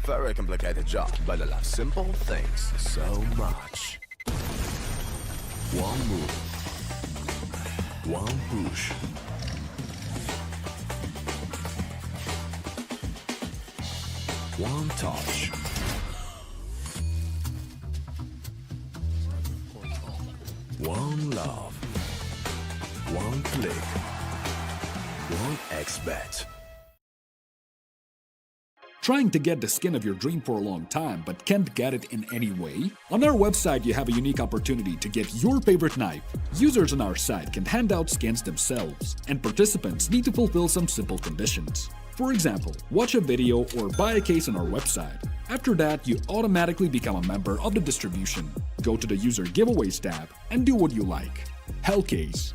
very complicated job, but I love simple things so much. One move, one push. One touch. One love. One click. One XBet. Trying to get the skin of your dream for a long time but can't get it in any way? On our website you have a unique opportunity to get your favorite knife. Users on our site can hand out skins themselves, and participants need to fulfill some simple conditions. For example, watch a video or buy a case on our website. After that, you automatically become a member of the distribution. Go to the user giveaways tab and do what you like. Hellcase.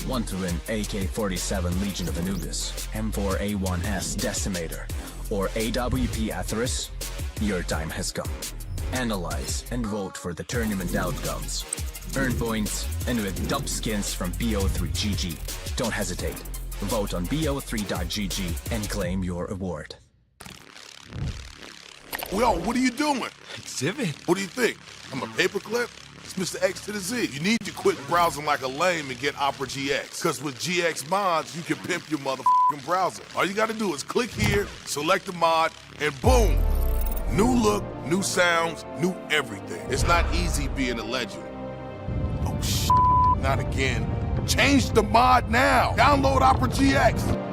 Want to win AK-47 Legion of Anubis, M4A1S Decimator, or AWP Atheris? Your time has come. Analyze and vote for the tournament outcomes. Earn points, and with dub skins from BO3GG. Don't hesitate. Vote on BO3.GG and claim your award. Yo, what are you doing? Exhibit. What do you think? I'm a paperclip? It's Mr. X to the Z. You need to quit browsing like a lame and get Opera GX. Because with GX mods, you can pimp your motherfucking browser. All you gotta do is click here, select the mod, and boom! New look, new sounds, new everything. It's not easy being a legend. Oh, shit. Not again. Change the mod now. Download Opera GX.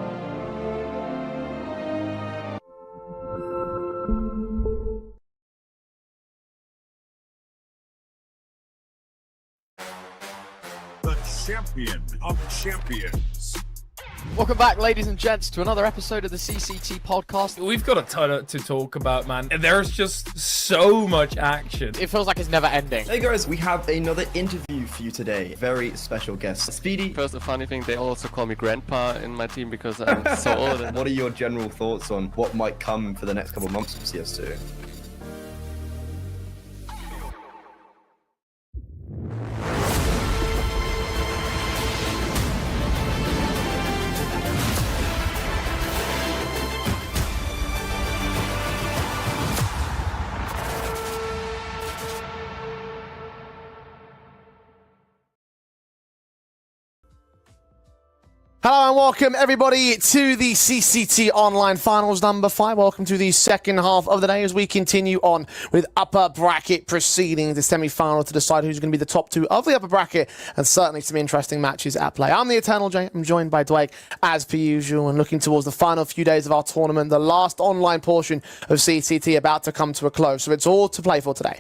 Champion of champions. Welcome back, ladies and gents, to another episode of the CCT podcast. We've got a ton to talk about, man. There's just so much action. It feels like it's never ending. Hey guys, we have another interview for you today. Very special guest, Speedy. First, a funny thing, they also call me Grandpa in my team because I'm so old. What are your general thoughts on what might come for the next couple of months of CS2? Hello and welcome everybody to the CCT Online Finals number 5. Welcome to the second half of the day as we continue on with upper bracket proceedings, the semi-final to decide who's going to be the top two of the upper bracket, and certainly some interesting matches at play. I'm the Eternal J. I'm joined by Dwayne as per usual, and looking towards the final few days of our tournament, the last online portion of CCT about to come to a close. So it's all to play for today.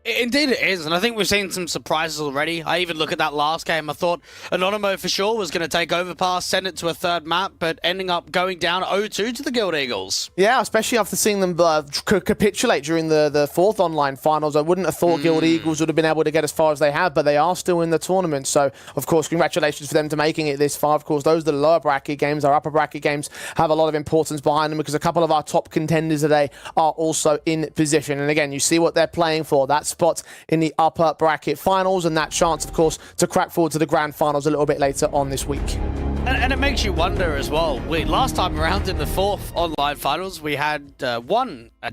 Indeed it is, and I think we've seen some surprises already. I even look at that last game, I thought Anonymo for sure was going to take Overpass, send it to a third map, but ending up going down 0-2 to the Guild Eagles. Yeah, especially after seeing them capitulate during the fourth online finals. I wouldn't have thought Guild Eagles would have been able to get as far as they have, but they are still in the tournament. So, of course, congratulations for them to making it this far. Of course, those are the lower bracket games. Our upper bracket games have a lot of importance behind them because a couple of our top contenders today are also in position. And again, you see what they're playing for. That spot in the upper bracket finals and that chance, of course, to crack forward to the grand finals a little bit later on this week. And it makes you wonder as well. Last time around in the fourth online finals, we had a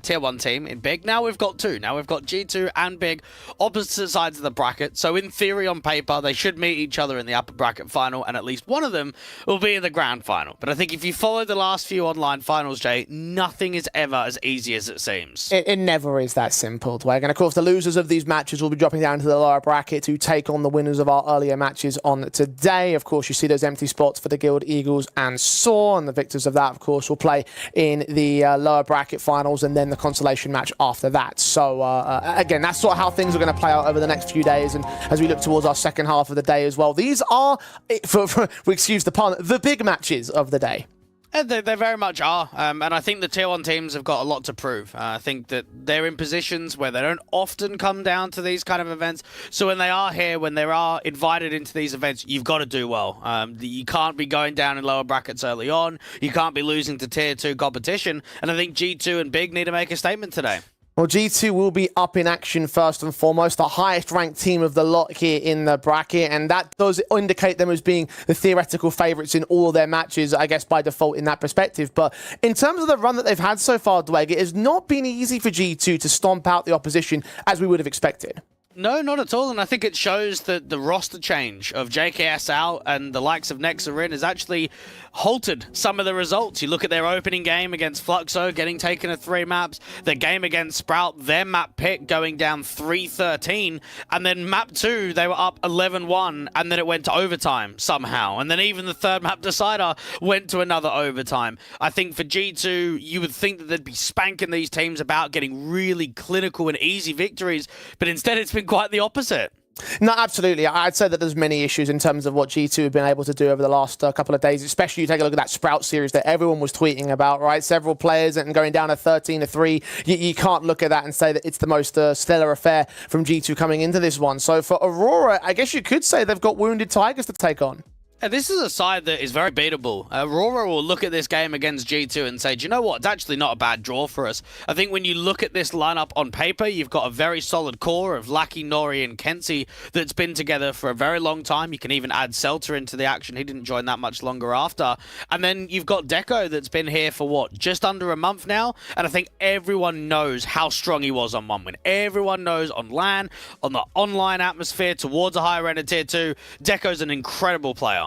tier 1 team in Big. Now we've got two. Now we've got G2 and Big, opposite sides of the bracket. So in theory, on paper, they should meet each other in the upper bracket final, and at least one of them will be in the grand final. But I think if you follow the last few online finals, Jay, nothing is ever as easy as it seems. It never is that simple, Dwayne. And of course, the losers of these matches will be dropping down to the lower bracket to take on the winners of our earlier matches on today. Of course, you see those empty spots for the Guild Eagles and Saw, and the victors of that, of course, will play in the lower bracket finals and then the consolation match after that. So, again, that's sort of how things are going to play out over the next few days, and as we look towards our second half of the day as well. These are, excuse the pun, the big matches of the day. They very much are, and I think the tier 1 teams have got a lot to prove. I think that they're in positions where they don't often come down to these kind of events, so when they are here, when they are invited into these events, you've got to do well. You can't be going down in lower brackets early on, you can't be losing to tier 2 competition, and I think G2 and Big need to make a statement today. Well, G2 will be up in action first and foremost, the highest ranked team of the lot here in the bracket, and that does indicate them as being the theoretical favourites in all of their matches, I guess, by default in that perspective. But in terms of the run that they've had so far, Dweg, it has not been easy for G2 to stomp out the opposition as we would have expected. No, not at all, and I think it shows that the roster change of JKS out and the likes of Nexa in has actually halted some of the results. You look at their opening game against Fluxo, getting taken at 3 maps, their game against Sprout, their map pick going down 3-13, and then map 2, they were up 11-1, and then it went to overtime somehow, and then even the third map decider went to another overtime. I think for G2, you would think that they'd be spanking these teams about, getting really clinical and easy victories, but instead it's been quite the opposite. No, absolutely. I'd say that there's many issues in terms of what G2 have been able to do over the last couple of days, especially you take a look at that Sprout series that everyone was tweeting about, right? Several players and going down to 13-3. You can't look at that and say that it's the most stellar affair from G2 coming into this one. So for Aurora, I guess you could say they've got Wounded Tigers to take on. And this is a side that is very beatable. Aurora will look at this game against G2 and say, do you know what? It's actually not a bad draw for us. I think when you look at this lineup on paper, you've got a very solid core of Lucky, Nori, and Kenzie that's been together for a very long time. You can even add Selter into the action. He didn't join that much longer after. And then you've got Deco that's been here for, what, just under a month now? And I think everyone knows how strong he was on 1 win. Everyone knows on LAN, on the online atmosphere, towards a higher end of Tier 2, Deco's an incredible player.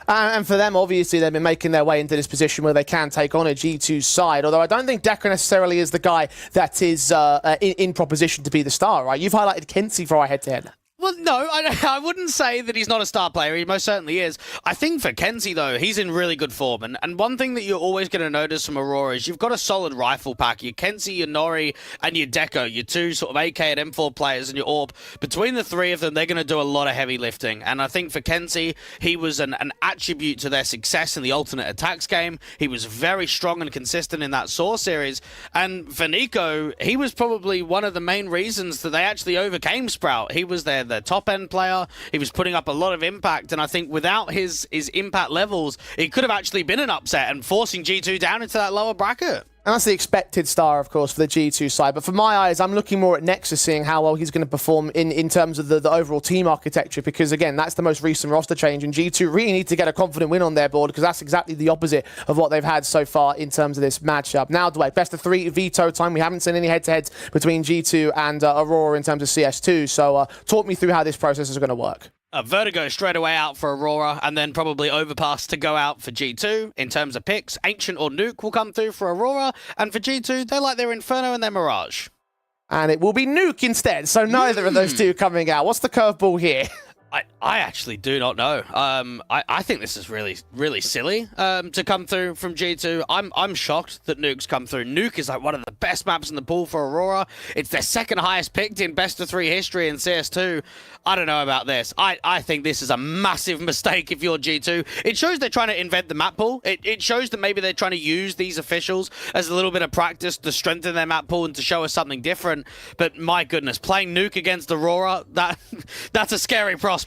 And for them, obviously, they've been making their way into this position where they can take on a G2 side, although I don't think Deco necessarily is the guy that is in proposition to be the star, right? You've highlighted Kenzie for our head-to-head. Well, no, I wouldn't say that he's not a star player. He most certainly is. I think for Kenzie, though, he's in really good form. And one thing that you're always going to notice from Aurora is you've got a solid rifle pack. Your Kenzie, your Nori, and your Deco, your two sort of AK and M4 players and your AWP. Between the three of them, they're going to do a lot of heavy lifting. And I think for Kenzie, he was an attribute to their success in the alternate attacks game. He was very strong and consistent in that Soar series. And for Nico, he was probably one of the main reasons that they actually overcame Sprout. He was their top-end player. He was putting up a lot of impact, and I think without his impact levels, it could have actually been an upset and forcing G2 down into that lower bracket. And that's the expected star, of course, for the G2 side. But for my eyes, I'm looking more at Nexus, seeing how well he's going to perform in terms of the overall team architecture, because, again, that's the most recent roster change, and G2 really need to get a confident win on their board, because that's exactly the opposite of what they've had so far in terms of this matchup. Now, Dwayne, best of 3 veto time. We haven't seen any head-to-heads between G2 and Aurora in terms of CS2, so talk me through how this process is going to work. Vertigo straight away out for Aurora, and then probably Overpass to go out for G2. In terms of picks, Ancient or Nuke will come through for Aurora, and for G2, they like their Inferno and their Mirage. And it will be Nuke instead, so neither of those two coming out. What's the curveball here? I actually do not know. I think this is really, really silly to come through from G2. I'm shocked that Nuke's come through. Nuke is like one of the best maps in the pool for Aurora. It's their second highest picked in best of 3 history in CS2. I don't know about this. I think this is a massive mistake if you're G2. It shows they're trying to invent the map pool. It shows that maybe they're trying to use these officials as a little bit of practice to strengthen their map pool and to show us something different. But my goodness, playing Nuke against Aurora, that's a scary prospect.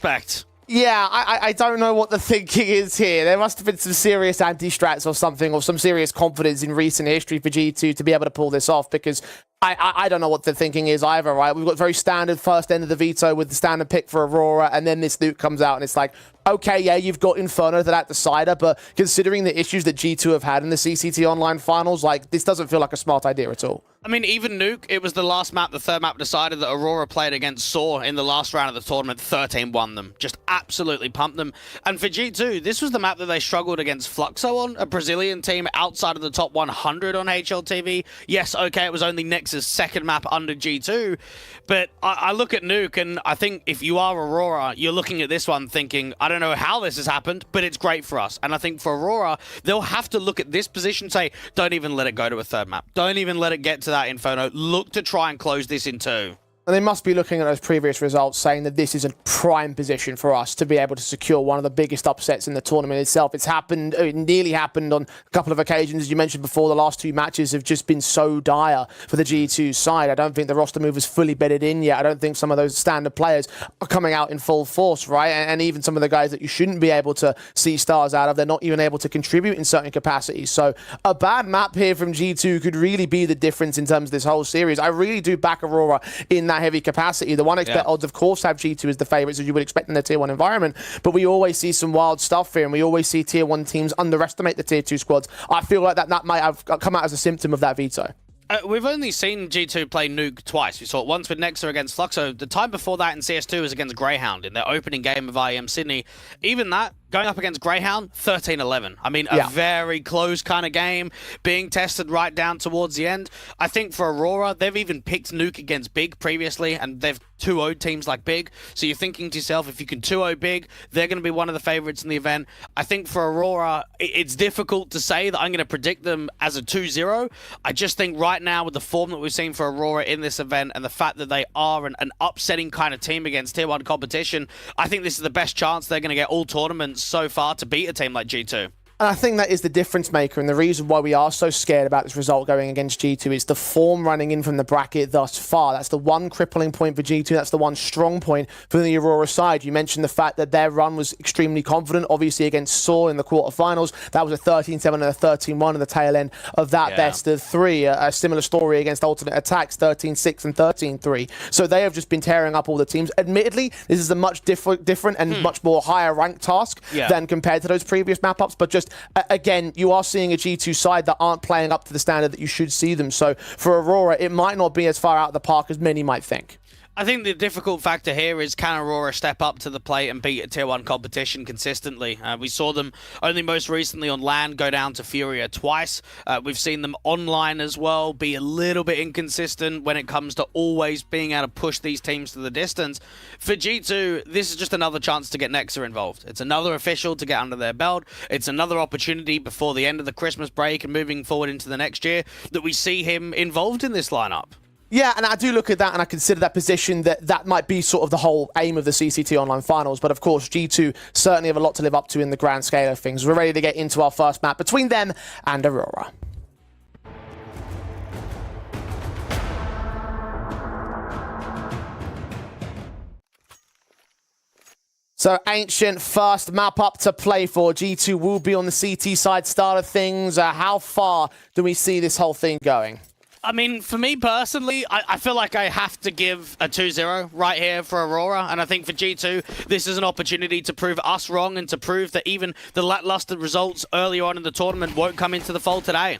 Yeah, I don't know what the thinking is here. There must have been some serious anti-strats or something, or some serious confidence in recent history for G2 to be able to pull this off, because I don't know what the thinking is either, right? We've got very standard first end of the veto with the standard pick for Aurora, and then this Nuke comes out, and it's like, okay, yeah, you've got Inferno to that decider, but considering the issues that G2 have had in the CCT Online Finals, like, this doesn't feel like a smart idea at all. I mean, even Nuke, it was the last map, the third map decider that Aurora played against Soar in the last round of the tournament. 13 won them. Just absolutely pumped them. And for G2, this was the map that they struggled against Fluxo on, a Brazilian team outside of the top 100 on HLTV. Yes, okay, it was only Nex's second map under G2, but I look at Nuke, and I think if you are Aurora, you're looking at this one thinking, I don't know how this has happened, but it's great for us. And I think for Aurora, they'll have to look at this position and say, don't even let it go to a third map. Don't even let it get to that Inferno. Look to try and close this in 2. And they must be looking at those previous results saying that this is a prime position for us to be able to secure one of the biggest upsets in the tournament itself. It's happened, it nearly happened on a couple of occasions. As you mentioned before, the last 2 matches have just been so dire for the G2 side. I don't think the roster move is fully bedded in yet. I don't think some of those standard players are coming out in full force, right? And even some of the guys that you shouldn't be able to see stars out of, they're not even able to contribute in certain capacities. So a bad map here from G2 could really be the difference in terms of this whole series. I really do back Aurora in that heavy capacity. The 1xBet odds, of course, have G2 as the favourites, as you would expect in the Tier 1 environment, but we always see some wild stuff here, and we always see Tier 1 teams underestimate the Tier 2 squads. I feel like that might have come out as a symptom of that veto. We've only seen G2 play Nuke twice. We saw it once with Nexa against Fluxo. The time before that in CS2 was against Greyhound in their opening game of IEM Sydney. Even that, going up against Greyhound, 13-11. I mean, a very close kind of game, being tested right down towards the end. I think for Aurora, they've even picked Nuke against Big previously, and they've 2-0'd teams like Big. So you're thinking to yourself, if you can 2-0 Big, they're going to be one of the favorites in the event. I think for Aurora, it's difficult to say that I'm going to predict them as a 2-0. I just think right now, with the form that we've seen for Aurora in this event and the fact that they are an upsetting kind of team against Tier 1 competition, I think this is the best chance they're going to get all tournaments so far to beat a team like G2. And I think that is the difference maker, and the reason why we are so scared about this result going against G2 is the form running in from the bracket thus far. That's the one crippling point for G2. That's the one strong point for the Aurora side. You mentioned the fact that their run was extremely confident, obviously against Saw in the quarterfinals. That was a 13-7 and a 13-1 in the tail end of that best of 3. A similar story against Alternate Attacks, 13-6 and 13-3. So they have just been tearing up all the teams. Admittedly, this is a much different and much more higher ranked task than compared to those previous map-ups, but just again, you are seeing a G2 side that aren't playing up to the standard that you should see them. So for Aurora, it might not be as far out of the park as many might think. I think the difficult factor here is, can Aurora step up to the plate and beat a Tier 1 competition consistently? We saw them only most recently on LAN go down to Furia twice. We've seen them online as well be a little bit inconsistent when it comes to always being able to push these teams to the distance. For G2, this is just another chance to get Nexa involved. It's another official to get under their belt. It's another opportunity before the end of the Christmas break and moving forward into the next year that we see him involved in this lineup. Yeah, and I do look at that and I consider that position that might be sort of the whole aim of the CCT Online Finals. But of course, G2 certainly have a lot to live up to in the grand scale of things. We're ready to get into our first map between them and Aurora. So Ancient, first map up to play for. G2 will be on the CT side start of things. How far do we see this whole thing going? I mean, for me personally, I feel like I have to give a 2-0 right here for Aurora. And I think for G2, this is an opportunity to prove us wrong and to prove that even the lackluster results earlier on in the tournament won't come into the fold today.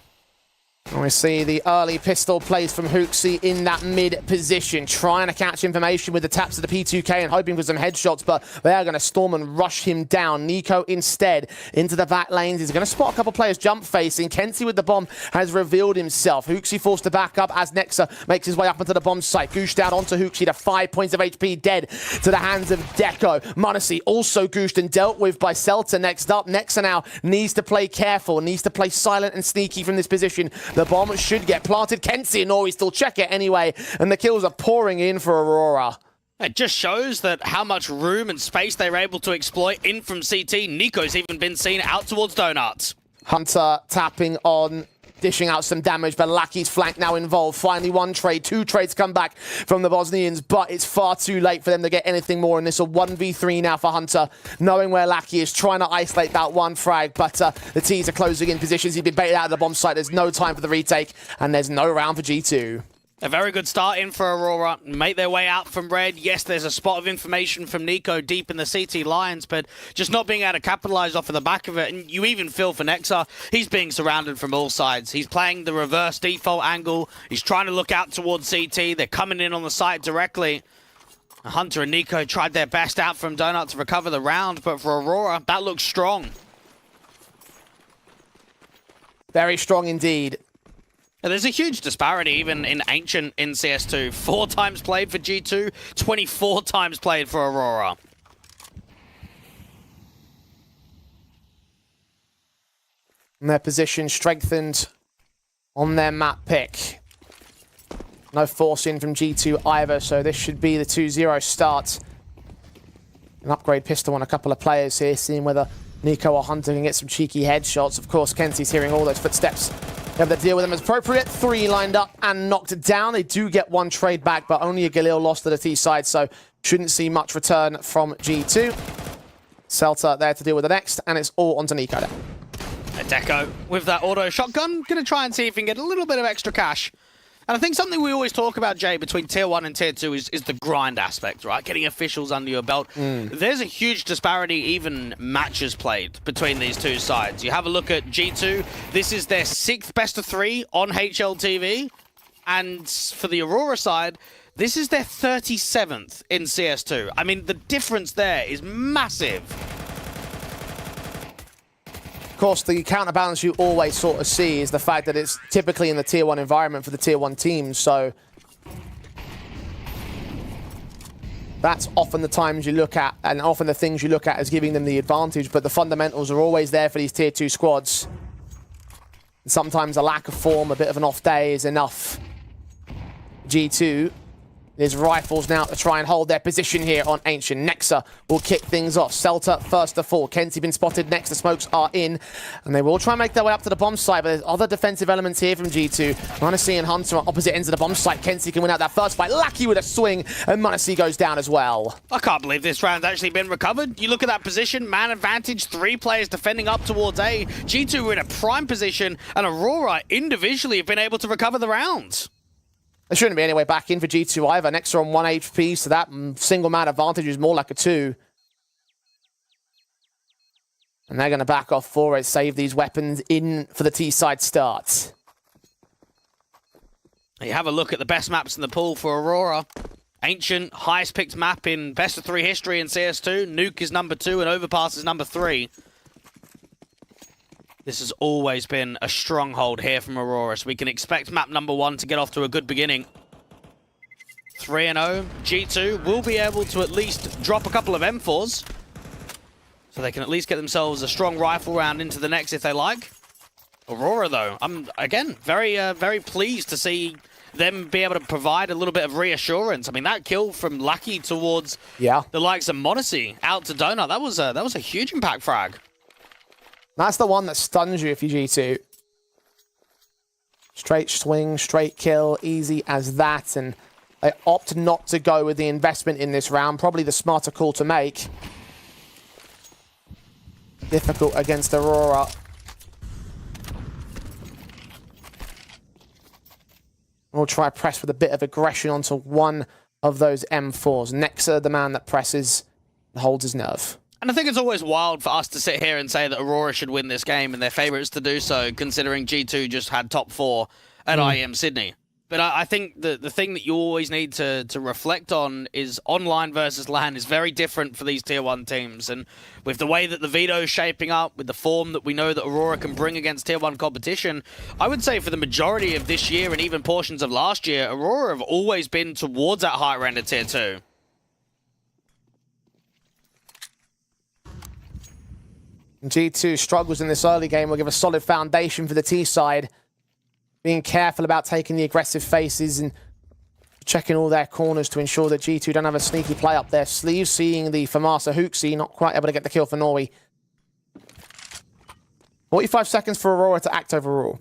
And we see the early pistol plays from Hooksy in that mid position, trying to catch information with the taps of the P2K and hoping for some headshots, but they are going to storm and rush him down. Nico instead into the back lanes. He's going to spot a couple players jump facing. Kenzie with the bomb has revealed himself. Hooksy forced to back up as Nexa makes his way up into the bomb site. Gooshed down onto Hooksy to 5 points of HP, dead to the hands of Deco. Monacy also gooshed and dealt with by Celta next up. Nexa now needs to play careful, needs to play silent and sneaky from this position. The bomb should get planted. Kenzie and Ori still check it anyway, and the kills are pouring in for Aurora. It just shows that how much room and space they were able to exploit in from CT. Nico's even been seen out towards Donuts. Hunter tapping on, dishing out some damage, but Lackey's flank now involved. Finally, one trade, 2 trades come back from the Bosnians, but it's far too late for them to get anything more in this. A 1v3 now for Hunter, knowing where Lackey is, trying to isolate that one frag, but the T's are closing in positions. He's been baited out of the bomb site. There's no time for the retake, and there's no round for G2. A very good start in for Aurora. Make their way out from red. Yes, there's a spot of information from Nico deep in the CT lines, but just not being able to capitalize off of the back of it. And you even feel for Nexa. He's being surrounded from all sides. He's playing the reverse default angle. He's trying to look out towards CT. They're coming in on the site directly. Hunter and Nico tried their best out from Donut to recover the round, but for Aurora, that looks strong. Very strong indeed. There's a huge disparity even in Ancient in CS2. 4 times played for G2, 24 times played for Aurora. And their position strengthened on their map pick. No force in from G2 either, so this should be the 2-0 start. An upgrade pistol on a couple of players here, seeing whether Nico or Hunter can get some cheeky headshots. Of course, Kenzie's hearing all those footsteps. They have to deal with them as appropriate. 3 lined up and knocked down. They do get 1 trade back, but only a Galil lost to the T side, so shouldn't see much return from G2. Celta there to deal with the next, and it's all onto Nico now. Deco with that auto shotgun, gonna try and see if he can get a little bit of extra cash. And I think something we always talk about, Jay, between Tier 1 and Tier 2 is the grind aspect, right? Getting officials under your belt. There's a huge disparity, even matches played, between these two sides. You have a look at G2. This is their 6th best of 3 on HLTV. And for the Aurora side, this is their 37th in CS2. I mean, the difference there is massive. Of course, the counterbalance you always sort of see is the fact that it's typically in the Tier 1 environment for the Tier 1 teams, so that's often the times you look at, and often the things you look at as giving them the advantage, but the fundamentals are always there for these Tier 2 squads. And sometimes a lack of form, a bit of an off day is enough. G2. There's rifles now to try and hold their position here on Ancient. Nexa will kick things off. Celta first to fall. Kenzie been spotted next. The smokes are in. And they will try and make their way up to the bomb site. But there's other defensive elements here from G2. m0NESY and Hunter on opposite ends of the bomb site. Kenzie can win out that first fight. Lucky with a swing. And m0NESY goes down as well. I can't believe this round's actually been recovered. You look at that position. Man advantage. 3 players defending up towards A. G2 were in a prime position. And Aurora individually have been able to recover the rounds. There shouldn't be any way back in for G2 either. Nexa on 1 HP, so that single man advantage is more like a 2. And they're going to back off for it, save these weapons in for the T-side start. You have a look at the best maps in the pool for Aurora. Ancient, highest picked map in best of 3 history in CS2. Nuke is number 2 and Overpass is number 3. This has always been a stronghold here from Aurora, so we can expect map number 1 to get off to a good beginning. 3-0. G2 will be able to at least drop a couple of M4s, so they can at least get themselves a strong rifle round into the next if they like. Aurora, though, I'm, again, very pleased to see them be able to provide a little bit of reassurance. I mean, that kill from Lucky towards the likes of m0NESY out to Donut, that was a huge impact frag. That's the one that stuns you if you G2. Straight swing, straight kill, easy as that. And they opt not to go with the investment in this round. Probably the smarter call to make. Difficult against Aurora. We'll try press with a bit of aggression onto one of those M4s. Nexa, the man that presses, holds his nerve. And I think it's always wild for us to sit here and say that Aurora should win this game and they're favourites to do so, considering G2 just had top 4 at IEM Sydney. But I think the thing that you always need to reflect on is online versus LAN is very different for these Tier 1 teams. And with the way that the veto is shaping up, with the form that we know that Aurora can bring against Tier 1 competition, I would say for the majority of this year and even portions of last year, Aurora have always been towards that higher end of Tier 2. G2 struggles in this early game will give a solid foundation for the T side. Being careful about taking the aggressive faces and checking all their corners to ensure that G2 don't have a sneaky play up their sleeve. Seeing the Famasa Hooksy not quite able to get the kill for Nori. 45 seconds for Aurora to act overall.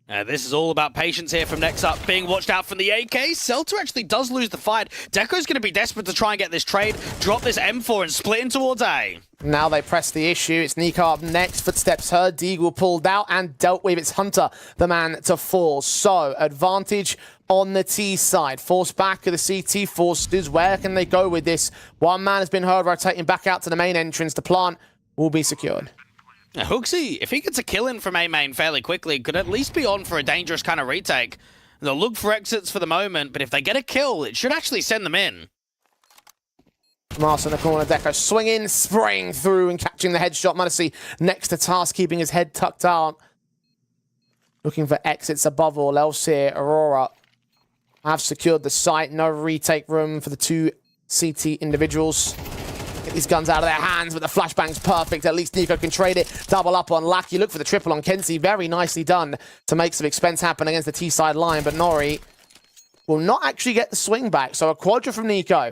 This is all about patience here from Nexa, being watched out from the AK. Celta actually does lose the fight. Deco's going to be desperate to try and get this trade, drop this M4 and split in towards A. Now they press the issue. It's Nico up next. Footsteps heard. Deagle pulled out and dealt with. It's Hunter, the man to fall. So, advantage on the T side. Force back of the CT forces. Where can they go with this? One man has been heard rotating back out to the main entrance. The plant will be secured. Now, Hooksy, if he gets a kill in from A-main fairly quickly, could at least be on for a dangerous kind of retake. They'll look for exits for the moment, but if they get a kill, it should actually send them in. Mars in the corner, Deco swinging, spraying through and catching the headshot. m0NESY next to task, keeping his head tucked out. Looking for exits above all else here. Aurora have secured the site. No retake room for the 2 CT individuals. Get these guns out of their hands, but the flashbang's perfect. At least Nico can trade it. Double up on Lucky. Look for the triple on Kenzie. Very nicely done to make some expense happen against the T-side line. But Nori will not actually get the swing back. So a quadra from Nico.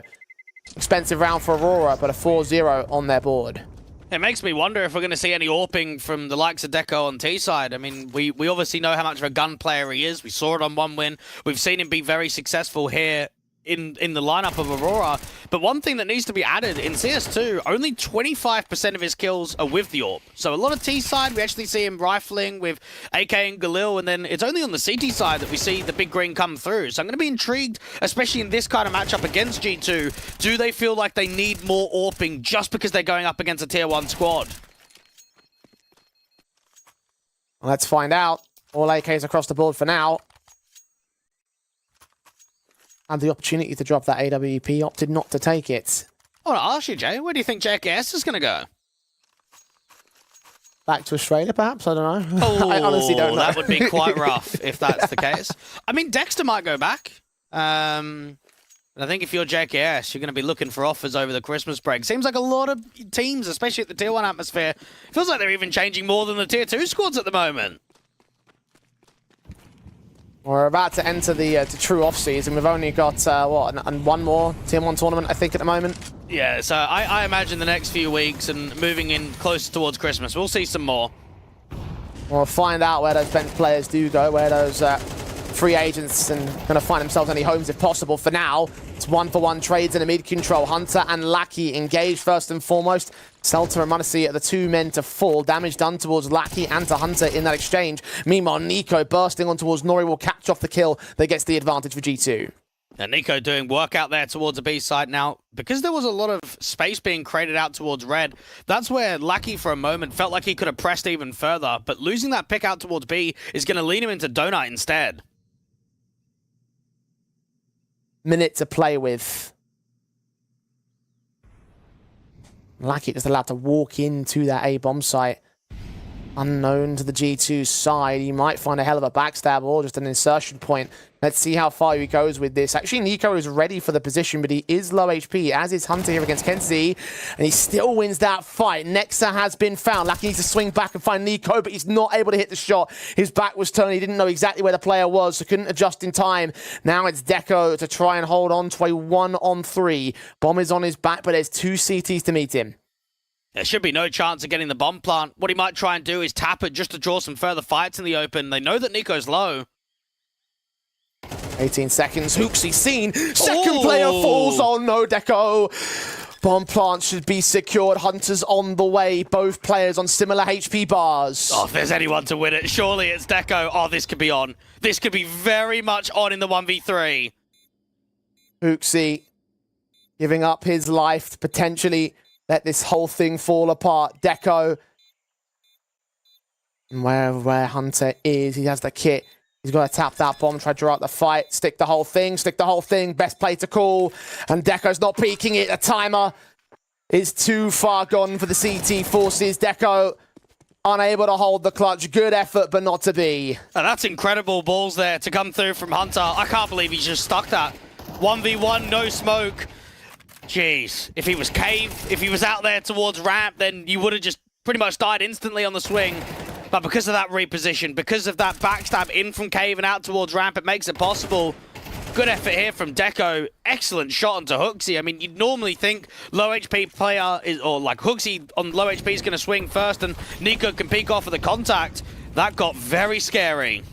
Expensive round for Aurora, but a 4-0 on their board. It makes me wonder if we're going to see any AWPing from the likes of Deco on T side. I mean, we obviously know how much of a gun player he is. We saw it on one win. We've seen him be very successful here in the lineup of Aurora. But one thing that needs to be added, in CS2, only 25% of his kills are with the AWP. So a lot of T side, we actually see him rifling with AK and Galil, and then it's only on the CT side that we see the big green come through. So I'm going to be intrigued, especially in this kind of matchup against G2. Do they feel like they need more AWPing just because they're going up against a tier 1 squad? Let's find out. All AKs across the board for now. Had the opportunity to drop that AWP, opted not to take it. I want to ask you, Jay, where do you think JKS is going to go? Back to Australia, perhaps? I don't know. Oh, I honestly don't know. That would be quite rough if that's the case. I mean, Dexter might go back. I think if you're JKS, you're going to be looking for offers over the Christmas break. Seems like a lot of teams, especially at the Tier 1 atmosphere, feels like they're even changing more than the Tier 2 squads at the moment. We're about to enter the true off-season. We've only got, one more Tier 1 tournament, I think, at the moment. Yeah, so I imagine the next few weeks and moving in closer towards Christmas, we'll see some more. We'll find out where those bench players do go, where those free agents and going to find themselves any homes if possible. For now, it's 1-for-1 trades in a mid-control. Hunter and Lackey engaged first and foremost. Selta and Monacy are the two men to fall. Damage done towards Lackey and to Hunter in that exchange. Meanwhile, Nico bursting on towards Nori will catch off the kill that gets the advantage for G2. And Nico doing work out there towards the B side now. Because there was a lot of space being created out towards red, that's where Lackey for a moment felt like he could have pressed even further. But losing that pick out towards B is going to lean him into Donut instead. Minute to play with. Lackey just allowed to walk into that A-bomb site. Unknown to the G2 side. He might find a hell of a backstab or just an insertion point. Let's see how far he goes with this. Actually, Nico is ready for the position, but he is low HP, as is Hunter here against Kenzie, and he still wins that fight. Nexa has been found. Lackey needs to swing back and find Nico, but he's not able to hit the shot. His back was turned. He didn't know exactly where the player was, so couldn't adjust in time. Now it's Deco to try and hold on to a 1-on-3. Bomb is on his back, but there's two CTs to meet him. There should be no chance of getting the bomb plant. What he might try and do is tap it just to draw some further fights in the open. They know that Nico's low. 18 seconds. Hooksy seen. Second player falls. Oh no, Deco. Bomb plant should be secured. Hunter's on the way. Both players on similar HP bars. Oh, if there's anyone to win it, surely it's Deco. Oh, this could be on. This could be very much on in the 1v3. Hooksy giving up his life to potentially let this whole thing fall apart. Deco. And where Hunter is, he has the kit. He's got to tap that bomb, try to draw out the fight, stick the whole thing, best play to call. And Deco's not peeking it. The timer is too far gone for the CT forces. Deco unable to hold the clutch. Good effort, but not to be. And that's incredible balls there to come through from Hunter. I can't believe he's just stuck that. 1v1, no smoke. Jeez, if he was cave, if he was out there towards ramp, then you would have just pretty much died instantly on the swing. But because of that reposition, because of that backstab in from cave and out towards ramp, it makes it possible. Good effort here from Deco. Excellent shot onto Hooksy. I mean, you'd normally think low HP player is, or like Hooksy on low HP is going to swing first and Nico can peek off of the contact. That got very scary.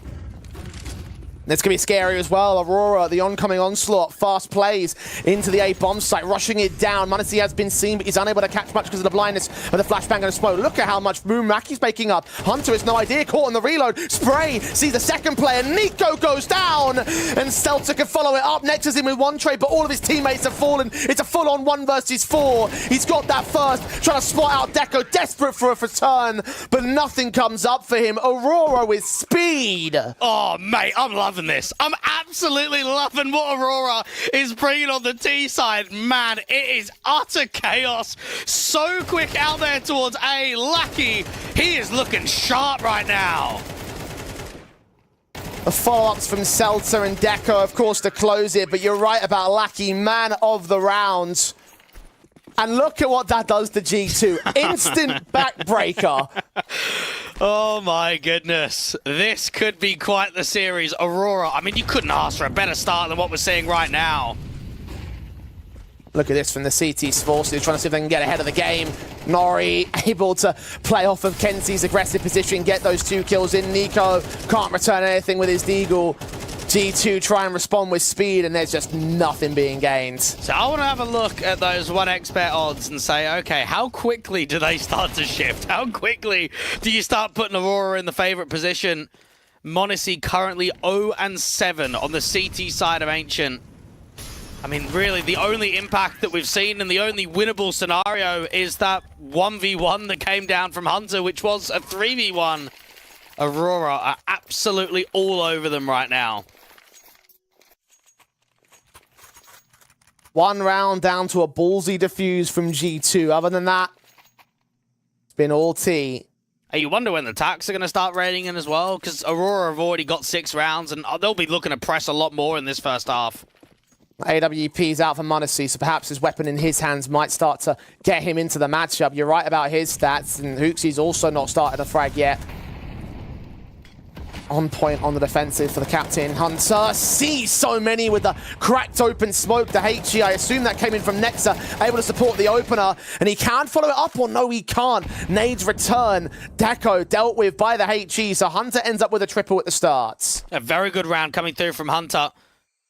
It's going to be scary as well. Aurora, the oncoming onslaught, fast plays into the A-bomb site, rushing it down. Monacy has been seen, but he's unable to catch much because of the blindness of the flashbang and the smoke. Look at how much room Mackey's making up. Hunter has no idea, caught on the reload. Spray sees the second player. Nico goes down, and Celta can follow it up. Nexus in with one trade, but all of his teammates have fallen. It's a full-on 1 versus 4. He's got that first, trying to spot out Deco, desperate for a return, but nothing comes up for him. Aurora with speed. Oh, mate, I'm loving this. I'm absolutely loving what Aurora is bringing on the T side. Man, it is utter chaos. So quick out there towards A. Lucky, he is looking sharp right now. The follow-ups from Celta and Deco, of course, to close it, but you're right about Lackey, man of the round. And look at what that does to G2. Instant backbreaker. Oh my goodness. This could be quite the series. Aurora, I mean, you couldn't ask for a better start than what we're seeing right now. Look at this from the CT Forces, trying to see if they can get ahead of the game. Nori able to play off of Kenzie's aggressive position, get those 2 kills in. Nico can't return anything with his Deagle. G2 try and respond with speed, and there's just nothing being gained. So I want to have a look at those 1xbet odds and say, okay, how quickly do they start to shift? How quickly do you start putting Aurora in the favorite position? Monte currently 0-7 on the CT side of Ancient. I mean, really, the only impact that we've seen and the only winnable scenario is that 1v1 that came down from Hunter, which was a 3v1. Aurora are absolutely all over them right now. 1 round down to a ballsy defuse from G2. Other than that, it's been all T. Hey, you wonder when the attacks are going to start raiding in as well, because Aurora have already got 6 rounds, and they'll be looking to press a lot more in this first half. AWP's out for Monte, so perhaps his weapon in his hands might start to get him into the matchup. You're right about his stats, and Hooksy's also not started a frag yet. On point on the defensive for the captain. Hunter sees so many with the cracked open smoke. The HE, I assume that came in from Nexa, able to support the opener, and he can follow it up, or no, he can't. Nades return. Deco dealt with by the HE, so Hunter ends up with a triple at the start. A very good round coming through from Hunter.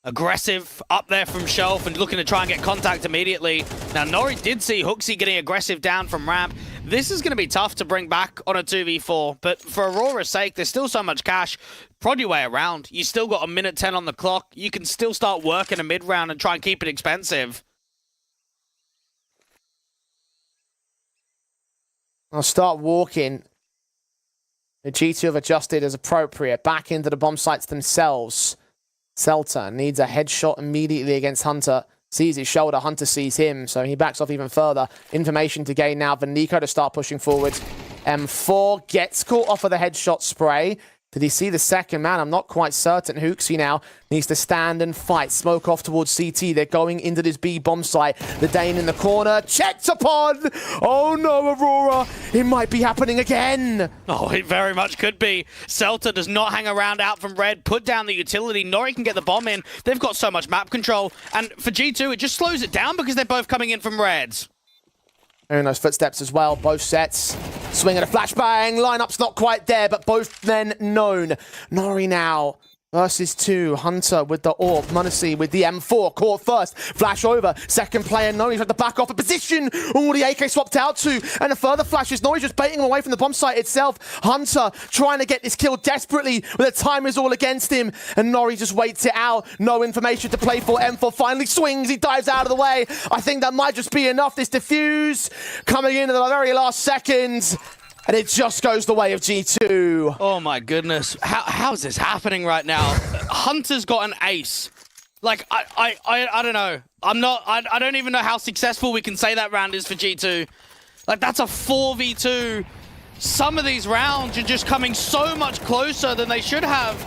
Aggressive up there from Shelf and looking to try and get contact immediately. Now, Nori did see Hooksy getting aggressive down from ramp. This is going to be tough to bring back on a 2v4, but for Aurora's sake, there's still so much cash. Prod your way around. You still got 1:10 on the clock. You can still start working a mid-round and try and keep it expensive. I'll start walking. The G2 have adjusted as appropriate. Back into the bomb sites themselves. Celta needs a headshot immediately against Hunter. Sees his shoulder, Hunter sees him, so he backs off even further. Information to gain now for Nico to start pushing forward. M4 gets caught off of the headshot spray. Did he see the second man? I'm not quite certain. Hooksy now needs to stand and fight. Smoke off towards CT. They're going into this B bomb site. The Dane in the corner. Checked upon! Oh no, Aurora! It might be happening again! Oh, it very much could be. Celta does not hang around out from red. Put down the utility. Nori can get the bomb in. They've got so much map control. And for G2, it just slows it down because they're both coming in from reds. And those footsteps as well, both sets. Swing and a flashbang. Lineup's not quite there, but both men known. Nori now versus 2. Hunter with the AWP. Monte with the M4. Caught first. Flash over. Second player, Nori's at the back off a position. Oh, the AK swapped out to. And a further flash is Nori just baiting him away from the bomb site itself. Hunter trying to get this kill desperately, but the time is all against him. And Nori just waits it out. No information to play for. M4 finally swings. He dives out of the way. I think that might just be enough. This defuse coming in at the very last seconds. And it just goes the way of G2. Oh my goodness. How is this happening right now? Hunter's got an ace. Like, I don't know. I don't even know how successful we can say that round is for G2. Like, that's a 4v2. Some of these rounds are just coming so much closer than they should have.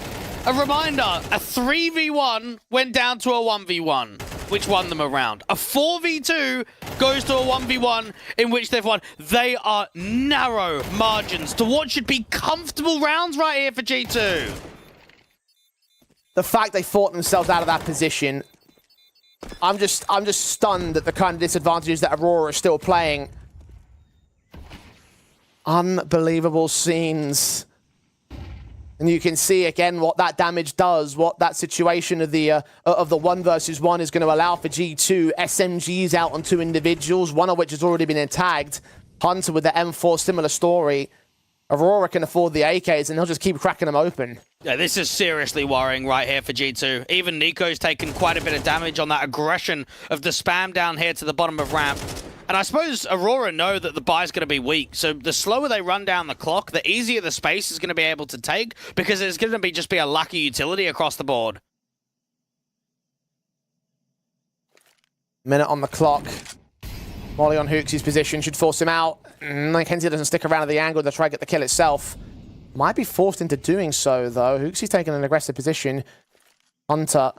A reminder, a 3v1 went down to a 1v1, which won them a round. A 4v2 goes to a 1v1 in which they've won. They are narrow margins to what should be comfortable rounds right here for G2. The fact they fought themselves out of that position, I'm just stunned at the kind of disadvantages that Aurora is still playing. Unbelievable scenes. And you can see again what that damage does, what that situation of the 1 versus 1 is going to allow for G2. SMGs out on 2 individuals, one of which has already been tagged. Hunter with the M4, similar story. Aurora can afford the AKs and they'll just keep cracking them open. Yeah, this is seriously worrying right here for G2. Even Nico's taken quite a bit of damage on that aggression of the spam down here to the bottom of ramp. And I suppose Aurora know that the buy's going to be weak, so the slower they run down the clock, the easier the space is going to be able to take, because it's going to just be a lucky utility across the board. Minute on the clock. Molly on Hooksy's position should force him out. Kenzie doesn't stick around at the angle to try to get the kill itself. Might be forced into doing so, though. Hooksy's taking an aggressive position. Hunter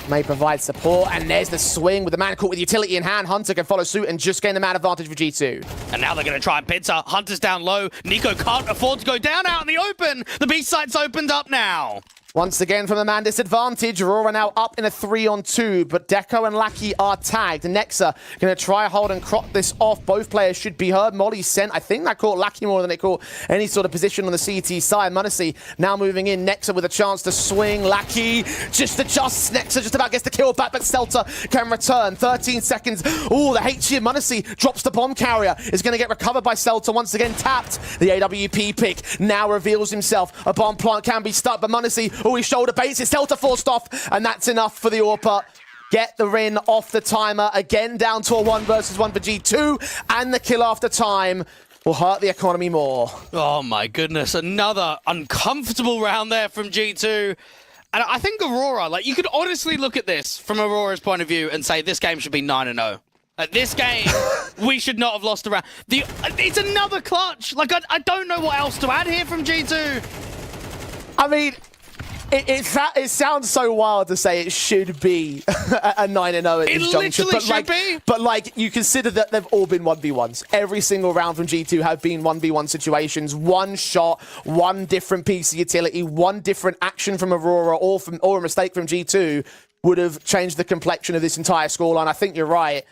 may provide support, and there's the swing with the man caught with utility in hand. Hunter can follow suit and just gain the man advantage for G2. And now they're going to try and pincer. Hunter's down low. Neeko can't afford to go down out in the open. The B site's opened up now. Once again from the man disadvantage, Aurora now up in a 3-on-2, but Deco and Lackey are tagged. Nexa going to try hold and crop this off. Both players should be heard. Molly sent. I think that caught Lackey more than it caught any sort of position on the CT side. Munacy now moving in. Nexa with a chance to swing. Lackey just adjusts. Nexa just about gets the kill back, but Celta can return. 13 seconds. Oh, the HG Munacy drops the bomb carrier. Is going to get recovered by Celta. Once again tapped. The AWP pick now reveals himself. A bomb plant can be stuck, but Munacy, oh, he shoulder baits. It's Celta forced off, and that's enough for the AWP. Get the Rin off the timer. Again, down to a 1 versus 1 for G2, and the kill after time will hurt the economy more. Oh my goodness, another uncomfortable round there from G2. And I think Aurora, like, you could honestly look at this from Aurora's point of view and say this game should be 9-0. Like, this game, we should not have lost a round. It's another clutch. Like, I don't know what else to add here from G2. I mean, it sounds so wild to say it should be a 9-0 at this juncture. But like, you consider that they've all been 1v1s. Every single round from G2 have been 1v1 situations. One shot, one different piece of utility, one different action from Aurora or a mistake from G2 would have changed the complexion of this entire scoreline. I think you're right.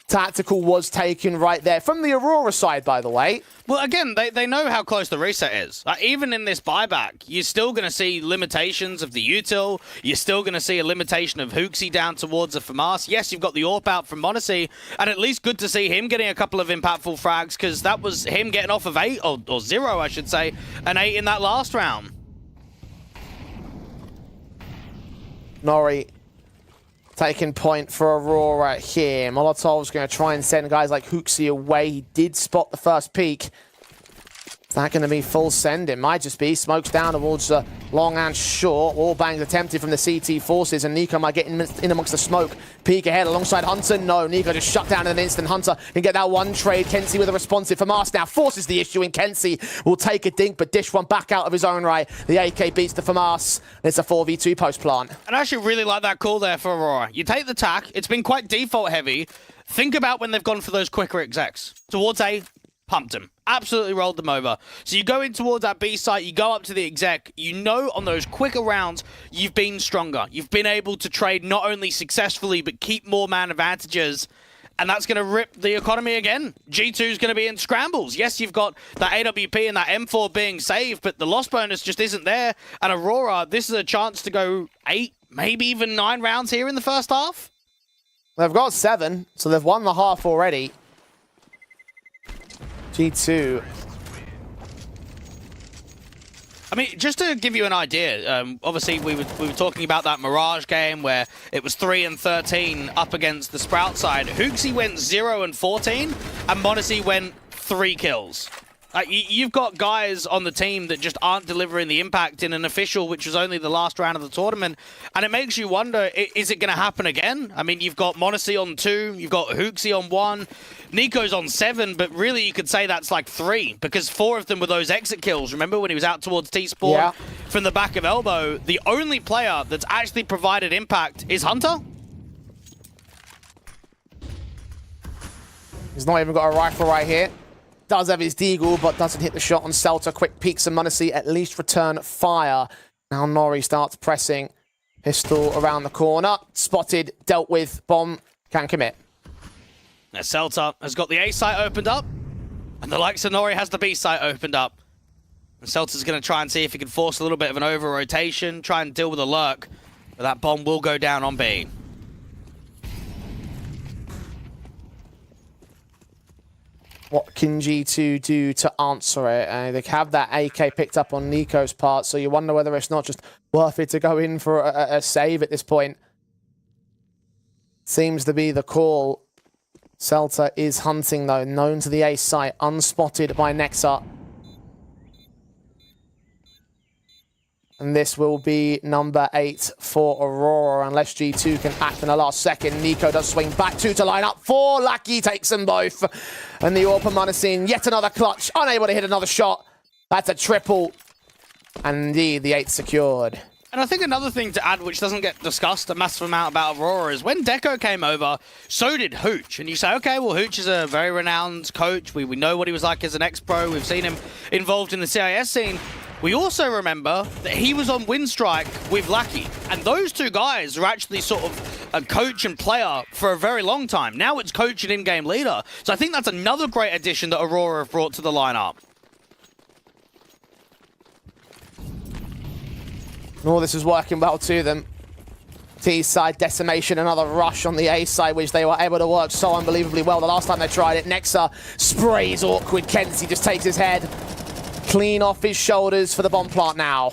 Tactical was taken right there. From the Aurora side, by the way. Well, again, they know how close the reset is. Even in this buyback, you're still going to see limitations of the util. You're still going to see a limitation of Hooksy down towards a FAMAS. Yes, you've got the AWP out from Monacy, and at least good to see him getting a couple of impactful frags, because that was him getting off of 8, or 0, I should say, an 8 in that last round. Nori taking point for Aurora here. Molotov's going to try and send guys like Hooksy away. He did spot the first peak. Is that going to be full send? It might just be. Smokes down towards the long and short. Wall bangs attempted from the CT forces, and Neeko might get in amongst the smoke. Peek ahead alongside Hunter. No, Neeko just shut down in an instant. Hunter can get that one trade. Kenzie with a responsive for Mars now forces the issue, and Kenzie will take a dink, but dish one back out of his own right. The AK beats the FAMAS. It's a 4v2 post plant. And I actually really like that call there for Aurora. You take the tack. It's been quite default heavy. Think about when they've gone for those quicker execs. Towards A, pumped them. Absolutely rolled them over. So you go in towards that B site, you go up to the exec, you know on those quicker rounds, you've been stronger. You've been able to trade not only successfully, but keep more man advantages. And that's going to rip the economy again. G2's going to be in scrambles. Yes, you've got that AWP and that M4 being saved, but the loss bonus just isn't there. And Aurora, this is a chance to go 8, maybe even 9 rounds here in the first half. They've got 7, so they've won the half already. G2. I mean, just to give you an idea, obviously we were talking about that Mirage game where it was 3-13 up against the Sprout side. Hooksy went 0-14, and Monacy went 3 kills. You've got guys on the team that just aren't delivering the impact in an official, which was only the last round of the tournament. And it makes you wonder, is it going to happen again? I mean, you've got Monacy on 2, you've got Hooksy on 1, Neeko's on 7, but really you could say that's like 3, because 4 of them were those exit kills. Remember when he was out towards T-Spawn from the back of elbow? The only player that's actually provided impact is Hunter. He's not even got a rifle right here. Does have his deagle, but doesn't hit the shot on Celta. Quick peeks and Munacy at least return fire. Now Nori starts pressing. Pistol around the corner. Spotted, dealt with, bomb, can commit. Now Celta has got the A site opened up, and the likes of Nori has the B site opened up. And Celta's going to try and see if he can force a little bit of an over-rotation, try and deal with a lurk, but that bomb will go down on B. What can G2 do to answer it? They have that AK picked up on Neeko's part, so you wonder whether it's not just worth it to go in for a save at this point. Seems to be the call. Celta is hunting, though, known to the A site, unspotted by Nexa. And this will be number 8 for Aurora, unless G2 can act in the last second. Neeko does swing back, 2 to line up, 4. Lucky takes them both. And the AWP Munacy, yet another clutch, unable to hit another shot. That's a triple. And indeed, the 8 secured. And I think another thing to add, which doesn't get discussed a massive amount about Aurora, is when Deco came over, so did Hooch. And you say, okay, well, Hooch is a very renowned coach. We know what he was like as an ex-pro. We've seen him involved in the CIS scene. We also remember that he was on Win Strike with Lackey. And those two guys are actually sort of a coach and player for a very long time. Now it's coach and in-game leader. So I think that's another great addition that Aurora have brought to the lineup. Oh, this is working well to them. T side decimation, another rush on the A side, which they were able to work so unbelievably well the last time they tried it. Nexa sprays awkward. Kenzie just takes his head clean off his shoulders for the bomb plant now.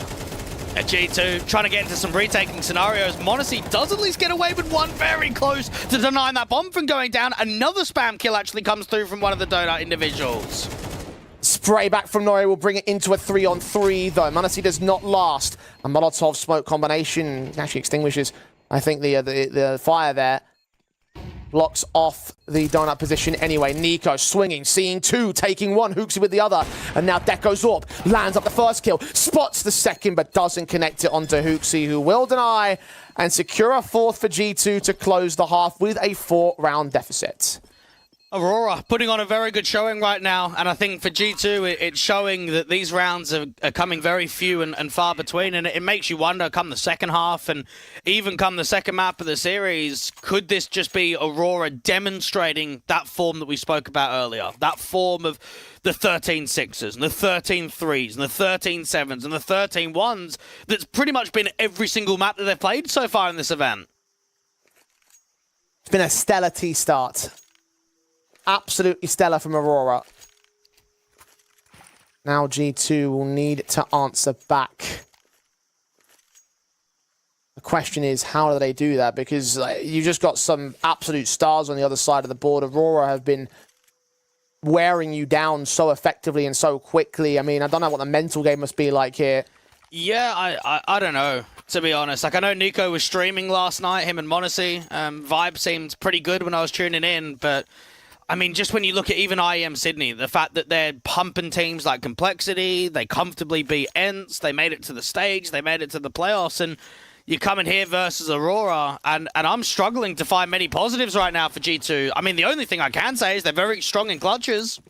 At G2, trying to get into some retaking scenarios. Monte does at least get away with one, very close to denying that bomb from going down. Another spam kill actually comes through from one of the Donut individuals. Spray back from Nori will bring it into a 3-on-3, though. Monte does not last. A Molotov smoke combination actually extinguishes, I think, the fire there. Blocks off the donut position anyway. Nico swinging, seeing two, taking one, Hooksy with the other. And now Deco's up, lands up the first kill, spots the second, but doesn't connect it onto Hooksy, who will deny and secure a fourth for G2 to close the half with a 4-round deficit. Aurora putting on a very good showing right now, and I think for G2 it's showing that these rounds are coming very few and far between, and it makes you wonder come the second half and even come the second map of the series, could this just be Aurora demonstrating that form that we spoke about earlier, that form of the 13 6s and the 13 3s and the 13 7s and the 13 1s that's pretty much been every single map that they've played so far in this event. It's been a stellar T start. Absolutely stellar from Aurora. Now G2 will need to answer back. The question is, how do they do that? Because you just got some absolute stars on the other side of the board. Aurora have been wearing you down so effectively and so quickly. I mean, I don't know what the mental game must be like here. Yeah, I don't know, to be honest. Like, I know Nico was streaming last night, him and Monte. Vibe seemed pretty good when I was tuning in, but I mean, just when you look at even IEM Sydney, the fact that they're pumping teams like Complexity, they comfortably beat Ence, they made it to the stage, they made it to the playoffs, and you come in here versus Aurora, and I'm struggling to find many positives right now for G2. I mean, the only thing I can say is they're very strong in clutches.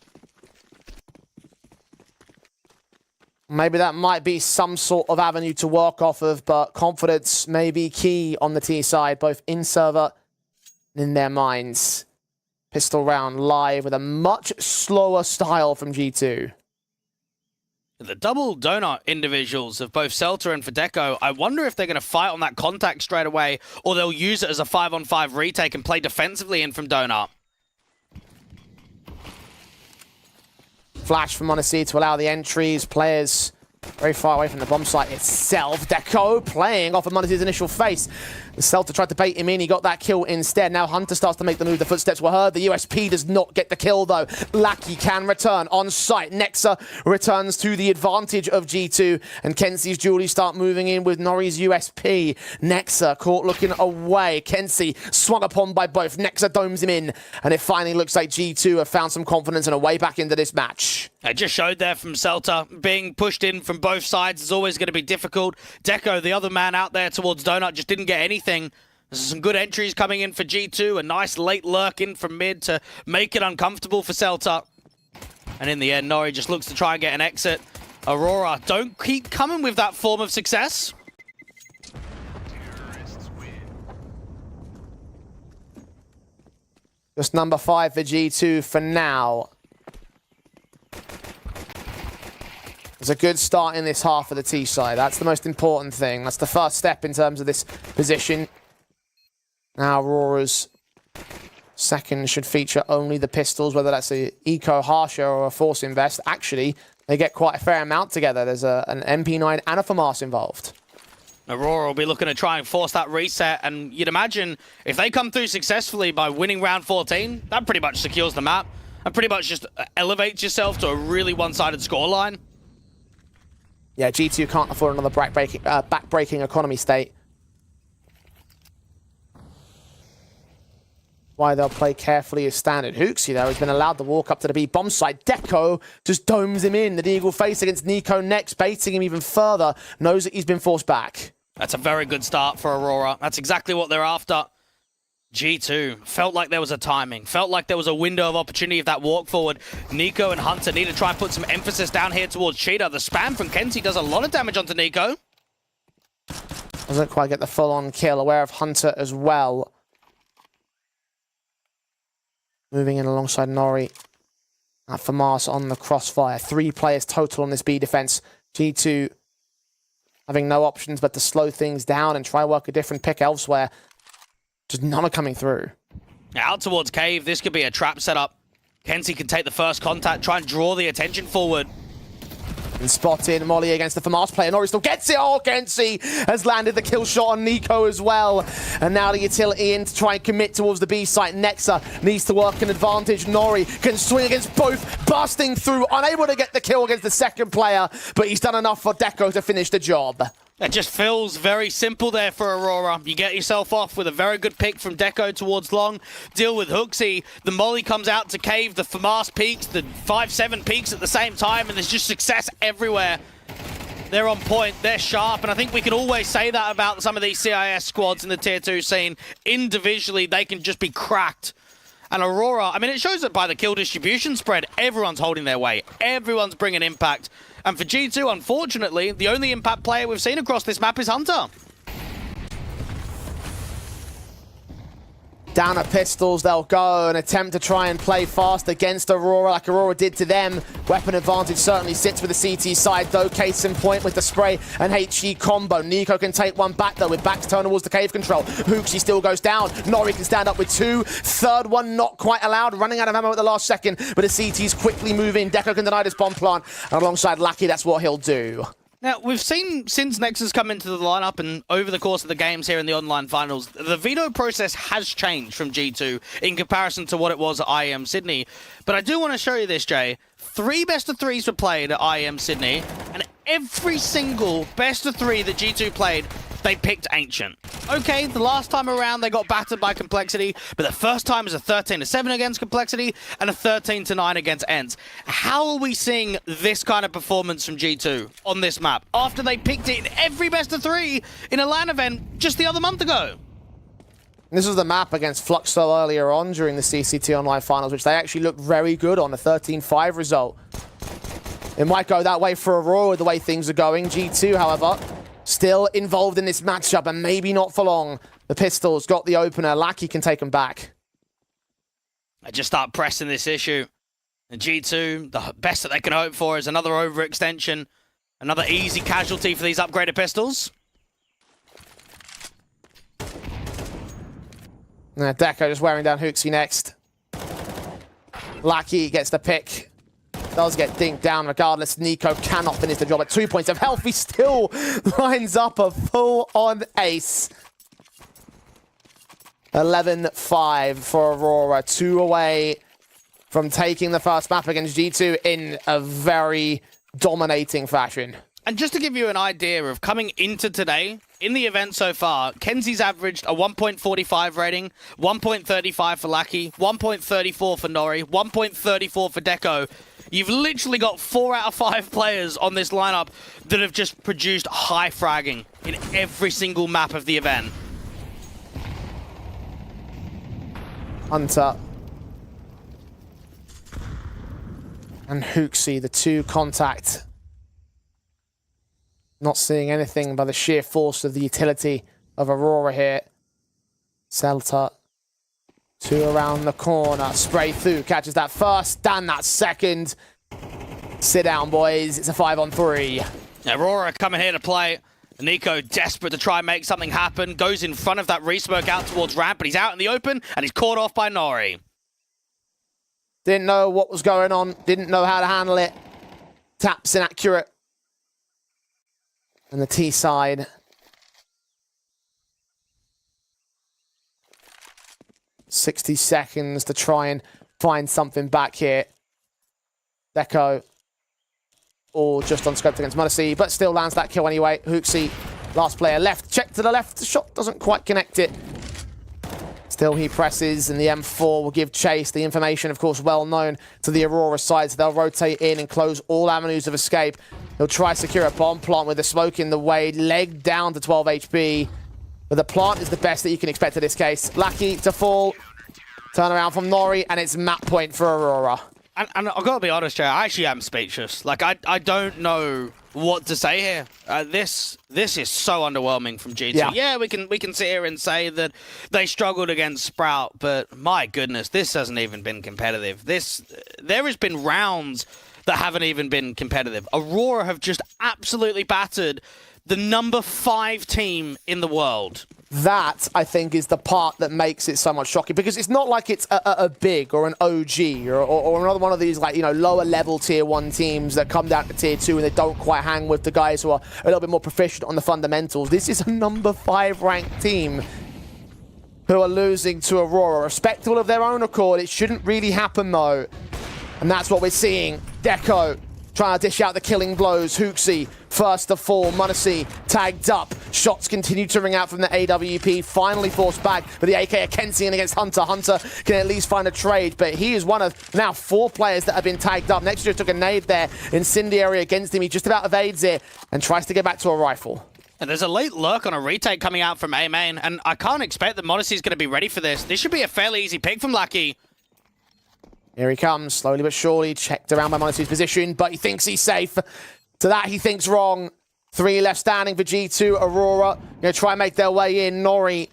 Maybe that might be some sort of avenue to work off of, but confidence may be key on the T side, both in server and in their minds. Pistol round live with a much slower style from G2. The double donut individuals of both Celta and Fnatic, I wonder if they're going to fight on that contact straight away, or they'll use it as a 5-on-5 retake and play defensively in from donut. Flash from Monte to allow the entries. Players very far away from the bomb site itself. Deco playing off of Monte's initial face. The Celta tried to bait him in. He got that kill instead. Now Hunter starts to make the move. The footsteps were heard. The USP does not get the kill, though. Lackey can return on site. Nexa returns to the advantage of G2. And Kenzie's Julie start moving in with Nori's USP. Nexa caught looking away. Kenzie swung upon by both. Nexa domes him in. And it finally looks like G2 have found some confidence and a way back into this match. It just showed there from Celta. Being pushed in from both sides is always going to be difficult. Deco, the other man out there towards Donut, just didn't get anything. There's some good entries coming in for G2. A nice late lurk in from mid to make it uncomfortable for Celta. And in the end, Nori just looks to try and get an exit. Aurora don't keep coming with that form of success. Just number 5 for G2 for now. It's a good start in this half of the T side. That's the most important thing. That's the first step in terms of this position. Now Aurora's second should feature only the pistols, whether that's a Eco Harsher or a Force Invest. Actually, they get quite a fair amount together. There's an MP9 and a FAMAS involved. Aurora will be looking to try and force that reset, and you'd imagine if they come through successfully by winning round 14, that pretty much secures the map and pretty much just elevates yourself to a really one-sided scoreline. Yeah, G2 can't afford another back-breaking economy state. Why they'll play carefully as standard. Hooksy, though, has been allowed to walk up to the B bomb site. Deco just domes him in. The Deagle face against Nico next, baiting him even further. Knows that he's been forced back. That's a very good start for Aurora. That's exactly what they're after. G2 felt like there was a timing, felt like there was a window of opportunity of that walk forward. Nico and Hunter need to try and put some emphasis down here towards Cheetah. The spam from Kenzie does a lot of damage onto Nico. Doesn't quite get the full-on kill. Aware of Hunter as well. Moving in alongside Nori. FAMAS on the crossfire. 3 players total on this B defense. G2 having no options but to slow things down and try work a different pick elsewhere. Just none are coming through. Out towards Cave. This could be a trap setup. Kenzie can take the first contact, try and draw the attention forward. And spotted Molly against the FAMAS player. Nori still gets it. Oh, Kenzie has landed the kill shot on Nico as well. And now the utility in to try and commit towards the B site. Nexa needs to work an advantage. Nori can swing against both, busting through, unable to get the kill against the second player, but he's done enough for Deco to finish the job. It just feels very simple there for Aurora. You get yourself off with a very good pick from Deco towards long. Deal with Hooksy. The Molly comes out to Cave. The FAMAS peaks. The 5-7 peaks at the same time. And there's just success everywhere. They're on point. They're sharp. And I think we can always say that about some of these CIS squads in the Tier 2 scene. Individually, they can just be cracked. And Aurora, I mean, it shows that by the kill distribution spread, everyone's holding their weight. Everyone's bringing impact. And for G2, unfortunately, the only impact player we've seen across this map is Hunter. Down at pistols, they'll go and attempt to try and play fast against Aurora like Aurora did to them. Weapon advantage certainly sits with the CT side, though. Case in point with the spray and HE combo. Nico can take one back, though, with back to turn towards the cave control. Hooksy still goes down. Nori can stand up with 2. Third one not quite allowed. Running out of ammo at the last second, but the CT's quickly moving. Deco can deny this bomb plant. And alongside Lucky, that's what he'll do. Now, we've seen since Nexus come into the lineup and over the course of the games here in the online finals, the veto process has changed from G2 in comparison to what it was at IEM Sydney. But I do want to show you this, Jay. 3 best of 3s were played at IEM Sydney, and every single best of 3 that G2 played, they picked Ancient. Okay, the last time around they got battered by Complexity, but the first time was a 13-7 against Complexity and a 13-9 against Ence. How are we seeing this kind of performance from G2 on this map after they picked it in every best of 3 in a LAN event just the other month ago? This was the map against Fluxo earlier on during the CCT Online Finals, which they actually looked very good on, a 13-5 result. It might go that way for Aurora the way things are going. G2, however, still involved in this matchup, and maybe not for long. The Pistols got the opener. Lackey can take them back. I just start pressing this issue. And G2, the best that they can hope for is another overextension. Another easy casualty for these upgraded pistols. Deco just wearing down Hooksy next. Lackey gets the pick. Does get dinked down regardless. Nico cannot finish the job at 2 points of health. He still lines up a full-on ace. 11-5 for Aurora. 2 away from taking the first map against G2 in a very dominating fashion. And just to give you an idea of coming into today, in the event so far, Kenzie's averaged a 1.45 rating, 1.35 for Lackey, 1.34 for Nori, 1.34 for Deco. You've literally got 4 out of 5 players on this lineup that have just produced high fragging in every single map of the event. Hunter and Hooksy, the 2 contact. Not seeing anything by the sheer force of the utility of Aurora here. Celta, 2 around the corner. Spray through, catches that first, stand that second. Sit down, boys. It's a 5-on-3. Aurora coming here to play. Nico desperate to try and make something happen. Goes in front of that re-smoke out towards ramp, but he's out in the open and he's caught off by Nori. Didn't know what was going on. Didn't know how to handle it. Taps inaccurate. And the T side. $60 seconds to try and find something back here. Deco. All just on scope against Monte, but still lands that kill anyway. Hooksy, last player left. Check to the left. The shot doesn't quite connect it. Still he presses, and the M4 will give chase. The information, of course, well known to the Aurora side, so they'll rotate in and close all avenues of escape. He'll try to secure a bomb plant with the smoke in the way, leg down to 12 HP. But the plant is the best that you can expect in this case. Lucky to fall. Turn around from Nori, and it's map point for Aurora. And I've got to be honest, Jay, I actually am speechless. Like, I don't know what to say here. This is so underwhelming from G2. Yeah, we can sit here and say that they struggled against Sprout, but my goodness, this hasn't even been competitive. There has been rounds that haven't even been competitive. Aurora have just absolutely battered the number 5 team in the world. That, I think, is the part that makes it so much shocking, because it's not like it's a big or an OG or another one of these, like, you know, lower level tier 1 teams that come down to tier 2 and they don't quite hang with the guys who are a little bit more proficient on the fundamentals. This is a number 5 ranked team who are losing to Aurora. Respectable of their own accord. It shouldn't really happen, though. And that's what we're seeing. Deco trying to dish out the killing blows. Hooksy first to fall. Monte tagged up. Shots continue to ring out from the AWP. Finally forced back, but the AK Kensian against Hunter. Hunter can at least find a trade, but he is one of now 4 players that have been tagged up. Next year took a nade there. Incendiary against him. He just about evades it and tries to get back to a rifle. And there's a late lurk on a retake coming out from A main, and I can't expect that Monte is going to be ready for this. This should be a fairly easy pick from Lucky. Here he comes, slowly but surely, checked around by Monte's position, but he thinks he's safe. To that, he thinks wrong. 3 left standing for G2. Aurora going to try and make their way in. Nori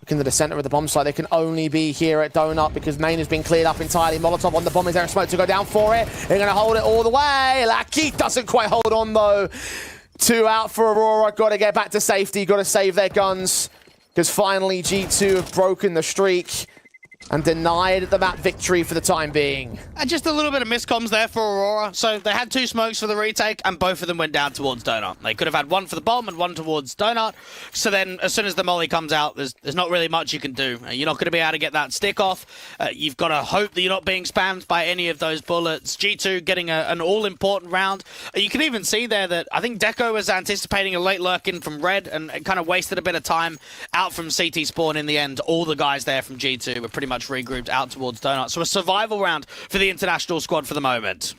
looking to the center of the bomb site. They can only be here at Donut because main has been cleared up entirely. Molotov on the bomb. Is there a smoke to go down for it? They're going to hold it all the way. Lucky doesn't quite hold on, though. 2 out for Aurora. Got to get back to safety. Got to save their guns because finally G2 have broken the streak and denied the map victory for the time being. And just a little bit of miscoms there for Aurora. So they had 2 smokes for the retake, and both of them went down towards Donut. They could have had 1 for the bomb and 1 towards Donut. So then, as soon as the molly comes out, there's not really much you can do. You're not going to be able to get that stick off. You've got to hope that you're not being spammed by any of those bullets. G2 getting an all-important round. You can even see there that I think Deco was anticipating a late lurk in from Red and kind of wasted a bit of time out from CT spawn in the end. All the guys there from G2 were pretty much regrouped out towards Donut. So a survival round for the international squad for the moment.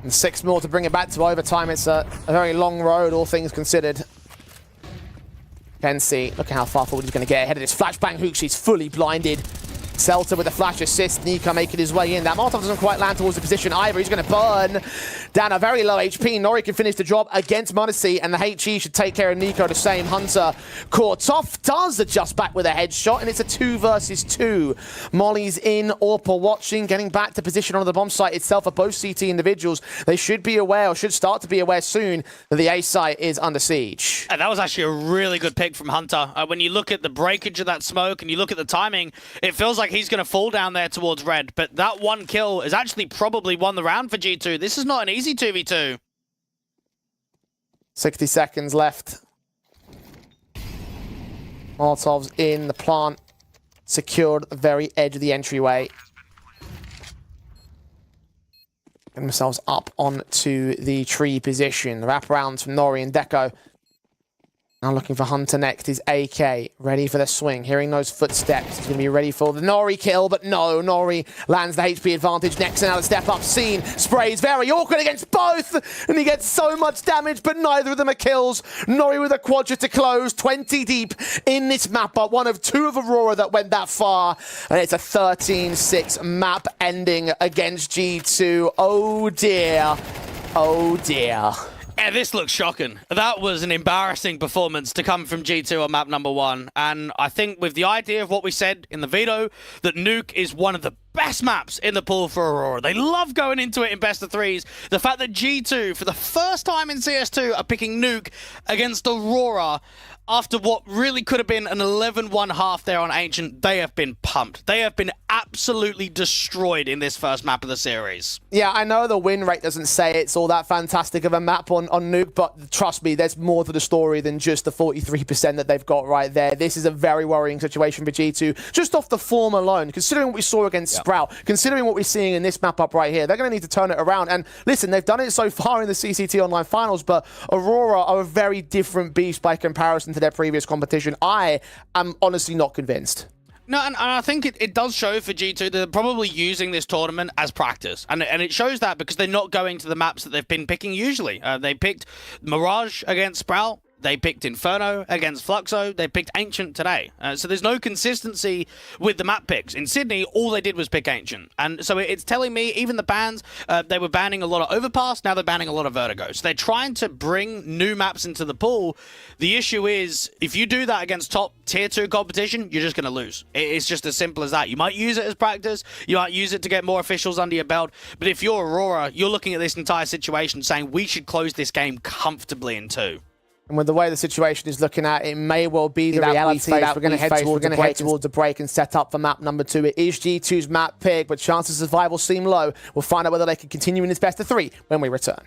And 6 more to bring it back to overtime. It's a very long road, all things considered. Ence, look at how far forward he's going to get ahead of this flashbang. Hooksey's fully blinded. Celta with the flash assist. Nika making his way in. That Molotov doesn't quite land towards the position either. He's going to burn down a very low HP. Nori can finish the job against Monte, and the HE should take care of Nico the same. Hunter caught off, does adjust back with a headshot, and it's a 2 versus 2. Molly's in, Orpa watching, getting back to position on the bomb site itself for both CT individuals. They should be aware, or should start to be aware soon, that the A site is under siege. And that was actually a really good pick from Hunter. When you look at the breakage of that smoke and you look at the timing, it feels like he's going to fall down there towards Red, but that 1 kill is actually probably won the round for G2. This is not an easy 2v2. 60 seconds left. Molotov's in, the plant secured at the very edge of the entryway. Getting themselves up onto the tree position. Wraparound from Nori and Deco. Now looking for Hunter next, his AK, ready for the swing, hearing those footsteps. He's going to be ready for the Nori kill, but no, Nori lands the HP advantage next, and now the step up scene. Sprays very awkward against both, and he gets so much damage, but neither of them are kills. Nori with a quadra to close, 20 deep in this map, but one of 2 of Aurora that went that far, and it's a 13-6 map ending against G2. Oh dear, oh dear. Yeah, this looks shocking. That was an embarrassing performance to come from G2 on map number 1. And I think with the idea of what we said in the veto, that Nuke is one of the best maps in the pool for Aurora. They love going into it in best of 3s. The fact that G2, for the first time in CS2, are picking Nuke against Aurora after what really could have been an 11-1 half there on Ancient, they have been pumped. They have been absolutely destroyed in this first map of the series. Yeah, I know the win rate doesn't say it's all that fantastic of a map on Nuke, but trust me, there's more to the story than just the 43% that they've got right there. This is a very worrying situation for G2, just off the form alone. Considering what we saw against Sprout, considering what we're seeing in this map up right here, they're going to need to turn it around. And listen, they've done it so far in the CCT Online Finals, but Aurora are a very different beast by comparison to to their previous competition. I am honestly not convinced. No, and I think it does show for G2 they're probably using this tournament as practice. And it shows that because they're not going to the maps that they've been picking usually. They picked Mirage against Sprout. They picked Inferno against Fluxo. They picked Ancient today. So there's no consistency with the map picks. In Sydney, all they did was pick Ancient. And so it's telling me, even the bans, they were banning a lot of Overpass, now they're banning a lot of Vertigo. So they're trying to bring new maps into the pool. The issue is, if you do that against top tier 2 competition, you're just going to lose. It's just as simple as that. You might use it as practice, you might use it to get more officials under your belt, but if you're Aurora, you're looking at this entire situation saying, we should close this game comfortably in 2. And with the way the situation is looking at, it may well be the reality that we're going to head towards the break and set up for map number 2. It is G2's map pick, but chances of survival seem low. We'll find out whether they can continue in this best of 3 when we return.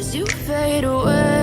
as you fade away.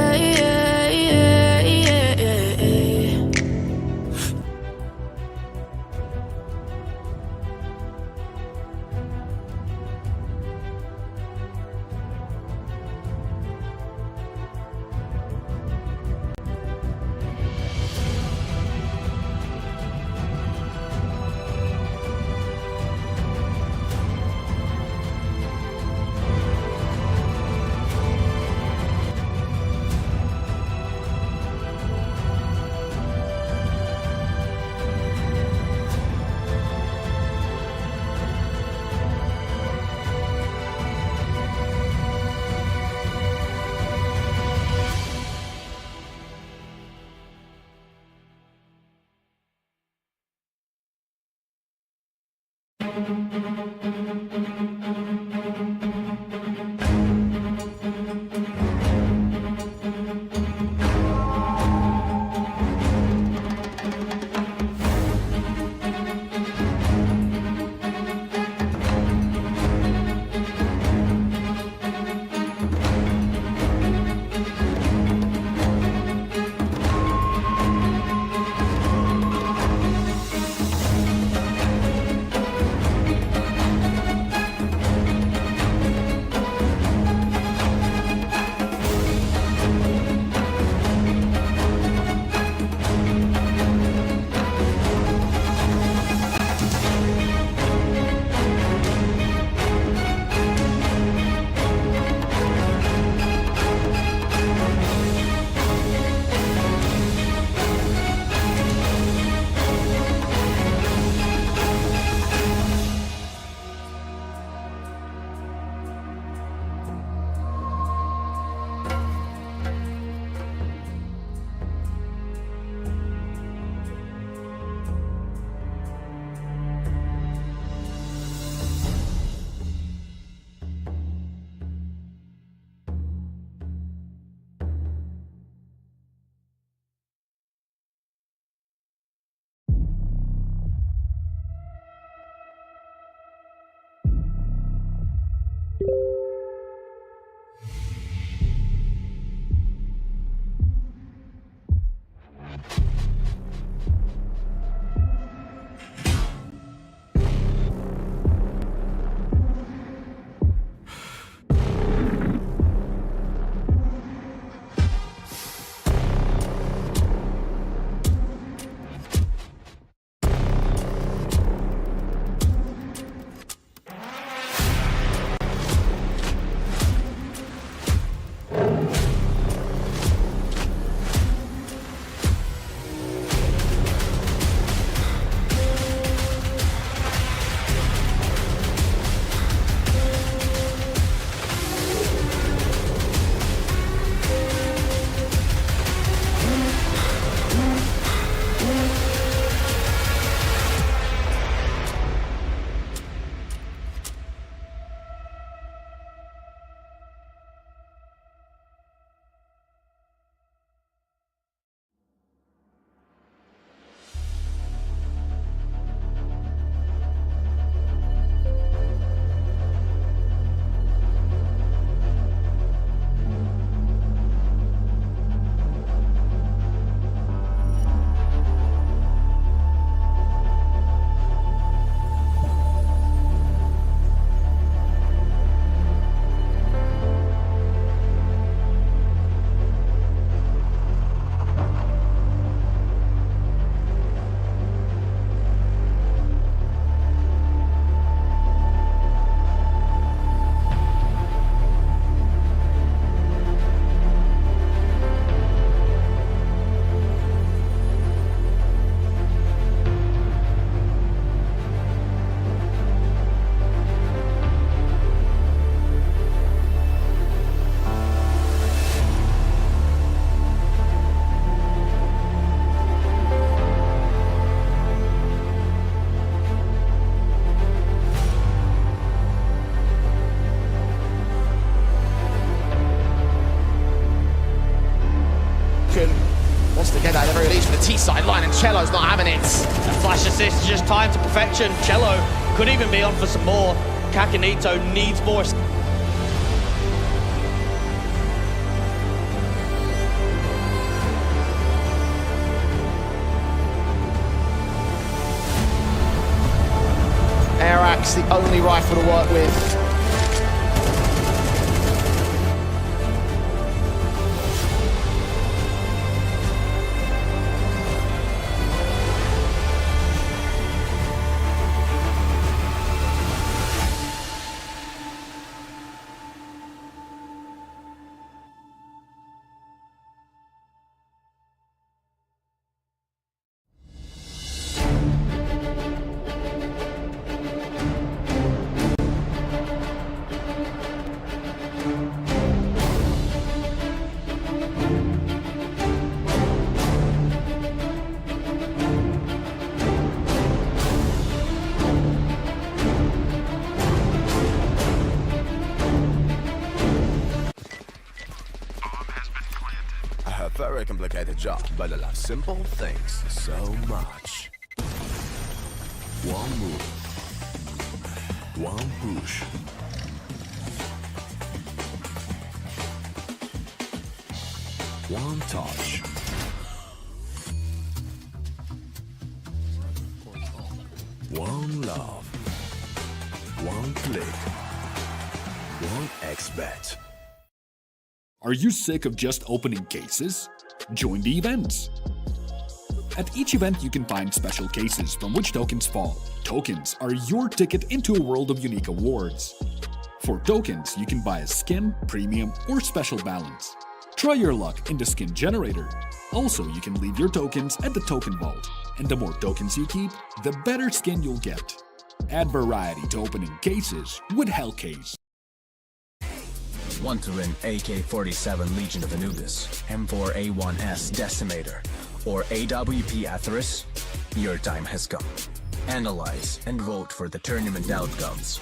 wants to get that at the very least for the T sideline, and Cello's not having it. A flash assist is just timed to perfection. Cello could even be on for some more. Kakanito needs more. Apeks, the only rifle to work with. Very complicated job, but I love simple things so much. One move, one push. One touch. One love. One click. One XBet. Are you sick of just opening cases? Join the events. At each event, you can find special cases from which tokens fall. Tokens are your ticket into a world of unique awards. For tokens, you can buy a skin, premium, or special balance. Try your luck in the skin generator. Also, you can leave your tokens at the token vault. And the more tokens you keep, the better skin you'll get. Add variety to opening cases with Hellcase. Want to win AK-47 Legion of Anubis, M4A1S Decimator, or AWP Atheris? Your time has come. Analyze and vote for the tournament outcomes.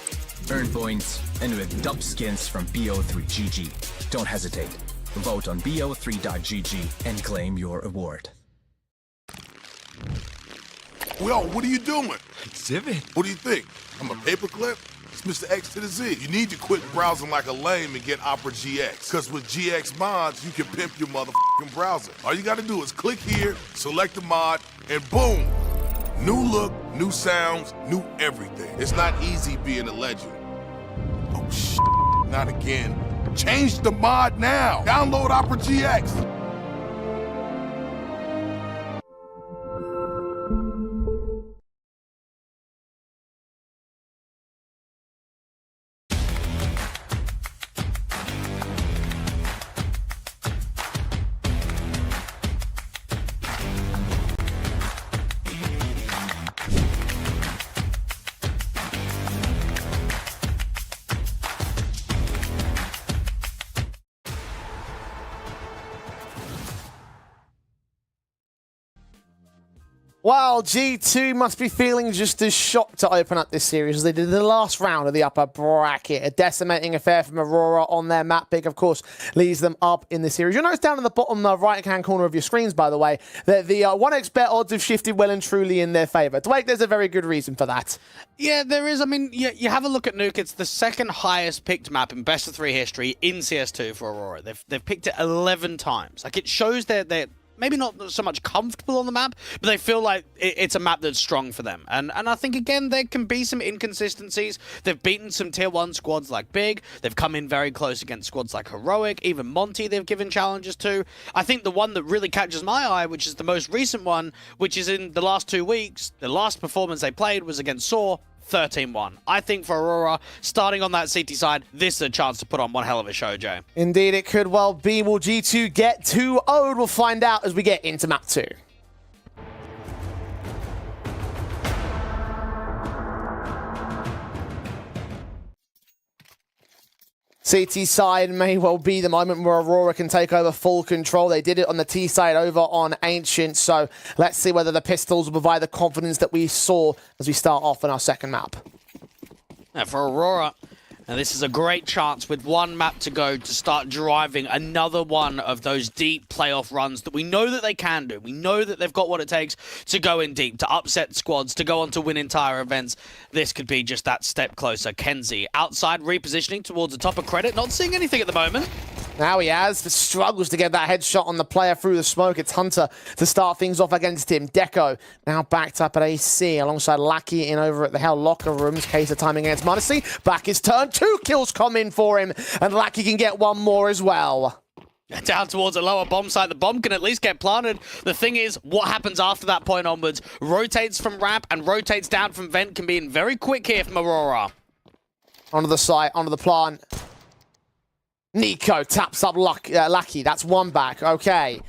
Earn points, and with dub skins from BO3GG. Don't hesitate. Vote on BO3.GG and claim your award. Well, what are you doing? Exhibit. What do you think? I'm a paperclip? It's Mr. X to the Z. You need to quit browsing like a lame and get Opera GX. Because with GX mods, you can pimp your motherfucking browser. All you gotta do is click here, select the mod, and boom! New look, new sounds, new everything. It's not easy being a legend. Oh, shit, not again. Change the mod now. Download Opera GX. Well, G2 must be feeling just as shocked to open up this series as they did the last round of the upper bracket. A decimating affair from Aurora on their map pick, of course, leads them up in the series. You'll notice down in the bottom right-hand corner of your screens, by the way, that the 1xBet odds have shifted well and truly in their favour. Dwight, there's a very good reason for that. Yeah, there is. I mean, you have a look at Nuke. It's the second highest picked map in best of 3 history in CS2 for Aurora. They've picked it 11 times. Like, it shows they're maybe not so much comfortable on the map, but they feel like it's a map that's strong for them. And I think, again, there can be some inconsistencies. They've beaten some tier 1 squads like Big. They've come in very close against squads like Heroic. Even Monte they've given challenges to. I think the one that really catches my eye, which is the most recent one, which is in the last 2 weeks, the last performance they played was against Saw, 13-1. I think for Aurora, starting on that CT side, this is a chance to put on one hell of a show, Joe. Indeed, it could well be. Will G2 get 2-0'd? We'll find out as we get into map 2. CT side may well be the moment where Aurora can take over full control. They did it on the T side over on Ancient, so let's see whether the pistols will provide the confidence that we saw as we start off on our second map. Now for Aurora, now this is a great chance with one map to go to start driving another one of those deep playoff runs that we know that they can do. We know that they've got what it takes to go in deep, to upset squads, to go on to win entire events. This could be just that step closer. Kenzie outside, repositioning towards the top of credit. Not seeing anything at the moment. Now he has, but struggles to get that headshot on the player through the smoke. It's Hunter to start things off against him. Deco now backed up at AC alongside Lackey in over at the Hell locker rooms. Case of timing against Modesty. Back his turn. 2 kills come in for him, and Lackey can get 1 more as well. Down towards a lower bomb site. The bomb can at least get planted. The thing is, what happens after that point onwards? Rotates from ramp and rotates down from vent can be in very quick here from Aurora. Onto the site, onto the plant. Nico taps up Lucky. That's 1 back. Okay.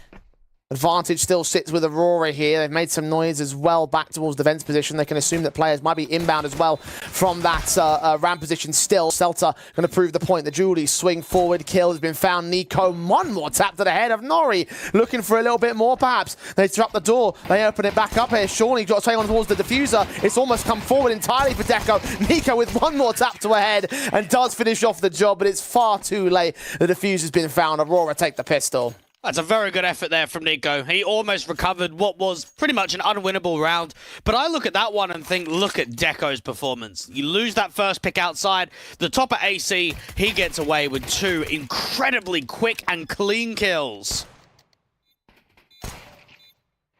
Advantage still sits with Aurora here. They've made some noise as well back towards the Vents position. They can assume that players might be inbound as well from that ramp position still. Celta going to prove the point. The Julie swing forward. Kill has been found. Nico, 1 more tap to the head of Nori. Looking for a little bit more perhaps. They drop the door. They open it back up here. Surely got to take on towards the diffuser. It's almost come forward entirely for Deco. Nico with 1 more tap to her head and does finish off the job, but it's far too late. The diffuser's been found. Aurora take the pistol. That's a very good effort there from Nico. He almost recovered what was pretty much an unwinnable round. But I look at that one and think, look at Deco's performance. You lose that first pick outside. The top of AC, he gets away with 2 incredibly quick and clean kills.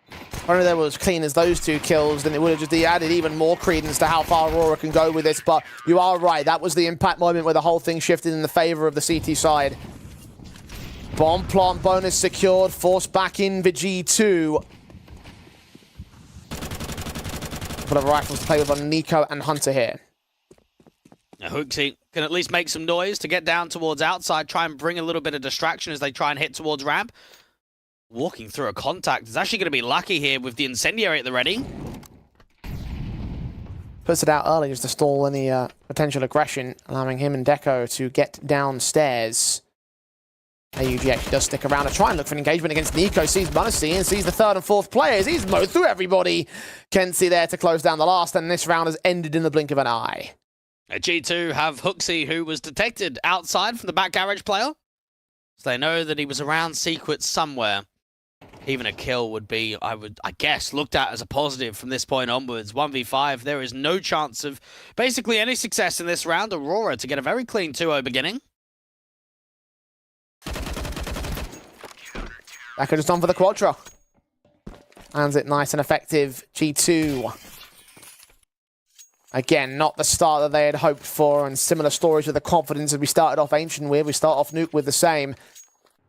If only they were as clean as those 2 kills, then it would have just added even more credence to how far Aurora can go with this. But you are right. That was the impact moment where the whole thing shifted in the favor of the CT side. Bomb plant bonus secured, forced back in the G2. But a rifles to play with on Nico and Hunter here. Now, Hooksy can at least make some noise to get down towards outside, try and bring a little bit of distraction as they try and hit towards ramp. Walking through a contact is actually going to be lucky here with the incendiary at the ready. Puts it out early just to stall any potential aggression, allowing him and Deco to get downstairs. AUG actually does stick around and try and look for an engagement against Nico. Sees Monte and sees the 3rd and 4th players. He's mowed through everybody. Kenzie there to close down the last, and this round has ended in the blink of an eye. G2 have Hooksy, who was detected outside from the back garage player. So they know that he was around Secret somewhere. Even a kill would be, I guess, looked at as a positive from this point onwards. 1v5, there is no chance of basically any success in this round. Aurora to get a very clean 2-0 beginning. Deco just on for the Quadra. Lands it nice and effective. G2. Again, not the start that they had hoped for, and similar stories with the confidence as we started off Ancient with. We start off Nuke with the same.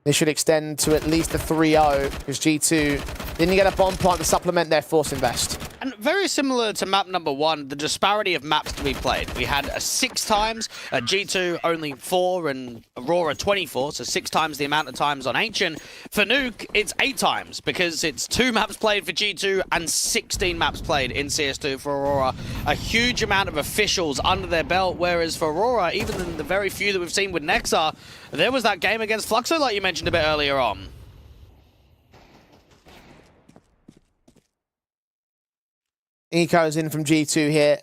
This should extend to at least a 3-0, because G2 didn't get a bomb plant to supplement their force invest. And very similar to map number 1, the disparity of maps to be played. We had 6 times, G2 only 4, and Aurora 24, so 6 times the amount of times on Ancient. For Nuke, it's 8 times, because it's 2 maps played for G2 and 16 maps played in CS2 for Aurora. A huge amount of officials under their belt, whereas for Aurora, even in the very few that we've seen with Nexa, there was that game against Fluxo, like you mentioned a bit earlier on. Eco's in from G2 here.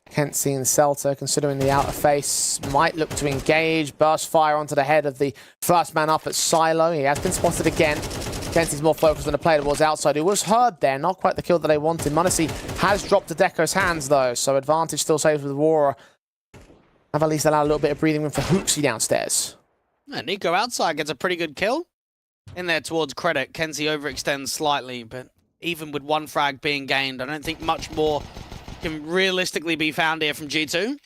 Kenzie and Celta, considering the outer face, might look to engage. Burst fire onto the head of the first man up at Silo. He has been spotted again. Kenzie's more focused on the player towards outside, who was heard there. Not quite the kill that they wanted. Monte has dropped to Deco's hands, though, so advantage still saves with Aurora. Have at least allowed a little bit of breathing room for Hooksy downstairs. Yeah, Nico outside gets a pretty good kill. In there towards credit, Kenzie overextends slightly, but even with 1 frag being gained, I don't think much more can realistically be found here from G2.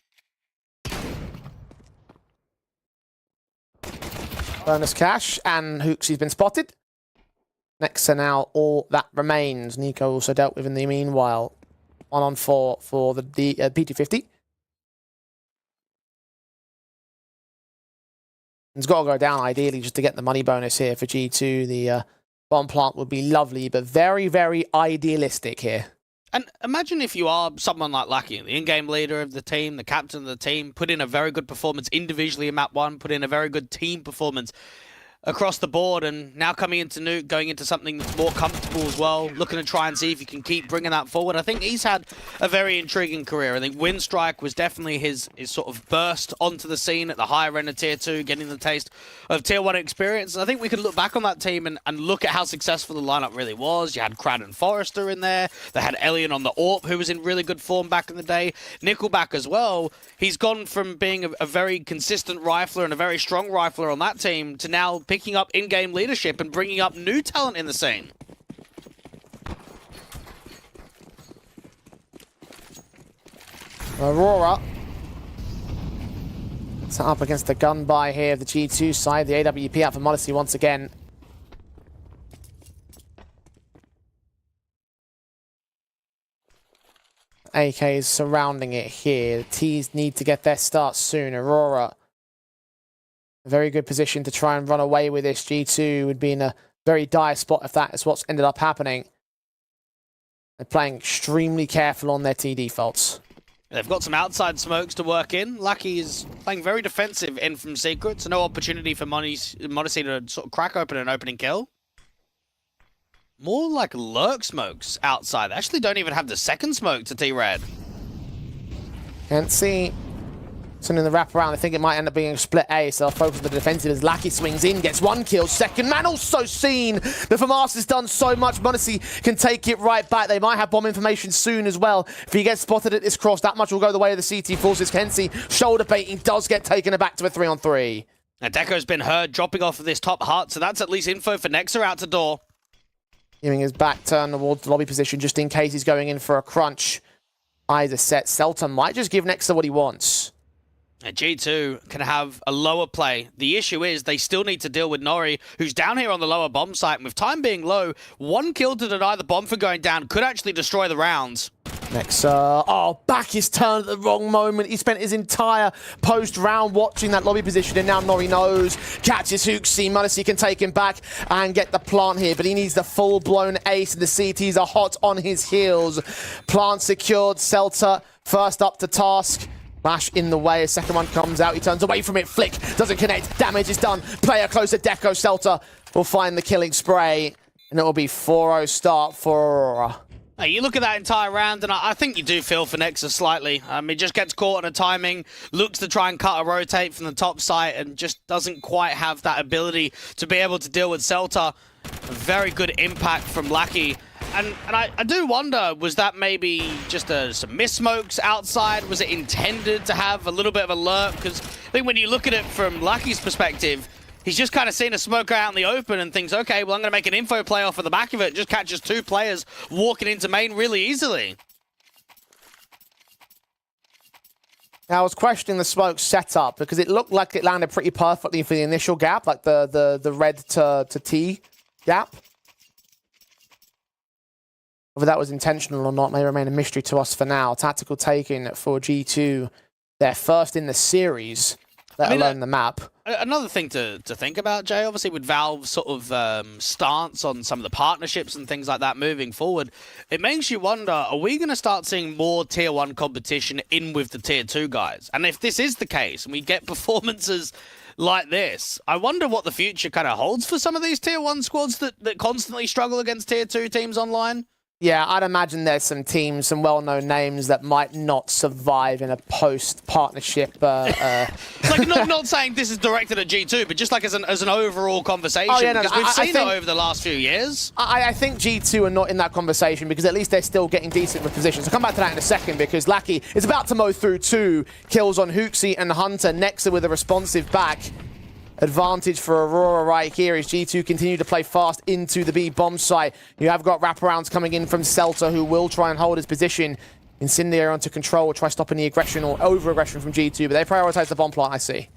Bonus cash, and Hooksy's been spotted. Next to now, all that remains. Nico also dealt with in the meanwhile. 1-on-4 for the PT50. It's got to go down, ideally, just to get the money bonus here for G2. The bomb plant would be lovely, but very, very idealistic here. And imagine if you are someone like Lucky, the in-game leader of the team, the captain of the team, put in a very good performance individually in map 1, put in a very good team performance. across the board, and now coming into Nuke, going into something that's more comfortable as well, looking to try and see if he can keep bringing that forward. I think he's had a very intriguing career. I think Windstrike was definitely his sort of burst onto the scene at the higher end of Tier 2, getting the taste of Tier 1 experience. And I think we could look back on that team and look at how successful the lineup really was. You had Crad and Forrester in there. They had Elian on the AWP, who was in really good form back in the day. Nickelback as well. He's gone from being a very consistent rifler and a very strong rifler on that team to now picking up in-game leadership and bringing up new talent in the scene. Aurora set up against the gun buy here of the G2 side. The AWP out for Modesty once again. AK is surrounding it here. The T's need to get their start soon. Aurora, a very good position to try and run away with this. G2 would be in a very dire spot if that is what's ended up happening. They're playing extremely careful on their T defaults. They've got some outside smokes to work in. Lucky is playing very defensive in from Secret, so no opportunity for Modesty to sort of crack open an opening kill. More like lurk smokes outside. They actually don't even have the second smoke to T-Red. Ence sending the wraparound. I think it might end up being a split A, so I'll focus on the defensive as Lucky swings in, gets one kill. Second man also seen. The FAMAS has done so much. Modesty can take it right back. They might have bomb information soon as well. If he gets spotted at this cross, that much will go the way of the CT forces. Kenzie shoulder baiting does get taken back to a 3-on-3. Now Deco's been heard dropping off of this top hut, so that's at least info for Nexa out to door. Giving his back turn towards the lobby position just in case he's going in for a crunch. Eyes are set. Celta might just give Nexa what he wants. G2 can have a lower play. The issue is they still need to deal with Nori, who's down here on the lower bomb site. And with time being low, one kill to deny the bomb from going down could actually destroy the rounds. Nexa, back his turn at the wrong moment. He spent his entire post-round watching that lobby position, and now Nori knows. Catches Hooksy, Modesty can take him back and get the plant here, but he needs the full-blown ace, and the CTs are hot on his heels. Plant secured, Celta first up to task. Flash in the way, a second one comes out, he turns away from it, flick, doesn't connect, damage is done, player closer, Deco, Celta will find the killing spray, and it will be 4-0 start for Aurora. You look at that entire round, and I think you do feel for Nexa slightly. He just gets caught on a timing, looks to try and cut a rotate from the top site, and just doesn't quite have that ability to be able to deal with Celta. A very good impact from Lucky. And I do wonder, was that maybe just some miss-smokes outside? Was it intended to have a little bit of a lurk? Because I think when you look at it from Lucky's perspective, he's just kind of seen a smoker out in the open and thinks, okay, well, I'm going to make an info play off of the back of it. Just catches two players walking into main really easily. Now, I was questioning the smoke setup because it looked like it landed pretty perfectly for the initial gap, like the red to T gap. Whether that was intentional or not may remain a mystery to us for now. Tactical taking for G2, their first in the series, let alone the map. Another thing to think about, Jay, obviously with Valve's sort of stance on some of the partnerships and things like that moving forward, it makes you wonder, are we going to start seeing more Tier 1 competition in with the Tier 2 guys? And if this is the case, and we get performances like this, I wonder what the future kind of holds for some of these Tier 1 squads that constantly struggle against Tier 2 teams online. Yeah, I'd imagine there's some teams, some well-known names that might not survive in a post-partnership. Like, not saying this is directed at G2, but just like as an overall conversation, because we've seen it over the last few years. I think G2 are not in that conversation because at least they're still getting decent with positions. I'll come back to that in a second because Lackey is about to mow through 2 kills on Hooksy and Hunter. Nexa with a responsive back. Advantage for Aurora right here as G2 continue to play fast into the B bomb site. You have got wraparounds coming in from Celta, who will try and hold his position. Incendiary onto control, will try stopping the aggression or over-aggression from G2, but they prioritize the bomb plant, I see.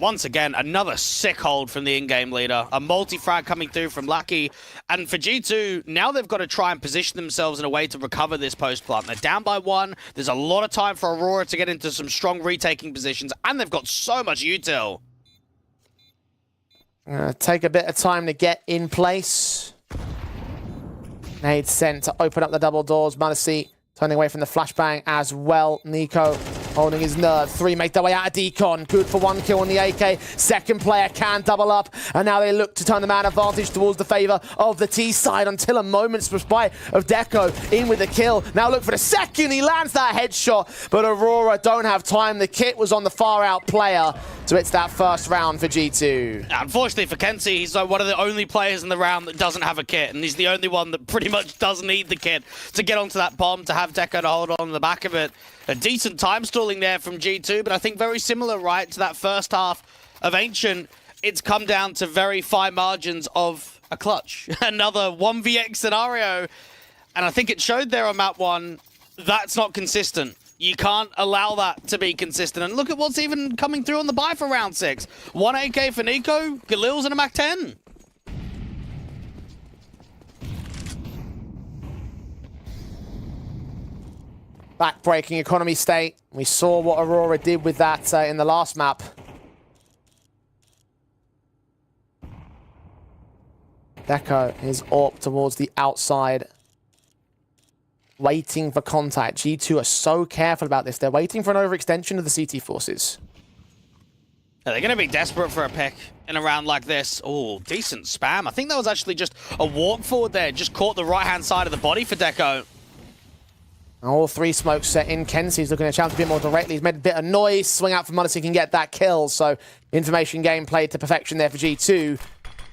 Once again, another sick hold from the in-game leader. A multi-frag coming through from Lucky. And for G2, now they've got to try and position themselves in a way to recover this post-plant. They're down by 1. There's a lot of time for Aurora to get into some strong retaking positions, and they've got so much util. Take a bit of time to get in place. Nade sent to open up the double doors. Modesty turning away from the flashbang as well. Nico holding his nerve. 3 make their way out of Decon. Good for 1 kill on the AK. Second player can double up. And now they look to turn the man advantage towards the favor of the T side until a moment's respite of Deco in with the kill. Now look for the second. He lands that headshot, but Aurora don't have time. The kit was on the far out player. So it's that first round for G2. Unfortunately for Kenzie, he's one of the only players in the round that doesn't have a kit, and he's the only one that pretty much does need the kit to get onto that bomb, to have Deco to hold on the back of it. A decent time stalling there from G2, but I think very similar, right, to that first half of Ancient. It's come down to very fine margins of a clutch. Another 1vx scenario, and I think it showed there on map 1, that's not consistent. You can't allow that to be consistent. And look at what's even coming through on the buy for round 6. 1 AK for Nico, Galil's in a Mac 10. Back-breaking economy state. We saw what Aurora did with that in the last map. Deco is AWP towards the outside, waiting for contact. G2 are so careful about this. They're waiting for an overextension of the CT forces. They're going to be desperate for a pick in a round like this. Oh, decent spam. I think that was actually just a walk forward there. Just caught the right-hand side of the body for Deco. All 3 smokes set in. Kenzie's looking to challenge a bit more directly. He's made a bit of noise. Swing out for Monte so he can get that kill. So information game played to perfection there for G2.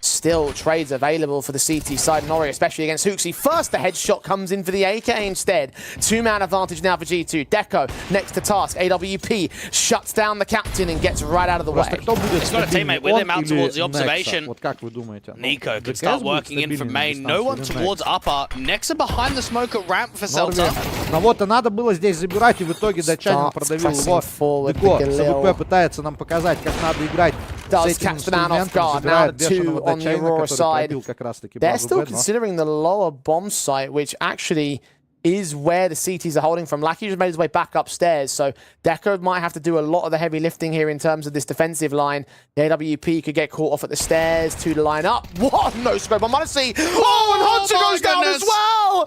Still trades available for the CT side, Nori, especially against Hooksy. First, the headshot comes in for the AK instead. 2-man advantage now for G2. Deco next to task. AWP shuts down the captain and gets right out of the way. He's got a teammate with him out towards the observation. Nico could start working in from main. No one towards upper. Nexa behind the smoke at ramp for Celta. Ну вот и надо было здесь забирать, и в итоге датчанин продавил его. Деко с АВП пытается нам показать, как надо играть с этим инструментом, забирает бешеного on the Aurora side. They're still considering the lower bomb site, which actually is where the CTs are holding from. Lackey just made his way back upstairs, so Deco might have to do a lot of the heavy lifting here in terms of this defensive line. The AWP could get caught off at the stairs to line up. What? No scope on Monte. Oh, and Hunter goes down as well!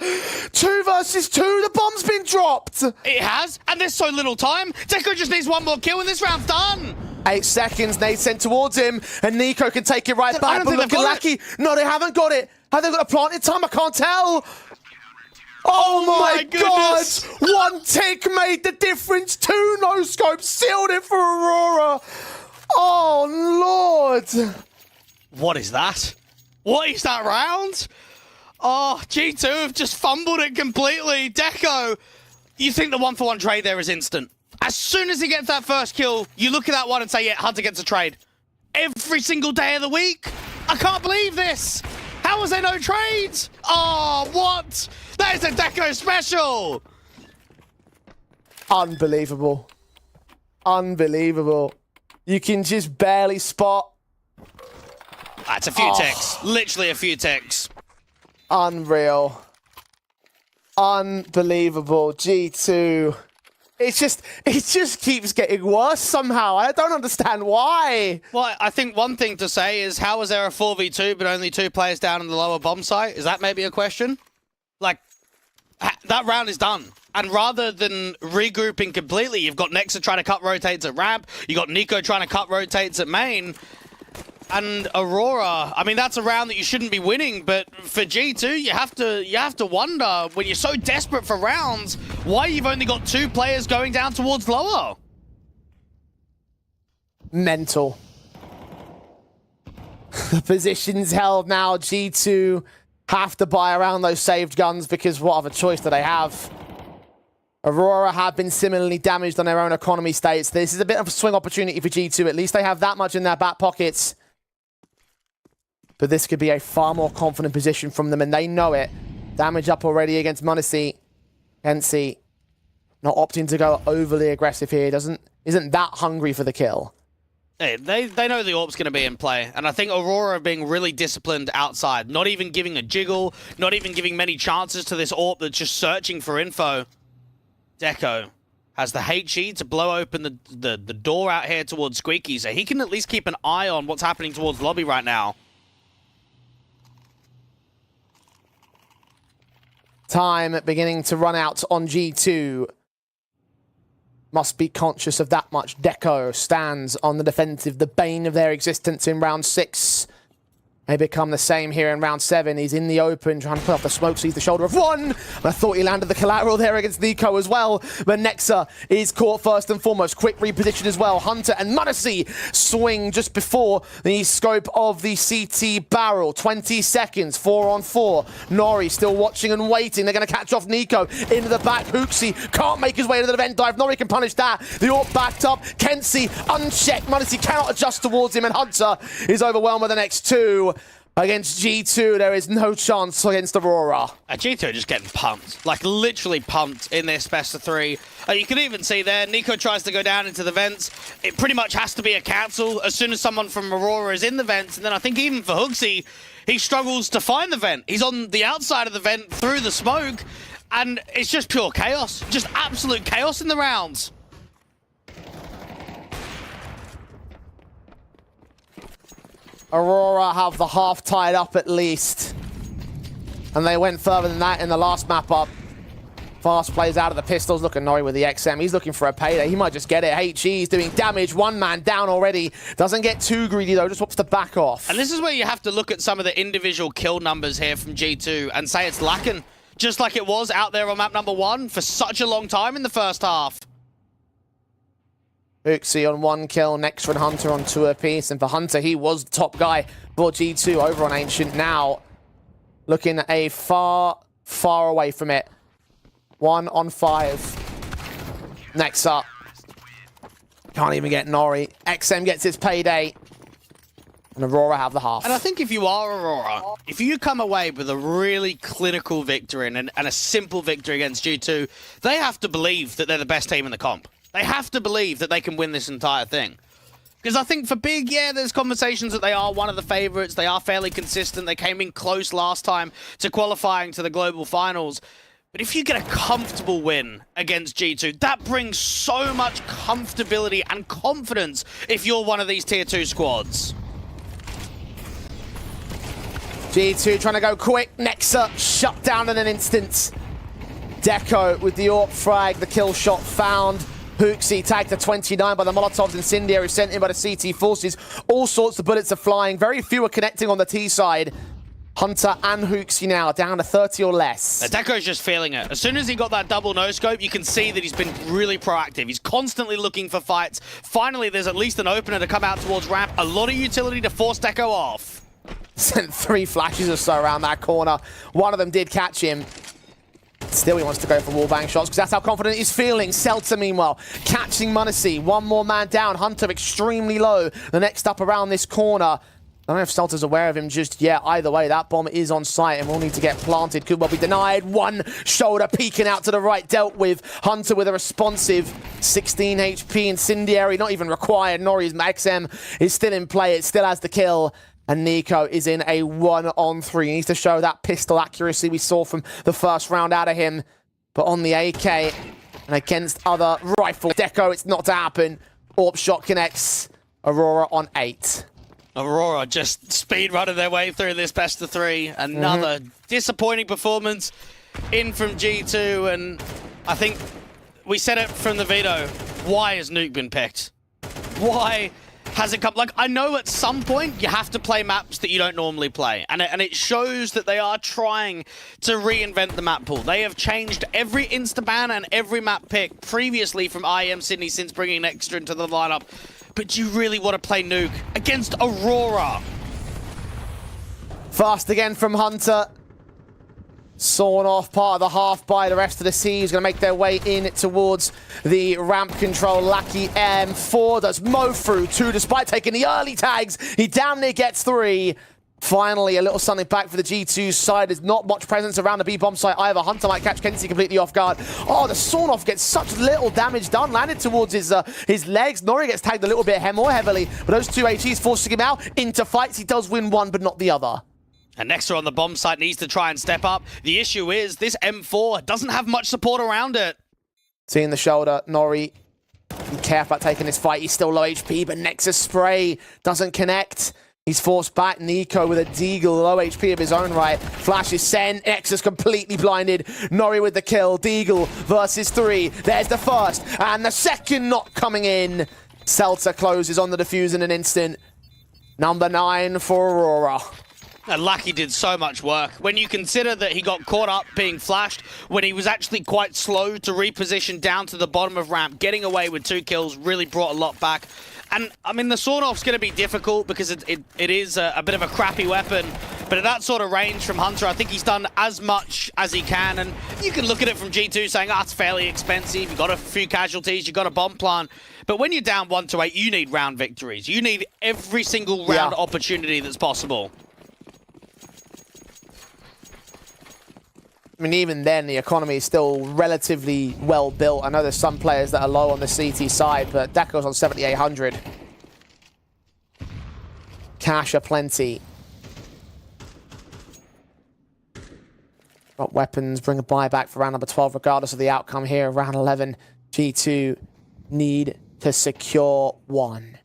2 versus 2, the bomb's been dropped! It has, and there's so little time. Deco just needs 1 more kill and this round's done! 8 seconds, nade sent towards him, and Nico can take it right back, but look at Lackey. No, they haven't got it. Have they got a plant in time? I can't tell. Oh my God! 1 tick made the difference. 2 no-scopes sealed it for Aurora. Oh, Lord. What is that? What is that round? Oh, G2 have just fumbled it completely. Deco, you think the 1-for-1 trade there is instant. As soon as he gets that first kill, you look at that one and say, yeah, Hunter gets a trade. Every single day of the week? I can't believe this. How was there no trades? Oh, what? That is a Deco special. Unbelievable. Unbelievable. You can just barely spot. That's a few ticks. Literally a few ticks. Unreal. Unbelievable. G2. It just keeps getting worse somehow. I don't understand why. Well, I think one thing to say is, how is there a 4v2 but only 2 players down in the lower bomb site? Is that maybe a question? Like, that round is done. And rather than regrouping completely, you've got Nexa trying to cut rotates at ramp, you got Nico trying to cut rotates at main, and Aurora, I mean, that's a round that you shouldn't be winning, but for G2, you have to wonder, when you're so desperate for rounds, why you've only got 2 players going down towards lower. Mental. The position's held now. G2 have to buy around those saved guns because what other choice do they have? Aurora have been similarly damaged on their own economy states. This is a bit of a swing opportunity for G2. At least they have that much in their back pockets. But this could be a far more confident position from them, and they know it. Damage up already against Monte. Ence not opting to go overly aggressive here. Isn't that hungry for the kill. Hey, they know the AWP's going to be in play, and I think Aurora are being really disciplined outside. Not even giving a jiggle, not even giving many chances to this AWP that's just searching for info. Deco has the HE to blow open the door out here towards Squeaky, so he can at least keep an eye on what's happening towards lobby right now. Time beginning to run out on G2. must be conscious of that much. Deco stands on the defensive, the bane of their existence in round 6. May become the same here in round 7. He's in the open, trying to put off the smoke, sees the shoulder of one. And I thought he landed the collateral there against Nico as well. But Nexa is caught first and foremost. Quick reposition as well. Hunter and Monte swing just before the scope of the CT barrel. 20 seconds, 4 on 4. Nori still watching and waiting. They're going to catch off Nico into the back. Hooksy can't make his way to the vent dive. Nori can punish that. The AWP backed up. Kenzie unchecked. Monte cannot adjust towards him, and Hunter is overwhelmed with the next 2. Against G2, there is no chance against Aurora. G2 are just getting pumped, like literally pumped in this best of 3. You can even see there, Nico tries to go down into the vents. It pretty much has to be a cancel as soon as someone from Aurora is in the vents. And then I think even for Hooksy, he struggles to find the vent. He's on the outside of the vent through the smoke, and it's just pure chaos. Just absolute chaos in the rounds. Aurora have the half tied up at least. And they went further than that in the last map up. Fast plays out of the pistols. Look at Nori with the XM. He's looking for a payday. He might just get it. HE's doing damage. One man down already. Doesn't get too greedy though. Just wants to back off. And this is where you have to look at some of the individual kill numbers here from G2 and say it's lacking. Just like it was out there on map number 1 for such a long time in the first half. Uxie on 1 kill, Nexa and Hunter on 2 apiece. And for Hunter, he was the top guy for G2 over on Ancient. Now, looking a far away from it. 1 on 5. Nexa. Can't even get Nori. XM gets his payday. And Aurora have the half. And I think if you are Aurora, if you come away with a really clinical victory and a simple victory against G2, they have to believe that they're the best team in the comp. They have to believe that they can win this entire thing. Because I think for Big, yeah, there's conversations that they are one of the favorites. They are fairly consistent. They came in close last time to qualifying to the global finals. But if you get a comfortable win against G2, that brings so much comfortability and confidence if you're one of these tier 2 squads. G2 trying to go quick. Nexa shut down in an instant. Deco with the AWP frag. The kill shot found. Hooksy tagged to 29 by the Molotovs. Incendiary sent in by the CT forces. All sorts of bullets are flying. Very few are connecting on the T side. Hunter and Hooksy now down to 30 or less. Deco's just feeling it. As soon as he got that double no-scope, you can see that he's been really proactive. He's constantly looking for fights. Finally, there's at least an opener to come out towards ramp. A lot of utility to force Deco off. Sent 3 flashes or so around that corner. One of them did catch him. Still, he wants to go for wallbang shots because that's how confident he's feeling. Seltzer, meanwhile, catching Monte. 1 more man down. Hunter extremely low. The next up around this corner. I don't know if Seltzer's aware of him just yet. Either way, that bomb is on site and will need to get planted. Could well be denied. 1 shoulder peeking out to the right. Dealt with. Hunter with a responsive 16 HP. Incendiary, not even required. Nori's XM is still in play. It still has the kill. And Nico is in a 1-on-3. He needs to show that pistol accuracy we saw from the first round out of him. But on the AK and against other rifle Deco, it's not to happen. AWP shot connects. Aurora on 8. Aurora just speed running their way through this best of 3. Another disappointing performance in from G2. And I think we said it from the veto. Why has Nuke been picked? Why has it come? Like, I know at some point you have to play maps that you don't normally play. And it shows that they are trying to reinvent the map pool. They have changed every insta-ban and every map pick previously from IEM Sydney since bringing Extra into the lineup. But do you really want to play Nuke against Aurora? Fast again from Hunter. Sawn off part of the half by the rest of the C. He's going to make their way in towards the ramp control. Lucky M4 does mow through 2 despite taking the early tags. He damn near gets 3. Finally, a little something back for the G2 side. There's not much presence around the B-bomb site either. Hunter might catch Kenzie completely off guard. Oh, the sawn off gets such little damage done. Landed towards his legs. Nori gets tagged a little bit more heavily. But those 2 HEs forcing him out into fights. He does win 1, but not the other. And Nexa on the bomb site needs to try and step up. The issue is this M4 doesn't have much support around it. Seeing the shoulder, Nori, be careful about taking this fight. He's still low HP, but Nexa's spray doesn't connect. He's forced back. Nico with a Deagle, low HP of his own right. Flash is sent. X is completely blinded. Nori with the kill. Deagle versus 3. There's the first. And the second not coming in. Seltzer closes on the defuse in an instant. Number 9 for Aurora. And Lucky did so much work. When you consider that he got caught up being flashed, when he was actually quite slow to reposition down to the bottom of ramp, getting away with 2 kills really brought a lot back. And, I mean, the Sawn-Off's going to be difficult because it is a bit of a crappy weapon. But at that sort of range from Hunter, I think he's done as much as he can. And you can look at it from G2 saying, it's fairly expensive. You've got a few casualties. You've got a bomb plant. But when you're down 1-8, you need round victories. You need every single round opportunity that's possible. I mean, even then, the economy is still relatively well built. I know there's some players that are low on the CT side, but Deco's on 7,800. Cash aplenty. Got weapons, bring a buyback for round number 12, regardless of the outcome here. Round 11, G2 need to secure 1.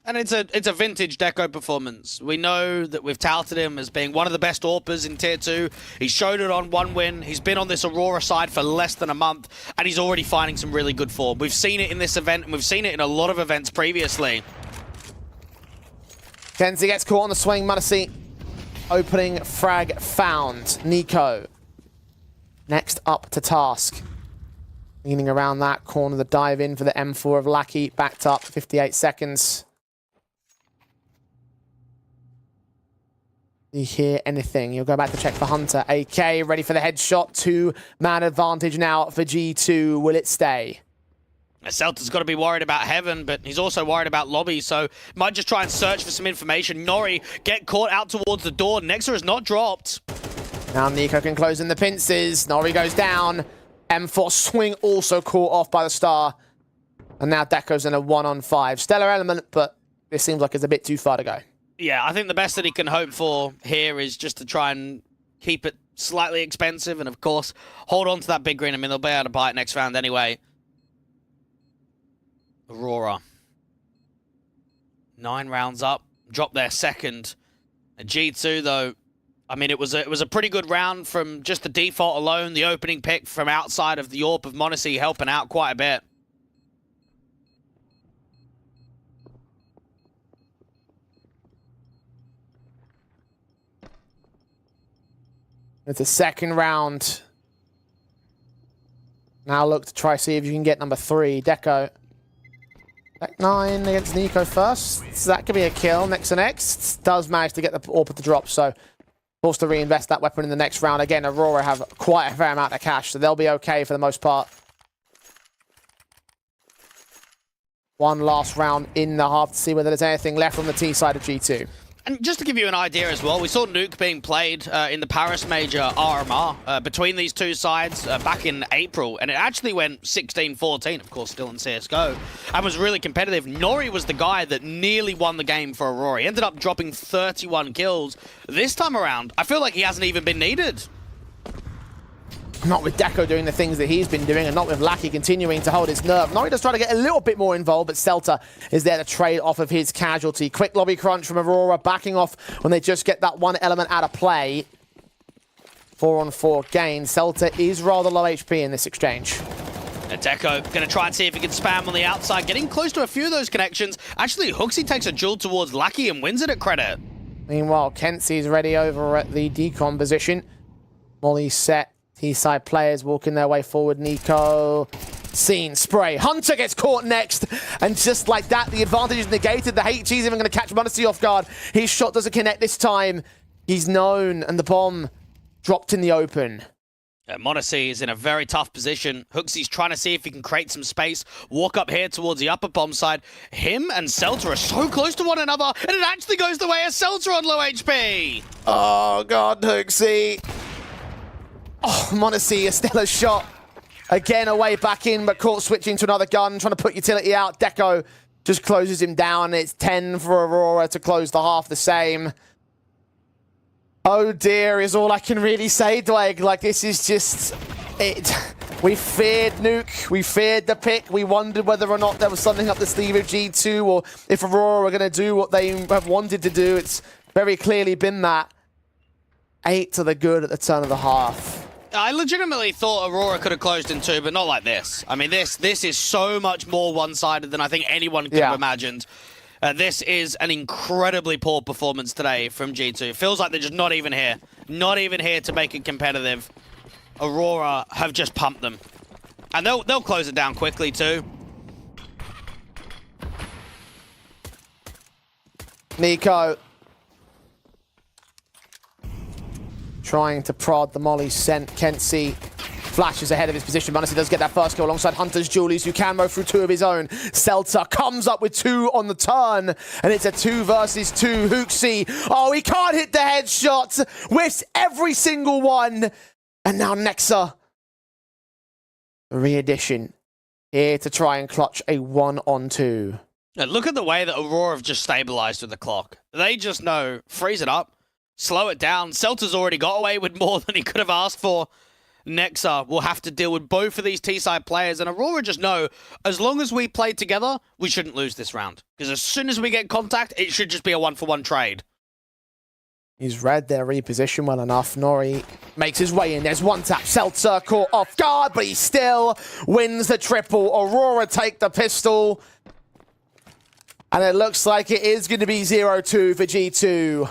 And it's a vintage Deco performance. We know that we've touted him as being one of the best AWPers in Tier 2. He showed it on 1 win. He's been on this Aurora side for less than a month, and he's already finding some really good form. We've seen it in this event, and we've seen it in a lot of events previously. Kenzie gets caught on the swing. Mouse opening frag found. Nico next up to task. Leaning around that corner, the dive in for the M4 of Lucky. Backed up, 58 seconds. You hear anything, you'll go back to check for Hunter. AK ready for the headshot. 2-man advantage now for G2. Will it stay? Celta's got to be worried about Heaven, but he's also worried about Lobby, so might just try and search for some information. Nori get caught out towards the door. Nexa has not dropped. Now Nico can close in the pincers. Nori goes down. M4 swing also caught off by the star. And now Deco's in a 1-on-5. Stellar element, but it seems like it's a bit too far to go. Yeah, I think the best that he can hope for here is just to try and keep it slightly expensive and, of course, hold on to that big green. I mean, they'll be able to buy it next round anyway. Aurora. 9 rounds up. Drop their second. G2, though, I mean, it was a pretty good round from just the default alone. The opening pick from outside of the AWP of Monte helping out quite a bit. It's a second round. Now look to try see if you can get number 3. Deco. Back 9 against Nico first. So that could be a kill. Next does manage to get the AWP to drop, so forced to reinvest that weapon in the next round. Again, Aurora have quite a fair amount of cash, so they'll be okay for the most part. One last round in the half to see whether there's anything left on the T side of G2. And just to give you an idea as well, we saw Nuke being played in the Paris Major RMR between these two sides back in April, and it actually went 16-14, of course, still in CSGO, and was really competitive. Nori was the guy that nearly won the game for Aurora. He ended up dropping 31 kills. This time around, I feel like he hasn't even been needed. Not with Deco doing the things that he's been doing, and not with Lackey continuing to hold his nerve. Nori does try to get a little bit more involved, but Celta is there to trade off of his casualty. Quick lobby crunch from Aurora, backing off when they just get that one element out of play. 4-on-4 gain. Celta is rather low HP in this exchange. Deco going to try and see if he can spam on the outside, getting close to a few of those connections. Actually, Hooksy takes a duel towards Lucky and wins it at credit. Meanwhile, Kenzie's ready over at the decon position. Molly set. T-side players walking their way forward. Nico, scene, spray. Hunter gets caught next. And just like that, the advantage is negated. The HG's even going to catch Monte off guard. His shot doesn't connect this time. He's known, and the bomb dropped in the open. Monte is in a very tough position. Hooksy's trying to see if he can create some space. Walk up here towards the upper bomb side. Him and Celta are so close to one another, and it actually goes the way of Celta on low HP. Oh, God, Hooksy. Oh, Monte, a stellar shot. Again, away back in, but caught switching to another gun, trying to put utility out. Deco just closes him down. It's 10 for Aurora to close the half the same. Oh dear, is all I can really say, Dwayne. Like, this is just... We feared Nuke, we feared the pick, we wondered whether or not there was something up the sleeve of G2 or if Aurora were going to do what they have wanted to do. It's very clearly been that. 8 to the good at the turn of the half. I legitimately thought Aurora could have closed in 2, but not like this. I mean, this is so much more one-sided than I think anyone could have imagined. This is an incredibly poor performance today from G2. It feels like they're just not even here. Not even here to make it competitive. Aurora have just pumped them. And they'll close it down quickly too. Nico. Trying to prod the molly sent. Kenzie flashes ahead of his position. Manasi does get that first kill alongside Hunter's Julius, who can move through 2 of his own. Seltzer comes up with 2 on the turn, and it's a 2 versus 2. Hooksy, oh, he can't hit the headshot. Whiffs every single one. And now Nexa, re-edition, here to try and clutch a 1-on-2. Now look at the way that Aurora have just stabilized with the clock. They just know, freeze it up, slow it down. Seltzer's already got away with more than he could have asked for. Nexa will have to deal with both of these T-side players, and Aurora just know, as long as we play together, we shouldn't lose this round. Because as soon as we get contact, it should just be a 1-for-1 trade. He's read their reposition well enough. Nori makes his way in. There's one tap. Seltzer caught off guard, but he still wins the triple. Aurora take the pistol. And it looks like it is going to be 0-2 for G2.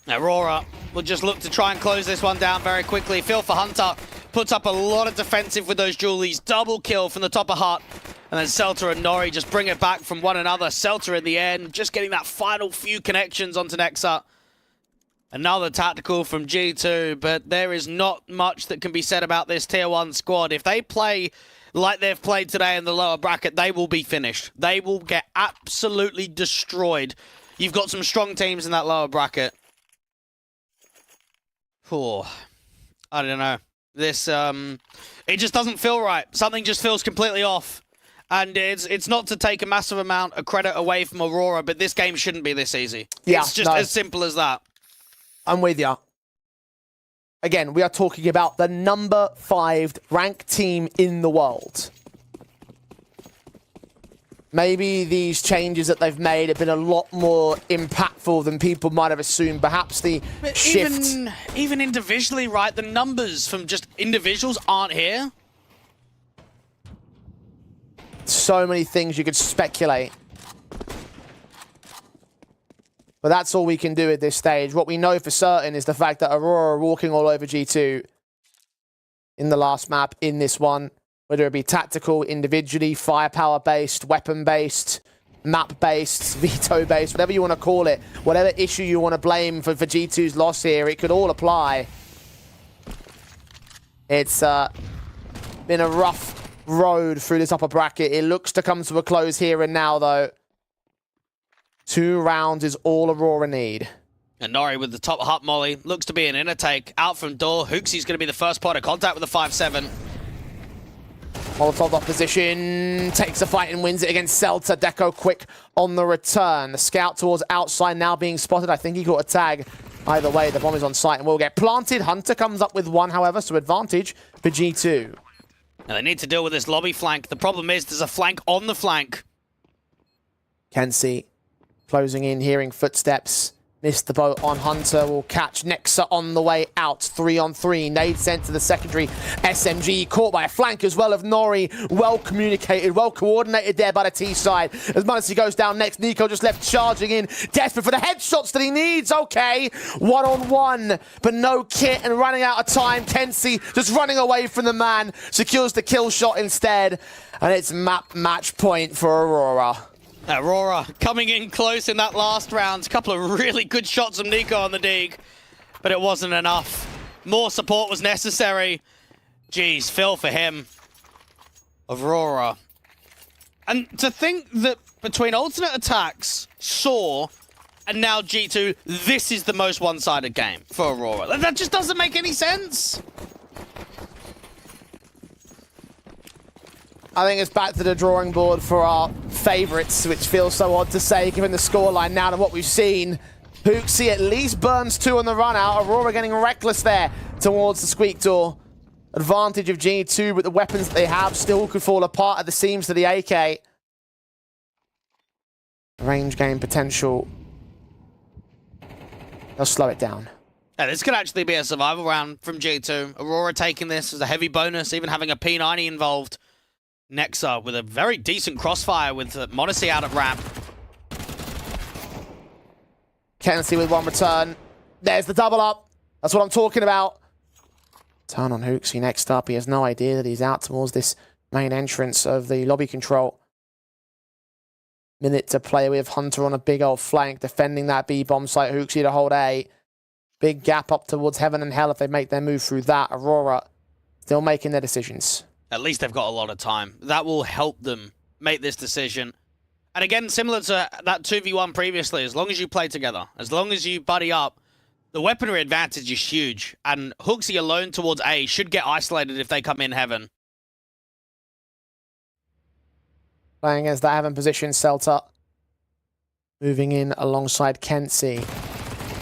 Aurora will just look to try and close this one down very quickly. Feel for Hunter. Puts up a lot of defensive with those Julies. Double kill from the top of Hut. And then Seltzer and Nori just bring it back from one another. Seltzer in the end, just getting that final few connections onto Nexa. Another tactical from G2, but there is not much that can be said about this Tier 1 squad. If they play like they've played today in the lower bracket, they will be finished. They will get absolutely destroyed. You've got some strong teams in that lower bracket. Oh, I don't know. This, it just doesn't feel right. Something just feels completely off. And it's not to take a massive amount of credit away from Aurora, but this game shouldn't be this easy. Yeah, it's just as simple as that. I'm with you. Again, we are talking about the number 5 ranked team in the world. Maybe these changes that they've made have been a lot more impactful than people might have assumed. Perhaps the shift... Even individually, right? The numbers from just individuals aren't here. So many things you could speculate. But that's all we can do at this stage. What we know for certain is the fact that Aurora are walking all over G2 in the last map, in this one. Whether it be tactical, individually, firepower-based, weapon-based, map-based, veto-based, whatever you want to call it. Whatever issue you want to blame for G2's loss here, it could all apply. It's been a rough road through this upper bracket. It looks to come to a close here and now, though. 2 rounds is all Aurora need. And Nori with the top hut molly. Looks to be an inner take. Out from door. Hooksy's going to be the first point of contact with the 5-7. Molotov opposition. Takes a fight and wins it against Seltzer. Deco quick on the return. The scout towards outside now being spotted. I think he got a tag. Either way, the bomb is on site and will get planted. Hunter comes up with 1, however, so advantage for G2. Now they need to deal with this lobby flank. The problem is there's a flank on the flank. Kenzie closing in, hearing footsteps. Missed the boat on Hunter. Will catch Nexa on the way out. 3-on-3. Nade sent to the secondary. SMG caught by a flank as well of Nori. Well communicated, well coordinated there by the T side. As Monte goes down next, Nico just left charging in. Desperate for the headshots that he needs. Okay. 1-on-1. But no kit and running out of time. Kenzie just running away from the man. Secures the kill shot instead. And it's match point for Aurora. Aurora coming in close in that last round. A couple of really good shots from Nico on the dig, but it wasn't enough. More support was necessary. Jeez, feel for him. Aurora. And to think that between alternate attacks, Saw, and now G2, this is the most one-sided game for Aurora. That just doesn't make any sense. I think it's back to the drawing board for our favourites, which feels so odd to say given the scoreline now and what we've seen. Hooksy at least burns 2 on the run out. Aurora getting reckless there towards the squeak door. advantage of G2, but the weapons that they have still could fall apart at the seams to the AK. Range game potential. They'll slow it down. Yeah, this could actually be a survival round from G2. Aurora taking this as a heavy bonus, even having a P90 involved. Nexa with a very decent crossfire with Modesty out at ramp. Kenzie with one return. There's the double up. That's what I'm talking about. Turn on Hooksy next up. He has no idea that he's out towards this main entrance of the lobby control. Minute to play with. Hunter on a big old flank, defending that B bomb site. Hooksy to hold A. Big gap up towards heaven and hell if they make their move through that. Aurora still making their decisions. At least they've got a lot of time. That will help them make this decision. And again, similar to that 2v1 previously, as long as you play together, as long as you buddy up, the weaponry advantage is huge. And Hooksy alone towards A should get isolated if they come in heaven. Playing against that heaven position, Celta moving in alongside Kenzie.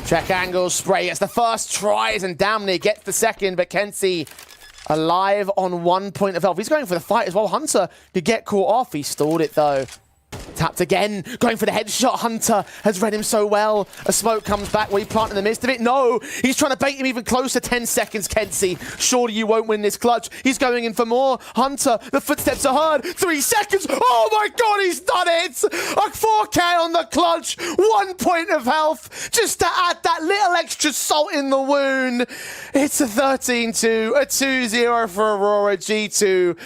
Check angles, spray. It's the first tries and damn near gets the second, but Kenzie alive on 1 point of health. He's going for the fight as well. Hunter could get caught off. He stalled it though. Tapped again, going for the headshot. Hunter has read him so well. A smoke comes back. Will he plant in the midst of it? No, he's trying to bait him even closer. 10 seconds, Kenzie. Surely you won't win this clutch. He's going in for more. Hunter, the footsteps are heard. 3 seconds. Oh my God, he's done it. A 4K on the clutch. 1 point of health. Just to add that little extra salt in the wound. It's a 13-2, a 2-0 for Aurora. G2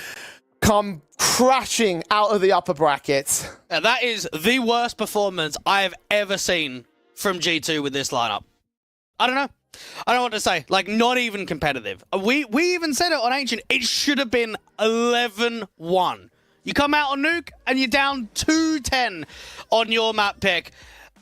come crashing out of the upper bracket. That is the worst performance I have ever seen from G2 with this lineup. I don't know. I don't know what to say. Like, not even competitive. We even said it on Ancient. It should have been 11-1. You come out on Nuke and you're down 2-10 on your map pick.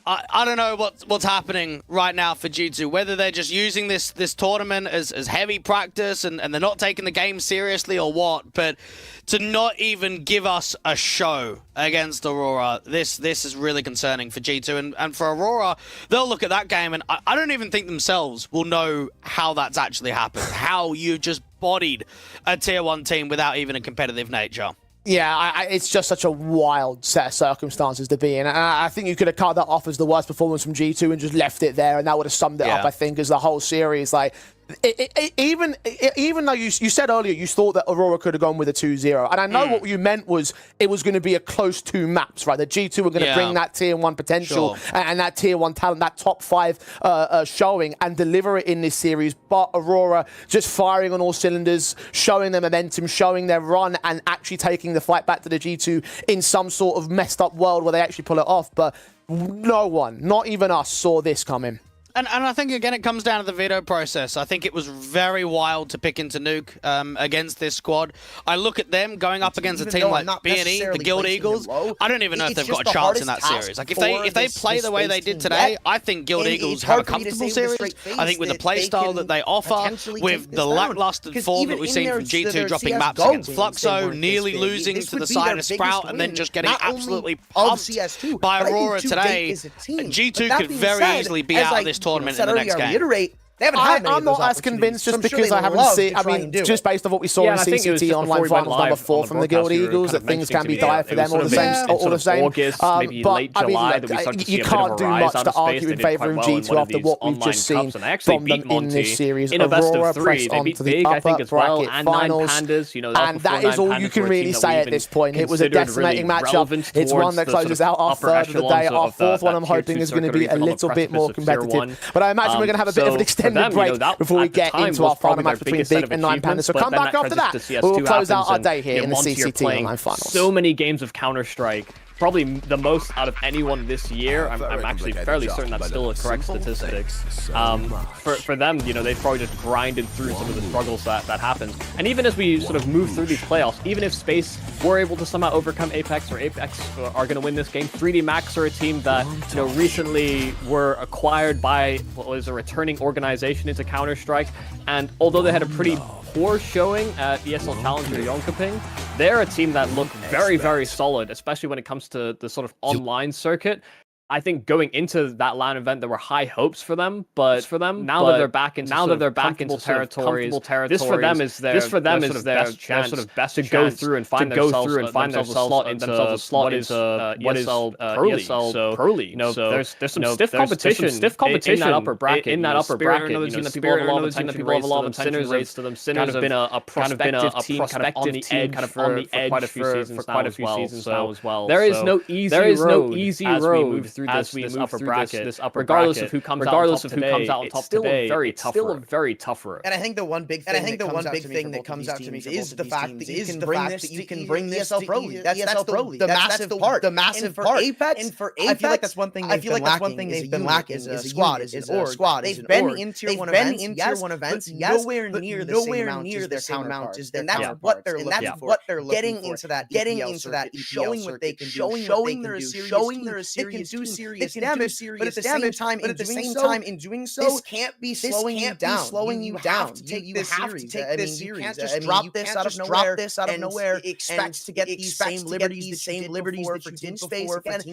I don't know what's happening right now for G2, whether they're just using this tournament as heavy practice and they're not taking the game seriously or what, but to not even give us a show against Aurora, this is really concerning for G2. And for Aurora, they'll look at that game and I don't even think themselves will know how that's actually happened, how you just bodied a tier 1 team without even a competitive nature. Yeah, it's just such a wild set of circumstances to be in. And I think you could have cut that off as the worst performance from G2 and just left it there, and that would have summed it up, I think, as the whole series. Like, even though you said earlier you thought that Aurora could have gone with a 2-0, and I know what you meant was it was going to be a close 2 maps, right? The G2 were going to bring that tier 1 potential and that tier 1 talent, that top 5 showing, and deliver it in this series. But Aurora just firing on all cylinders, showing their momentum, showing their run, and actually taking the fight back to the G2 in some sort of messed up world where they actually pull it off. But no one, not even us, saw this coming. And I think, again, it comes down to the veto process. I think it was very wild to pick into Nuke against this squad. I look at them going up against a team like B&E, the Guild Eagles. I don't even know if they've got a chance in that series. Like, if they play the way they did today, I think Guild Eagles have a comfortable series. I think with the playstyle that they offer, with the lackluster form that we've seen from G2 dropping maps against Fluxo, nearly losing to the side of Sprout, and then just getting absolutely pumped by Aurora today, G2 could very easily be out of this tournament in the next game. I'm not as convinced just because I haven't seen. I mean, just based on what we saw in CCT Online Finals number 4 from the Guild Eagles, that things can be dire for them all the same. But I mean, you can't do much to argue in favour of G2 after what we've just seen from them in this series. Aurora press on to the upper bracket finals, and that is all you can really say at this point. It was a decimating matchup. It's one that closes out our third of the day. Our fourth one, I'm hoping, is going to be a little bit more competitive. But I imagine we're going to have a bit of an extended break before we get into our final match between Big and 9 Pandas. So come back after that. We'll close out our day here in the CCT Online Finals. So many games of Counter-Strike. Probably the most out of anyone this year. I'm actually fairly certain that's still a correct statistic. For them, they've probably just grinded through some of the struggles that happened. And even as we sort of move through these playoffs, even if Space were able to somehow overcome Apeks, or Apeks are going to win this game, 3D Max are a team that recently were acquired by what was a returning organization into Counter-Strike. And although they had a pretty poor showing at ESL Challenger Jönköping, they're a team that look very, very solid, especially when it comes to the sort of online circuit. I think going into that LAN event, there were high hopes for them, but now that they're back into comfortable territories, this for them is their best chance to go through and find themselves a slot into what is ESL Pro League. You know, there's some stiff competition in that upper bracket. You know, Spirit, another team that people have a lot of attention raised to them. Sinners have been a prospective team kind of on the edge for quite a few seasons now as well. There is no easy road as we move through this upper bracket, regardless of who comes out on top today. It's still a very tough road. And I think the one big thing that comes out to me is the fact that you can bring this to ESL Pro League. That's the massive part. Apeks, and for Apeks, I feel like that's one thing they've been lacking is a squad, is an org. They've been in tier 1 events, nowhere near the same amount as their counterparts. And that's what they're getting into that EPL, showing what they can do, showing they're a serious damage, but at the same time, in doing so, this can't be slowing you down. You have to take this series. You can't just drop this out of nowhere, expect to get these same liberties that you did before for team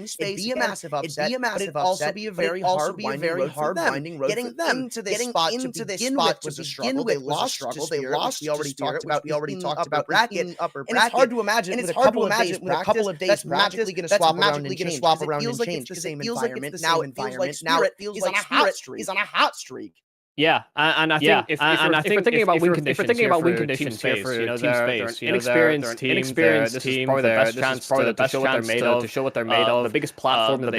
space. It'd be a massive upset, but it'd also be a very hard winding road for them. Into this spot to begin with was a struggle. They lost. We already talked about upper bracket. And it's hard to imagine with a couple of days that's magically going to swap around and change. It's the same environment. Now it feels like Spirit is on a hot streak. Yeah, and I think if we're thinking about win conditions here for team space, they're an inexperienced team. This is probably the best chance to show what they're made of. The biggest platform that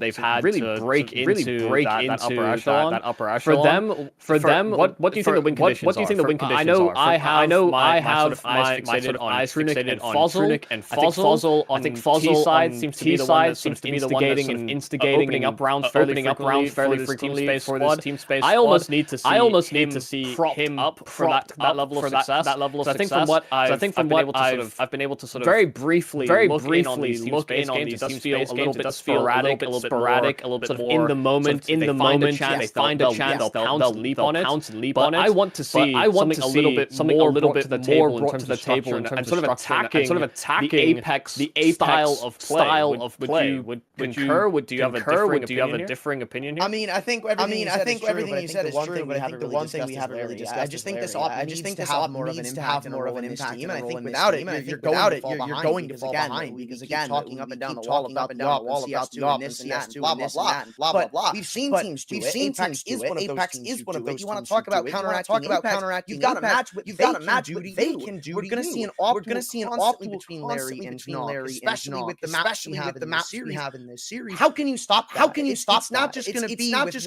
they've had really break into that upper echelon. For them, what do you think the win conditions are? I know I have my sort of eyes fixated on FORZE, and FORZE on T side seems to be the one that's instigating opening up rounds fairly frequently for this team space. I almost need to see him up for that level of success. So I think from what I've been able to sort of very briefly look in on these team space games, it does feel a little bit sporadic, a little bit more in the moment. They find a chance, they'll leap on it. But I want to see something a little bit more brought to the table and sort of attacking the Apeks style of play. Would you concur? Do you have a differing opinion here? I mean, I think everything you said is true, but I think the one thing we haven't really discussed. I just think this op needs to have more of an impact and team, and I think without it, you're going to fall behind because again, talking up and down the wall about the op and CS2 and this and that, blah blah blah. We've seen teams do it. Apeks is one of those. You want to talk about counteracting? You've got a match what they can do. We're going to see an op between Larry and Nog, especially with the match we have in this series. How can you stop that? It's not just going to be with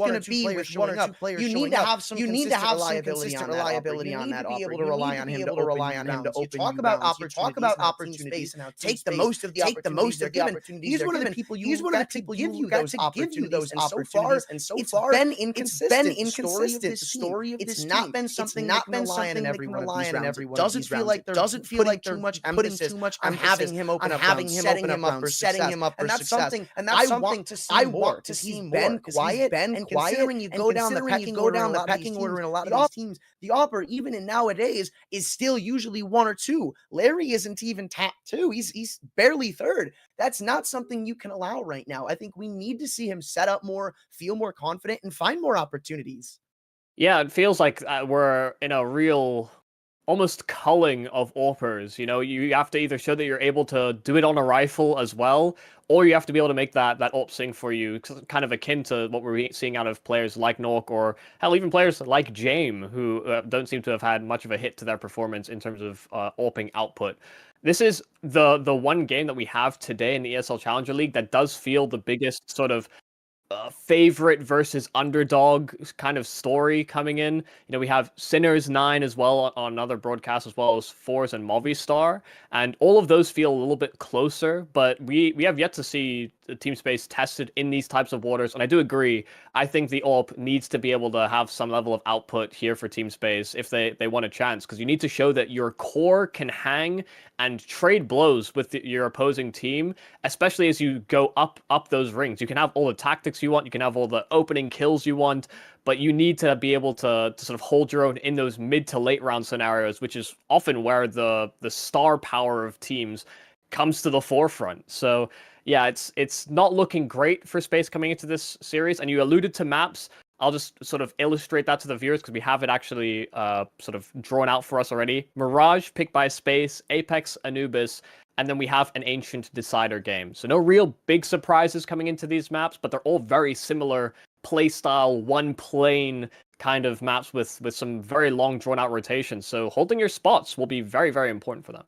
one or two players. You need to have some consistent reliability on that. You need to be able to rely on him to open. Talk about opportunities. Take the most of the opportunities. He's one of the people you give you those opportunities. And so far, it's been inconsistent. The story of this team. It's not been something that can rely on in every one of these rounds. Doesn't feel like they're putting too much. I'm having him open up for success. And that's something I want to see more. To see Ben quiet and considering you go down the pecking order in a lot of these teams, the upper, even in nowadays, is still usually 1 or 2. Larry isn't even top 2. He's barely 3rd. That's not something you can allow right now. I think we need to see him set up more, feel more confident, and find more opportunities. Yeah, it feels like we're in a real almost culling of AWPers. You know, you have to either show that you're able to do it on a rifle as well, or you have to be able to make that AWP sing for you, kind of akin to what we're seeing out of players like Nok, or hell, even players like Jame, who don't seem to have had much of a hit to their performance in terms of AWPing output. This is the one game that we have today in the ESL Challenger League that does feel the biggest sort of favorite versus underdog kind of story coming in. You know, we have Sinners 9 as well on another broadcast, as well as FORZE and Movistar, and all of those feel a little bit closer, but we have yet to see the team space tested in these types of waters. And I do agree, I think the AWP needs to be able to have some level of output here for team space if they want a chance, because you need to show that your core can hang and trade blows with your opposing team, especially as you go up those rings. You can have all the tactics you want, you can have all the opening kills you want, but you need to be able to sort of hold your own in those mid to late round scenarios, which is often where the star power of teams comes to the forefront. So yeah, it's not looking great for Space coming into this series. And you alluded to maps. I'll just sort of illustrate that to the viewers because we have it actually sort of drawn out for us already. Mirage picked by Space, Apeks, Anubis, and then we have an Ancient Decider game. So no real big surprises coming into these maps, but they're all very similar playstyle, one plane kind of maps with some very long drawn out rotations. So holding your spots will be very, very important for them.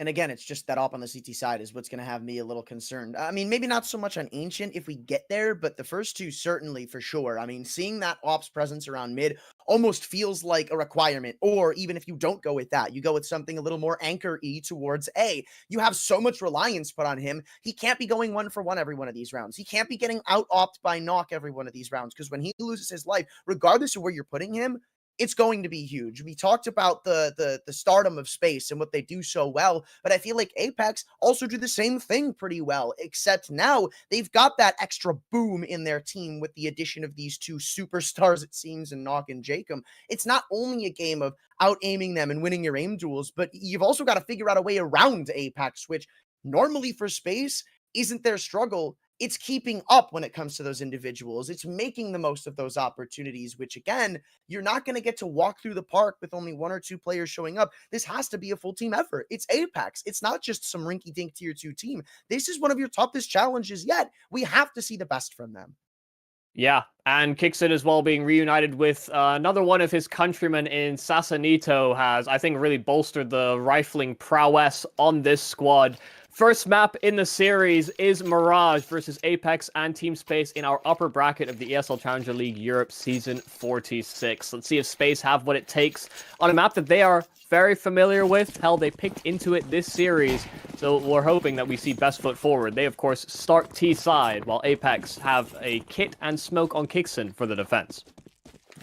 And again, it's just that op on the CT side is what's going to have me a little concerned. I mean, maybe not so much on Ancient if we get there, but the first two certainly for sure. I mean, seeing that op's presence around mid almost feels like a requirement. Or even if you don't go with that, you go with something a little more anchor-y towards A. You have so much reliance put on him. He can't be going 1-for-1 every one of these rounds. He can't be getting out-opt by knock every one of these rounds, because when he loses his life, regardless of where you're putting him, it's going to be huge. We talked about the stardom of Space and what they do so well, but I feel like Apeks also do the same thing pretty well, except now they've got that extra boom in their team with the addition of these two superstars, it seems, in Nock and Jacob. It's not only a game of out-aiming them and winning your aim duels, but you've also got to figure out a way around Apeks, which normally for Space isn't their struggle. It's keeping up when it comes to those individuals. It's making the most of those opportunities, which again, you're not going to get to walk through the park with only 1 or 2 players showing up. This has to be a full team effort. It's Apeks. It's not just some rinky-dink tier 2 team. This is one of your toughest challenges yet. We have to see the best from them. Yeah, and Kixit as well being reunited with another one of his countrymen in Sasanito has, I think, really bolstered the rifling prowess on this squad. First map in the series is Mirage versus Apeks and Team Space in our upper bracket of the ESL Challenger League Europe Season 46. Let's see if Space have what it takes on a map that they are very familiar with. Hell, they picked into it this series, so we're hoping that we see best foot forward. They, of course, start T-side, while Apeks have a kit and smoke on Kixin for the defense.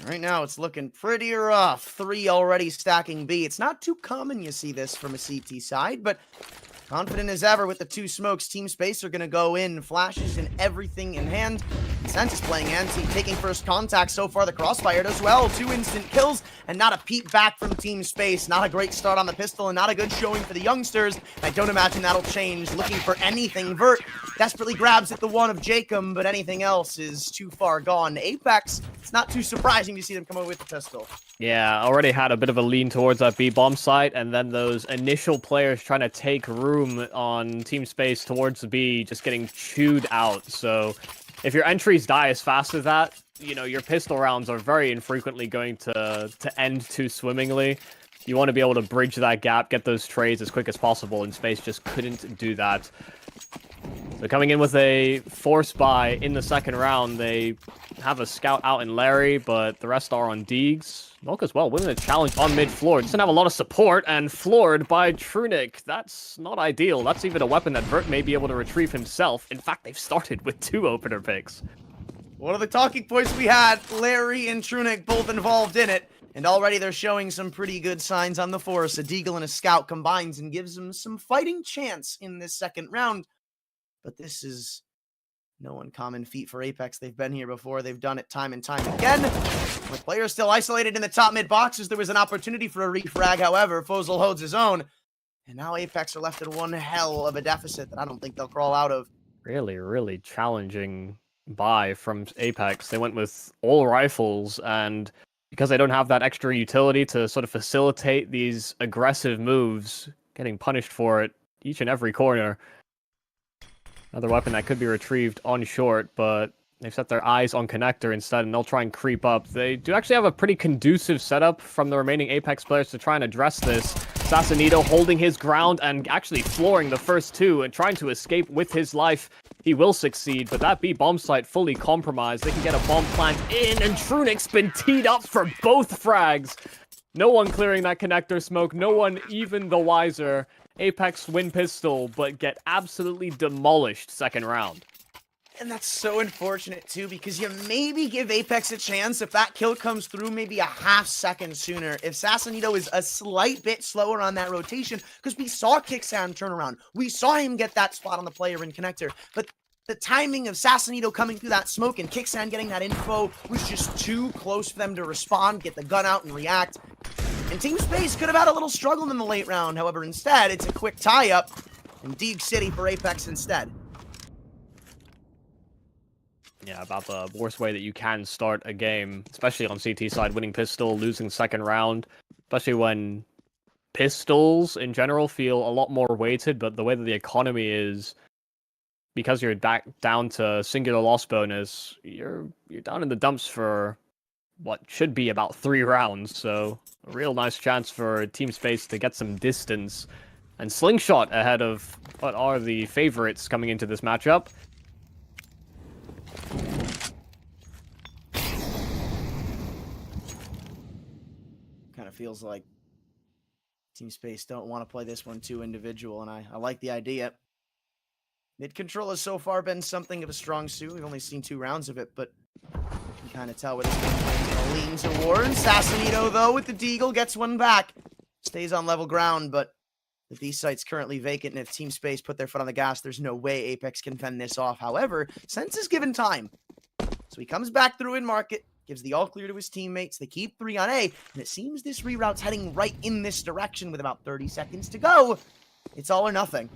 Right now, it's looking pretty rough. 3 already stacking B. It's not too common you see this from a CT side, but confident as ever with the 2 smokes, Team Space are going to go in, flashes and everything in hand. Ence is playing Ence, taking first contact so far. The crossfire does well, 2 instant kills, and not a peep back from Team Space. Not a great start on the pistol, and not a good showing for the youngsters. I don't imagine that'll change. Looking for anything. Vert desperately grabs at the one of Jacob, but anything else is too far gone. Apeks, it's not too surprising to see them come over with the pistol. Yeah, already had a bit of a lean towards that B-bomb site, and then those initial players trying to take room on Team Space towards the B, just getting chewed out. So if your entries die as fast as that, you know, your pistol rounds are very infrequently going to end too swimmingly. You want to be able to bridge that gap, get those trades as quick as possible, and Space just couldn't do that. So coming in with a force buy in the second round, they have a scout out in Larry, but the rest are on Deegs. Milk as well, winning the challenge on mid-floor. Doesn't have a lot of support, and floored by Trunic. That's not ideal. That's even a weapon that Vert may be able to retrieve himself. In fact, they've started with 2 opener picks. One of the talking points we had, Larry and Trunic both involved in it. And already they're showing some pretty good signs on the force. A Deagle and a Scout combines and gives them some fighting chance in this second round. But this is no uncommon feat for Apeks. They've been here before. They've done it time and time again. With players still isolated in the top mid boxes, there was an opportunity for a refrag. However, FORZE holds his own. And now Apeks are left in one hell of a deficit that I don't think they'll crawl out of. Really, really challenging buy from Apeks. They went with all rifles, and because they don't have that extra utility to sort of facilitate these aggressive moves, getting punished for it each and every corner. Another weapon that could be retrieved on short, but they've set their eyes on connector instead, and they'll try and creep up. They do actually have a pretty conducive setup from the remaining Apeks players to try and address this. Sasanito holding his ground and actually flooring the first 2 and trying to escape with his life. He will succeed, but that B-bomb site fully compromised. They can get a bomb plant in, and Trunic's been teed up for both frags. No one clearing that connector smoke, no one even the wiser. Apeks win pistol, but get absolutely demolished second round. And that's so unfortunate, too, because you maybe give Apeks a chance if that kill comes through maybe a half second sooner. If Sasanito is a slight bit slower on that rotation, because we saw Kicksan turn around. We saw him get that spot on the player in connector, but the timing of Sasanito coming through that smoke and Kicksan getting that info was just too close for them to respond, get the gun out, and react. And Team Space could have had a little struggle in the late round. However, instead, it's a quick tie-up, and Deeg City for Apeks instead. Yeah, about the worst way that you can start a game, especially on CT side, winning pistol, losing second round, especially when pistols in general feel a lot more weighted, but the way that the economy is, because you're down to singular loss bonus, you're down in the dumps for what should be about 3 rounds, so a real nice chance for Team Space to get some distance and Slingshot ahead of what are the favorites coming into this matchup. Kind of feels like Team Space don't want to play this one too individual, and I like the idea. Mid control has so far been something of a strong suit. We've only seen 2 rounds of it, but you can kind of tell where this game's going to lean towards. Sassanito, though, with the Deagle, gets one back. Stays on level ground, but the B site's currently vacant, and if Team Space put their foot on the gas, there's no way Apeks can fend this off. However, Sense is given time. So he comes back through in market, gives the all clear to his teammates. They keep 3 on A, and it seems this reroute's heading right in this direction with about 30 seconds to go. It's all or nothing.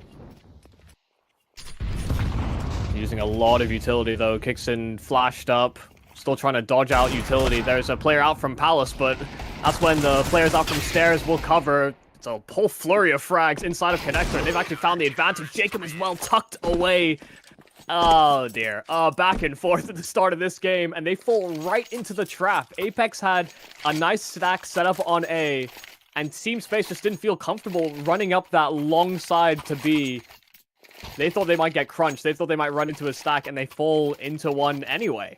Using a lot of utility, though. Kixon flashed up, still trying to dodge out utility. There's a player out from Palace, but that's when the players out from Stairs will cover. It's a whole flurry of frags inside of Connector. They've actually found the advantage. Jacob is well tucked away. Oh, dear. Back and forth at the start of this game, and they fall right into the trap. Apeks had a nice stack set up on A, and Team Space just didn't feel comfortable running up that long side to B. They thought they might get crunched. They thought they might run into a stack, and they fall into one anyway.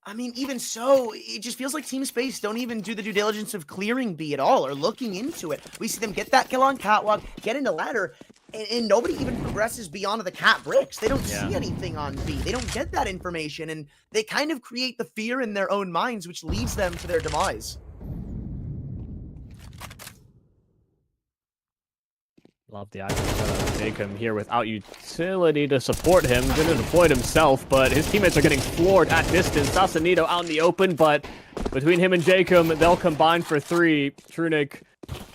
I mean, even so, it just feels like Team Space don't even do the due diligence of clearing B at all or looking into it. We see them get that kill on Catwalk, get into ladder, and nobody even progresses beyond the cat bricks. They don't see anything on B. They don't get that information, and they kind of create the fear in their own minds, which leads them to their demise. Love the action of Jacob here without utility to support him. Didn't deploy himself, but his teammates are getting floored at distance. Sassanito out in the open, but between him and Jacob, they'll combine for 3. Trunic,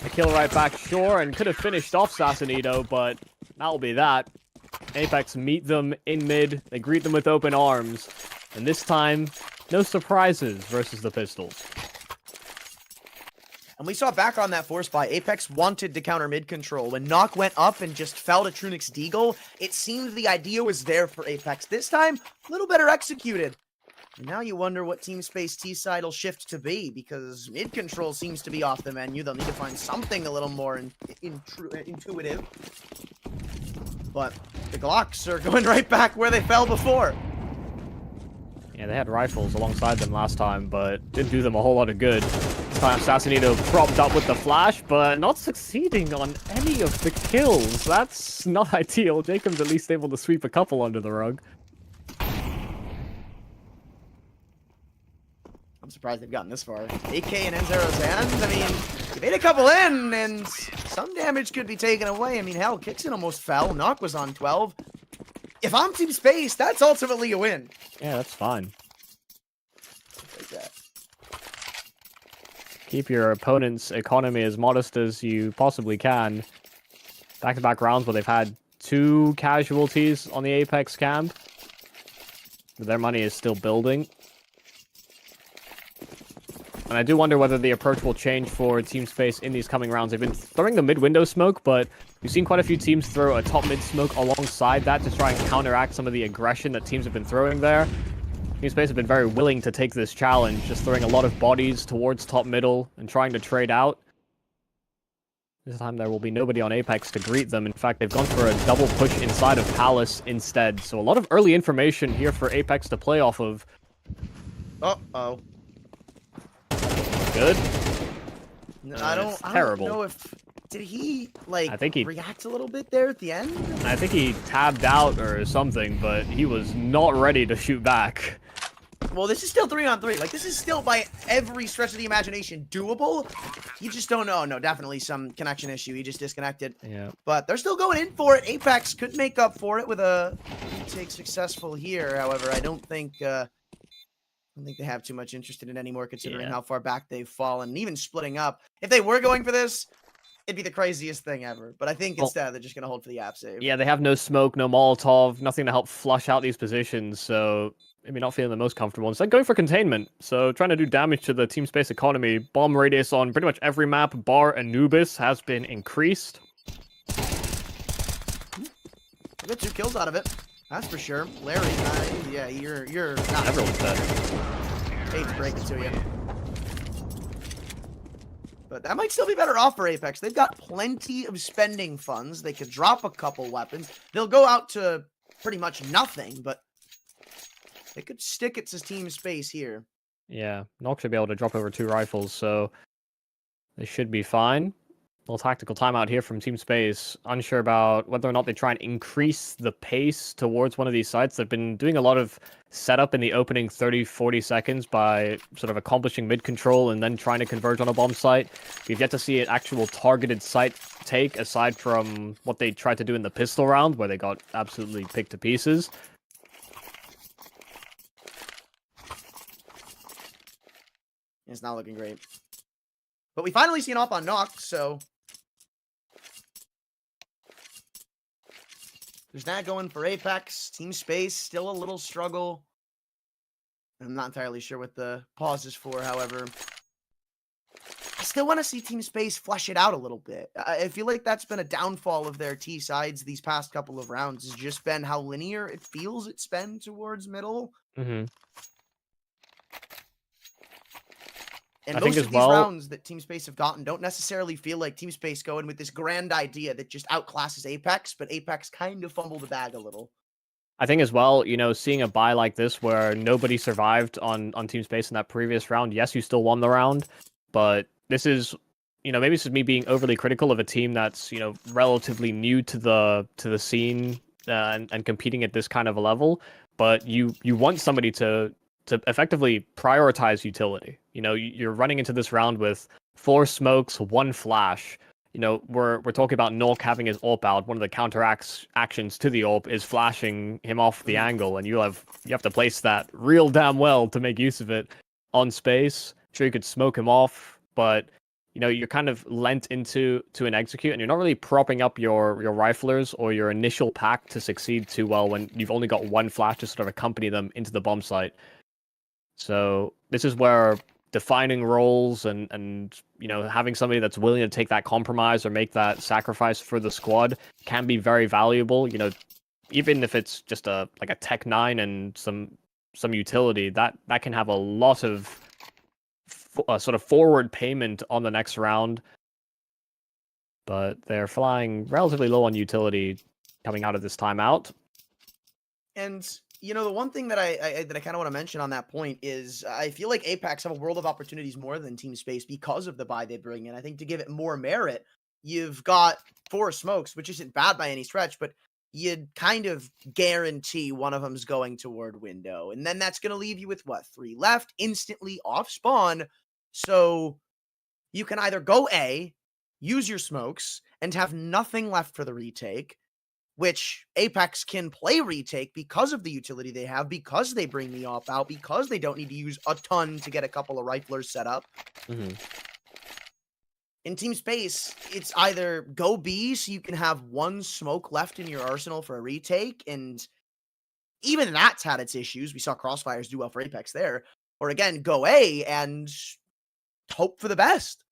a kill right back, sure, and could have finished off Sassanito, but that'll be that. Apeks meet them in mid. They greet them with open arms. And this time, no surprises versus the Pistols. And we saw back on that force buy, Apeks wanted to counter mid control. When Knock went up and just fell to Trunic's Deagle, it seemed the idea was there for Apeks. This time, a little better executed. And now you wonder what Team Space T-side will shift to be, because mid control seems to be off the menu. They'll need to find something a little more intuitive. But the Glocks are going right back where they fell before. Yeah, they had rifles alongside them last time, but didn't do them a whole lot of good. This time, Sassanito propped up with the flash, but not succeeding on any of the kills. That's not ideal. Jacob's at least able to sweep a couple under the rug. I'm surprised they've gotten this far. AK and Enzero's hands, I mean, you made a couple in, and some damage could be taken away. I mean, hell, Kixon almost fell. Knock was on 12. If I'm Team Space, that's ultimately a win. Yeah, that's fine. Like that. Keep your opponent's economy as modest as you possibly can. Back-to-back rounds where they've had 2 casualties on the Apeks camp. But their money is still building. And I do wonder whether the approach will change for Team Space in these coming rounds. They've been throwing the mid-window smoke, but we've seen quite a few teams throw a top-mid smoke alongside that to try and counteract some of the aggression that teams have been throwing there. Team Space have been very willing to take this challenge, just throwing a lot of bodies towards top-middle and trying to trade out. This time there will be nobody on Apeks to greet them. In fact, they've gone for a double push inside of Palace instead. So a lot of early information here for Apeks to play off of. Uh-oh. Good. I don't know if... Did he, like, I think he react a little bit there at the end? I think he tabbed out or something, but he was not ready to shoot back. Well, this is still 3-on-3. Like, this is still, by every stretch of the imagination, doable. You just don't know. No, definitely some connection issue. He just disconnected. Yeah. But they're still going in for it. Apeks could make up for it with a take successful here. However, I don't think they have too much interest in it anymore, considering how far back they've fallen. And even splitting up. If they were going for this, it'd be the craziest thing ever. But I think instead they're just going to hold for the app save. Yeah, they have no smoke, no Molotov, nothing to help flush out these positions. So maybe not feeling the most comfortable. Instead, going for containment. So trying to do damage to the team space economy. Bomb radius on pretty much every map, bar Anubis, has been increased. We got 2 kills out of it. That's for sure. Larry, yeah, you're not. Everyone's dead. Hate to break it to you. But that might still be better off for Apeks. They've got plenty of spending funds. They could drop a couple weapons. They'll go out to pretty much nothing, but they could stick it to team space here. Yeah, Nox should be able to drop over 2 rifles, so they should be fine. Little tactical timeout here from Team Space. Unsure about whether or not they try and increase the pace towards one of these sites. They've been doing a lot of setup in the opening 30-40 seconds by sort of accomplishing mid-control and then trying to converge on a bomb site. We've yet to see an actual targeted site take, aside from what they tried to do in the pistol round, where they got absolutely picked to pieces. It's not looking great. But we finally see an op on Nox, so there's that going for Apeks. Team Space, still a little struggle. I'm not entirely sure what the pause is for, however. I still want to see Team Space flesh it out a little bit. I feel like that's been a downfall of their T sides these past couple of rounds. Has just been how linear it feels it's been towards middle. Mm-hmm. And most of these rounds that Team Space have gotten don't necessarily feel like Team Space go in with this grand idea that just outclasses Apeks, but Apeks kind of fumble the bag a little. I think as well, you know, seeing a buy like this where nobody survived on Team Space in that previous round. Yes, you still won the round, but this is, you know, maybe this is me being overly critical of a team that's, you know, relatively new to the scene and competing at this kind of a level. But you want somebody to effectively prioritize utility. You know, you're running into this round with 4 smokes, 1 flash. You know, we're talking about Nulk having his AWP out. One of the actions to the AWP is flashing him off the angle, and you have to place that real damn well to make use of it on space. Sure, you could smoke him off, but you know, you're kind of lent into an execute, and you're not really propping up your riflers or your initial pack to succeed too well when you've only got 1 flash to sort of accompany them into the bomb site. So this is where defining roles and you know, having somebody that's willing to take that compromise or make that sacrifice for the squad can be very valuable. You know, even if it's just like a Tech 9 and some utility, that can have a lot of sort of forward payment on the next round. But they're flying relatively low on utility coming out of this timeout. And you know, the one thing that I kind of want to mention on that point is I feel like Apeks have a world of opportunities more than Team Space because of the buy they bring in. I think to give it more merit, you've got 4 smokes, which isn't bad by any stretch, but you'd kind of guarantee one of them's going toward window. And then that's going to leave you with, what, 3 left, instantly off spawn. So you can either go A, use your smokes, and have nothing left for the retake, which Apeks can play retake because of the utility they have, because they bring the AWP out, because they don't need to use a ton to get a couple of riflers set up. Mm-hmm. In Team Space, it's either go B so you can have 1 smoke left in your arsenal for a retake, and even that's had its issues. We saw Crossfires do well for Apeks there. Or again, go A and hope for the best.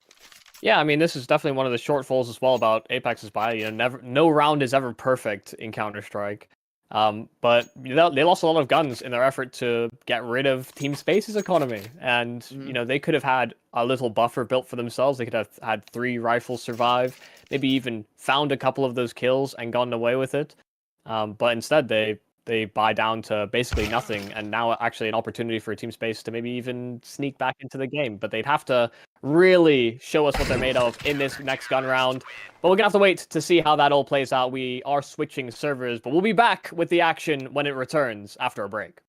Yeah, I mean, this is definitely one of the shortfalls as well about Apex's buy. You know, no round is ever perfect in Counter-Strike. But they lost a lot of guns in their effort to get rid of Team Space's economy. And, you know, they could have had a little buffer built for themselves. They could have had 3 rifles survive, maybe even found a couple of those kills and gotten away with it. But instead, they buy down to basically nothing, and now actually an opportunity for Team Space to maybe even sneak back into the game. But they'd have to really show us what they're made of in this next gun round. But we're going to have to wait to see how that all plays out. We are switching servers, but we'll be back with the action when it returns after a break.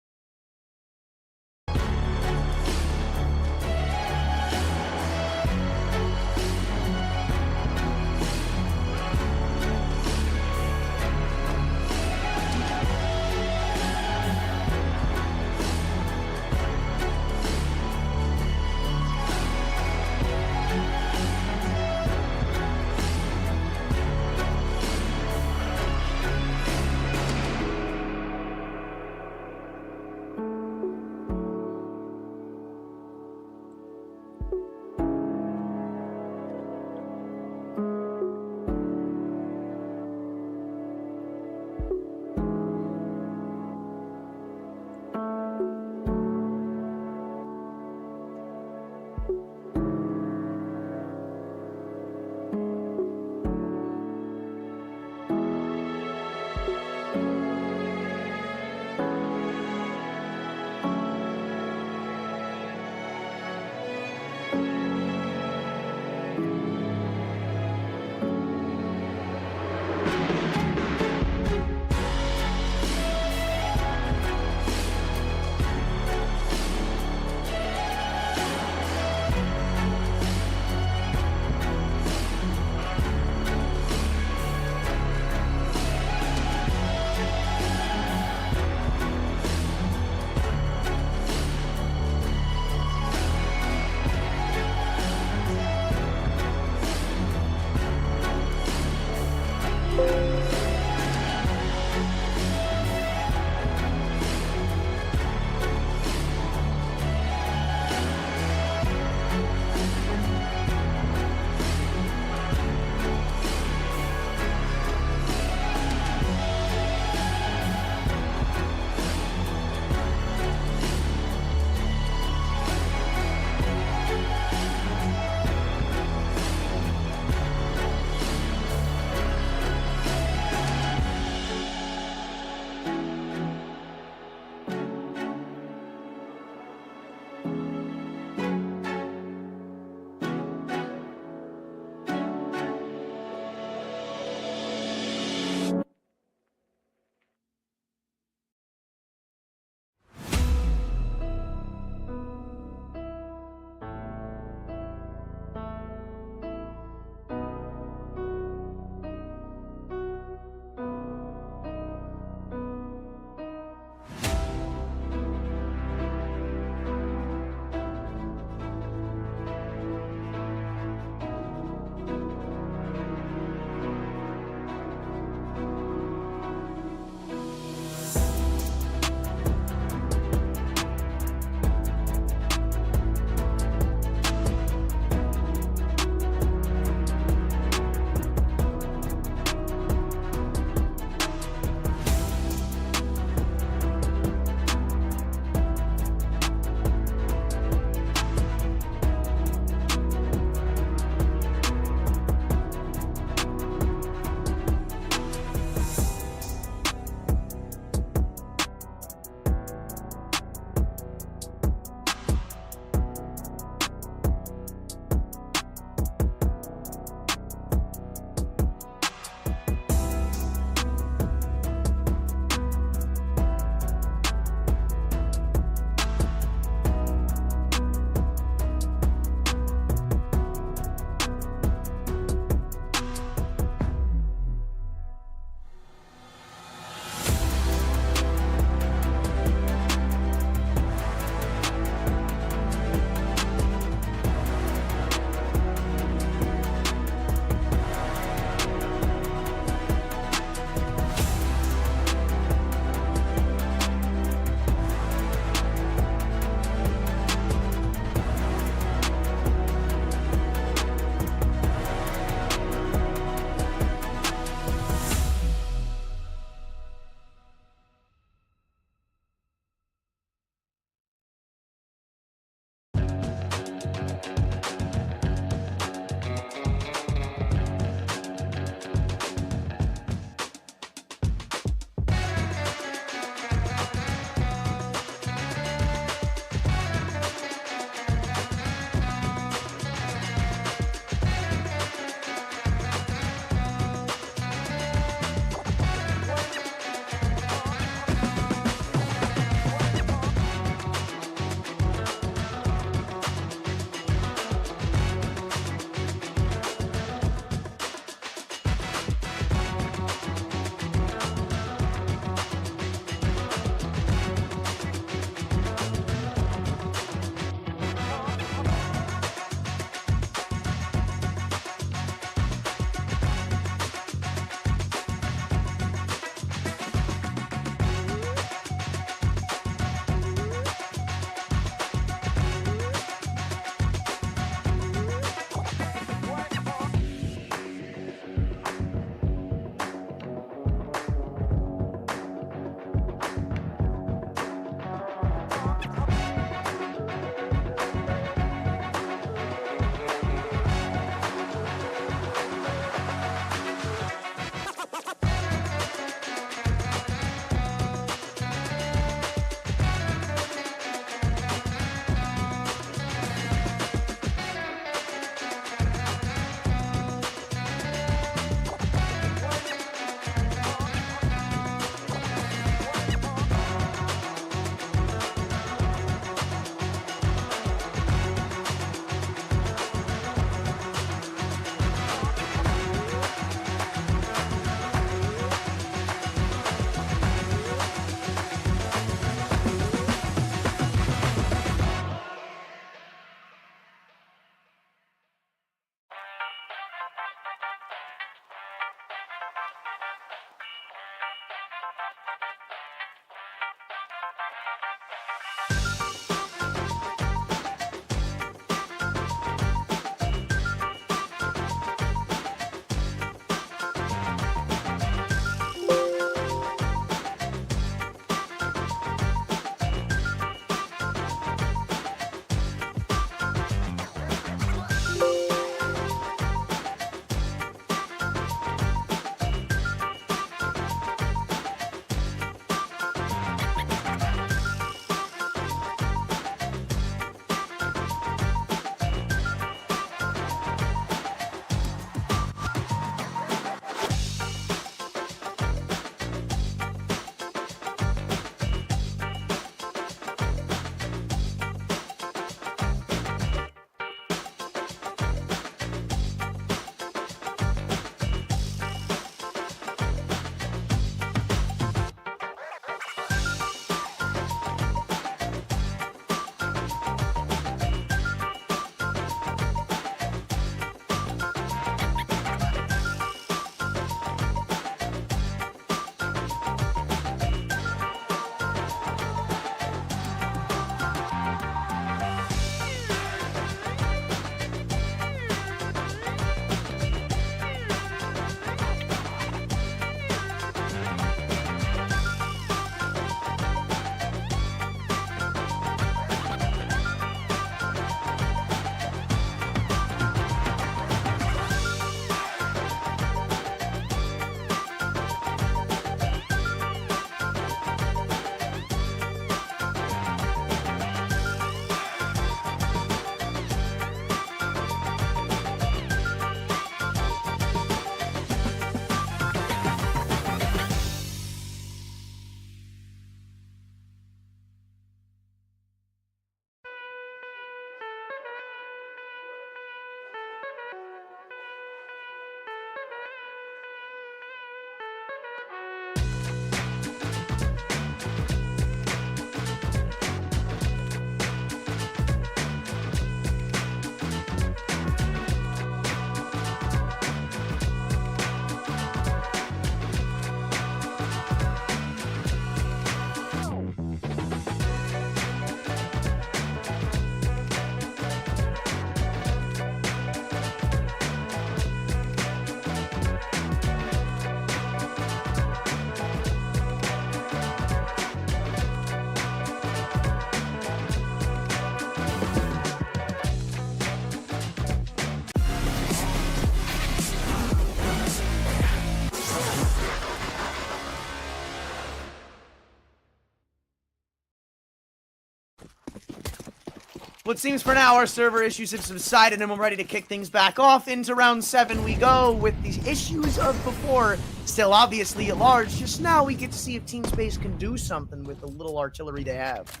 But seems for now our server issues have subsided and we're ready to kick things back off. Into round 7 we go with the issues of before still obviously at large. Just now we get to see if Team Space can do something with the little artillery they have.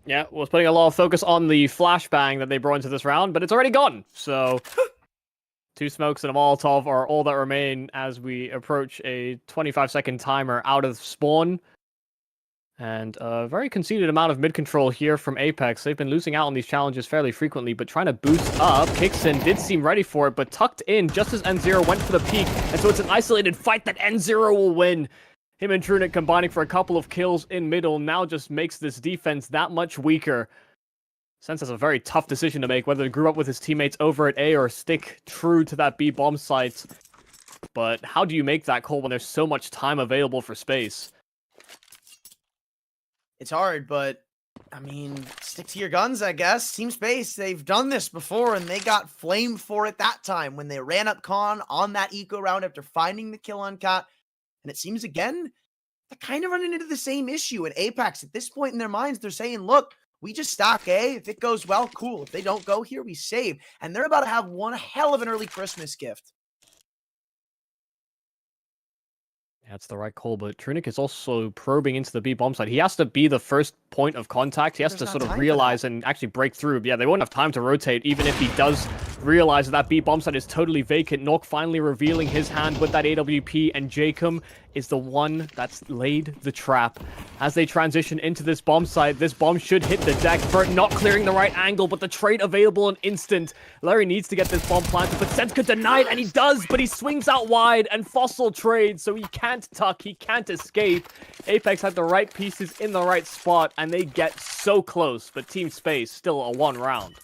Yeah, was putting a lot of focus on the flashbang that they brought into this round, but it's already gone. So 2 smokes and a Molotov are all that remain as we approach a 25-second timer out of spawn. And a very conceded amount of mid-control here from Apeks. They've been losing out on these challenges fairly frequently, but trying to boost up. Kixon did seem ready for it, but tucked in just as N0 went for the peak. And so it's an isolated fight that N0 will win. Him and Trunic combining for a couple of kills in middle now just makes this defense that much weaker. Sense has a very tough decision to make, whether to group up with his teammates over at A or stick true to that B bomb site. But how do you make that call when there's so much time available for Space? It's hard, but I mean, stick to your guns, I guess. Team Space, they've done this before, and they got flamed for it that time when they ran up Khan on that eco round after finding the kill on Cat. And it seems, again, they're kind of running into the same issue. And Apeks, at this point in their minds, they're saying, look, we just stack A. If it goes well, cool. If they don't go here, we save. And they're about to have one hell of an early Christmas gift. That's the right call, but Trunic is also probing into the B bomb site. He has to be the first point of contact. He has to sort of realize and actually break through. Yeah, they won't have time to rotate, even if he does realize that B bomb site is totally vacant. Nok finally revealing his hand with that AWP, and Jacob is the one that's laid the trap. As they transition into this bomb site, this bomb should hit the deck. Burt not clearing the right angle, but the trade available in instant. Larry needs to get this bomb planted, but Sense could deny it, and he does, but he swings out wide, and Fossil trades, so he can't tuck, he can't escape. Apeks had the right pieces in the right spot, and they get so close, but Team Space still a 1 round.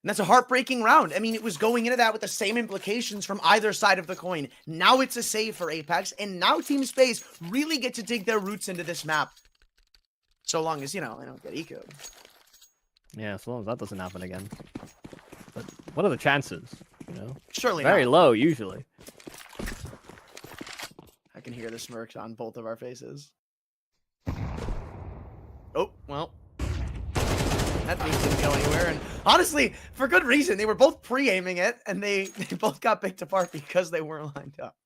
And that's a heartbreaking round. I mean, it was going into that with the same implications from either side of the coin. Now it's a save for Apeks, and now Team Space really get to dig their roots into this map. So long as, you know, they don't get ecoed. Yeah, as long as that doesn't happen again. But what are the chances? You know, surely very not. low, usually. I can hear the smirks on both of our faces. Oh, well. That thing didn't go anywhere, and honestly, for good reason. They were both pre-aiming it, and they both got picked apart because they weren't lined up.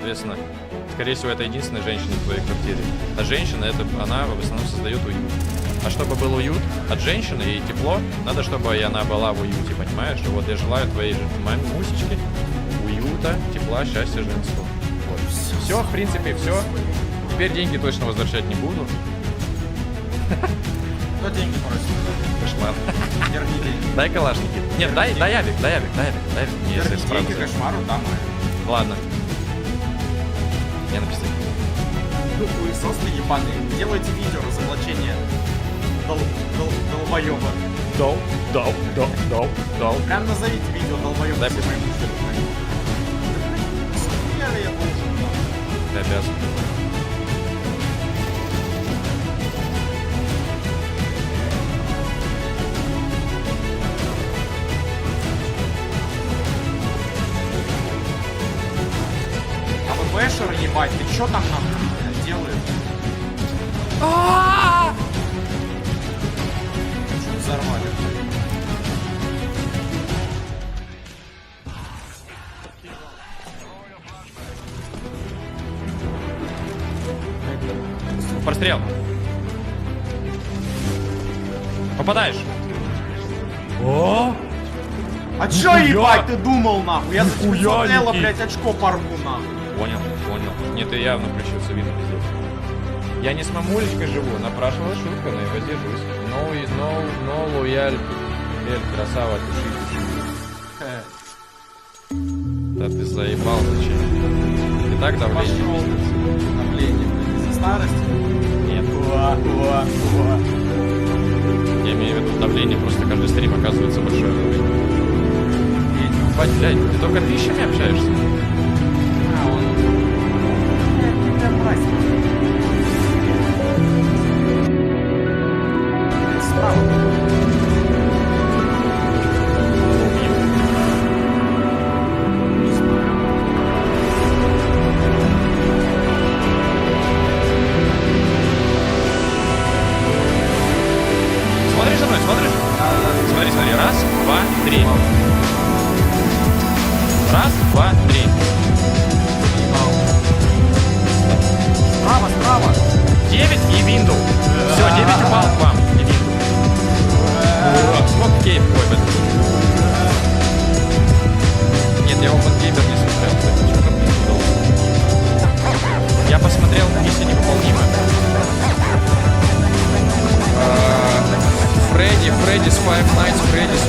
Соответственно, скорее всего, это единственная женщина в твоей квартире. А женщина, это она в основном создает уют. А чтобы был уют от женщины и тепло, надо, чтобы и она была в уюте, понимаешь? И вот я желаю твоей же мусечке уюта, тепла, счастья женского. Вот. Все, в принципе, все. Теперь деньги точно возвращать не буду. Кто деньги просит? Кошмар. Верни деньги. Дай калашники. Нет, дай Авик. Не, если деньги кошмару, да, ладно. Я написал. Ну, хуесосы ебаные. Делайте видео разоблачение долбоеба. Дол. Прям назовите видео долбоеба. Дай все мои мысли. Я должен. Ты обязан. Бэшер, ебать, ты чё там нахуй делаешь? Чё взорвали? прострел. Попадаешь. О! А чё, ебать, ты думал, нахуй? Я за тебя смотрела, блядь, очко порву, нахуй. Понял. Нет, ты явно включился, видно, пиздец. Я не с мамулечкой живу, напрашивалась шутка, но я воздержусь. No лояль. Красава, туши. Да ты заебал, зачем? И так давление. Давление, блядь, из-за старости? Нет. Я имею в виду давление, просто каждый стрим оказывается большое давление. Блядь, ты только пищами общаешься? Смотри за мной, смотришь? Смотри, раз, два, три. Раз, два, три. Справа. 9 и винду. Все, 9 упал к вам. И винду. Вот кейп, ой, нет, я опенгеймер не смотрел, кстати, что-то мне не удалось. Я посмотрел миссия невыполнима. Фреддис, Five Nights, Фреддис.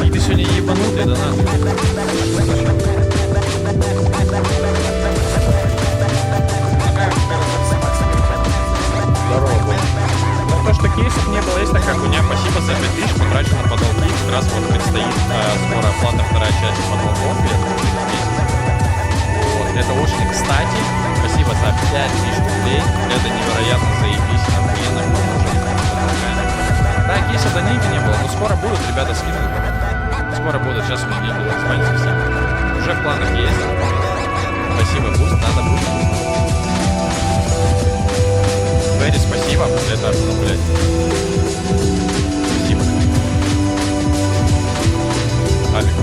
И ты сегодня ебанутый, да нахуй? Здорово. Ну то, что кейсов не было, есть такая хуйня. Спасибо за 5000, потрачу на потолки. Как раз вот предстоит скоро оплата, вторая часть потолков. Вот, это очень кстати. Спасибо за 5000 рублей. Это невероятно заебись, охуенно поможет. Да, кейса до деньги не было, но скоро будут, ребята скидывают. Скоро будут, сейчас у меня деньги достанутся все. Уже в планах есть. Спасибо, буст, надо буст. Фэри, спасибо. Это, ну, блядь. Спасибо. Алик.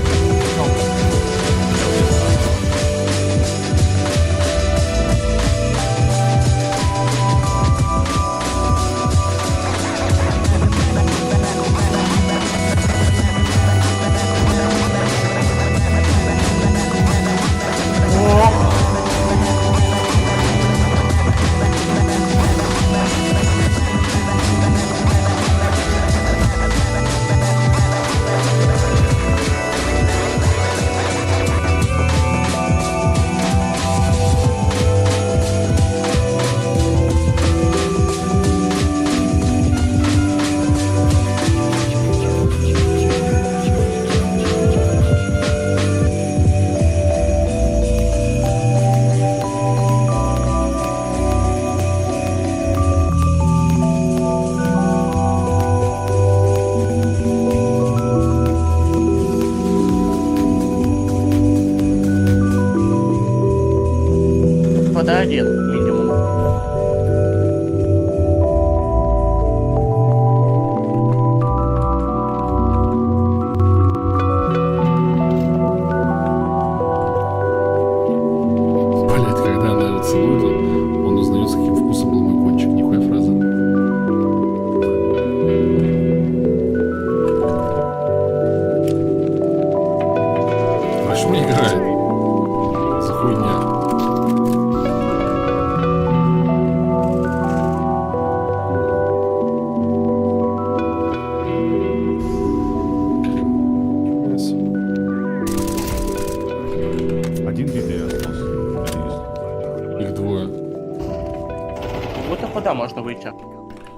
Можно выйти.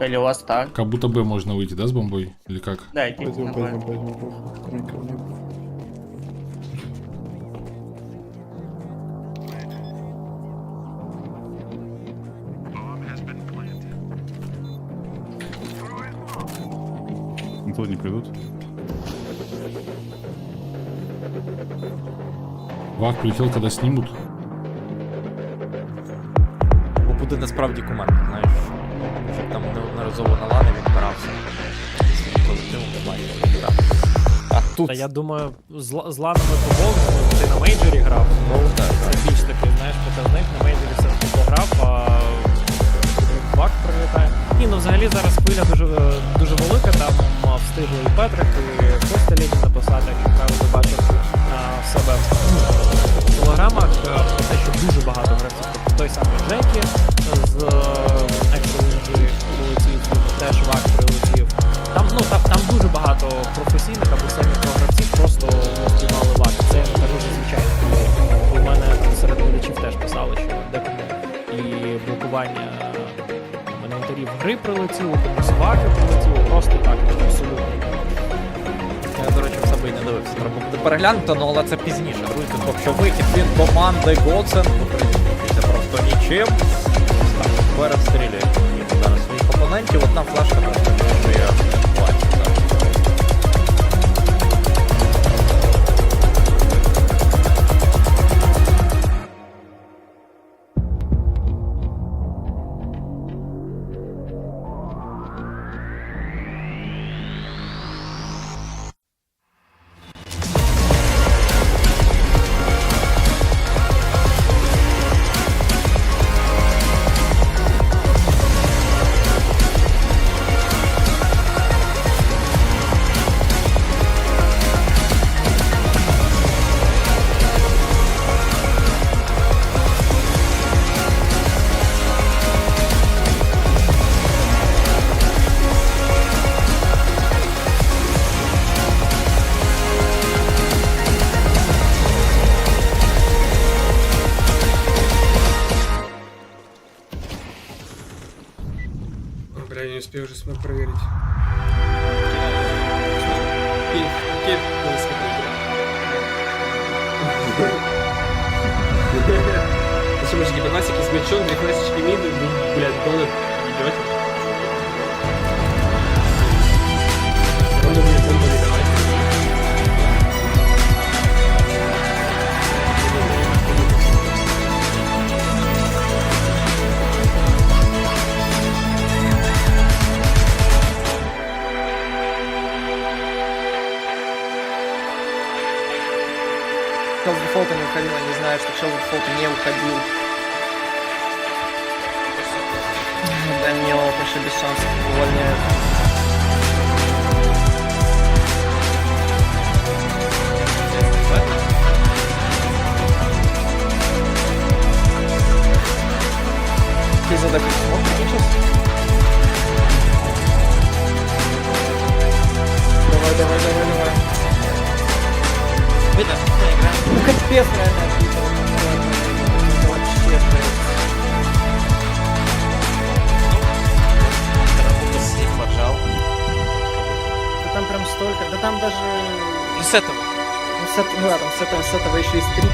Или у вас так? Как будто бы можно выйти, да, с бомбой? Или как? Да, иди. Никто не придут. Вак прилетел, когда снимут. Бо буде насправді команда, знаєш. Щоб там неодноразово на лани відбирався. Колективом немає. А тут... Та я думаю, з ланами побов, ти на мейджорі грав. Це більш такий, знаєш, показник. На мейджорі все-таки пограв, а Вак прилітає. Ні, ну взагалі зараз хвиля дуже велика, там встигли і Петрик, і Костя Лінь написати, як правильно бачив в себе в телеграмах, про те, що дуже багато гравців. Тобто той самий Джекі з Екстралінджі прилетів, теж Вак прилетів. Там дуже багато професійних або семі-програвців просто співали Вак. Це я не кажу, що звичайно. У мене серед глядачів теж писали, що декому і блокування коментарів гри прилетіло, комусь Ваки прилетіло, просто так, абсолютно. Я, до речі, в себе і не дивився. Треба буде переглянути, але це пізніше. Друзі, тобто, що вихід від команди Godsend це просто нічим. Так, перестрілює зараз своїх опонентів. Одна флешка просто вирішує бачити. Бля, я не успею уже смог проверить. Зачем же гипносики с мячом, гипносички миды, блядь, доллар идете? Чел с дефолта не уходил, они знают, что чел с дефолта не уходил. Да не, вообще без шансов увольняют. Ты задакать смог сейчас? Давай. Видно, игра. Ну капец, реально. Вообще, блядь. Поджал. Да там прям столько, да там даже... Ну с этого. Ну ладно, с этого еще есть 3.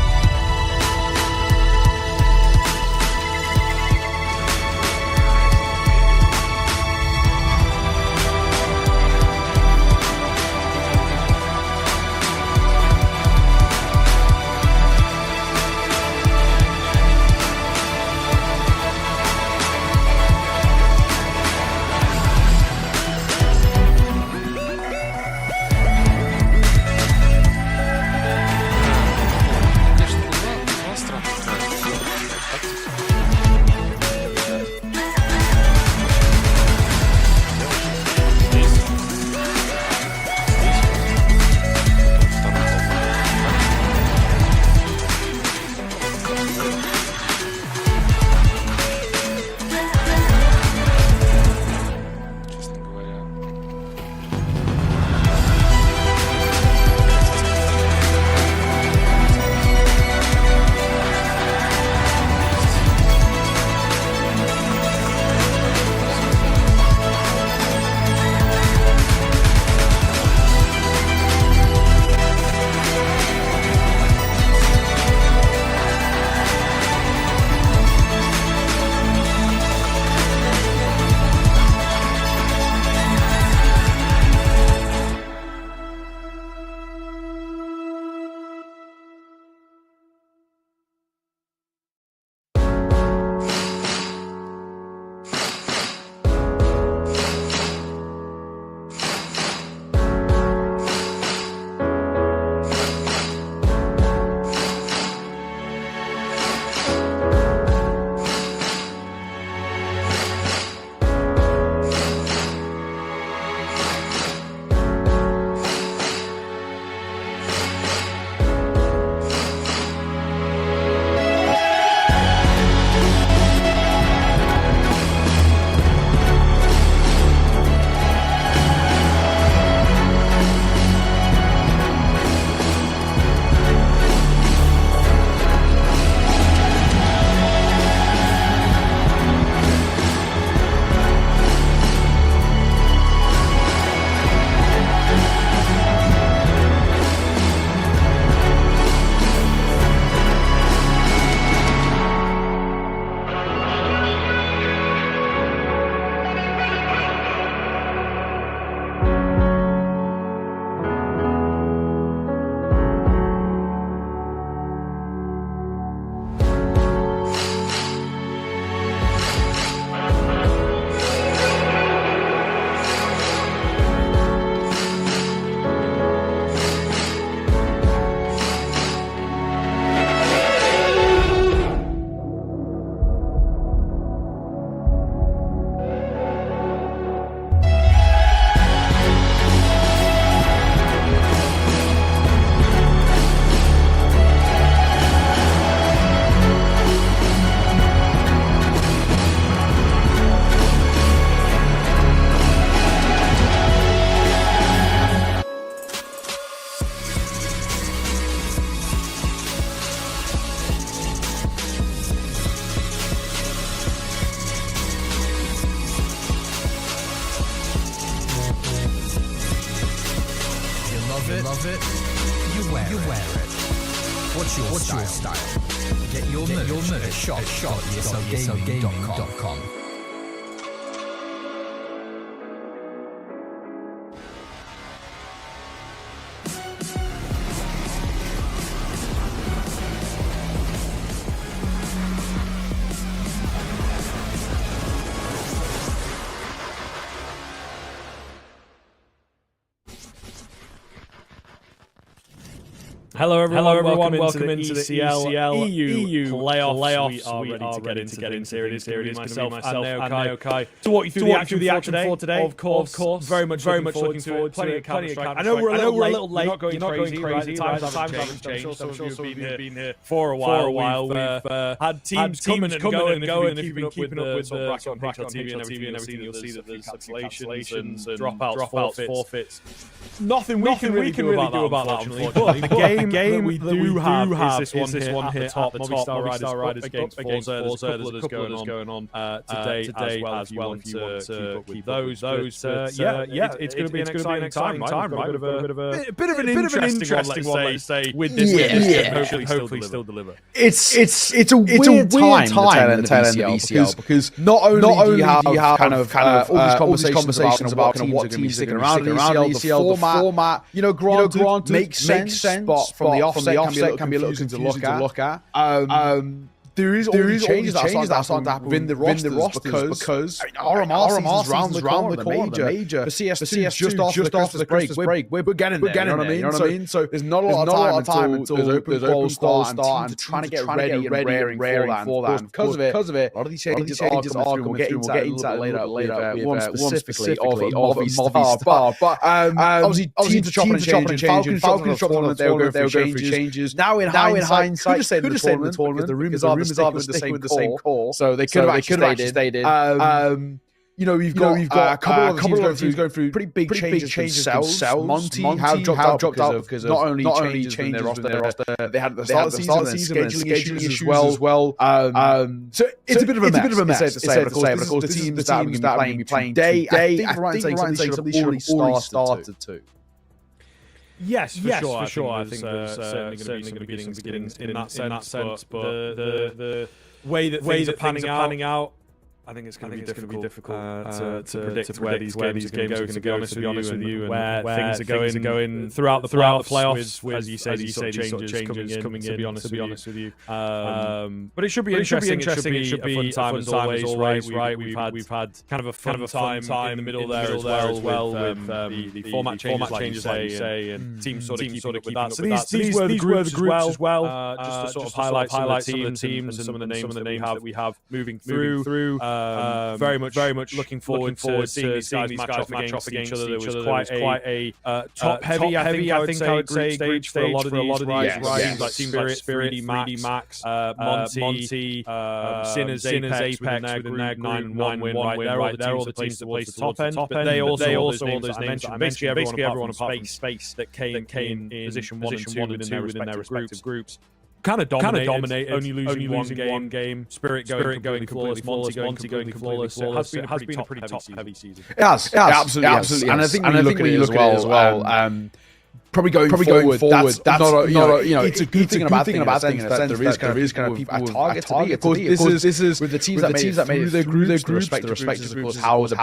Конечно, What's your style? Get your merch at shop.eslgaming.com. Hello everyone, welcome into the ECL EU playoffs. We are ready to get into it. It is myself and Naokai to walk you through the action for today. Of course, very much looking forward to it. Plenty of Counter-Strike. I know we're a little late. You're not going crazy. Times haven't changed. Some of you have been here for a while. We've had teams coming and going. And if you've been keeping up with the bracket on TV and everything, you'll see that there's cancellations and dropouts, forfeits. Nothing we can really do about that, unfortunately. But the game we do have is this one here at the top. Movistar against FORZE. There's a couple others going on today as well. If you want to keep those. It's going to be an exciting time, right? A bit of an interesting one, let's say, with this game. Hopefully still deliver. It's a weird time at the tail end of ECL because not only do you have kind of all these conversations about kind of what teams are sticking around in ECL, the format, granted makes sense, but from the offset can be a little confusing to look at. There is changes that are starting to happen within the rosters because RMR season's around the corner, the major. The CS2 just after the Christmas break. We're getting there, you know what I mean? So there's not a lot of time until those open quals start and trying to get ready and raring for that. And because of it, a lot of these changes are coming through. We'll get into that later with one specifically of Movistar. But obviously teams are chopping and changing. Falcons dropped on they were going through changes. Now in hindsight, could have stayed in the tournament because the rumours are sticking with the same core, so they could have actually stayed in. We've got a couple of teams going through pretty big changes themselves. Monte have dropped out because of not only changes in their roster, they had the start of the season and scheduling issues as well. So it's a bit of a mess. It's safe to say, but of course the teams that are going to be playing today, I think Ryan saying some should have already started to. Yes, for sure. I think there's certainly going to be some beginnings in that sense. But the way that things are panning out, I think it's going to be difficult to predict where these games are going to go. To be honest with you, and where things are going throughout the playoffs. With, as you say, these sort of changes coming in. To be honest with you, but it should be interesting. It should be a fun time as always. Right, we've had kind of a fun time in the middle there as well with the format changes, like you say, and teams sort of keep up with that. So these were the groups as well. Just to sort of highlight some of the teams and some of the names that we have moving through. Very much looking forward to seeing these guys match up against each other. There was quite a top-heavy, I think I would say, stage for a lot of these teams like Spirit, 3D Max, Monte, Sinners, Apeks with their 9-1 win. Right, they're all the teams that place the top end, but they also all those names I mentioned. Basically, everyone apart from Space that came in position 1 and 2 within their respective groups. Kind of dominate, only losing one game. Spirit going flawless, Monte going flawless. It has been a pretty top-heavy season. It has, absolutely. And I think when you look at it as well, probably going forward, that's not a, it's a good thing and a bad thing in a sense. There is kind of people a target. Of course, this is with the teams that made it through their groups, the respective groups, how the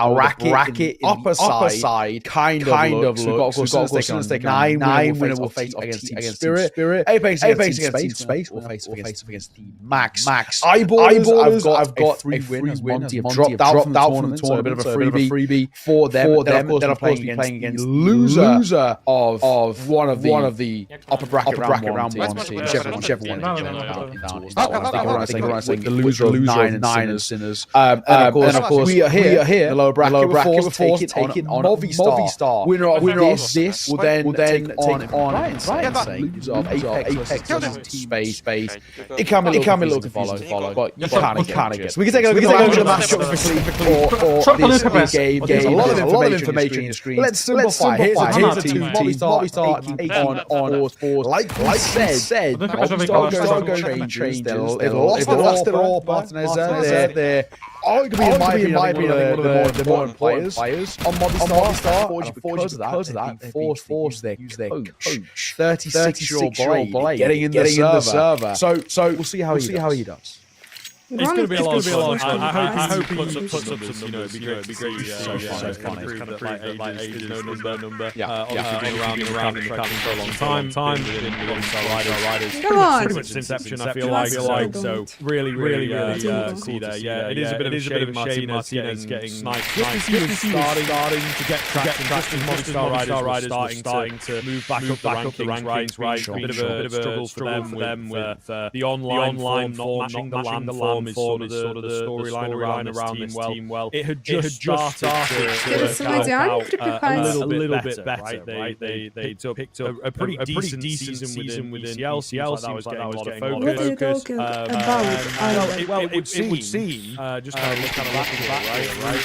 bracket upper side kind of looks. We've got taken 9 winner will face against Spirit. Apeks against Space will face against Team Max. Eyeballers, I've got 3 wins. Monte have dropped out from the tournament, a bit of a freebie for them. Then of course playing against loser of one of the upper bracket round one teams, whichever one. The loser of 9 and Sinners. And of course we are here. The lower bracket, we're forced taking on Movistar. Winner of this will then take on Ryan's loser of Apeks versus Space. It can be a little confusing to follow, but you kind of guess. We can take a look at the matchup quickly for this game. There's a lot of information on the screen. Let's simplify. Here's the two teams. Movistar on FORZE. Like said, Movistar go changes. They've lost their all partners. They're arguably, in my opinion, one of the more important players on Movistar. Because of that, FORZE their coach, 36-year-old Blade, getting in the server. So we'll see how he does. It's going to be a lot. I hope he puts up some, it'd be great. So funny. Kind of prove that like age is no number. Obviously been around in the company for a long time. Within riders. Pretty much since inception, I feel like. So really see there. Yeah, it is a bit of a shame Martinez getting nice. Just as he was starting to get traction. Just as Movistar riders starting to move back up the rankings. Right, a bit of a struggle for them with the online form not matching the land form. Is sort of the storyline around this team. Well, it had just started to work out a little bit better, right? They picked up a pretty decent season within ECL. That was getting a lot of focus. Well, it would seem just kind of looking back at it, right?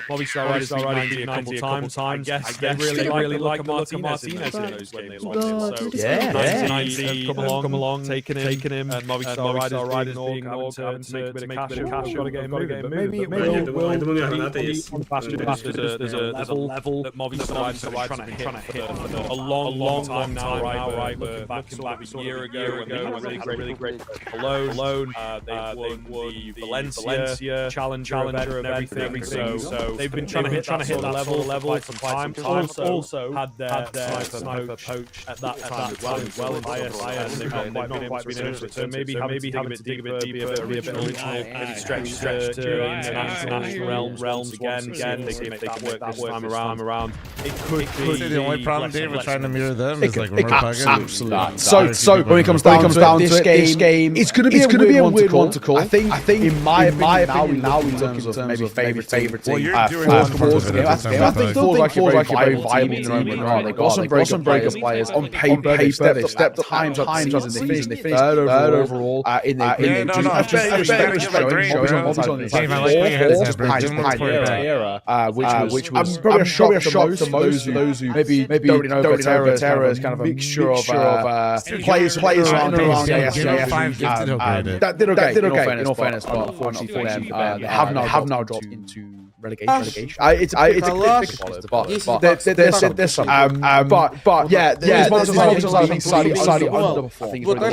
Movistar riders beat 90 a couple times. I guess they really like Martinez in those when they lost it. So 90 come along, taking him, and Movistar riders being ignored. To make a bit of cash, got to get him moving. But maybe it will. There's a level that Movistar is trying to hit for a long time now, right? Looking back a year ago when they had a really great alone. They won the Valencia challenger and everything. So they've been trying to hit the level for quite some time. Also had their sniper poach at that time as well. In IS, they've not quite been able to. So maybe having to dig a bit deeper. Maybe stretch to international realms again. They can make that work this time around. It could be the only problem, Dave, with trying to mirror them is like absolutely. So when it comes down to this game, it's going to be a weird one to call. I think in my opinion now in terms of maybe favorite team. I think FORZE like a very viable team. They got some very good players on paper. They stepped up times as in they finished third overall in the which was probably a shock to most for those who maybe don't know Terra is kind of a mixture of players around that did okay in all fairness, but unfortunately for them they have now dropped into relegation. It's a bit there's some. But yeah, there's one slightly underperformed. I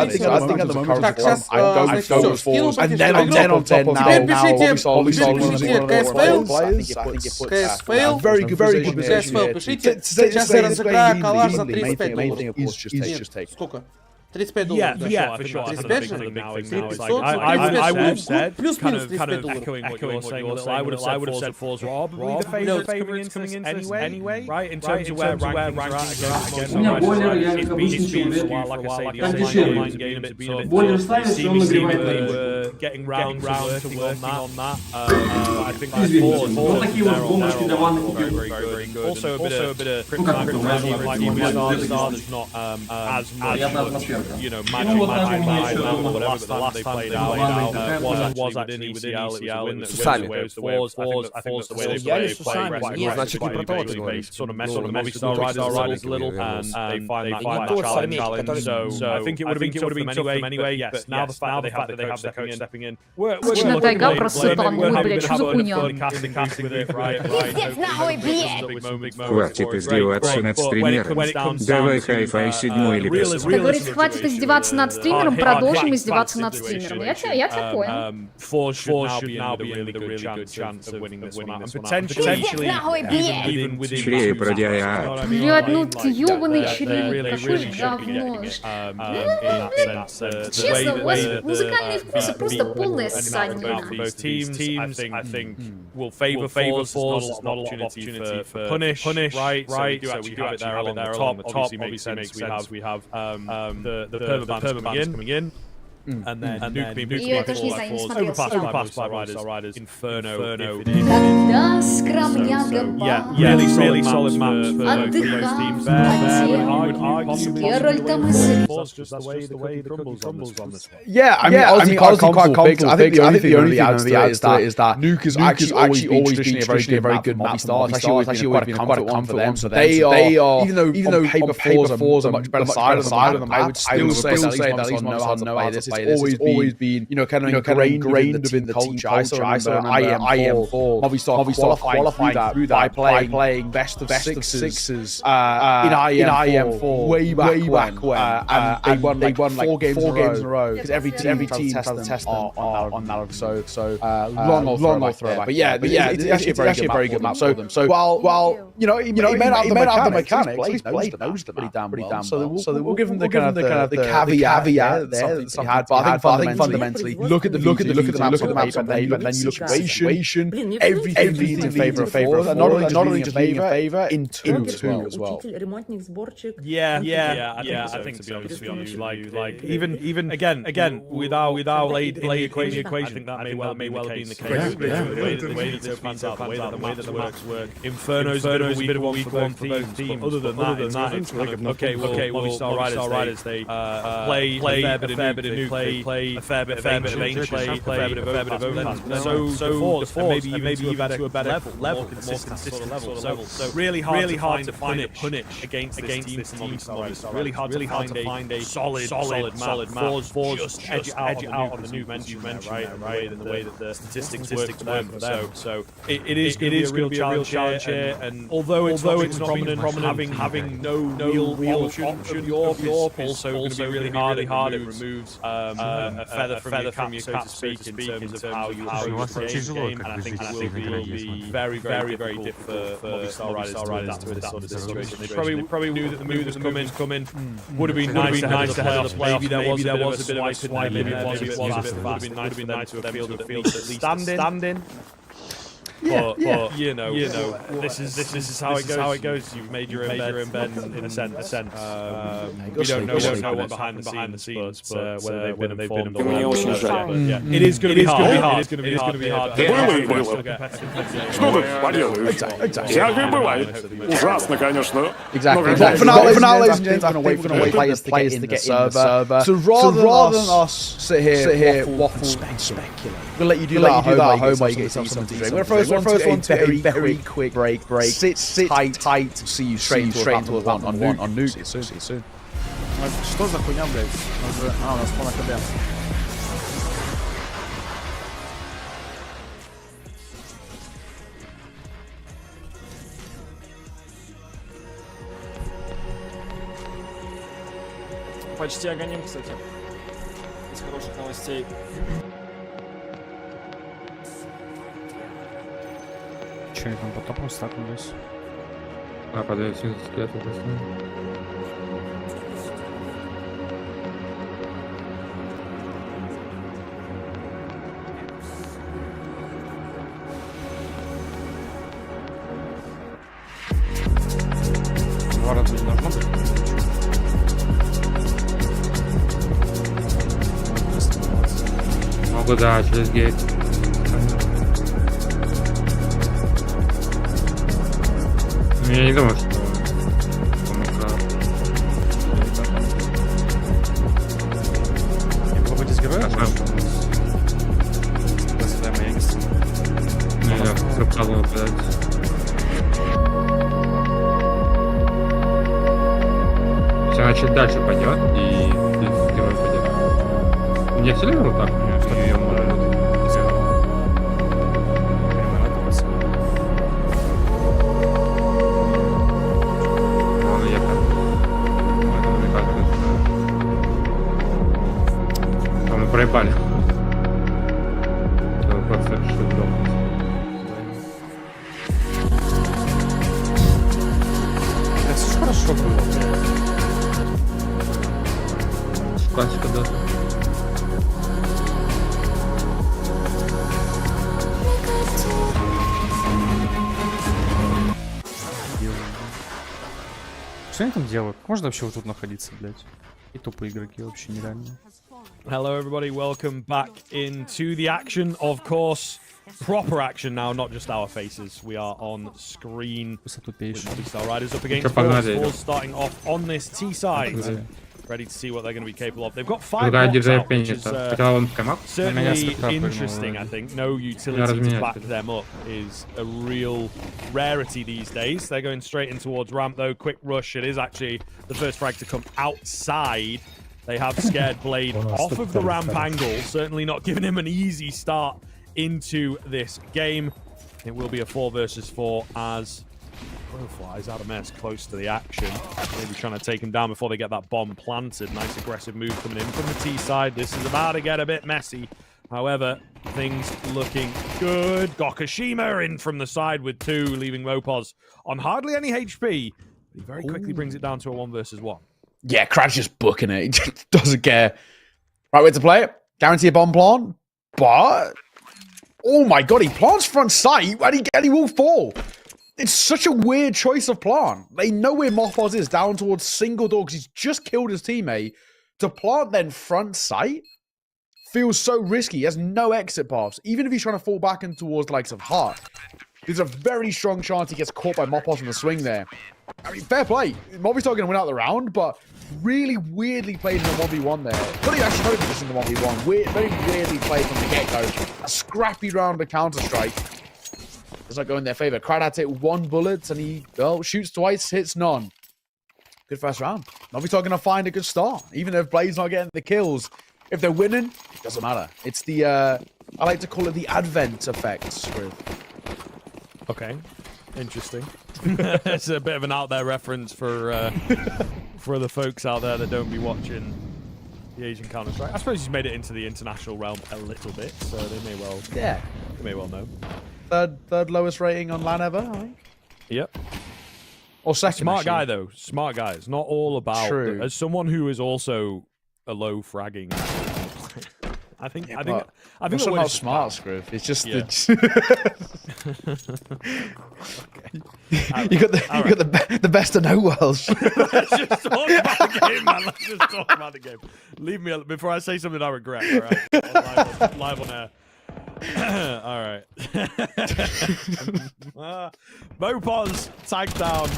think at the moment I go with FORZE, and then on top of now we saw one of the players. I think it puts very good position. The main thing of course just take. 35 долларов. Yeah, for sure. I think the big thing now is like, I would have said, kind of echoing what you're saying, I would have said FORZE probably the favourites coming into anyway, right? In terms of where rankings are at against it's been for a while, like I say, the online games have been a bit seemingly were getting round to working on that. I think FORZE very good. Also a bit of crypto like Movistar, there's not as much magic, whatever, but the last time they played out was actually within ECL, it was the way FORZE, I think that's the way they play quite aggressively, sort of mess with Movistar riders a little, and they find that challenge, so I think it would have been tough for them anyway, yes, now the fact that they have the coach stepping in, we're going to look Хватит издеваться над стримером. Давай хай-фай 7 или 8. Ты говоришь, хватит издеваться над стримером, продолжим издеваться над стримером. Я тебя понял. FORZE should now be in a really good chance of winning this one out. And potentially even within... Чрей, бродяя. Блядь, ну ты ёбаный чрей, какое говно. Честно, у вас музыкальные вкусы просто полное ссание. Teams, I think, will favour FORZE. It's not a lot of opportunity for punish, right? So we do have it there along the top. Obviously makes sense. We have the permaban coming in. and then Её я даже не знаю, не смотрела сериал. Riders, Inferno. Когда скромняга Really solid match for both those teams. Геральт там и Yeah, I mean, honestly, quite confident. I think the only thing that really adds to it is that Nuke has actually always been traditionally a very good Movistar. It's actually always been quite a comfort one for them. They are, even though on paper FORZE are much better side of them, I would still say that at least know how to play this. It's always been, kind of ingrained within the culture. I remember IM4 Movistar qualified through that by playing best of sixes in IM4 way back when, and they won like 4 games in a row because every team has to test them on Navi. So long old throwback. But yeah, it's actually a very good map for them. So while he may not have the mechanics, he's played those pretty damn well. So we'll give him the kind of the caveat there that he had. But I think fundamentally, look at the map, and then you look at situation, everything leads in favor of FORZE, and not only just leading in favor in two as well. Yeah. I think to be honest with you, like even again without played in the equation, I think that may well have been the case. The way that this pans out, the way that the maps work. Inferno's a bit of a weak one for both teams. Other than that, it's kind of okay. Movistar Riders, they play a fair bit of Nuke, play a fair bit of Ancient, play a fair bit of Overpass. So maybe even to a better level, more consistent sort of level. So really hard to punish against this team. Really hard to find a solid map. FORZE just edge it out on the Nuke mention, right? The way that the statistics work for them. So it is going to be a real challenge here. And although it's prominent, having no real option of your also going to be really hard. It removes a feather from your cap, so to speak, in terms of how you approach the game. And I think it will be very difficult for Movistar Riders to adapt to this situation. They probably knew that the move was coming. Would have been nice to have the playoffs. Maybe there was a bit of a swipe. Maybe it was a bit fast. Would have been nice for them to have fielded at least standing. But this is how it goes. You've made your embed in a sense. We don't know what behind the scenes, but whether they've been informed or not. It is going to be hard. It's going to be hard. Что тут поделаешь? Всякое бывает. Ужасно, конечно. Exactly. But for now, ladies and gentlemen, we're going to wait for players to get in the server. So rather than us sit here, waffle, speculate, we'll let you do that at home while you get something to drink. We're going to first one to a very quick break. Sit tight. See you straight into a on Nuke. See you soon. Что за хуйня, блядь? У нас полная КД. Почти агоним, кстати. Из хороших новостей. Че, я там по топам стакнулись? Подает скелет. Два раза не должно быть. Могу, да, через гейт. Я не думаю, что попробуйте с героя? Нельзя, все правильно подать. Если она чуть дальше пойдет и герой пойдет. Не все время вот так, что ее может. Проебали. Просто решил долго. Это все хорошо было. Классика, да. Что они там делают? Можно вообще вот тут находиться, блядь? И тупые игроки вообще нереально. Hello, everybody. Welcome back into the action. Of course, proper action now, not just our faces. We are on screen with Movistar Riders up against FORZE starting off on this T side. Ready to see what they're going to be capable of. They've got 5 blocks out, which is certainly interesting, I think. No utility to back them up is a real rarity these days. They're going straight in towards ramp, though. Quick rush. It is actually the first frag to come outside. They have scared Blade off of the ramp angle, certainly not giving him an easy start into this game. It will be a 4 versus 4 as Pro flies out of mess close to the action. Maybe trying to take him down before they get that bomb planted. Nice aggressive move coming in from the T side. This is about to get a bit messy. However, things looking good. Gokashima in from the side with 2, leaving Mopos on hardly any HP. He very quickly brings it down to a 1 versus 1. Yeah, Crad's just booking it. He just doesn't care. Right way to play it. Guarantee a bomb plant. But, oh my god, he plants front sight and he will fall. It's such a weird choice of plant. They know where Mopos is, down towards single door, because he's just killed his teammate. To plant then front sight feels so risky. He has no exit paths. Even if he's trying to fall back in towards the likes of Heart, there's a very strong chance he gets caught by Mopos in the swing there. I mean, fair play. Movistar going to win out the round, but really weirdly played in the 1v1 there. Funny, actually, not even just in the 1v1. Very weirdly played from the get-go. A scrappy round of Counter-Strike. Does not go in their favor. Crad had to hit 1 bullet, and he shoots twice, hits none. Good first round. Movistar going to find a good start. Even if Blade's not getting the kills. If they're winning, it doesn't matter. It's the, I like to call it the Advent effect. Okay. Interesting. It's a bit of an out there reference for the folks out there that don't be watching the Asian Counter-Strike. I suppose he's made it into the international realm a little bit, so they may well know. Third lowest rating on LAN ever, I think. Yep. Or second. Smart guy though. Smart guy. It's not all about. True. As someone who is also a low fragging. I think it's not smart, Scriv. It's just yeah. You got the best of no worlds. Let's just talk about the game, man. Let's just talk about the game. Leave me before I say something I regret. All right, live on air. All right. Mopos tagged down.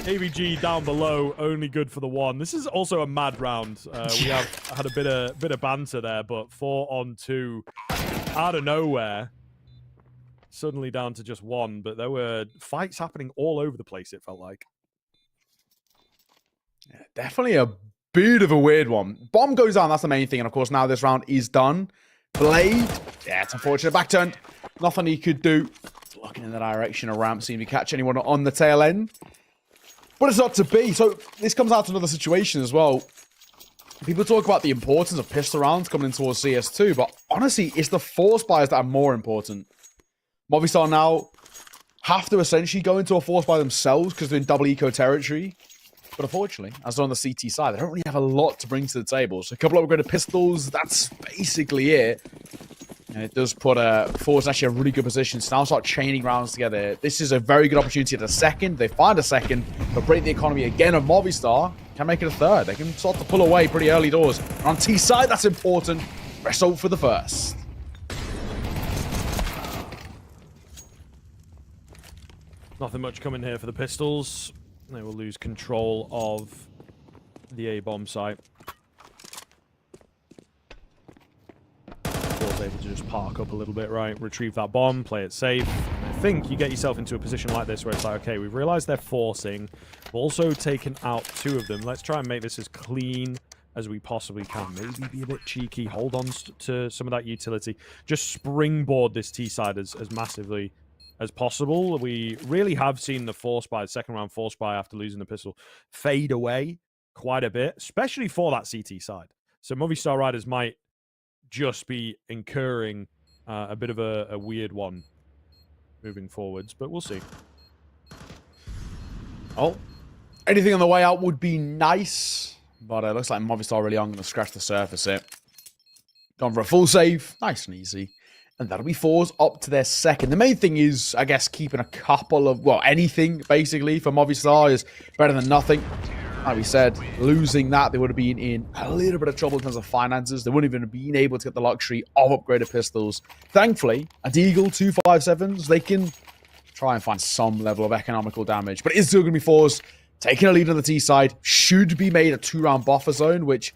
AVG down below, only good for the 1. This is also a mad round. We have had a bit of banter there, but 4-on-2 out of nowhere. Suddenly down to just 1, but there were fights happening all over the place, it felt like. Yeah, definitely a bit of a weird one. Bomb goes down, that's the main thing, and of course now this round is done. Blade, yeah, it's unfortunate. Back turn, nothing he could do. Looking in the direction of ramp, seeing to catch anyone on the tail end. But it's not to be. So this comes out to another situation as well. People talk about the importance of pistol rounds coming in towards CS2, but honestly, it's the force buys that are more important. Movistar now have to essentially go into a force buy themselves because they're in double eco territory. But unfortunately, as they're on the CT side, they don't really have a lot to bring to the table. So a couple of upgraded pistols, that's basically it. And it does put FORZE in actually a really good position to now start chaining rounds together. This is a very good opportunity at a second. They find a second, but break the economy again of Movistar. Can make it a third. They can start to pull away pretty early doors. And on T side, that's important. Wrestle for the first. Nothing much coming here for the pistols. They will lose control of the A-bomb site. FORZE able to just park up a little bit, right? Retrieve that bomb, play it safe. And I think you get yourself into a position like this where it's like, okay, we've realized they're forcing. We've also taken out 2 of them. Let's try and make this as clean as we possibly can. Maybe be a bit cheeky, hold on to some of that utility. Just springboard this T-side as massively as possible. We really have seen the force buy, second round force buy after losing the pistol, fade away quite a bit, especially for that CT side. So Movistar Riders might just be incurring a bit of a weird one moving forwards, but we'll see. Oh, anything on the way out would be nice, but it looks like Movistar really aren't going to scratch the surface it. Gone for a full save, nice and easy. And that'll be FORZE up to their second. The main thing is, I guess, keeping a couple of, well, anything, basically, for Movistar is better than nothing. Like we said, losing that, they would have been in a little bit of trouble in terms of finances. They wouldn't even have been able to get the luxury of upgraded pistols. Thankfully, at Eagle 257s, they can try and find some level of economical damage. But it is still going to be FORZE taking a lead on the T side. Should be made a 2-round buffer zone, which,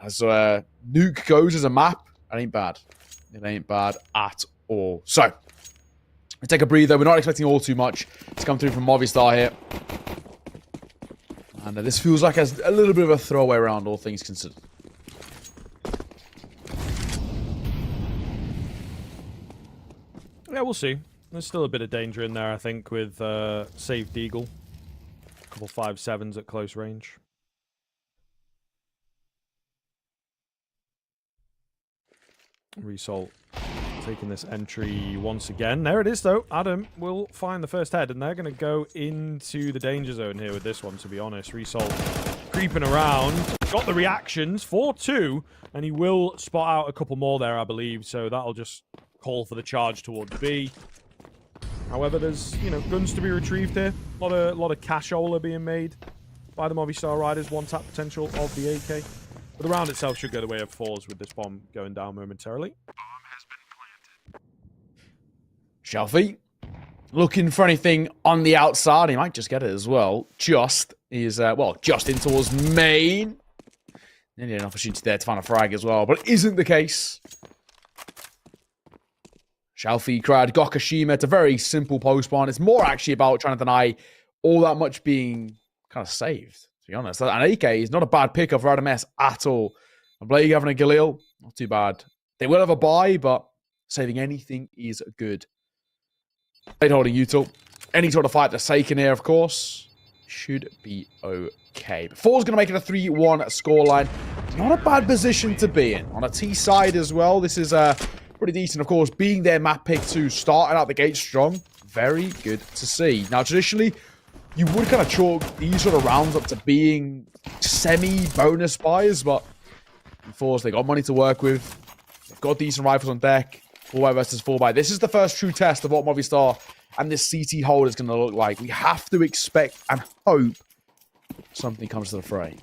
as Nuke goes as a map, it ain't bad. It ain't bad at all. So, we take a breather. We're not expecting all too much to come through from Movistar here. And this feels like a little bit of a throwaway round, all things considered. Yeah, we'll see. There's still a bit of danger in there, I think, with Saved Eagle. A couple 5.7s at close range. Result taking this entry once again. There it is, though. Adam will find the first head, and they're going to go into the danger zone here with this one, to be honest. Result creeping around. Got the reactions. 4-2, and he will spot out a couple more there, I believe, so that'll just call for the charge towards B. However, there's, you know, guns to be retrieved here. A lot of cashola being made by the Movistar Riders. One-tap potential of the AK. But the round itself should go the way of FORZE with this bomb going down momentarily. Shelfie looking for anything on the outside. He might just get it as well. Just is, well, just in towards main. Nearly an opportunity there to find a frag as well, but it isn't the case. Shelfie, Crad, Gokashima. It's a very simple post spawn. It's more actually about trying to deny all that much being kind of saved, to be honest. An AK is not a bad pickup for RMS at all. And Blake having a Galil, not too bad. They will have a buy, but saving anything is good. Blade holding Util. Any sort of fight that's taken here, of course, should be okay. But FORZE going to make it a 3-1 scoreline. Not a bad position to be in. On a T side as well, this is pretty decent, of course, being their map pick to starting out the gate strong. Very good to see. Now, traditionally, you would kind of chalk these sort of rounds up to being semi-bonus buys, but in FORZE, they got money to work with. They've got decent rifles on deck. 4x versus 4x. This is the first true test of what Movistar and this CT hold is going to look like. We have to expect and hope something comes to the fray.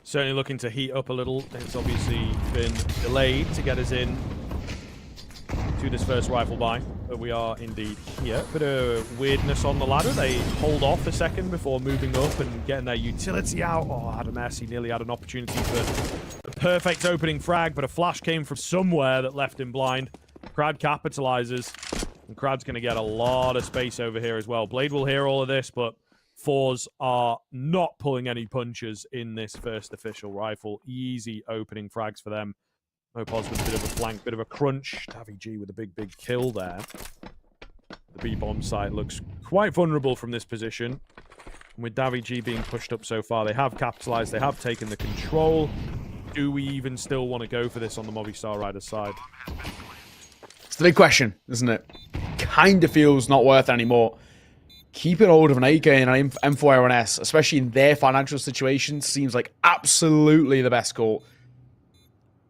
Certainly looking to heat up a little. It's obviously been delayed to get us in to this first rifle buy, but we are indeed here. Bit of weirdness on the ladder. They hold off a second before moving up and getting their utility out. Oh, Adam S, he nearly had an opportunity for the perfect opening frag, but a flash came from somewhere that left him blind. Crad capitalizes, and Crad's going to get a lot of space over here as well. Blade will hear all of this, but FORZE are not pulling any punches in this first official rifle. Easy opening frags for them. No pause with a bit of a flank, bit of a crunch. Navi G with a big kill there. The B-bomb site looks quite vulnerable from this position. And with Navi G being pushed up so far, they have capitalized, they have taken the control. Do we even still want to go for this on the Movistar Riders side? It's the big question, isn't it? Kind of feels not worth it anymore. Keeping hold of an AK and an M4A1S, especially in their financial situation, seems like absolutely the best call.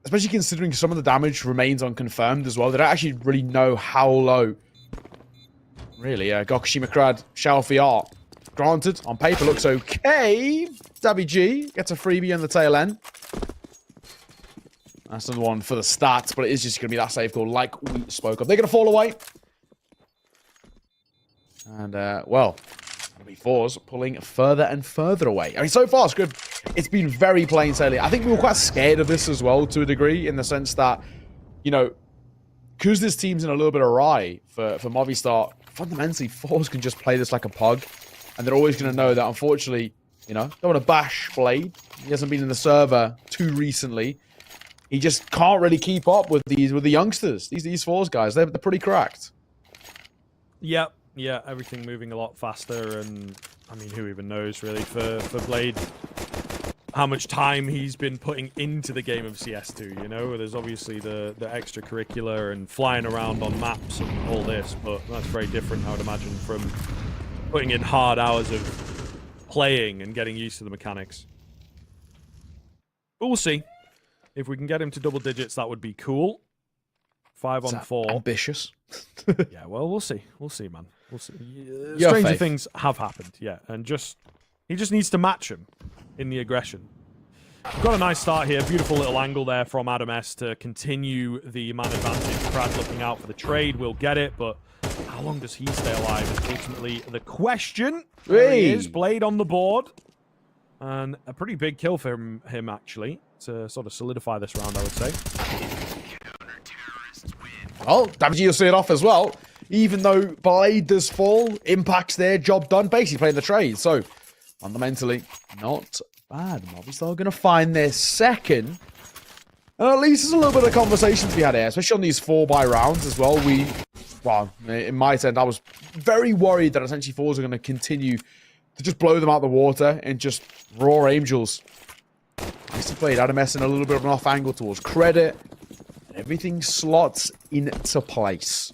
Especially considering some of the damage remains unconfirmed as well. They don't actually really know how low. Really, Gokashima Crad, Shelfie are. Granted, on paper looks okay. Navi G gets a freebie on the tail end. That's another one for the stats, but it is just going to be that save call like we spoke of. They're going to fall away. And, well, it'll be FORZE pulling further and further away. I mean, so far, Scrib, it's been very plain sailing. I think we were quite scared of this as well, to a degree, in the sense that, you know, because this team's in a little bit awry for Movistar, fundamentally, FORZE can just play this like a pug. And they're always going to know that, unfortunately, you know, don't want to bash Blade. He hasn't been in the server too recently. He just can't really keep up with the youngsters. These FORZE guys, they're pretty cracked. Yep. Yeah, everything moving a lot faster, and I mean, who even knows really for Blade how much time he's been putting into the game of CS2, you know? There's obviously the extracurricular and flying around on maps and all this, but that's very different, I would imagine, from putting in hard hours of playing and getting used to the mechanics. But we'll see. If we can get him to double digits, that would be cool. 5 on 4. Ambitious. Yeah, well, we'll see. We'll see, man. We'll see. Stranger things have happened, yeah. And he just needs to match him in the aggression. We've got a nice start here. Beautiful little angle there from Adam S to continue the man advantage. Brad looking out for the trade. We'll get it, but how long does he stay alive is ultimately the question. There he is, Blade on the board. And a pretty big kill for him actually, to sort of solidify this round, I would say. Well, Davi will see it off as well. Even though Blade does fall, Impact's there, job done, basically playing the trade. So, fundamentally, not bad. Movistar going to find their second. And at least there's a little bit of conversation to be had here, especially on these 4-buy rounds as well. Well, in my sense, I was very worried that essentially FORZE are going to continue to just blow them out the water and just raw angels. Nicely played. Adam S in a little bit of an off angle towards credit. And everything slots into place.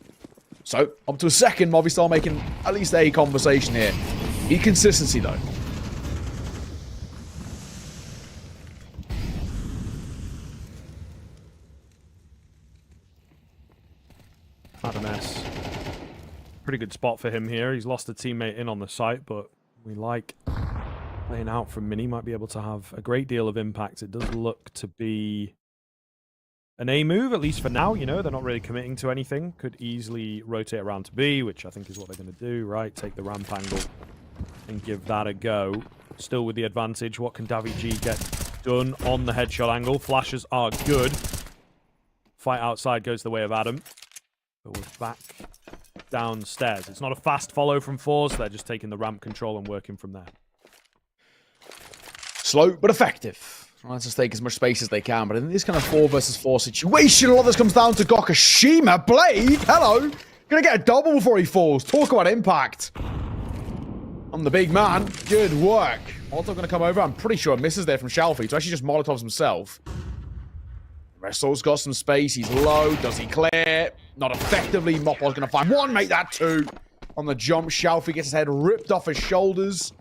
So, up to a second, Movistar making at least a conversation here. Need consistency, though. Adam S. Pretty good spot for him here. He's lost a teammate in on the site, but we like playing out from Mini. Might be able to have a great deal of impact. It does look to be an A move, at least for now. You know, they're not really committing to anything. Could easily rotate around to B, which I think is what they're going to do, right? Take the ramp angle and give that a go. Still with the advantage. What can Davi G get done on the headshot angle? Flashes are good. Fight outside goes the way of Adam. But we're back downstairs. It's not a fast follow from FORZE. They're just taking the ramp control and working from there. Slow, but effective. Trying to take as much space as they can, but in this kind of 4 versus 4 situation, a lot of this comes down to Gokashima. Blade, hello! Gonna get a double before he falls. Talk about impact. On the big man. Good work. Molotov gonna come over. I'm pretty sure misses there from Shalfie, so actually just Molotovs himself. Wrestle's got some space. He's low. Does he clear? Not effectively. Mopol's going to find one. Make that 2. On the jump, Shalfie gets his head ripped off his shoulders.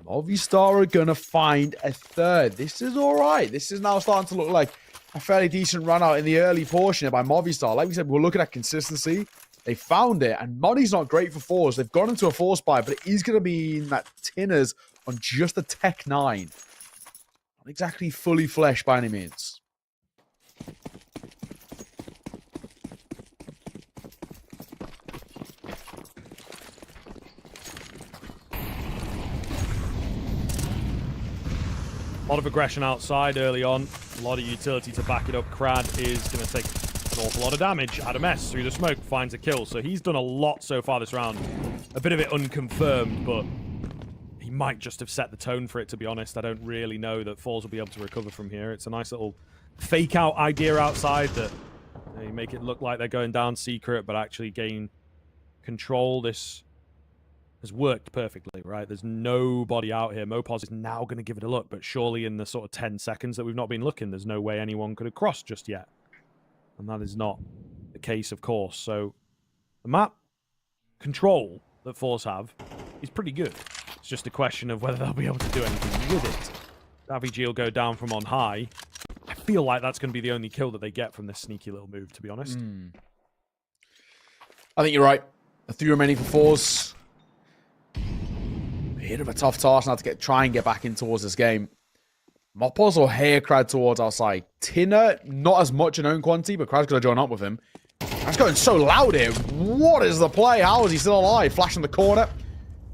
Movistar are going to find a 3rd. This is all right. This is now starting to look like a fairly decent run out in the early portion by Movistar. Like we said, we're looking at consistency. They found it, and money's not great for FORZE. They've gone into a force buy, but it is going to be in that Tinners on just a Tech 9. Not exactly fully fleshed by any means. A lot of aggression outside early on. A lot of utility to back it up. Crad is going to take an awful lot of damage. Adam S through the smoke finds a kill. So he's done a lot so far this round. A bit of it unconfirmed, but he might just have set the tone for it, to be honest. I don't really know that FORZE will be able to recover from here. It's a nice little fake out idea outside that they make it look like they're going down secret, but actually gain control. This has worked perfectly, right? There's nobody out here. Mopos is now going to give it a look, but surely in the sort of 10 seconds that we've not been looking, there's no way anyone could have crossed just yet. And that is not the case, of course. So the map control that FORZE have is pretty good. It's just a question of whether they'll be able to do anything with it. Davi G will go down from on high. I feel like that's going to be the only kill that they get from this sneaky little move, to be honest. I think you're right. The 3 remaining for FORZE. A bit of a tough task now to try and get back in towards this game. Mopos or Hair Crad towards our side. Tinner, not as much in own quantity, but Crad's going to join up with him. That's going so loud here. What is the play? How is he still alive? Flash in the corner.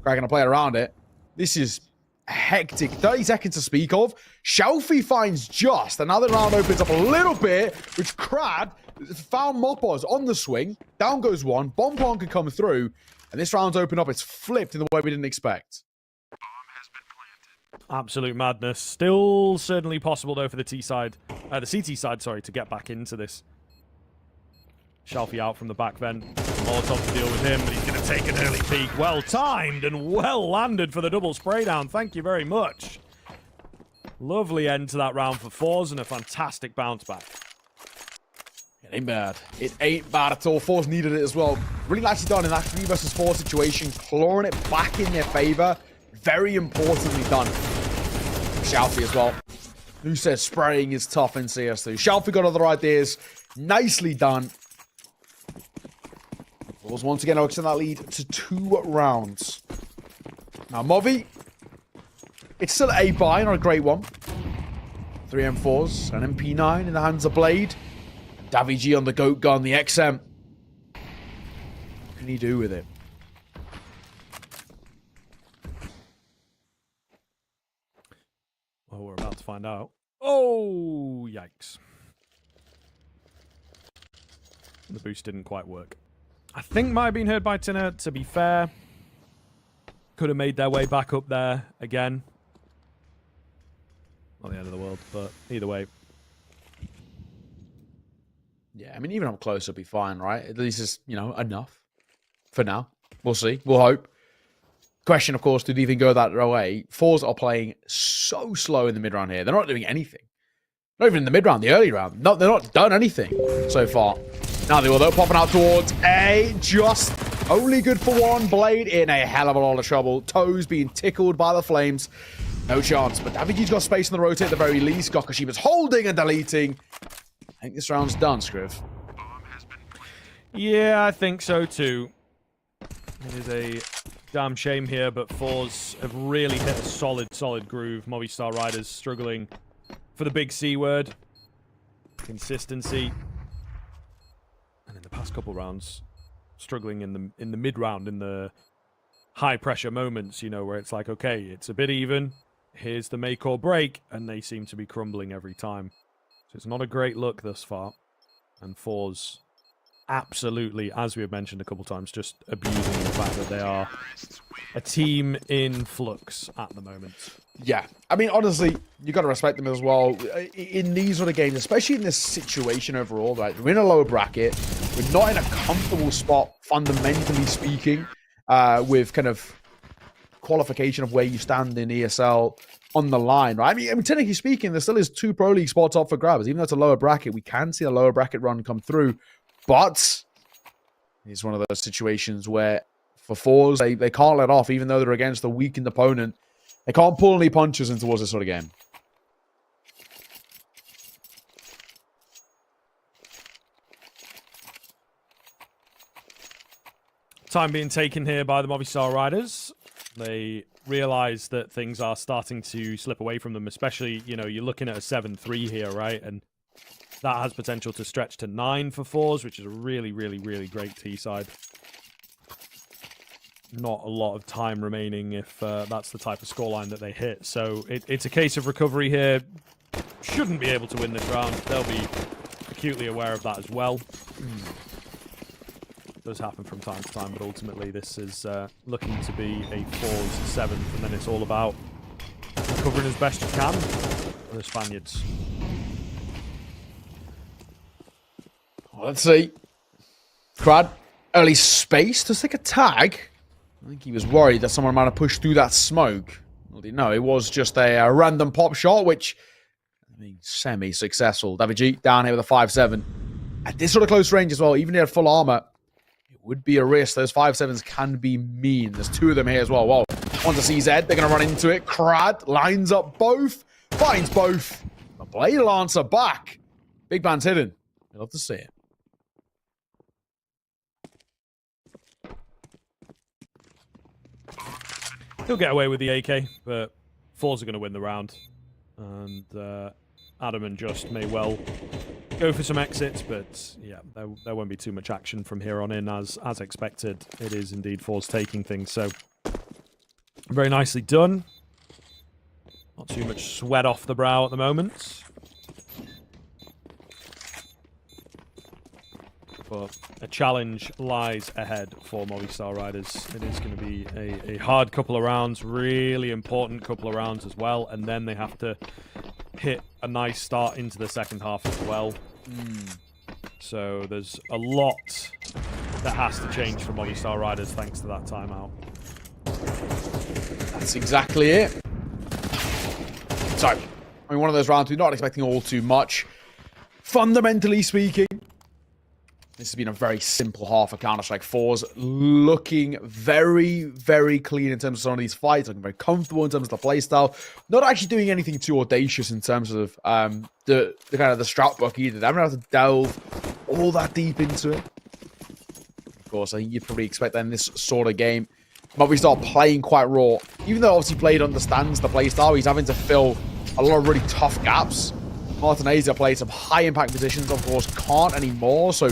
Crad going to play around it. This is hectic. 30 seconds to speak of. Shalfie finds just. Another round opens up a little bit, which Crad found Mopos on the swing. Down goes one. Bonbon can come through. And this round's opened up. It's flipped in the way we didn't expect. Absolute madness. Still certainly possible, though, for the CT side, sorry, to get back into this. Shalfie out from the back vent. Molotov to deal with him, but he's going to take an early peek. Well timed and well landed for the double spray down. Thank you very much. Lovely end to that round for FORZE and a fantastic bounce back. It ain't bad. It ain't bad at all. FORZE needed it as well. Really nicely done in that 3 versus 4 situation. Clawing it back in their favor. Very importantly done. Shalfie as well. Who says spraying is tough in CS2? Shalfie got other ideas. Nicely done. FORZE once again extend that lead to 2 rounds. Now, Movi, it's still a buy, not a great one. 3 M4s, an MP9 in the hands of Blade. And Davi G on the GOAT gun, the XM. What can he do with it? Well, we're about to find out. Oh, yikes. The boost didn't quite work. I think might have been heard by Tinner, to be fair. Could have made their way back up there again. Not the end of the world, but either way. Yeah, I mean, even up close will be fine, right? At least it's, you know, enough for now. We'll see. We'll hope. Question, of course, did even go that way? FORZE are playing so slow in the mid-round here. They're not doing anything. Not even in the mid-round, the early round. No, they're not done anything so far. Now they will, though, popping out towards A. Just only good for one. Blade in a hell of a lot of trouble. Toes being tickled by the flames. No chance. But Daviji's got space in the rotate at the very least. Gokashima's holding and deleting. I think this round's done, Scriv. Yeah, I think so, too. It is a damn shame here, but FORZE have really hit a solid groove. Movistar Riders struggling for the big C word. Consistency. And in the past couple rounds, struggling in the mid round, in the high pressure moments, you know, where it's like, okay, it's a bit even. Here's the make or break, and they seem to be crumbling every time. So it's not a great look thus far. And FORZE absolutely, as we have mentioned a couple times, just abusing the fact that they are a team in flux at the moment. Yeah, I mean, honestly, you got to respect them as well. In these sort of games, especially in this situation overall, right? We're in a lower bracket. We're not in a comfortable spot, fundamentally speaking, with kind of qualification of where you stand in ESL on the line, right? I mean, technically speaking, there still is 2 Pro League spots up for grabs. Even though it's a lower bracket, we can see a lower bracket run come through. But it's one of those situations where for FORZE, they can't let off, even though they're against a weakened opponent. They can't pull any punches in towards this sort of game. Time being taken here by the Movistar Riders. They realize that things are starting to slip away from them, especially, you know, you're looking at a 7-3 here, right? And that has potential to stretch to 9 for FORZE, which is a really great T-side. Not a lot of time remaining if that's the type of scoreline that they hit. So it's a case of recovery here. Shouldn't be able to win this round. They'll be acutely aware of that as well. Does happen from time to time, but ultimately this is looking to be a FORZE 7th, and then it's all about recovering as best you can for the Spaniards. Let's see. Crad, early space to take a tag. I think he was worried that someone might have pushed through that smoke. Well, no, it was just a random pop shot, which, I mean, semi-successful. Davi G down here with a 5-7. At this sort of close range as well, even at full armor, it would be a risk. Those 5-7s can be mean. There's 2 of them here as well. Whoa. Onto CZ, they're going to run into it. Crad lines up both, finds both. The Blade will answer back. Big band's hidden. You'll love to see it. He'll get away with the AK, but FORZE are going to win the round. And Adam and Just may well go for some exits, but yeah, there won't be too much action from here on in as expected. It is indeed FORZE taking things, so very nicely done. Not too much sweat off the brow at the moment. But a challenge lies ahead for Movistar Riders. It is going to be a hard couple of rounds, really important couple of rounds as well, and then they have to hit a nice start into the second half as well. So there's a lot that has to change for Movistar Riders thanks to that timeout. That's exactly it. So, I mean, one of those rounds we're not expecting all too much. Fundamentally speaking, This has been a very simple half of Counter-Strike. FORZE looking very, very clean in terms of some of these fights, looking very comfortable in terms of the playstyle. Not actually doing anything too audacious in terms of the kind of the strat book either. They haven't had to delve all that deep into it. Of course, I think you'd probably expect that in this sort of game. Movistar playing quite raw. Even though obviously Blade understands the playstyle, he's having to fill a lot of really tough gaps. Martinezia played some high-impact positions, of course, can't anymore, so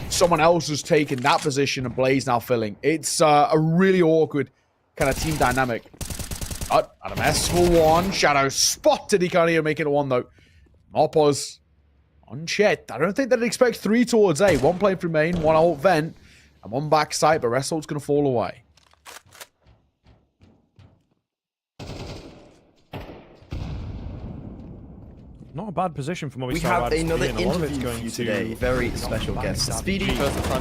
someone else has taken that position and Blade's now filling. It's a really awkward kind of team dynamic. But Adam S for one. Shadow spotted. He can't even make it a one, though. Moppos on Chet. I don't think they'd expect 3 towards A. 1 playing through main, 1 alt vent, and 1 backside, but rest ult's going to fall away. Not a bad position for Movistar. We have another interview for you today. Very special guest. Speedy, first of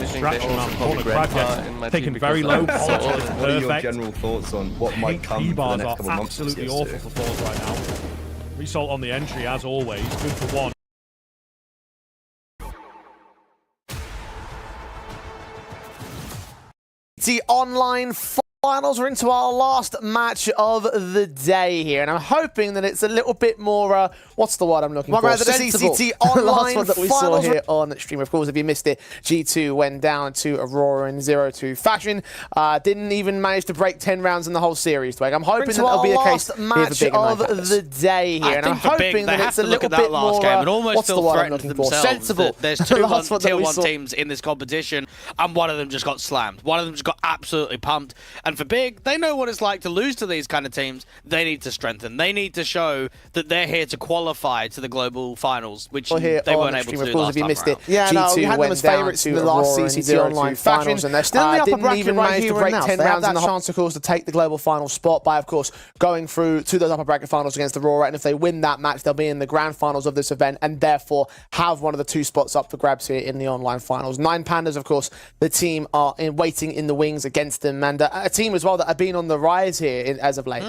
all, taken very low. What are your general thoughts on what might come in the next couple of months? Absolutely awful for FORZE right now. Result on the entry, as always. Good for 1. The online finals. We're into our last match of the day here, and I'm hoping that it's a little bit more, what's the word I'm looking for? Sensible. CCT online the last one that we saw here on stream. Of course, if you missed it, G2 went down to Aurora in 0-2 fashion. Didn't even manage to break 10 rounds in the whole series, Twig. I'm hoping that that'll be a case match of the day here, and I'm hoping that it's a little bit more, what's the word I'm looking for? Sensible. There's 2 tier 1 teams in this competition, and one of them just got slammed. One of them just got absolutely pumped. And for Big, they know what it's like to lose to these kind of teams. They need to strengthen. They need to show that they're here to qualify to the global finals, which they weren't able to do last time around. Yeah, no, we had them as favourites in the last CCT online finals, and they're still in the upper bracket even manage to break 10 rounds in the chance, of course, to take the global final spot by, of course, going through to those upper bracket finals against Aurora. And if they win that match, they'll be in the grand finals of this event, and therefore have one of the 2 spots up for grabs here in the online finals. 9 Pandas, of course, the team are waiting in the wings against them, and a team as well that have been on the rise here as of late.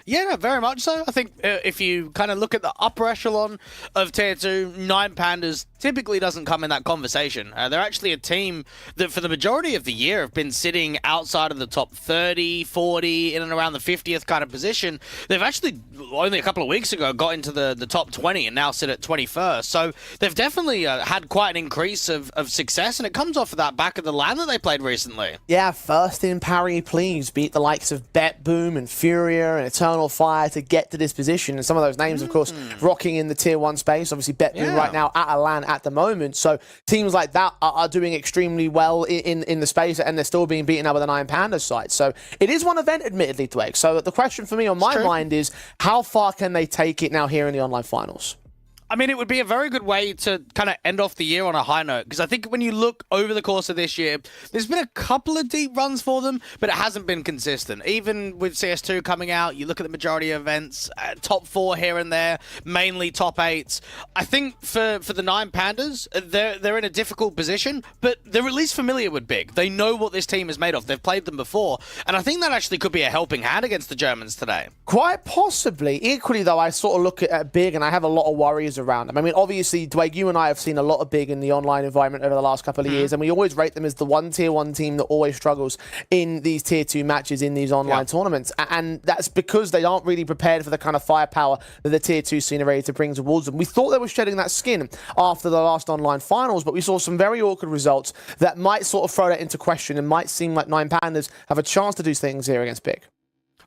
Yeah, no, very much so. I think if you kind of look at the upper echelon of Tier 2, 9 Pandas typically doesn't come in that conversation. They're actually a team that for the majority of the year have been sitting outside of the top 30, 40, in and around the 50th kind of position. They've actually, only a couple of weeks ago, got into the top 20 and now sit at 21st. So they've definitely had quite an increase of success, and it comes off of that back of the LAN that they played recently. Yeah, first in Parry, please. Beat the likes of BetBoom and Furia and Eternal Fire to get to this position. And some of those names, of course, rocking in the Tier 1 space. Obviously, BetBoom right now at a LAN at the moment. So teams like that are doing extremely well in the space, and they're still being beaten up by the 9 Pandas side. So it is one event, admittedly, Dwayne. So the question for me on my mind is, how far can they take it now here in the online finals? I mean, it would be a very good way to kind of end off the year on a high note, because I think when you look over the course of this year, there's been a couple of deep runs for them, but it hasn't been consistent. Even with CS2 coming out, you look at the majority of events, top 4 here and there, mainly top 8s. I think for the 9 Pandas, they're in a difficult position, but they're at least familiar with Big. They know what this team is made of. They've played them before, and I think that actually could be a helping hand against the Germans today. Quite possibly. Equally, though, I sort of look at Big, and I have a lot of worries around them. I mean, obviously, Dwayne, you and I have seen a lot of Big in the online environment over the last couple of years, and we always rate them as the Tier 1 team that always struggles in these Tier 2 matches in these online tournaments. And that's because they aren't really prepared for the kind of firepower that the Tier 2 scene are ready to bring towards them. We thought they were shedding that skin after the last online finals, but we saw some very awkward results that might sort of throw that into question and might seem like 9 Pandas have a chance to do things here against Big.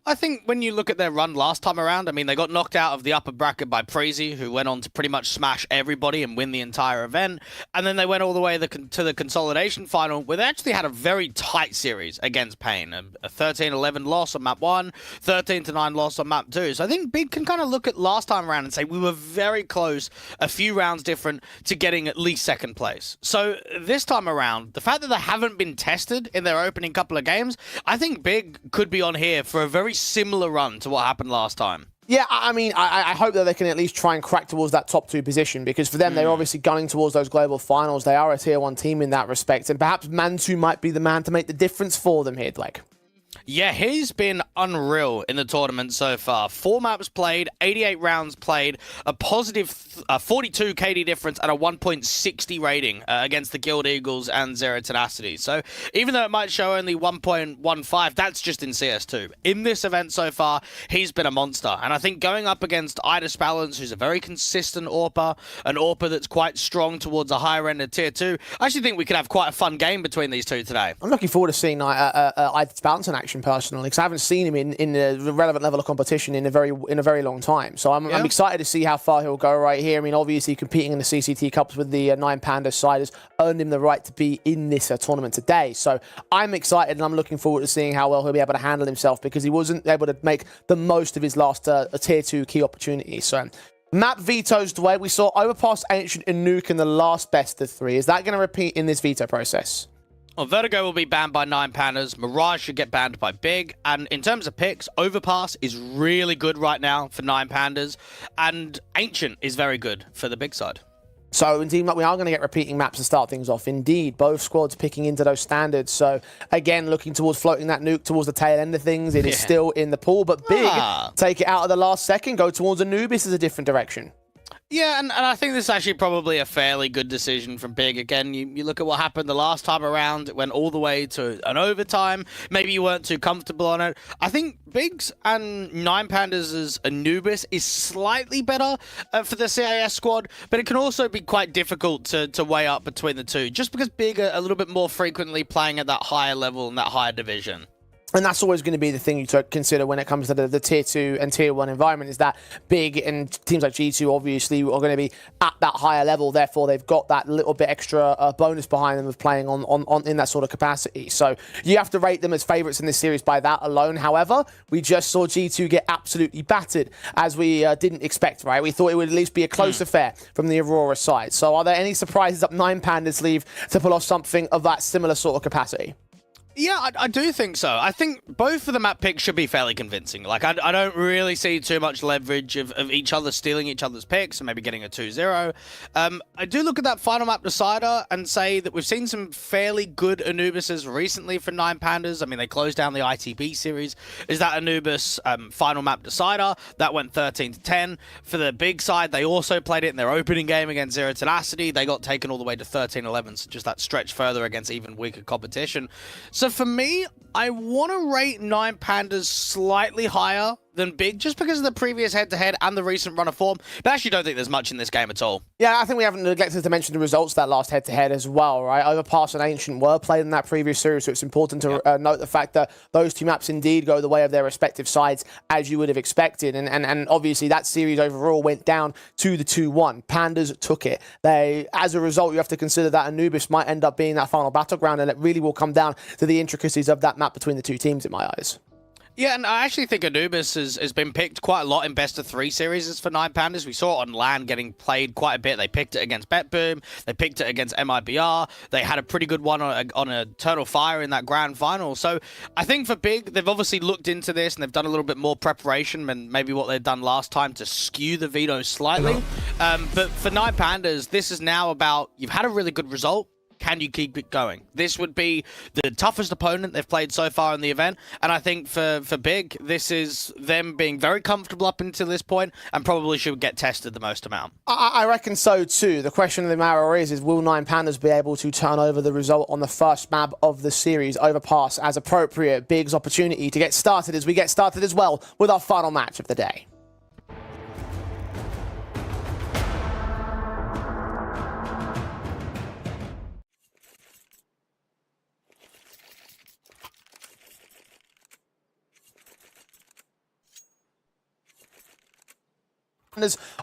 I think when you look at their run last time around, I mean, they got knocked out of the upper bracket by Preasy, who went on to pretty much smash everybody and win the entire event. And then they went all the way to the consolidation final, where they actually had a very tight series against Pain. A 13-11 loss on map 1, 13-9 loss on map 2. So I think Big can kind of look at last time around and say we were very close, a few rounds different, to getting at least 2nd place. So this time around, the fact that they haven't been tested in their opening couple of games, I think Big could be on here for a very similar run to what happened last time. Yeah, I mean, I hope that they can at least try and crack towards that top 2 position, because for them, they're obviously gunning towards those global finals. They are a Tier 1 team in that respect, and perhaps Mantu might be the man to make the difference for them here, Blake. Yeah, he's been unreal in the tournament so far. 4 maps played, 88 rounds played, a positive 42 KD difference, and a 1.60 rating against the Guild Eagles and Zero Tenacity. So even though it might show only 1.15, that's just in CS2. In this event so far, he's been a monster. And I think going up against Idis Balance, who's a very consistent AWPer, an AWPer that's quite strong towards a higher end of Tier 2, I actually think we could have quite a fun game between these two today. I'm looking forward to seeing Idis Balance in action personally, because I haven't seen him in the relevant level of competition in a very long time. So I'm excited to see how far he'll go right here. I mean, obviously competing in the CCT Cups with the 9 Pandas side has earned him the right to be in this tournament today. So I'm excited and I'm looking forward to seeing how well he'll be able to handle himself, because he wasn't able to make the most of his last Tier 2 key opportunity. So map vetoes the way we saw Overpass, Ancient and Nuke in the last best of 3. Is that going to repeat in this veto process? Well, Vertigo will be banned by 9 Pandas. Mirage should get banned by Big. And in terms of picks, Overpass is really good right now for 9 Pandas. And Ancient is very good for the Big side. So indeed, we are going to get repeating maps to start things off. Indeed, both squads picking into those standards. So again, looking towards floating that nuke towards the tail end of things. It is still in the pool, but Big take it out of the last second, go towards Anubis as a different direction. Yeah, and I think this is actually probably a fairly good decision from Big. Again, you look at what happened the last time around. It went all the way to an overtime. Maybe you weren't too comfortable on it. I think Big's and 9 Pandas' Anubis is slightly better for the CIS squad, but it can also be quite difficult to weigh up between the two, just because Big are a little bit more frequently playing at that higher level and that higher division. And that's always going to be the thing you consider when it comes to the Tier 2 and Tier 1 environment, is that Big and teams like G2 obviously are going to be at that higher level. Therefore, they've got that little bit extra bonus behind them of playing in that sort of capacity. So you have to rate them as favourites in this series by that alone. However, we just saw G2 get absolutely battered, as we didn't expect, right? We thought it would at least be a close affair from the Aurora side. So are there any surprises up 9 Pandas' sleeve to pull off something of that similar sort of capacity? Yeah, I do think so. I think both of the map picks should be fairly convincing. Like, I don't really see too much leverage of each other stealing each other's picks and maybe getting a 2-0. I do look at that final map decider and say that we've seen some fairly good Anubises recently for 9 Pandas. I mean, they closed down the ITB series. Is that Anubis final map decider? That went 13-10. For the Big side, they also played it in their opening game against Zero Tenacity. They got taken all the way to 13-11, so just that stretch further against even weaker competition. So for me, I want to rate 9 Pandas slightly higher than Big, just because of the previous head-to-head and the recent run of form. But I actually don't think there's much in this game at all. Yeah, I think we haven't neglected to mention the results of that last head-to-head as well, right? Overpass and Ancient were played in that previous series, so it's important to note the fact that those two maps indeed go the way of their respective sides, as you would have expected. And obviously, that series overall went down to the 2-1. Pandas took it. As a result, you have to consider that Anubis might end up being that final battleground, and it really will come down to the intricacies of that map between the two teams, in my eyes. Yeah, and I actually think Anubis has been picked quite a lot in best of 3 series for 9 Pandas. We saw it on LAN getting played quite a bit. They picked it against BetBoom. They picked it against MIBR. They had a pretty good one on Eternal Fire in that grand final. So I think for Big, they've obviously looked into this and they've done a little bit more preparation than maybe what they'd done last time to skew the veto slightly. But for 9 Pandas, this is now about, you've had a really good result. Can you keep it going? This would be the toughest opponent they've played so far in the event. And I think for Big, this is them being very comfortable up until this point and probably should get tested the most amount. I reckon so too. The question of the matter is will 9 Pandas be able to turn over the result on the first map of the series, Overpass, as appropriate? Big's opportunity to get started as we get started as well with our final match of the day.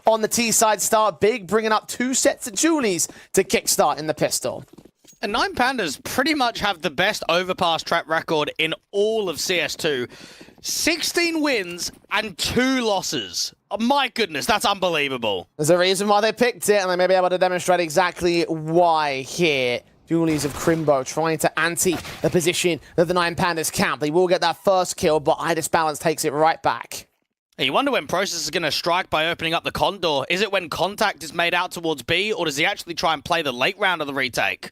On the T side start, Big bringing up 2 sets of Julies to kickstart in the pistol. And 9 Pandas pretty much have the best Overpass track record in all of CS2. 16 wins and 2 losses. Oh, my goodness, that's unbelievable. There's a reason why they picked it, and they may be able to demonstrate exactly why here. Julies of Crimbo trying to ante the position of the 9 Pandas camp. They will get that first kill, but Idis Balance takes it right back. You wonder when Process is going to strike by opening up the condor. Is it when contact is made out towards B, or does he actually try and play the late round of the retake?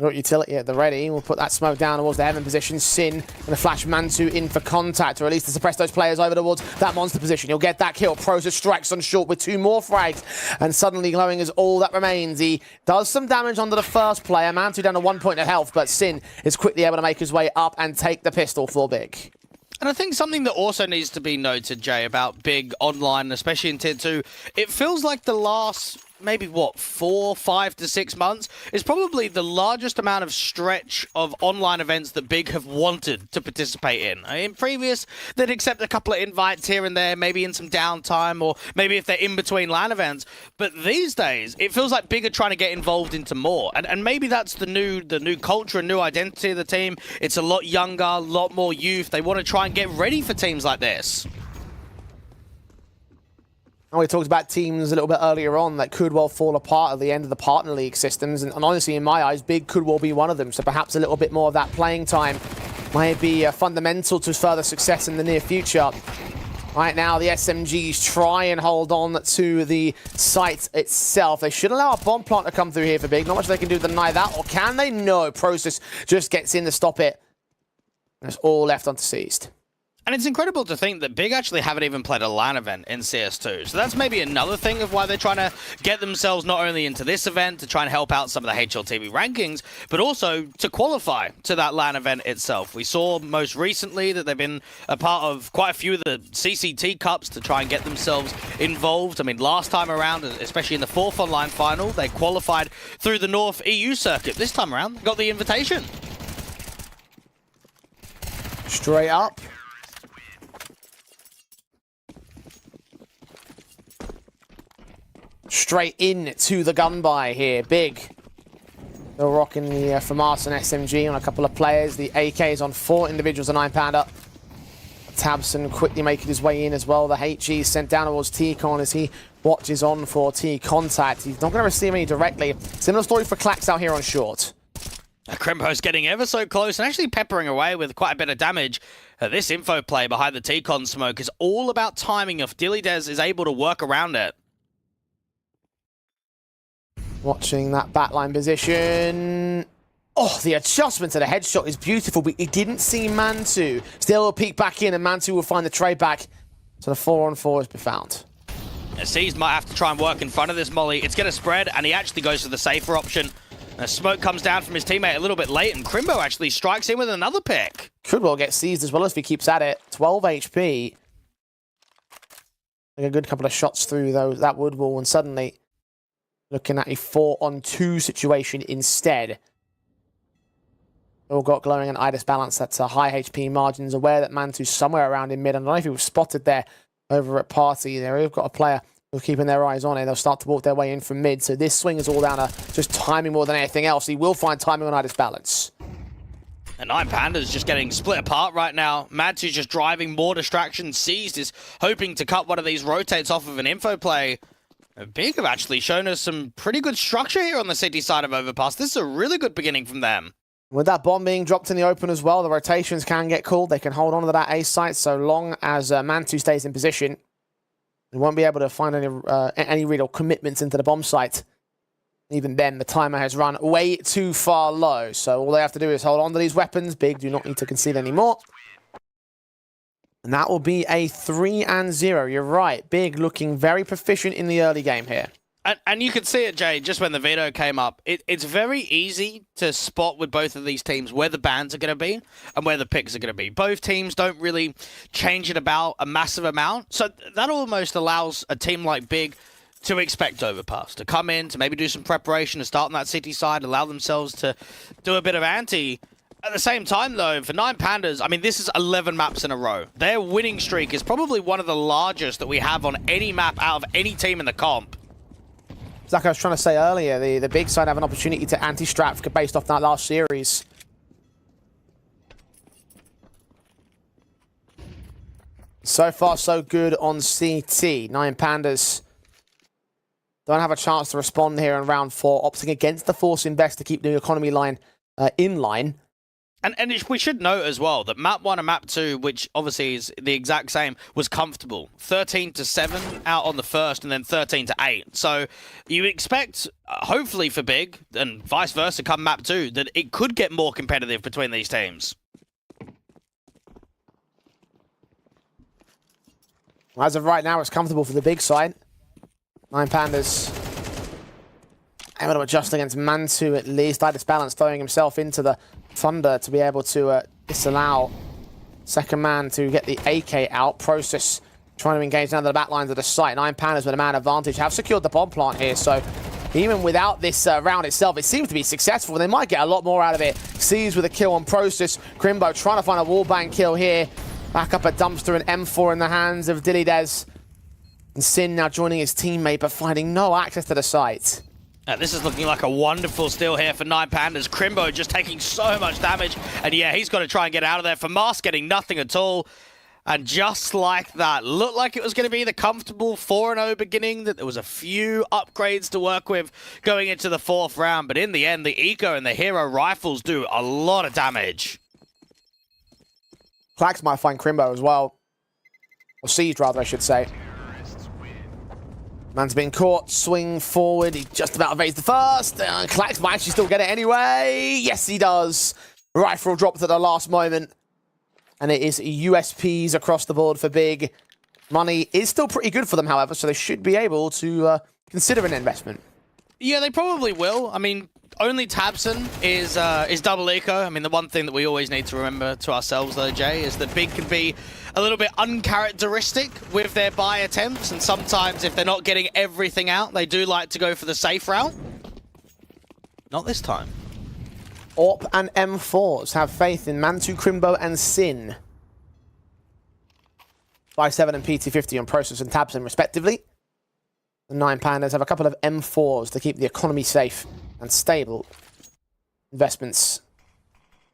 Got utility at the ready. We'll put that smoke down towards the heaven position. Sin and a flash Mantu in for contact, or at least to suppress those players over towards that monster position. He'll get that kill. Prosa strikes on short with 2 more frags, and suddenly Glowing is all that remains. He does some damage onto the first player. Mantu down to 1 point of health, but Sin is quickly able to make his way up and take the pistol for Big. And I think something that also needs to be noted, Jay, about Big online, especially in Tier 2, it feels like the last maybe, 4, 5 to 6 months is probably the largest amount of stretch of online events that Big have wanted to participate in. In previous, they'd accept a couple of invites here and there, maybe in some downtime, or maybe if they're in between LAN events. But these days, it feels like Big are trying to get involved into more. And maybe that's the new culture and new identity of the team. It's a lot younger, a lot more youth. They want to try and get ready for teams like this. And we talked about teams a little bit earlier on that could well fall apart at the end of the partner league systems. And honestly, in my eyes, Big could well be one of them. So perhaps a little bit more of that playing time might be fundamental to further success in the near future. Right now, the SMGs try and hold on to the site itself. They should allow a bomb plant to come through here for Big. Not much they can do to deny that. Or can they? No. Process just gets in to stop it. And it's all left unseized. And it's incredible to think that Big actually haven't even played a LAN event in CS2. So that's maybe another thing of why they're trying to get themselves not only into this event to try and help out some of the HLTV rankings, but also to qualify to that LAN event itself. We saw most recently that they've been a part of quite a few of the CCT Cups to try and get themselves involved. I mean, last time around, especially in the 4th online final, they qualified through the North EU circuit. This time around, they got the invitation. Straight up. Straight in to the gun buy here. Big. They're rocking the FAMAS and SMG on a couple of players. The AK is on 4 individuals, a 9 Panda. Tabson quickly making his way in as well. The HE sent down towards T-Con as he watches on for T-Contact. He's not going to receive any directly. Similar story for Clax out here on short. Krempo's getting ever so close and actually peppering away with quite a bit of damage. This info play behind the T-Con smoke is all about timing if Dillydez is able to work around it. Watching that backline position. Oh, the adjustment to the headshot is beautiful, but he didn't see Mantu. Still will peek back in, and Mantu will find the trade back. So the 4-on-4 has been found. Seas might have to try and work in front of this molly. It's going to spread, and he actually goes for the safer option. Smoke comes down from his teammate a little bit late, and Crimbo actually strikes in with another pick. Could well get seized as well if he keeps at it. 12 HP. Like a good couple of shots through that wood wall, and suddenly looking at a 4-on-2 situation instead. All got Glowing and Idis balance at high HP margins, aware that Mantu's somewhere around in mid. I don't know if he was spotted there over at Party. They've got a player who's keeping their eyes on it. They'll start to walk their way in from mid. So this swing is all down to just timing more than anything else. He will find timing on Idis balance. And 9 Pandas just getting split apart right now. Mantu's just driving more distractions. Seized is hoping to cut one of these rotates off of an info play. Big have actually shown us some pretty good structure here on the city side of Overpass. This is a really good beginning from them. With that bomb being dropped in the open as well, the rotations can get called. They can hold on to that A site so long as Mantu stays in position. They won't be able to find any real commitments into the bomb site. Even then, the timer has run way too far low. So all they have to do is hold on to these weapons. Big do not need to concede anymore. And that will be a 3-0. You're right. Big looking very proficient in the early game here. And you could see it, Jay, just when the video came up. It's very easy to spot with both of these teams where the bans are going to be and where the picks are going to be. Both teams don't really change it about a massive amount. So that almost allows a team like Big to expect Overpass, to come in, to maybe do some preparation, to start on that city side, allow themselves to do a bit of ante. At the same time, though, for 9 Pandas, I mean, this is 11 maps in a row. Their winning streak is probably one of the largest that we have on any map out of any team in the comp. Like I was trying to say earlier, the big side have an opportunity to anti-strap based off that last series. So far, so good on CT. 9 Pandas don't have a chance to respond here in round 4, opting against the Force Invest to keep the economy line in line. And we should note as well that map 1 and map 2, which obviously is the exact same, was comfortable. 13-7 out on the first, and then 13-8. So you expect, hopefully for Big, and vice versa come map 2, that it could get more competitive between these teams. As of right now, it's comfortable for the Big side. 9 Pandas able to adjust against Mantu at least. Natus Balance throwing himself into the Thunder to be able to disallow second man to get the AK out. Process trying to engage now the back lines of the site. 9 Pandas with a man advantage have secured the bomb plant here, so even without this round itself, it seems to be successful. They might get a lot more out of it. Sees with a kill on Process. Crimbo trying to find a wallbang kill here. Back up a dumpster and M4 in the hands of Dilides. And Sin now joining his teammate, but finding no access to the site. This is looking like a wonderful steal here for 9 Pandas. Crimbo just taking so much damage. And yeah, he's got to try and get out of there. For Mars getting nothing at all. And just like that, looked like it was going to be the comfortable 4-0 beginning, that there was a few upgrades to work with going into the 4th round. But in the end, the Eco and the Hero rifles do a lot of damage. Clax might find Crimbo as well. Or Siege, rather, I should say. Man's been caught. Swing forward. He just about evades the first. Clax might actually still get it anyway. Yes, he does. Rifle dropped at the last moment. And it is USPs across the board for Big. Money is still pretty good for them, however, so they should be able to consider an investment. Yeah, they probably will. I mean, only Tabson is double eco. I mean, the one thing that we always need to remember to ourselves, though, Jay, is that Big can be a little bit uncharacteristic with their buy attempts, and sometimes if they're not getting everything out, they do like to go for the safe route. Not this time. AWP and M4s have faith in Mantu, Crimbo, and Sin. 5-7 and PT50 on Process and Tabson, respectively. The 9 Pandas have a couple of M4s to keep the economy safe and stable. Investments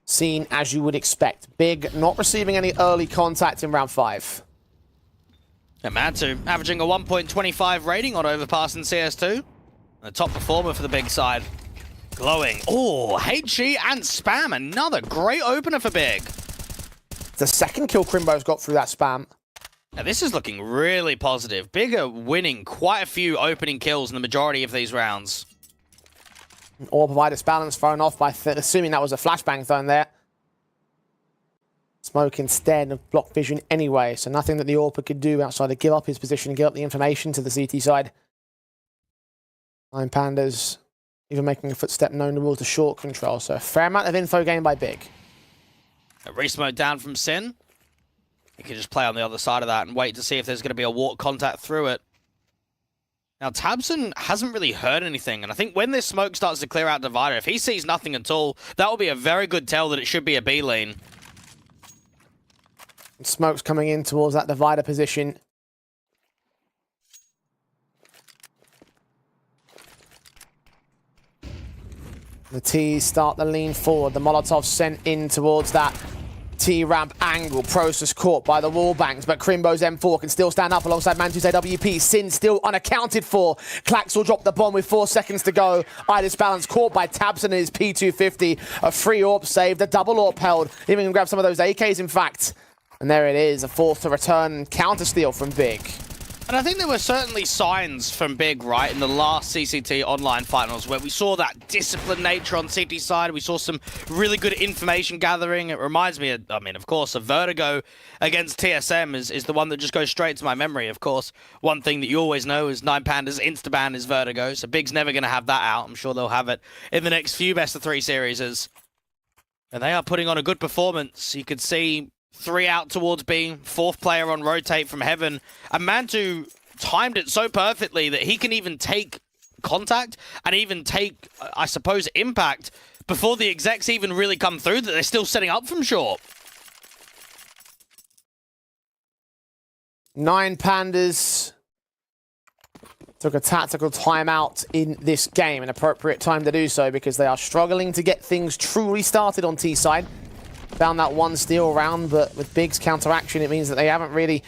seen as you would expect. Big not receiving any early contact in round 5. And Mantu averaging a 1.25 rating on Overpass and CS2. The top performer for the Big side. Glowing. Oh, HE and Spam. Another great opener for Big. The second kill Crimbo's got through that Spam. Now, this is looking really positive. Big are winning quite a few opening kills in the majority of these rounds. Or Providers balance thrown off by, assuming that was a flashbang thrown there. Smoke instead of block vision anyway, so nothing that the AWPer could do outside of give up his position and give up the information to the CT side. 9 Pandas even making a footstep known towards the short control, so a fair amount of info gained by Big. A resmoke down from Sin. You can just play on the other side of that and wait to see if there's going to be a walk contact through it. Now, Tabson hasn't really heard anything, and I think when this smoke starts to clear out Divider, if he sees nothing at all, that will be a very good tell that it should be a B lane. Smoke's coming in towards that Divider position. The T's start the lean forward. The Molotov sent in towards that T-ramp angle. Process caught by the wall bangs, but Crimbo's M4 can still stand up alongside Mantu's AWP. Sin still unaccounted for. Clax will drop the bomb with 4 seconds to go. Natus Balance caught by Tabson and his P250. A free AWP saved, a double AWP held. Even can grab some of those AKs, in fact. And there it is, a fourth to return counter steal from Big. And I think there were certainly signs from Big, right, in the last CCT online finals where we saw that disciplined nature on CT side. We saw some really good information gathering. It reminds me, of course, of Vertigo against TSM is the one that just goes straight to my memory, of course. One thing that you always know is 9 Pandas Instaban is Vertigo, so Big's never going to have that out. I'm sure they'll have it in the next few best of 3 series. And they are putting on a good performance. You could see 3 out towards B, 4th player on rotate from Heaven. And Mantu timed it so perfectly that he can even take contact and even take, I suppose, impact before the execs even really come through, that they're still setting up from short. 9 Pandas took a tactical timeout in this game, an appropriate time to do so because they are struggling to get things truly started on T side. Found that 1 steal round, but with Big's counteraction, it means that they haven't really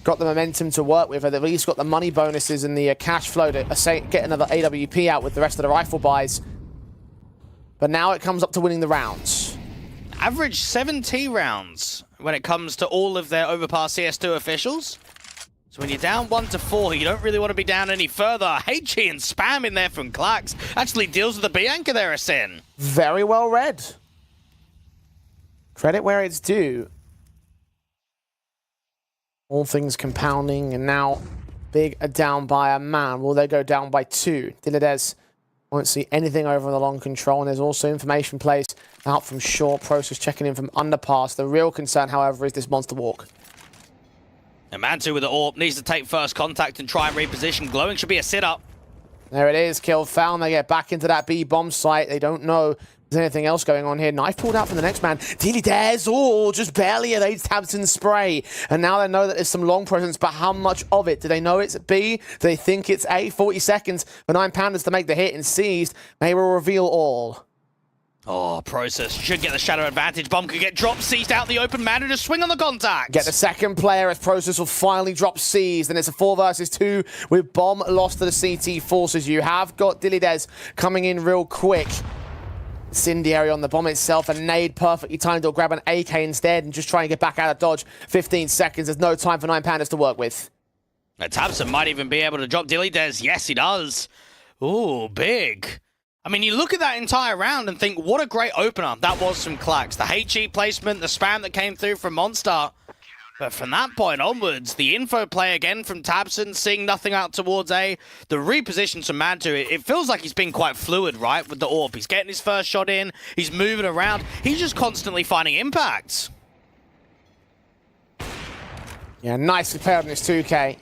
got the momentum to work with. They've at least got the money bonuses and the cash flow to get another AWP out with the rest of the rifle buys. But now it comes up to winning the rounds. average 7T rounds when it comes to all of their Overpass CS2 officials. So when you're down 1-4, you don't really want to be down any further. HE and spam in there from Klax actually deals with the B anchor there, Sin. Very well read. Credit where it's due. All things compounding, and now Big are down by a man. Will they go down by 2? TYLOO won't see anything over the long control, and there's also information placed out from short. Process checking in from underpass. The real concern, however, is this monster walk. And Mantu with the AWP needs to take first contact and try and reposition. Glowing should be a sit-up. There it is, kill found. They get back into that B bomb site. They don't know if there's anything else going on here. Knife pulled out from the next man. TYLOO, just barely evades Tabson's spray. And now they know that there's some long presence, but how much of it? Do they know it's B? Do they think it's A? 40 seconds for 9 Pandas to make the hit, and seized. They will reveal all. Oh, Process should get the shadow advantage. Bomb could get dropped, seized out the open man, and just swing on the contact. Get the second player as Process will finally drop seized, and it's a 4 versus 2 with Bomb lost to the CT forces. You have got TYLOO coming in real quick. Incendiary on the bomb itself, a nade perfectly timed. He'll grab an AK instead and just try and get back out of dodge. 15 seconds, there's no time for 9 Pandas to work with. Now, Tabson might even be able to drop TYLOO. Yes, he does. Ooh, big. I mean, you look at that entire round and think, what a great opener that was from Klax. The HE placement, the spam that came through from Monster. But from that point onwards, the info play again from Tabson, seeing nothing out towards A. The repositions from Mantu, it feels like he's been quite fluid, right, with the AWP. He's getting his first shot in, he's moving around, he's just constantly finding impacts. Yeah, nicely played on this 2K.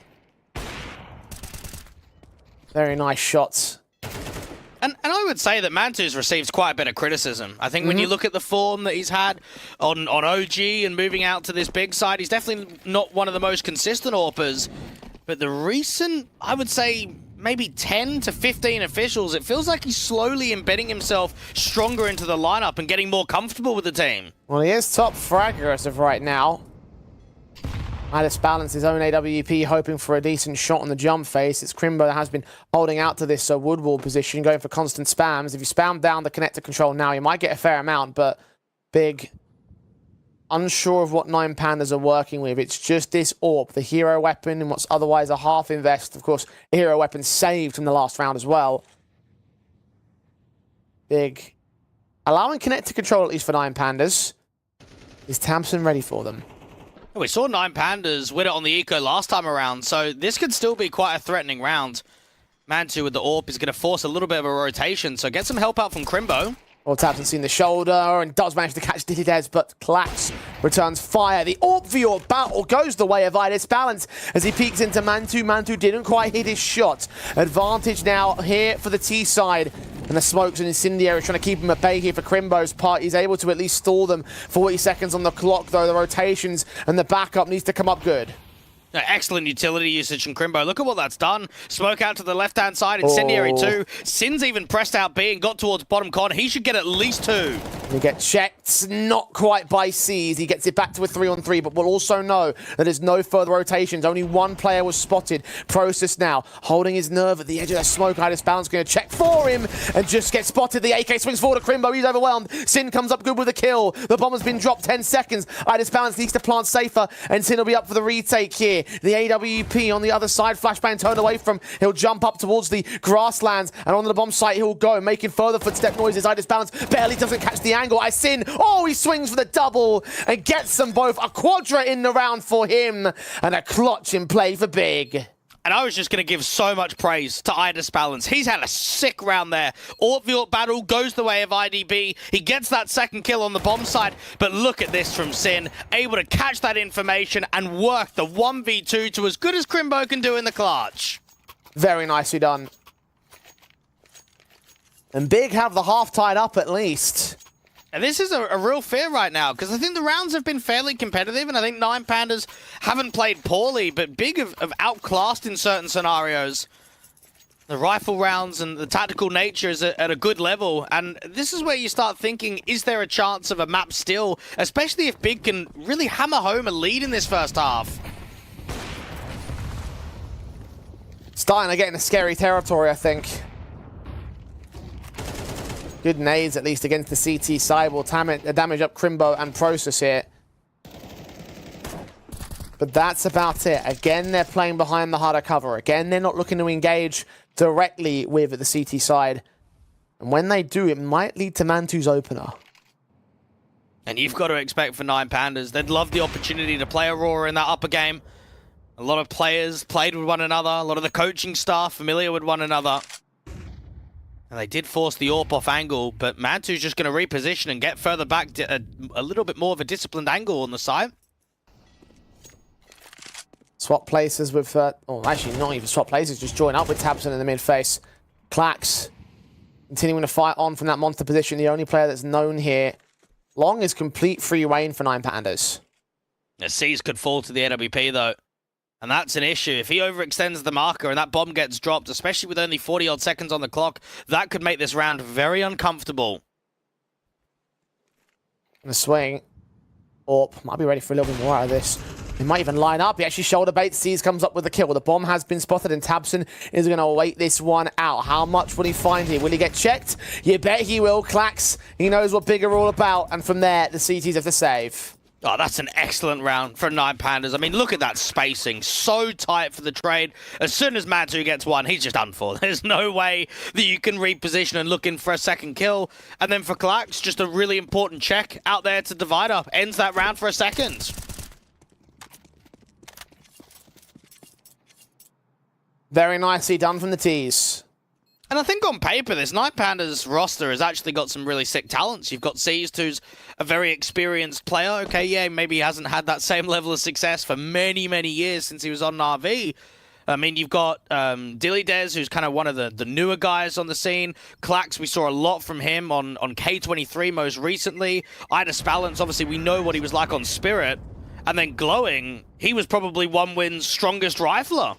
Very nice shots. And I would say that Mantu's received quite a bit of criticism. I think when you look at the form that he's had on OG and moving out to this big side, he's definitely not one of the most consistent AWPers. But the recent, I would say, maybe 10 to 15 officials, it feels like he's slowly embedding himself stronger into the lineup and getting more comfortable with the team. Well, he is top fragger as of right now. Natus balance his own AWP, hoping for a decent shot on the jump face. It's Crimbo that has been holding out to this woodwall position, going for constant spams. If you spam down the connector control now, you might get a fair amount, but Big, unsure of what 9 Pandas are working with. It's just this AWP, the hero weapon, and what's otherwise a half invest. Of course, a hero weapon saved from the last round as well. Big, allowing connector control at least for 9 Pandas. Is Tabson ready for them? We saw 9 Pandas win it on the eco last time around, so this could still be quite a threatening round. Mantu with the AWP is going to force a little bit of a rotation, so get some help out from Crimbo. Well, Tabson's seen the shoulder and does manage to catch TYLOO, but Klax returns fire. The AWP for your battle goes the way of Natus balance as he peeks into Mantu. Mantu didn't quite hit his shot. Advantage now here for the T side. And the smokes and incendiary trying to keep him at bay here for Crimbo's part. He's able to at least stall them. 40 seconds on the clock, though. The rotations and the backup needs to come up good. Excellent utility usage from Crimbo. Look at what that's done. Smoke out to the left-hand side. Incendiary 2. Sin's even pressed out B and got towards bottom con. He should get at least 2. He gets checked, not quite by C's. He gets it back to a 3-on-3, but we'll also know that there's no further rotations. Only one player was spotted. Process now, holding his nerve at the edge of the smoke. Natus balance going to check for him and just gets spotted. The AK swings forward to Crimbo. He's overwhelmed. Sin comes up good with a kill. The bomb has been dropped 10 seconds. Natus balance needs to plant safer, and Sin will be up for the retake here. The AWP on the other side, flashbang turned away from. He'll jump up towards the grasslands, and onto the bomb site he'll go, making further footstep noises. Natus balance barely doesn't catch the angle. Sin, oh, he swings for the double and gets them both. A quadra in the round for him, and a clutch in play for Big. And I was just going to give so much praise to Natus balance. He's had a sick round there. AWP battle goes the way of IDB. He gets that second kill on the bomb side, but look at this from Sin. Able to catch that information and work the 1v2 to as good as Crimbo can do in the clutch. Very nicely done. And Big have the half tied up at least. And this is a real fear right now, because I think the rounds have been fairly competitive, and I think 9 Pandas haven't played poorly, but Big have outclassed in certain scenarios. The rifle rounds and the tactical nature is at a good level, and this is where you start thinking, is there a chance of a map steal, especially if Big can really hammer home a lead in this first half? Starting to get into scary territory, I think. Good nades, at least, against the CT side. Will damage up Crimbo and Process here. But that's about it. Again, they're playing behind the harder cover. Again, they're not looking to engage directly with the CT side. And when they do, it might lead to Mantu's opener. And you've got to expect for 9 Pandas, they'd love the opportunity to play Aurora in that upper game. A lot of players played with one another. A lot of the coaching staff familiar with one another. And they did force the AWP off angle, but Mantu's just going to reposition and get further back a little bit more of a disciplined angle on the side. Swap places with, actually not even swap places, just join up with tabseN in the mid face. Klax continuing to fight on from that monster position. The only player that's known here. Long is complete free reign for 9 Pandas. The C's could fall to the AWP though. And that's an issue. If he overextends the marker and that bomb gets dropped, especially with only 40-odd seconds on the clock, that could make this round very uncomfortable. The swing. AWP might be ready for a little bit more out of this. He might even line up. He actually shoulder baits. Seas comes up with the kill. The bomb has been spotted and tabseN is going to wait this one out. How much will he find here? Will he get checked? You bet he will. Klax, he knows what big are all about. And from there, the CTs have to save. Oh, that's an excellent round for 9 Pandas. I mean, look at that spacing. So tight for the trade. As soon as Mantu gets one, he's just done for. There's no way that you can reposition and look in for a second kill. And then for Klax, just a really important check out there to Divider. Ends that round for a second. Very nicely done from the T's. And I think on paper, this 9 Pandas roster has actually got some really sick talents. You've got Seized, who's a very experienced player. Okay, yeah, maybe he hasn't had that same level of success for many, many years since he was on Navi. I mean, you've got Dillydez, who's kind of one of the newer guys on the scene. Klax, we saw a lot from him on K23 most recently. Astralis, obviously, we know what he was like on Spirit. And then Glowing, he was probably OneWin's strongest rifler.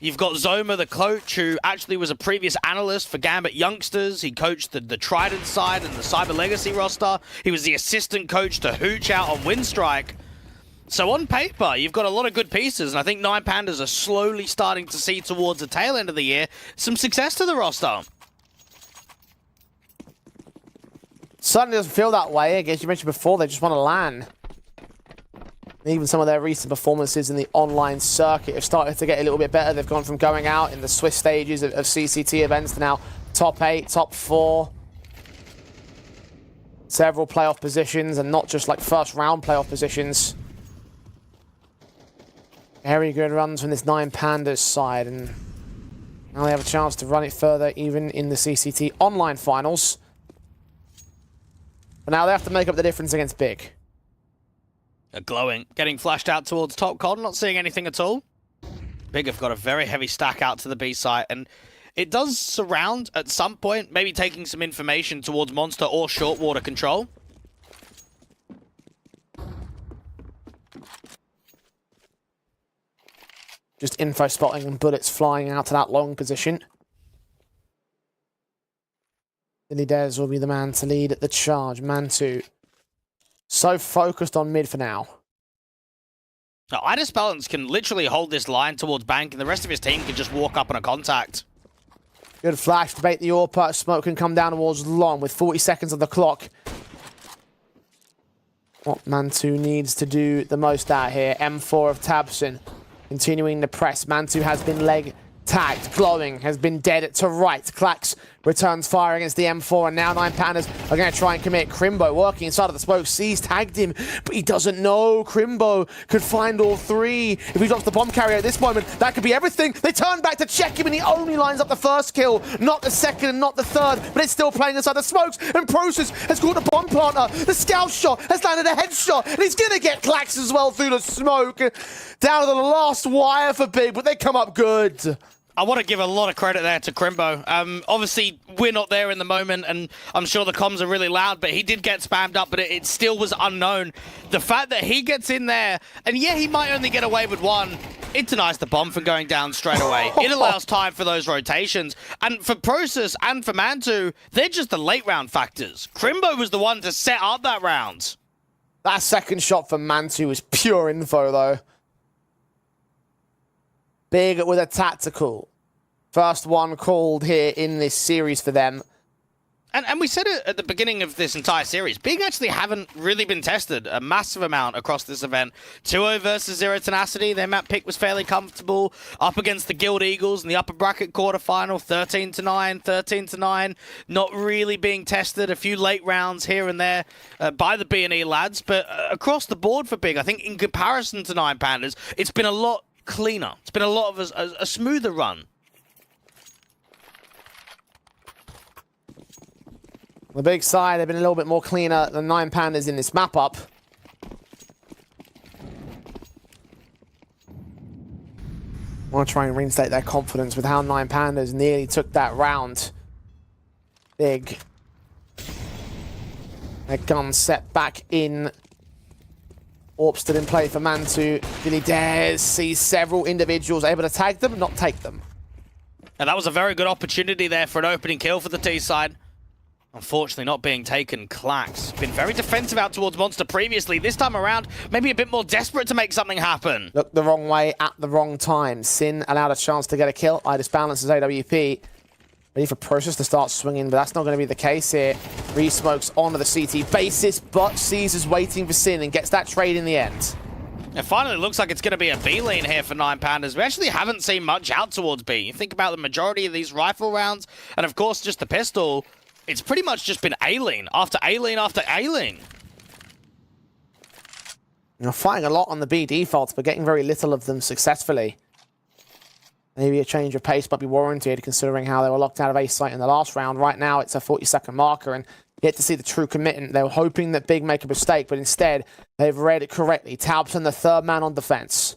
You've got Zoma, the coach, who actually was a previous analyst for Gambit Youngsters. He coached the Trident side and the Cyber Legacy roster. He was the assistant coach to Hooch out on Windstrike. So on paper, you've got a lot of good pieces, and I think 9 Pandas are slowly starting to see towards the tail end of the year some success to the roster. Certainly doesn't feel that way. As you mentioned before, they just want to LAN. Even some of their recent performances in the online circuit have started to get a little bit better. They've gone from going out in the Swiss stages of CCT events to now top 8, top 4. Several playoff positions, and not just like first round playoff positions. Very good runs from this 9 Pandas side, and now they have a chance to run it further even in the CCT online finals. But now they have to make up the difference against Big. Glowing, getting flashed out towards top con, not seeing anything at all. Big have got a very heavy stack out to the B site, and it does surround at some point, maybe taking some information towards Monster or short water control. Just info spotting and bullets flying out to that long position. Dillydez will be the man to lead at the charge. Mantu so focused on mid for now. Now, Astralis can literally hold this line towards Bank, and the rest of his team can just walk up on a contact. Good flash to bait the AWP. Smoke can come down towards Long with 40 seconds on the clock. What Mantu needs to do the most out here. M4 of tabseN continuing to press. Mantu has been leg tagged. Glowing has been dead to right. Klax returns fire against the M4, and now 9 Pandas are going to try and commit. Crimbo working inside of the smoke. Sees tagged him, but he doesn't know. Crimbo could find all 3. If he drops the bomb carrier at this moment, that could be everything. They turn back to check him, and he only lines up the first kill, not the second and not the third, but it's still playing inside the smokes, and Process has caught the bomb planter. The scout shot has landed a headshot, and he's going to get Klax as well through the smoke. Down to the last wire for Big, but they come up good. I want to give a lot of credit there to Crimbo. Obviously, we're not there in the moment, and I'm sure the comms are really loud, but he did get spammed up, but it still was unknown. The fact that he gets in there, and yeah, he might only get away with one, it denies the bomb from going down straight away. It allows time for those rotations. And for Process and for Mantu, they're just the late round factors. Crimbo was the one to set up that round. That second shot for Mantu was pure info, though. Big with a tactical. First one called here in this series for them. And we said it at the beginning of this entire series. Big actually haven't really been tested a massive amount across this event. 2-0 versus Zero Tenacity. Their map pick was fairly comfortable. Up against the Guild Eagles in the upper bracket quarterfinal. 13-9, 13-9. Not really being tested. A few late rounds here and there by the B&E lads. But across the board for Big, I think in comparison to 9 Pandas, it's been a lot cleaner. It's been a lot of a smoother run. The big side, they've been a little bit more cleaner than 9 Pandas in this map up. I want to try and reinstate their confidence with how 9 Pandas nearly took that round. Big. Their gun set back in. Orp stood in play for Mantu. Billy dares see several individuals able to tag them, not take them. And that was a very good opportunity there for an opening kill for the T side. Unfortunately not being taken. Clax been very defensive out towards Monster previously. This time around, maybe a bit more desperate to make something happen. Looked the wrong way at the wrong time. Sin allowed a chance to get a kill. I disbalance as AWP. Ready for Process to start swinging, but that's not going to be the case here. Re-smokes onto the CT basis, but Caesar's waiting for Sin and gets that trade in the end. It finally looks like it's going to be a B lane here for 9 Pandas. We actually haven't seen much out towards B. You think about the majority of these rifle rounds, and of course just the pistol. It's pretty much just been A-lane after A-lane after A-lane. You're fighting a lot on the B defaults, but getting very little of them successfully. Maybe a change of pace might be warranted, considering how they were locked out of A site in the last round. Right now, it's a 40-second marker, and yet to see the true commitment. They were hoping that Big make a mistake, but instead, they've read it correctly. Taubson, the third man on defense.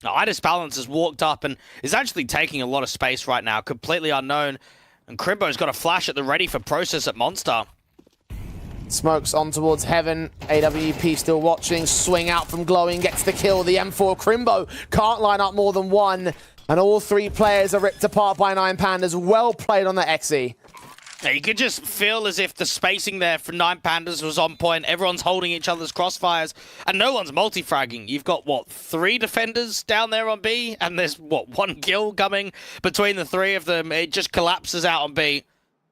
Idis Balance has walked up and is actually taking a lot of space right now, completely unknown. And Crimbo's got a flash at the ready for Process at Monster. Smokes on towards Heaven. AWP still watching. Swing out from Glowing. Gets the kill. The M4 Crimbo can't line up more than one. And all 3 players are ripped apart by 9 Pandas. Well played on the XE. Yeah, you could just feel as if the spacing there for 9 Pandas was on point. Everyone's holding each other's crossfires, and no one's multi-fragging. You've got, what, 3 defenders down there on B, and there's, what, 1 kill coming between the 3 of them. It just collapses out on B.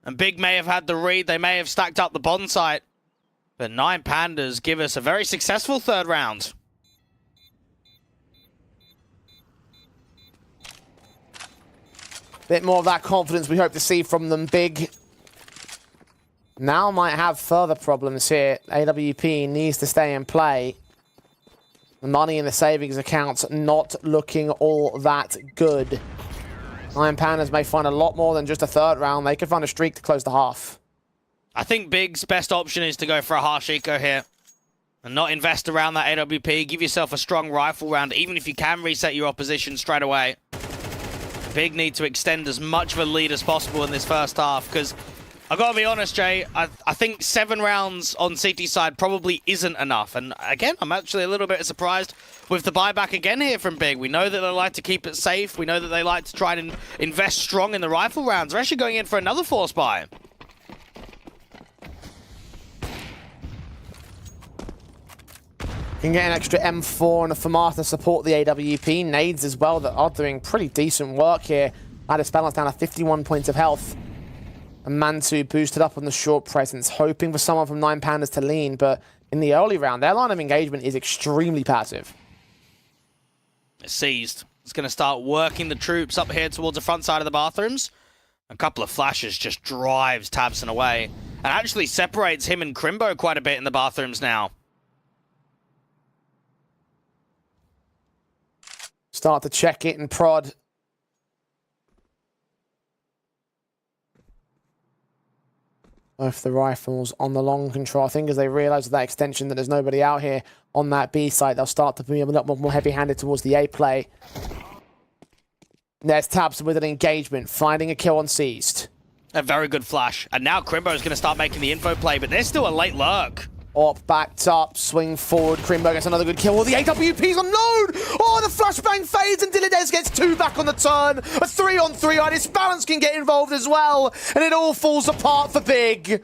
And Big may have had the read. They may have stacked up the bond site. But 9 Pandas give us a very successful third round. Bit more of that confidence we hope to see from them. Big now might have further problems here. AWP needs to stay in play. The money in the savings accounts not looking all that good. 9 Pandas may find a lot more than just a third round. They could find a streak to close the half. I think Big's best option is to go for a harsh eco here. And not invest around that AWP. Give yourself a strong rifle round, even if you can reset your opposition straight away. Big need to extend as much of a lead as possible in this first half, because I've got to be honest, Jay, I think 7 rounds on CT side probably isn't enough. And again, I'm actually a little bit surprised with the buyback again here from Big. We know that they like to keep it safe. We know that they like to try and invest strong in the rifle rounds. They're actually going in for another force buy. Can get an extra M4 and a FAMAR to support the AWP. Nades as well that are doing pretty decent work here. Idis Balance down to 51 points of health. And Mantu boosted up on the short presence, hoping for someone from 9 Pandas to lean, but in the early round, their line of engagement is extremely passive. It's seized. It's going to start working the troops up here towards the front side of the bathrooms. A couple of flashes just drives Tabson away, and actually separates him and Crimbo quite a bit in the bathrooms now. Start to check it and prod. Both the rifles on the long control. I think as they realise that extension that there's nobody out here on that B site, they'll start to be a lot more heavy-handed towards the A play. There's Tabs with an engagement, finding a kill on Seized. A very good flash. And now Crimbo is going to start making the info play, but there's still a late lurk. Orp backed up, swing forward. Crimbo gets another good kill. Oh, the AWP's on load! Oh, the flashbang fades and Dillides gets 2 back on the turn. A 3-on-3. Idis Balance can get involved as well. And it all falls apart for Big.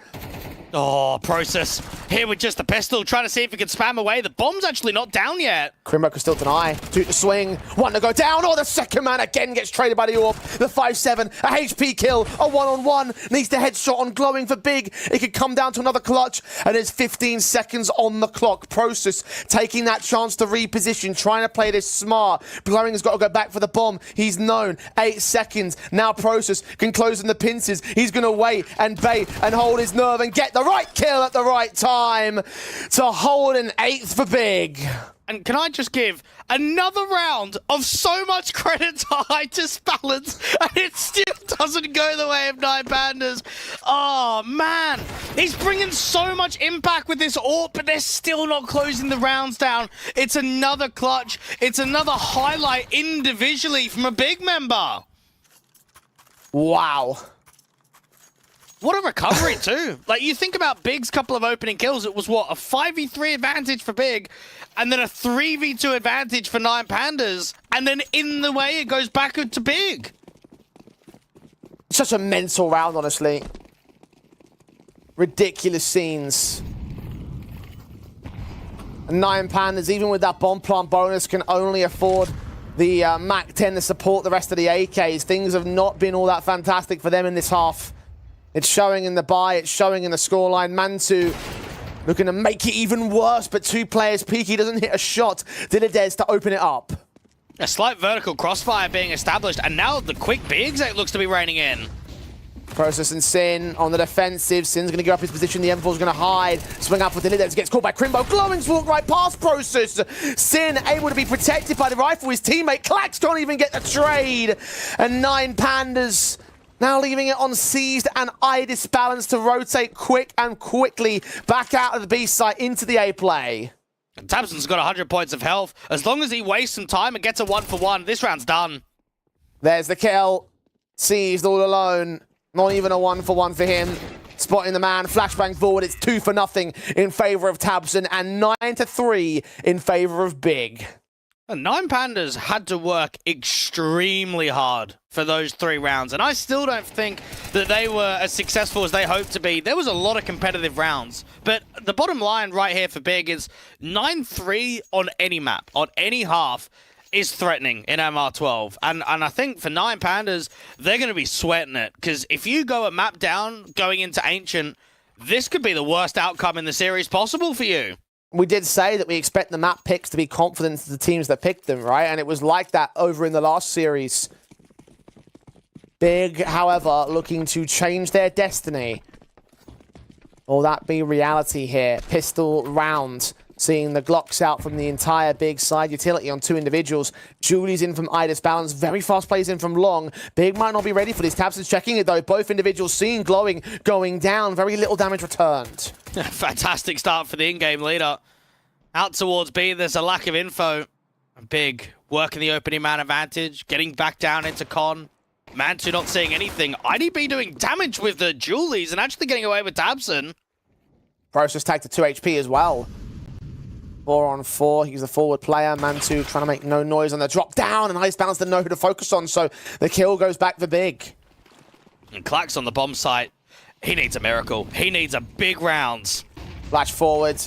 Oh, Process here with just the pistol, trying to see if he can spam away. The bomb's actually not down yet. Crimbo can still deny. 2 to swing, 1 to go down. Oh, the second man again gets traded by the Orb. The 5-7, a HP kill, a 1-on-1. Needs the headshot on Glowing for Big. It could come down to another clutch, and there's 15 seconds on the clock. Process taking that chance to reposition, trying to play this smart. Glowing has got to go back for the bomb. He's known. 8 seconds. Now Process can close in the pincers. He's going to wait and bait and hold his nerve and get the right kill at the right time to hold an 8th for Big. And can I just give another round of so much credit to Highest Balance, and it still doesn't go the way of 9 Pandas. Oh, man. He's bringing so much impact with this AWP, but they're still not closing the rounds down. It's another clutch. It's another highlight individually from a Big member. Wow. What a recovery, too. Like, you think about Big's couple of opening kills, it was, what, a 5v3 advantage for Big, and then a 3v2 advantage for 9 Pandas, and then in the way, it goes back to Big. Such a mental round, honestly. Ridiculous scenes. 9 Pandas, even with that bomb plant bonus, can only afford the Mac 10 to support the rest of the AKs. Things have not been all that fantastic for them in this half. It's showing in the buy, it's showing in the scoreline. Mantu looking to make it even worse, but 2 players. Peaky doesn't hit a shot. Dilladez to open it up. A slight vertical crossfire being established, and now the quick B exec looks to be raining in. Process and Sin on the defensive. Sin's going to give up his position. The M4's going to hide. Swing out for Dilladez. Gets caught by Crimbo. Glowing's walked right past Process. Sin able to be protected by the rifle. His teammate Clax can't even get the trade. And 9 Pandas now leaving it on seized and Idis balance to rotate quick and quickly back out of the B site into the A play. And Tabson's got 100 points of health. As long as he wastes some time and gets a 1-for-1, this round's done. There's the kill. Seized all alone. Not even a 1-for-1 for him. Spotting the man. Flashbang forward. It's 2-0 in favor of Tabson and 9-3 in favor of Big. And 9 Pandas had to work extremely hard for those 3 rounds, and I still don't think that they were as successful as they hoped to be. There was a lot of competitive rounds, but the bottom line right here for Big is 9-3 on any map, on any half, is threatening in MR12. And I think for 9 Pandas, they're going to be sweating it, because if you go a map down going into Ancient, this could be the worst outcome in the series possible for you. We did say that we expect the map picks to be confident to the teams that picked them, right? And it was like that over in the last series. Big, however, looking to change their destiny. Will that be reality here? Pistol round. Seeing the Glocks out from the entire Big side. Utility on 2 individuals. Julie's in from Idis Balance. Very fast plays in from Long. Big might not be ready for this. Tabson's checking it though. Both individuals seeing Glowing going down. Very little damage returned. Fantastic start for the in-game leader. Out towards B, there's a lack of info. Big working the opening man advantage. Getting back down into Con. Mantu not seeing anything. IDB doing damage with the Julies and actually getting away with Tabson. Process tagged to 2 HP as well. 4-on-4, he's the forward player. Mantu trying to make no noise on the drop down, and Ice Balance didn't know who to focus on, so the kill goes back for Big. And Clax on the bomb site. He needs a miracle. He needs a big rounds. Flash forward.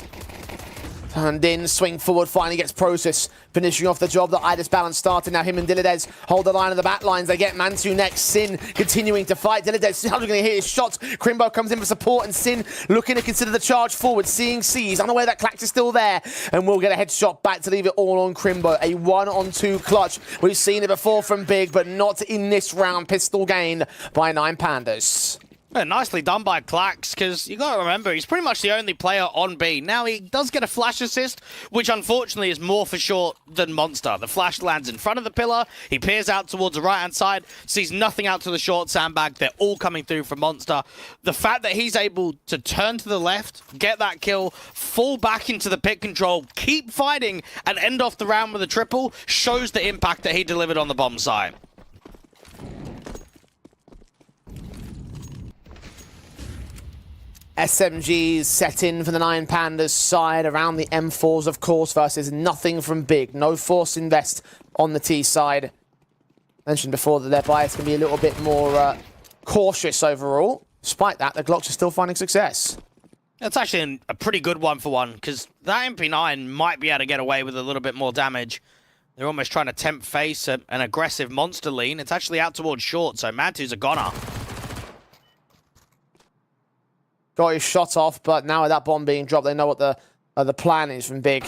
Turned in, swing forward, finally gets Process, finishing off the job that Idis Balance started. Now him and Dilladez hold the line of the back lines. They get Mantu next. Sin continuing to fight. Dilladez not going to hit his shots. Crimbo comes in for support, and Sin looking to consider the charge forward. Seeing C's, unaware that Clax is still there, and we'll get a headshot back to leave it all on Crimbo. A 1-on-2 clutch. We've seen it before from Big, but not in this round. Pistol gained by 9 Pandas. Yeah, nicely done by Clax, because you got to remember, he's pretty much the only player on B. Now, he does get a flash assist, which unfortunately is more for short than Monster. The flash lands in front of the pillar, he peers out towards the right-hand side, sees nothing out to the short sandbag. They're all coming through from Monster. The fact that he's able to turn to the left, get that kill, fall back into the pit control, keep fighting, and end off the round with a triple, shows the impact that he delivered on the bomb side. SMGs set in for the 9 Pandas side around the M4s, of course, versus nothing from Big. No force invest on the T side. Mentioned before that their bias can be a little bit more cautious overall. Despite that, the Glocks are still finding success. That's actually a pretty good one for one, because that MP9 might be able to get away with a little bit more damage. They're almost trying to tempt face an aggressive monster lean. It's actually out towards short, so Mantu's a goner. Got his shot off, but now with that bomb being dropped, they know what the plan is from Big.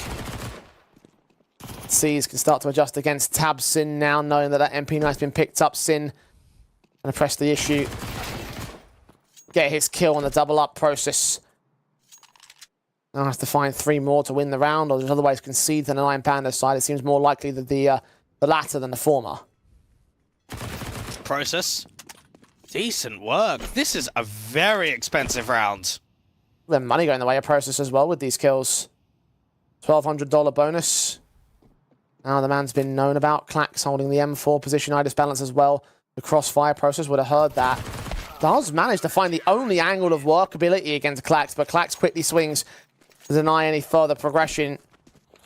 Seas can start to adjust against Tab Sin now, knowing that MP9's been picked up. Sin gonna press the issue. Get his kill on the double up process. Now has to find 3 more to win the round, or just otherwise concede to the 9 Panda side. It seems more likely that the latter than the former. Process. Decent work. This is a very expensive round. The money going the way of Process as well with these kills. $1,200 bonus. Now the man's been known about. Clax holding the M4 position. Idis balance as well. The crossfire Process would have heard that. Does manage to find the only angle of workability against Clax, but Clax quickly swings to deny any further progression.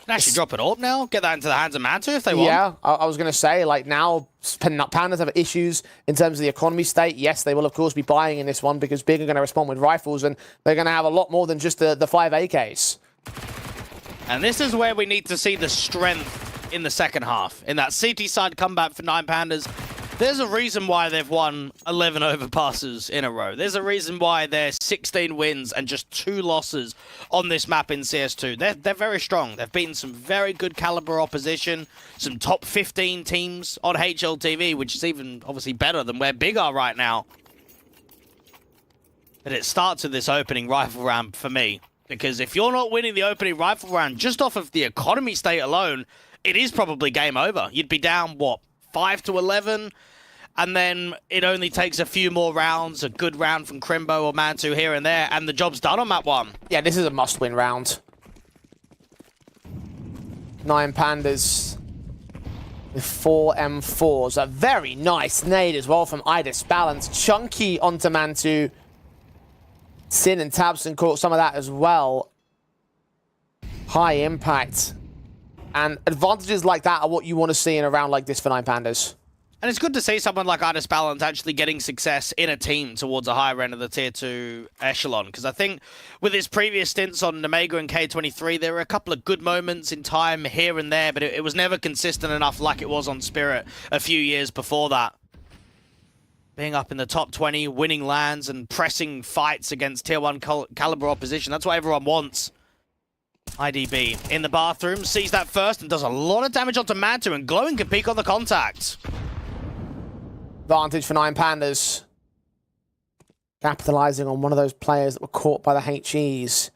Can actually drop it up now. Get that into the hands of Mantu if they want. Yeah, I was going to say, like, now Pandas have issues in terms of the economy state. Yes, they will, of course, be buying in this one because Big are going to respond with rifles, and they're going to have a lot more than just the 5 AKs. And this is where we need to see the strength in the second half. In that CT side comeback for 9 Pandas, there's a reason why they've won 11 overpasses in a row. There's a reason why they're 16 wins and just 2 losses on this map in CS2. They're very strong. They've beaten some very good caliber opposition, some top 15 teams on HLTV, which is even obviously better than where Big are right now. But it starts with this opening rifle round for me, because if you're not winning the opening rifle round just off of the economy state alone, it is probably game over. You'd be down, what, 5 to 11? And then it only takes a few more rounds, a good round from Crimbo or Mantu here and there, and the job's done on map 1. Yeah, this is a must-win round. 9 Pandas with 4 M4s. A very nice nade as well from Idis Balance. Chunky onto Mantu. Sin and Tabson caught some of that as well. High impact. And advantages like that are what you want to see in a round like this for 9 Pandas. And it's good to see someone like Idis Balance actually getting success in a team towards a higher end of the Tier 2 echelon. Because I think with his previous stints on Omega and K23, there were a couple of good moments in time here and there, but it was never consistent enough like it was on Spirit a few years before that. Being up in the top 20, winning lands and pressing fights against Tier 1 caliber opposition, that's what everyone wants. IDB in the bathroom, sees that first and does a lot of damage onto Mantu, and Glowing can peek on the contact. Advantage for 9 Pandas. Capitalizing on one of those players that were caught by the HEs.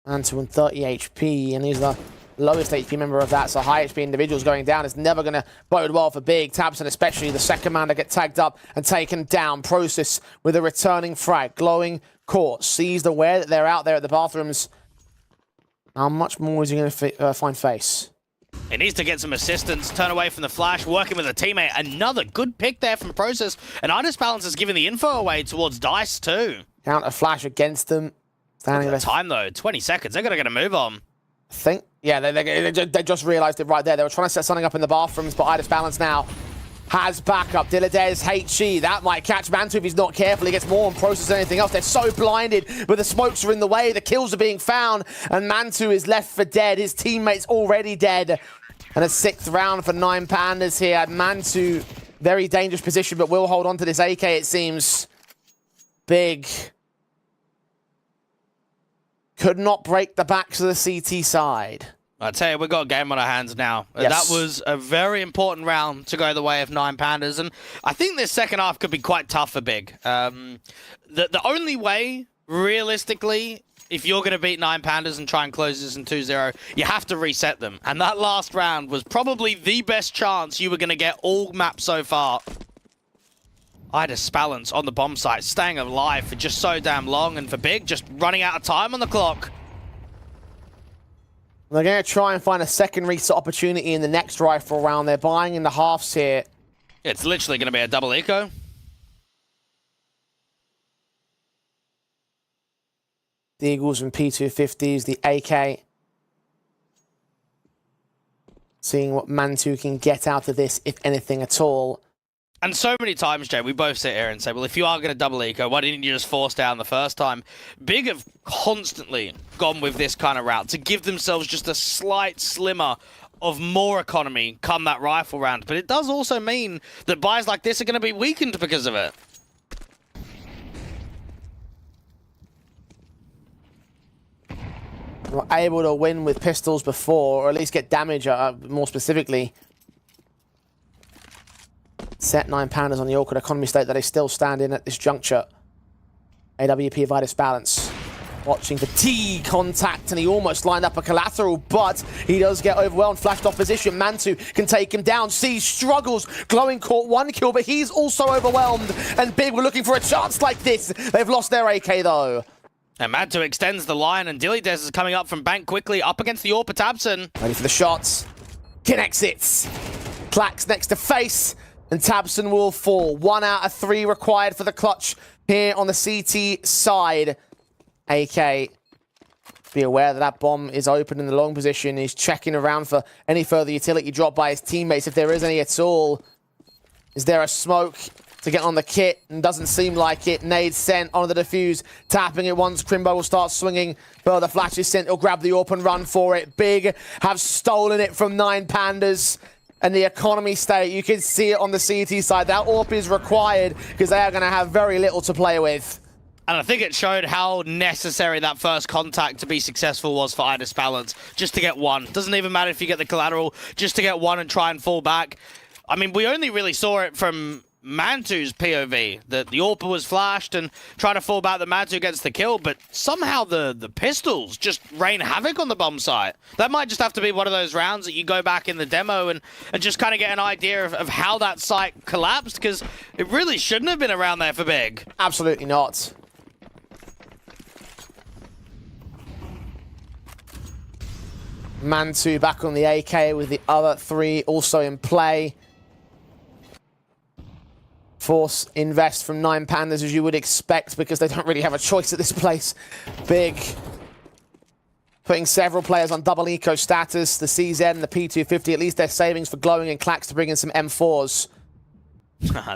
Mantu on 30 HP, and he's the lowest HP member of that, so high HP individuals going down is never going to bode well for Big. Tabson especially, the second man to get tagged up and taken down. Process with a returning frag. Glowing caught, sees aware that they're out there at the bathrooms. How much more is he going to find Face? He needs to get some assistance, turn away from the flash, working with a teammate. Another good pick there from Process. And Idis Balance is giving the info away towards Dice too. Counter flash against them. Standing there. Time though, 20 seconds. They're going to get a move on. I think, yeah, they just realized it right there. They were trying to set something up in the bathrooms, but Idis Balance now has backup. Diladez, HE, that might catch Mantu if he's not careful. He gets more on Process than anything else. They're so blinded, but the smokes are in the way. The kills are being found, and Mantu is left for dead. His teammate's already dead. And a 6th round for 9 Pandas here. Mantu, very dangerous position, but will hold on to this AK, it seems. Big. Could not break the backs of the CT side. I tell you, we've got a game on our hands now. Yes. That was a very important round to go the way of 9 Pandas, and I think this second half could be quite tough for Big. The only way, realistically, if you're going to beat 9 Pandas and try and close this in 2-0, you have to reset them. And that last round was probably the best chance you were going to get all map so far. Idis Balance on the bomb site, staying alive for just so damn long, and for Big, just running out of time on the clock. They're going to try and find a second reset opportunity in the next rifle round. They're buying in the halves here. It's literally going to be a double eco. The Eagles and P250s, the AK. Seeing what Mantu can get out of this, if anything at all. And so many times, Jay, we both sit here and say, well, if you are going to double eco, why didn't you just force down the first time? Big have constantly gone with this kind of route to give themselves just a slight slimmer of more economy come that rifle round. But it does also mean that buys like this are going to be weakened because of it. Were able to win with pistols before, or at least get damage more specifically. Set 9 Pandas on the awkward economy state that they still stand in at this juncture. AWP Virtus balance. Watching for T contact, and he almost lined up a collateral, but he does get overwhelmed. Flashed off position. Mantu can take him down. C struggles. Glowing caught 1 kill, but he's also overwhelmed. And Big were looking for a chance like this. They've lost their AK though. And Mantu extends the line, and Dilly Des is coming up from bank quickly, up against the AWP Tabson. Ready for the shots. Connects it. Clacks next to Face. And Tabson will fall. 1 out of 3 required for the clutch here on the CT side. AK, be aware that that bomb is open in the long position. He's checking around for any further utility dropped by his teammates, if there is any at all. Is there a smoke to get on the kit? And doesn't seem like it. Nade sent on the defuse. Tapping it once. Crimbo will start swinging. Further flash is sent. He'll grab the AWP and run for it. Big have stolen it from 9 Pandas. And the economy state, you can see it on the CT side. That AWP is required because they are going to have very little to play with. And I think it showed how necessary that first contact to be successful was for Idis Balance. Just to get 1. Doesn't even matter if you get the collateral. Just to get 1 and try and fall back. I mean, we only really saw it from Mantu's POV. That the AWP was flashed and trying to fall back, the Mantu gets the kill, but somehow the pistols just rain havoc on the bomb site. That might just have to be one of those rounds that you go back in the demo and just kind of get an idea of how that site collapsed, because it really shouldn't have been around there for Big. Absolutely not. Mantu back on the AK with the other 3 also in play. Force invest from 9 Pandas, as you would expect, because they don't really have a choice at this place. Big putting several players on double eco status. The CZ and the P250, at least their savings for Glowing and Clacks to bring in some M4s.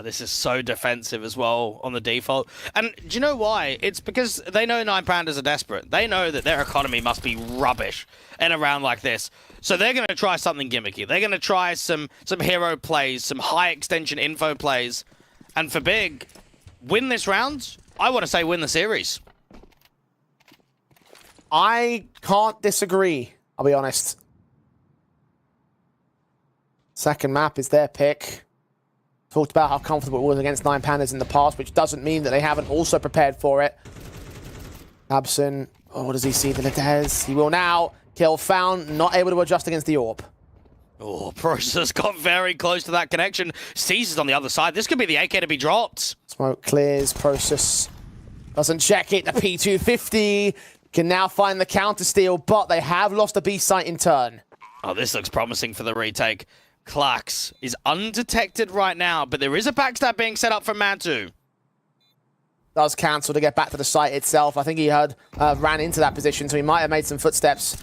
This is so defensive as well on the default. And do you know why? It's because they know 9 Pandas are desperate. They know that their economy must be rubbish in a round like this. So they're going to try something gimmicky. They're going to try some hero plays, some high extension info plays. And for Big, win this round, I want to say win the series. I can't disagree, I'll be honest. Second map is their pick. Talked about how comfortable it was against 9 Pandas in the past, which doesn't mean that they haven't also prepared for it. Abson, what does he see? The Ledez. He will now. Kill found, not able to adjust against the AWP. Oh, Process got very close to that connection. Seizes on the other side. This could be the AK to be dropped. Smoke clears. Process doesn't check it. The P250 can now find the counter steal, but they have lost the B site in turn. Oh, this looks promising for the retake. Clax is undetected right now, but there is a backstab being set up from Mantu. Does cancel to get back to the site itself. I think he ran into that position, so he might have made some footsteps.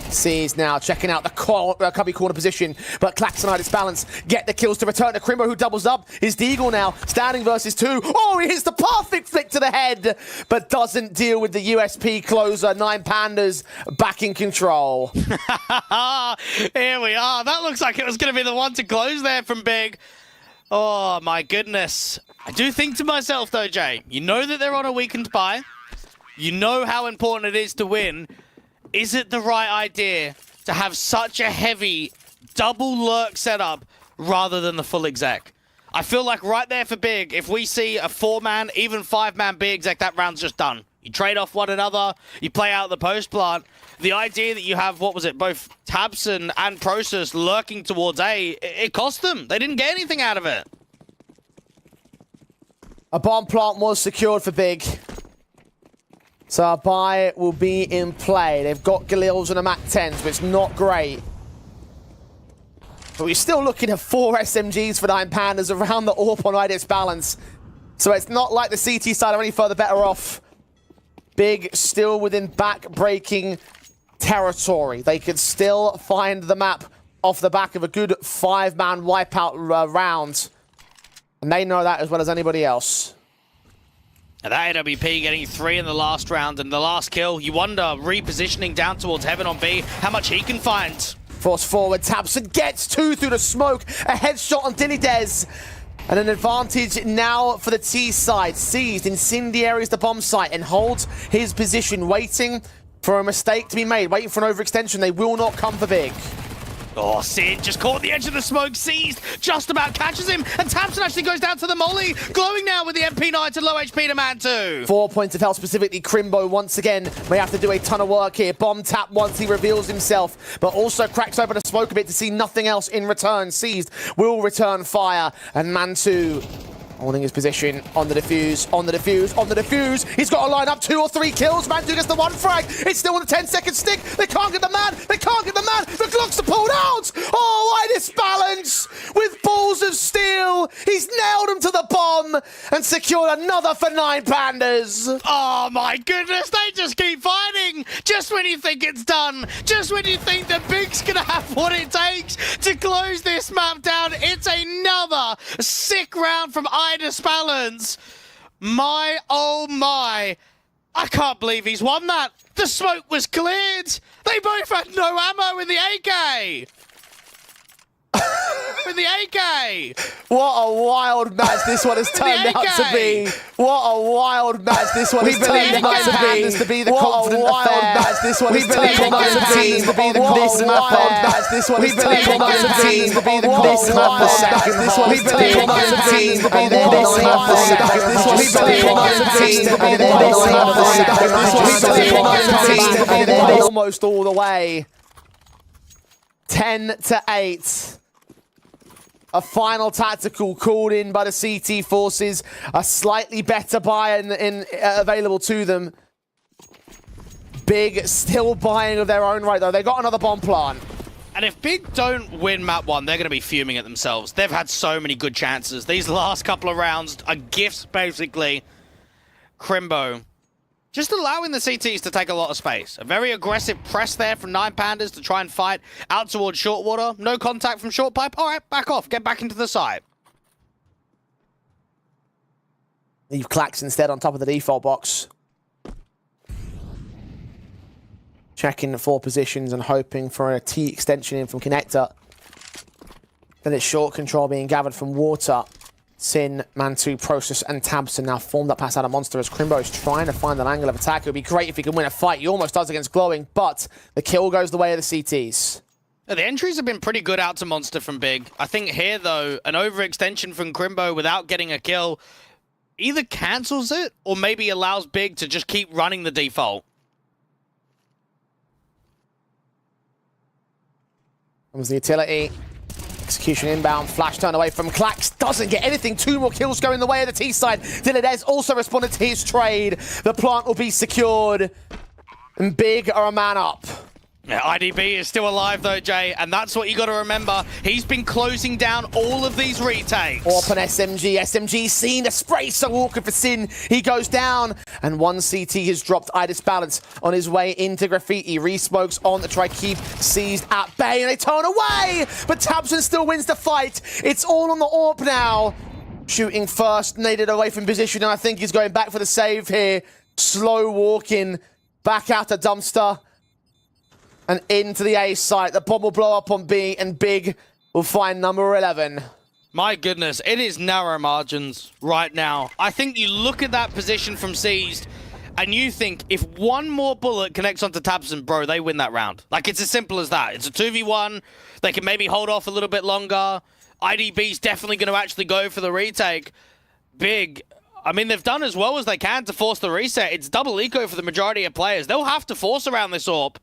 Sees now checking out the cubby corner position, but Clax and Idis Balance get the kills to return to Crimbo, who doubles up. Is Deagle now standing versus 2. Oh, he hits the perfect flick to the head, but doesn't deal with the USP closer. 9 Pandas back in control. Here we are. That looks like it was going to be the one to close there from Big. Oh, my goodness. I do think to myself, though, Jay, you know that they're on a weakened buy. You know how important it is to win. Is it the right idea to have such a heavy double lurk setup rather than the full exec? I feel like right there for Big, if we see a 4-man, even 5-man B exec, that round's just done. You trade off one another, you play out the post plant. The idea that you have, both Tabson and Process lurking towards A, it cost them. They didn't get anything out of it. A bomb plant was secured for Big. So our buy will be in play. They've got Galils and a Mac 10s, but it's not great. But we're still looking at 4 SMGs for 9 Pandas around the AWP on Idis Balance. So it's not like the CT side are any further better off. Big still within back-breaking territory. They could still find the map off the back of a good 5-man wipeout round. And they know that as well as anybody else. And that AWP getting 3 in the last round and the last kill. You wonder, repositioning down towards Heaven on B, how much he can find. Force forward, Tabson gets 2 through the smoke. A headshot on Dillydez. And an advantage now for the T side. Seized, incendiaries the bomb site and holds his position, waiting for a mistake to be made, waiting for an overextension. They will not come for big. Oh, Sid just caught the edge of the smoke, seized, just about catches him, and Tabson actually goes down to the molly, glowing now with the MP9 to low HP to man 2. 4 points of health, specifically Crimbo once again may have to do a ton of work here. Bomb tap once he reveals himself, but also cracks open the smoke a bit to see nothing else in return. Seized will return fire, and man 2 holding his position on the defuse, on the defuse, on the defuse. He's got to line up 2 or 3 kills. Man 2 gets the 1 frag. It's still on the 10-second stick. They can't get the man. They can't get the man. The Glocks are pulled out. Oh, Idis balance with balls of steel. He's nailed him to the bomb and secured another for 9 Pandas. Oh my goodness, they just keep fighting. Just when you think it's done, just when you think the Big's gonna have what it takes to close this map down, it's another sick round from Idis balance. My, oh my. I can't believe he's won that. The smoke was cleared. They both had no ammo in the AK. With the AK! What a wild match this one has turned out to be. What a wild match this one has turned out to be. What a wild match this one has turned out to be. What a wild match this one has turned out to be. What a wild match this one has turned out to be. And then this half the second. This one has turned out to be. And then this half the second. This one has turned out to be. And then almost all the way. 10-8. A final tactical called in by the CT forces. A slightly better buy available to them. Big still buying of their own right, though. They got another bomb plant. And if Big don't win map 1, they're going to be fuming at themselves. They've had so many good chances. These last couple of rounds are gifts, basically. Crimbo just allowing the CTs to take a lot of space. A very aggressive press there from 9 Pandas to try and fight out towards short water. No contact from short pipe. All right, back off. Get back into the side. Leave Clax instead on top of the default box. Checking the 4 positions and hoping for a T extension in from Connector. Then it's short control being gathered from water. Sin, Mantu, Process, and Tabson now formed up past out of Monster as Crimbo is trying to find an angle of attack. It would be great if he can win a fight. He almost does against Glowing, but the kill goes the way of the CTs. The entries have been pretty good out to Monster from Big. I think here, though, an overextension from Crimbo without getting a kill either cancels it or maybe allows Big to just keep running the default. Comes the utility. Execution inbound, flash turn away from Clax, doesn't get anything. 2 more kills going the way of the T side. Dillydez also responded to his trade. The plant will be secured. And Big are a man up. Yeah, IDB is still alive though, Jay, and that's what you got to remember. He's been closing down all of these retakes. Open SMG. SMG seen. A spray so awkward for Sin. He goes down, and 1 CT has dropped. Idis balance on his way into Graffiti. Resmokes on to try keep seized at bay, and they turn away. But Tabson still wins the fight. It's all on the AWP now. Shooting first, naded away from position, and I think he's going back for the save here. Slow walking back out to Dumpster. And into the A site. The bomb will blow up on B, and Big will find number 11. My goodness, it is narrow margins right now. I think you look at that position from Seized, and you think if 1 more bullet connects onto Tabson, bro, they win that round. Like, it's as simple as that. It's a 2v1. They can maybe hold off a little bit longer. IDB's definitely going to actually go for the retake. Big, I mean, they've done as well as they can to force the reset. It's double eco for the majority of players. They'll have to force around this AWP.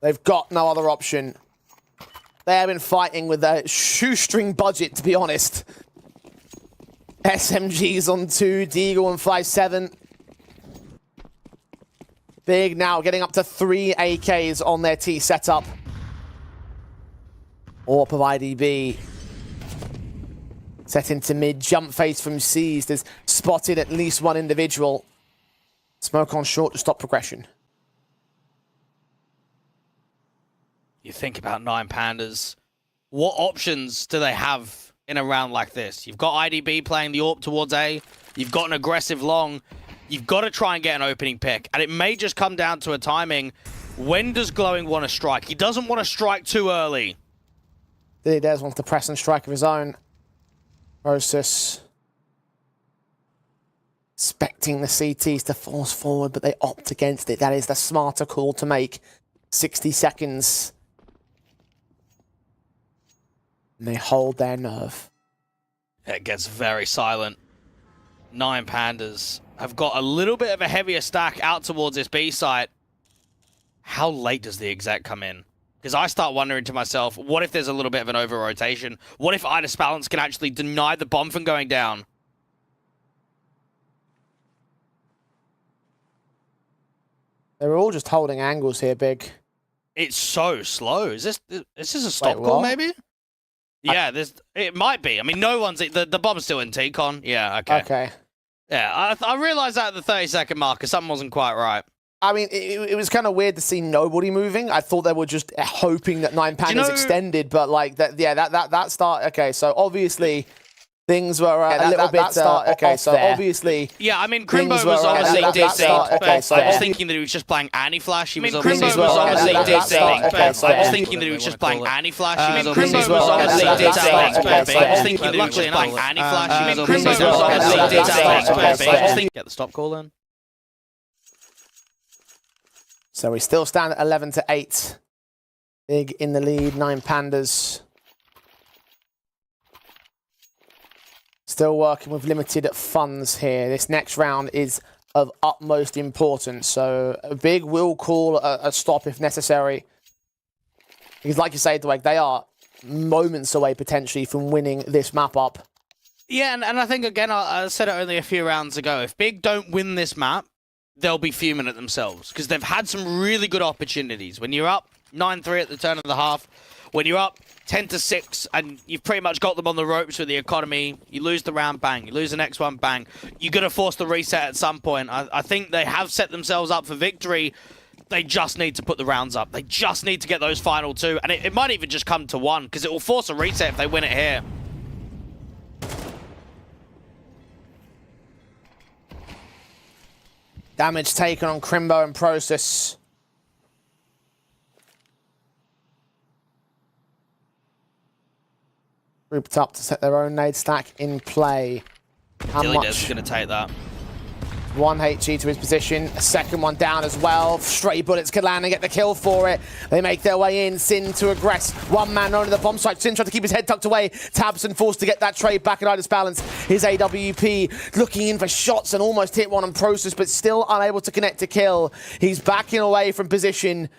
They've got no other option. They have been fighting with a shoestring budget, to be honest. SMGs on 2, Deagle on 5-7. Big now getting up to 3 AKs on their T setup. AWP of IDB. Set into mid, jump phase from Seized has spotted at least 1 individual. Smoke on short to stop progression. You think about 9 Pandas. What options do they have in a round like this. You've got IDB playing the AWP towards A. You've got an aggressive long. You've got to try and get an opening pick. And it may just come down to a timing. When does Glowing want to strike? He doesn't want to strike too early. He does want to press and strike of his own. Process. Expecting the CTs to force forward, but they opt against it. That is the smarter call to make. 60 seconds. And they hold their nerve. It gets very silent. 9 Pandas have got a little bit of a heavier stack out towards this B site. How late does the exec come in? Because I start wondering to myself, what if there's a little bit of an over-rotation? What if Idis Balance can actually deny the bomb from going down? They're all just holding angles here, Big. It's so slow. Is this a stop call, maybe? Yeah, it might be. I mean, no one's... The bomb's still in T-Con. Yeah, okay. Okay. Yeah, I realized that at the 30-second marker, something wasn't quite right. I mean, it was kind of weird to see nobody moving. I thought they were just hoping that 9 Pandas extended, but like that. Yeah, that start. Okay, so obviously things were a little bit. Okay, so there. Obviously. Yeah, I mean, Crimbo was obviously DC. Okay, so I was thinking that he was just playing Anti-Flash. He was obviously DC. I was thinking that he was just playing Anti-Flash. He was obviously DC. I was thinking that he was just playing Anti-Flash. He was obviously DC. Get the stop call in. So we still stand at 11-8. Big in the lead, 9 Pandas. Still working with limited funds here. This next round is of utmost importance. So Big will call a stop if necessary. Because like you say, Dwight, they are moments away potentially from winning this map up. Yeah, and I think, again, I said it only a few rounds ago. If Big don't win this map, they'll be fuming at themselves because they've had some really good opportunities. When you're up 9-3 at the turn of the half, when you're up 10-6 and you've pretty much got them on the ropes with the economy, you lose the round, bang. You lose the next one, bang. You're going to force the reset at some point. I think they have set themselves up for victory. They just need to put the rounds up. They just need to get those final 2. And it might even just come to 1 because it will force a reset if they win it here. Damage taken on Crimbo and Process. Grouped up to set their own nade stack in play. How much? is going to take that. 1 HE to his position, a second one down as well. Stray bullets can land and get the kill for it. They make their way in. Sin to aggress. 1 man only the bomb site. Sin trying to keep his head tucked away. Tabson forced to get that trade back at Idis Balance. His AWP looking in for shots and almost hit one on Process, but still unable to connect to kill. He's backing away from position.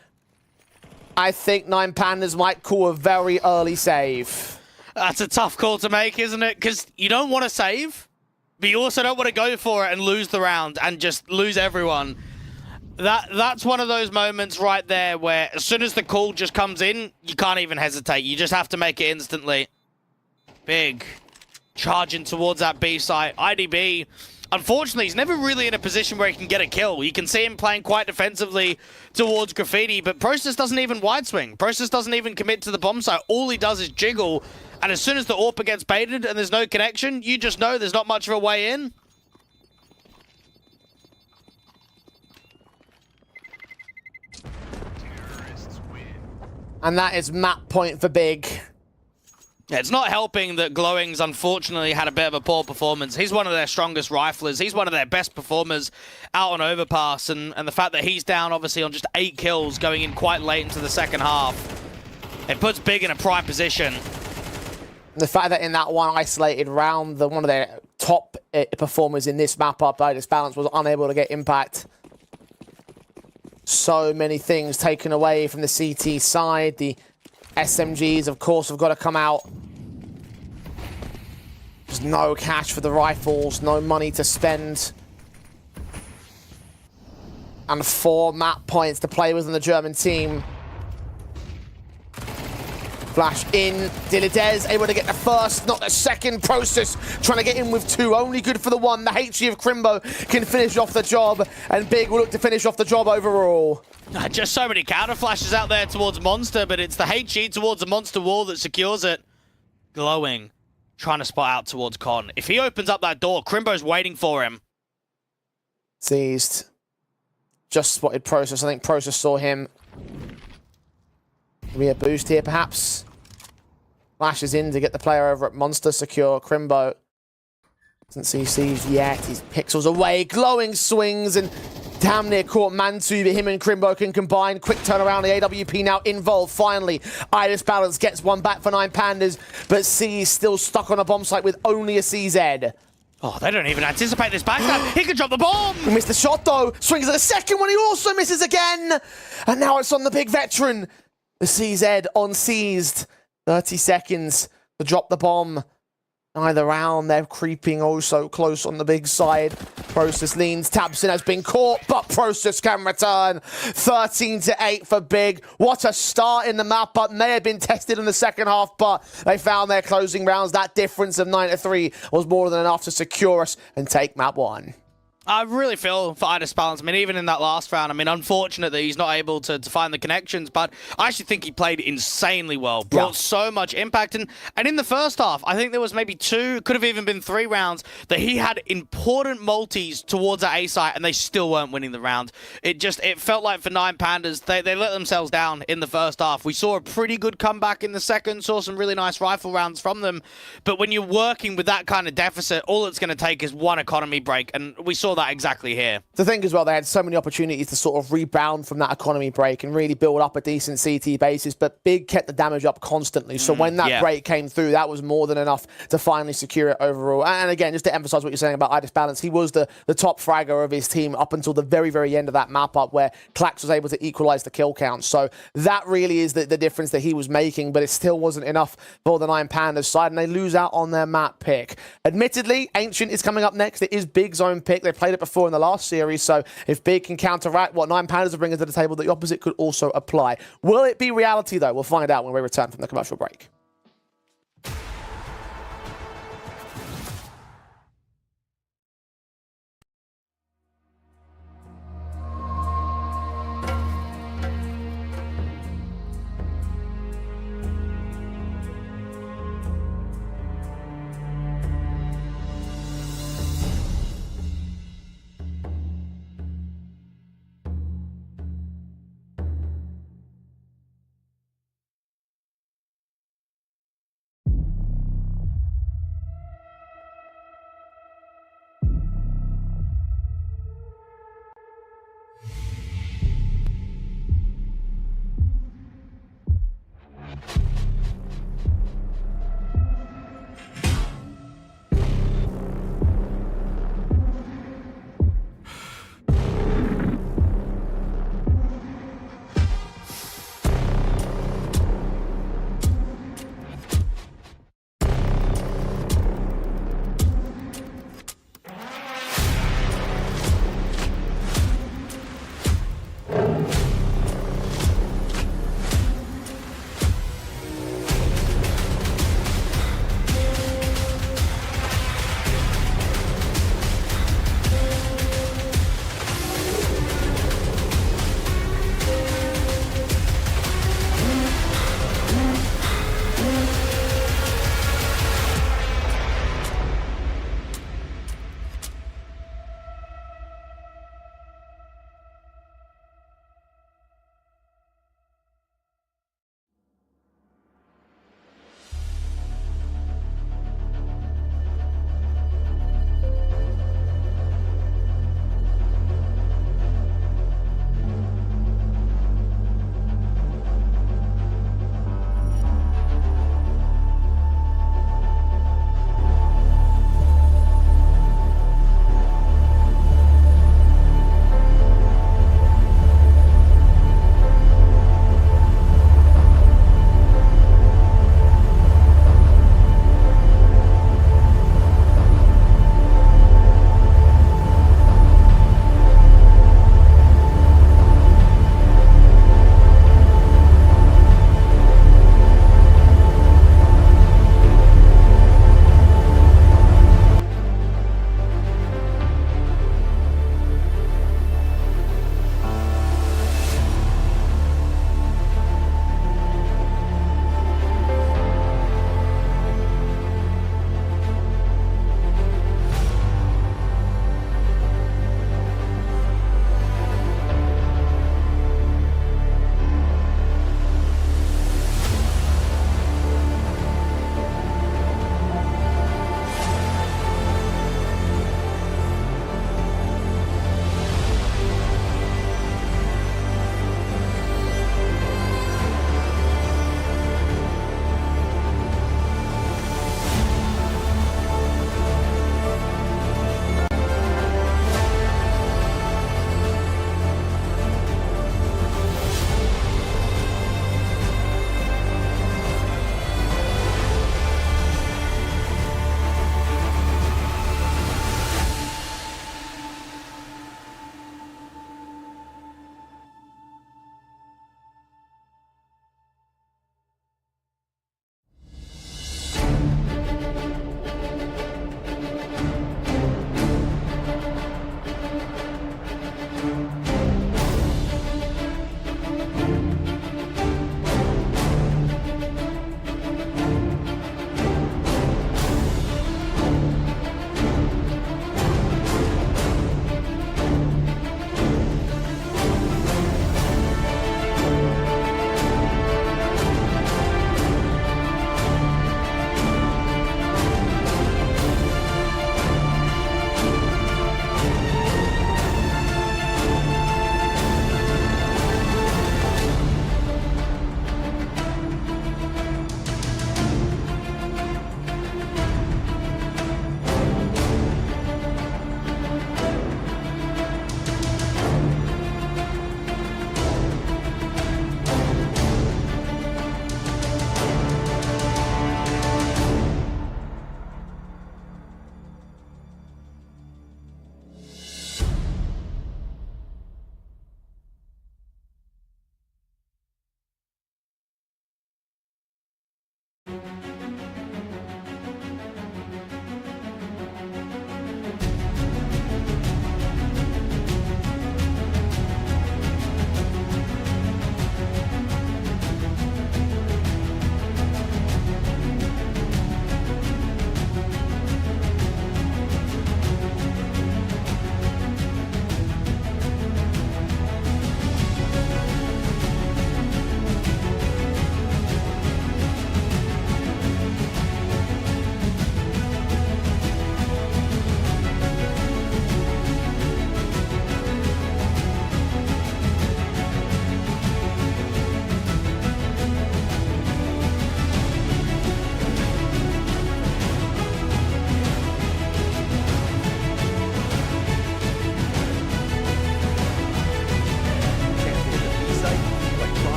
I think 9 Pandas might call a very early save. That's a tough call to make, isn't it? Because you don't want to save, but you also don't want to go for it and lose the round and just lose everyone. That's one of those moments right there where as soon as the call just comes in, you can't even hesitate. You just have to make it instantly. Big. Charging towards that B site. IDB, unfortunately, he's never really in a position where he can get a kill. You can see him playing quite defensively towards Graffiti, but Process doesn't even wide swing. Process doesn't even commit to the bomb site. All he does is jiggle. And as soon as the AWP gets baited and there's no connection, you just know there's not much of a way in. And that is map point for Big. Yeah, it's not helping that Glowing's unfortunately had a bit of a poor performance. He's one of their strongest riflers. He's one of their best performers out on Overpass. And the fact that he's down, obviously, on just 8 kills going in quite late into the second half, it puts Big in a prime position. The fact that in that one isolated round, one of their top performers in this map up, Idis Balance, was unable to get impact. So many things taken away from the CT side. The SMGs, of course, have got to come out. There's no cash for the rifles, no money to spend. And 4 map points to play with on the German team. Flash in. Dilidez able to get the first, not the second. Process trying to get in with 2. Only good for the 1. The HE of Crimbo can finish off the job. And Big will look to finish off the job overall. Just so many counter flashes out there towards Monster, but it's the HE towards the Monster wall that secures it. Glowing. trying to spot out towards Con. If he opens up that door, Crimbo's waiting for him. Seized. Just spotted Process. I think Process saw him. Maybe a boost here, perhaps. Flashes in to get the player over at Monster secure. Crimbo doesn't see Seized yet. He's pixels away. Glowing swings and damn near caught Mantu, but him and Crimbo can combine. Quick turnaround. The AWP now involved. Finally, Iris Balance gets one back for 9 Pandas, but C is still stuck on a bomb site with only a CZ. Oh, they don't even anticipate this backstab. He can drop the bomb. He missed the shot, though. Swings at the second one. He also misses again. And now it's on the big veteran. The CZ on Seized. 30 seconds to drop the bomb. Either round, they're creeping oh so close on the big side. Process leans, Tabson has been caught, but Process can return. 13-8 for Big. What a start in the map, but may have been tested in the second half, but they found their closing rounds. That difference of 9-3 was more than enough to secure us and take map 1. I really feel for Iris Balance. I mean, even in that last round, I mean, unfortunate that he's not able to find the connections, but I actually think he played insanely well. Brought so much impact. And in the first half, I think there was maybe 2, could have even been 3 rounds that he had important multis towards that A site, and they still weren't winning the round. It felt like for 9 Pandas, they let themselves down in the first half. We saw a pretty good comeback in the second, saw some really nice rifle rounds from them. But when you're working with that kind of deficit, all it's going to take is one economy break, and we saw that exactly here. The thing as well, they had so many opportunities to sort of rebound from that economy break and really build up a decent CT basis, but Big kept the damage up constantly. So when that break came through, that was more than enough to finally secure it overall. And again, just to emphasize what you're saying about Iris Balance, he was the top fragger of his team up until the very, very end of that map up where Klax was able to equalize the kill count. So that really is the difference that he was making, but it still wasn't enough for the 9 Pandas side, and they lose out on their map pick. Admittedly, Ancient is coming up next. It is Big's own pick. They played it before in the last series, so if Big can counteract what 9 Pandas are bringing to the table, the opposite could also apply. Will it be reality, though? We'll find out when we return from the commercial break.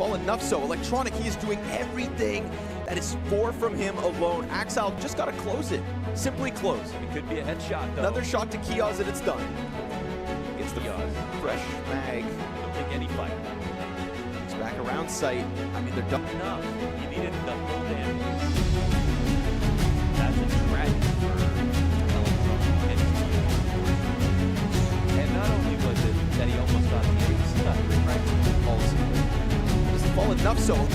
Fall enough so. Electronic, he is doing everything that is from him alone. Axel just got to close it. Simply close. It could be a headshot, though. Another shot to Kiosk and it's done. Gets the fresh mag. Don't think any fight. He's back around sight. I mean, they're done. Enough. You needed the full damage. That's a tragedy for Electronic and his team. And not only was it that he almost got the ace, he got 3 right also. Doesn't fall enough so.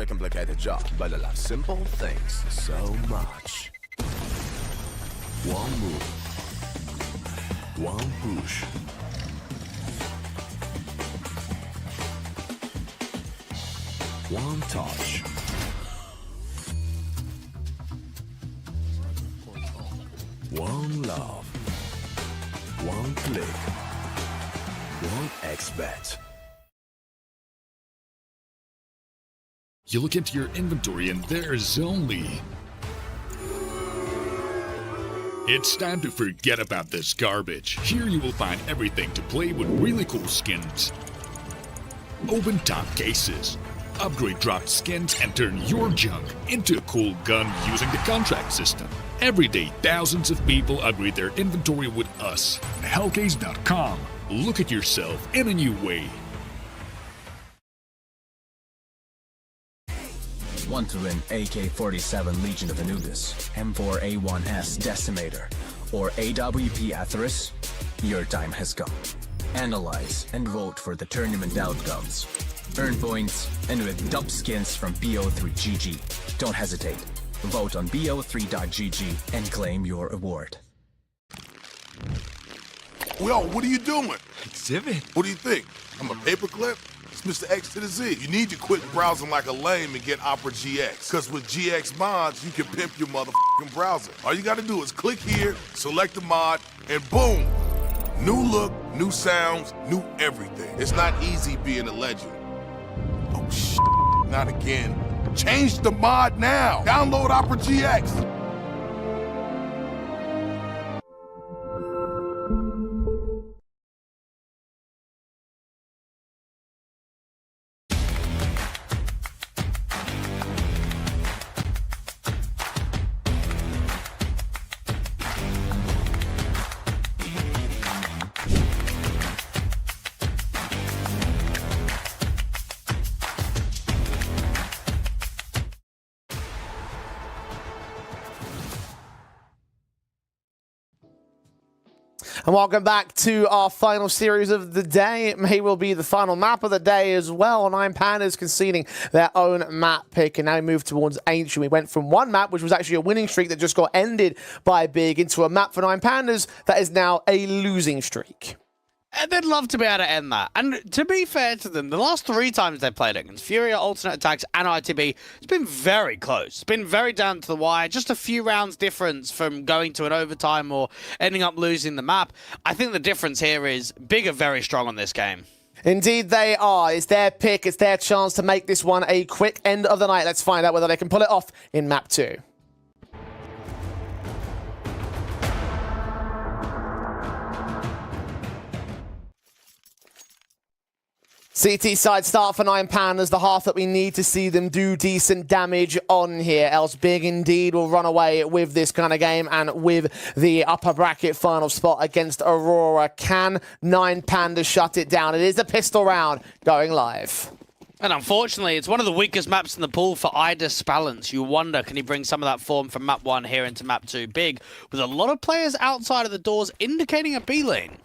complicated job, but I love simple things so much. One move, one push. One touch. One love. One click. One XBet. You look into your inventory and there's only... It's time to forget about this garbage. Here you will find everything to play with really cool skins. Open top cases. Upgrade dropped skins and turn your junk into a cool gun using the contract system. Every day, thousands of people upgrade their inventory with us. Hellcase.com. Look at yourself in a new way. Want to win AK-47 Legion of Anubis, M4A1S Decimator, or AWP Atheris? Your time has come. Analyze and vote for the tournament outcomes. Earn points, and with dub skins from BO3GG. Don't hesitate. Vote on BO3.GG and claim your award. Yo, what are you doing? Exhibit. What do you think? I'm a paperclip? It's Mr. X to the Z. You need to quit browsing like a lame and get Opera GX. Because with GX mods, you can pimp your motherfucking browser. All you gotta do is click here, select the mod, and boom! New look, new sounds, new everything. It's not easy being a legend. Oh, shit. Not again. Change the mod now. Download Opera GX. And welcome back to our final series of the day. It may well be the final map of the day as well. 9 Pandas conceding their own map pick, and now we move towards Ancient. We went from one map, which was actually a winning streak that just got ended by Big, into a map for 9 Pandas that is now a losing streak. And they'd love to be able to end that. And to be fair to them, the last 3 times they've played against Furia, Alternate Attacks, and ITB, it's been very close. It's been very down to the wire. Just a few rounds difference from going to an overtime or ending up losing the map. I think the difference here is Big are very strong on this game. Indeed they are. It's their pick. It's their chance to make this one a quick end of the night. Let's find out whether they can pull it off in map 2. CT side start for 9 Pandas, the half that we need to see them do decent damage on here, else Big indeed will run away with this kind of game and with the upper bracket final spot against Aurora. Can 9 Pandas shut it down? It is a pistol round going live. And unfortunately, it's one of the weakest maps in the pool for Idis Balance. You wonder, can he bring some of that form from map 1 here into map 2? Big, with a lot of players outside of the doors indicating a B lane.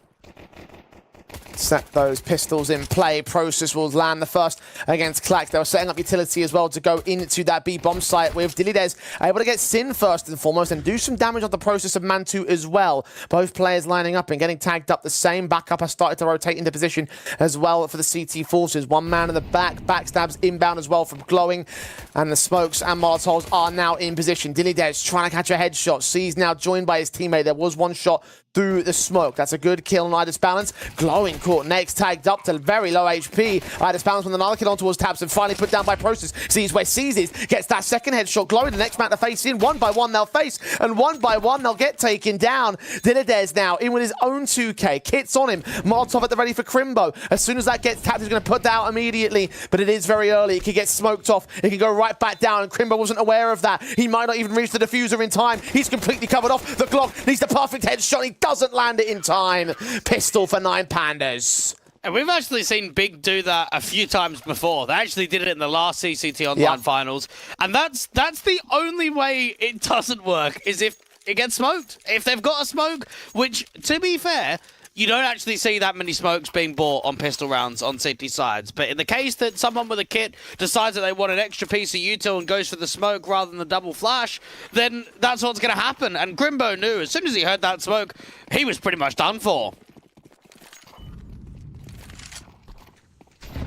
Set those pistols in play. Process will land the first against Clax. They were setting up utility as well to go into that B bomb site with Dilides able to get Sin first and foremost and do some damage on the Process of Mantu as well. Both players lining up and getting tagged up. The same backup has started to rotate into position as well for the CT forces. One man in the back. Backstabs inbound as well from Glowing. And the smokes and Molotovs are now in position. Dilides trying to catch a headshot. C's now joined by his teammate. There was one shot through the smoke. That's a good kill on Idis Balance. Glowing caught next, tagged up to very low HP. Idis Balance with another kill on towards Tabs and finally put down by Process. Sees where Seizes, gets that second headshot. Glowing the next man to face in. 1 by 1 they'll face, and 1 by 1 they'll get taken down. Dilides now in with his own 2K. Kits on him. Molotov at the ready for Crimbo. As soon as that gets tapped, he's going to put that out immediately, but it is very early. It could get smoked off. It can go right back down, and Crimbo wasn't aware of that. He might not even reach the diffuser in time. He's completely covered off. The Glock needs the perfect headshot. He doesn't land it in time. Pistol for 9 Pandas. And we've actually seen Big do that a few times before. They actually did it in the last CCT Online finals. And that's the only way it doesn't work, is if it gets smoked. If they've got a smoke, which, to be fair, you don't actually see that many smokes being bought on pistol rounds on CT sides. But in the case that someone with a kit decides that they want an extra piece of util and goes for the smoke rather than the double flash, then that's what's going to happen. And Grimbo knew as soon as he heard that smoke, he was pretty much done for.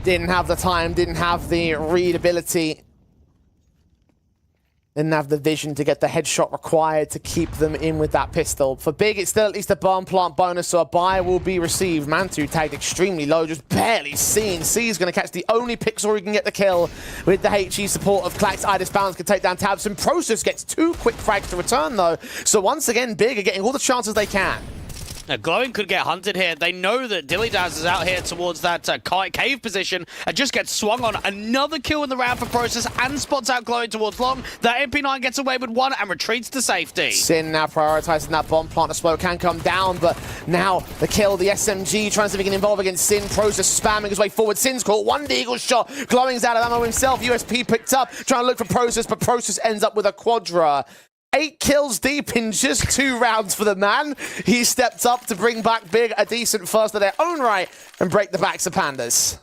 Didn't have the time, didn't have the readability. Didn't have the vision to get the headshot required to keep them in with that pistol. For Big, it's still at least a bomb plant bonus, so a buy will be received. Mantu tagged extremely low, just barely seen. C is going to catch the only pixel he can get the kill with the HE support of Klax. Idis Balance can take down Tabs, and Process gets 2 quick frags to return, though. So once again, Big are getting all the chances they can. Now, Glowing could get hunted here. They know that Dillydaz is out here towards that cave position and just gets swung on. Another kill in the round for Process and spots out Glowing towards Long. That MP9 gets away with 1 and retreats to safety. Sin now prioritizing that bomb plant. The smoke can come down, but now the kill, the SMG trying to see if he can involve against Sin. Process spamming his way forward. Sin's caught 1 Deagle shot. Glowing's out of ammo himself. USP picked up, trying to look for Process, but Process ends up with a quadra. 8 kills deep in just 2 rounds for the man. He stepped up to bring back Big a decent first of their own right and break the backs of Pandas.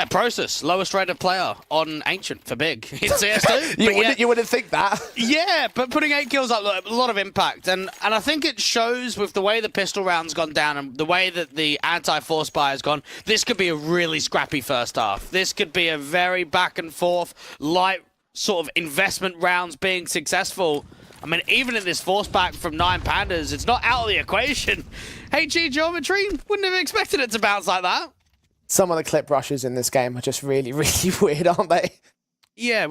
Process, lowest rated player on Ancient for Big in CS2. you wouldn't think that. Yeah, but putting 8 kills up, a lot of impact. And I think it shows with the way the pistol round's gone down and the way that the anti-force buy has gone, this could be a really scrappy first half. This could be a very back and forth, light sort of investment rounds being successful. I mean, even in this force back from 9 Pandas, it's not out of the equation. HE geometry, wouldn't have expected it to bounce like that. Some of the clip rushes in this game are just really, really weird, aren't they? Yeah,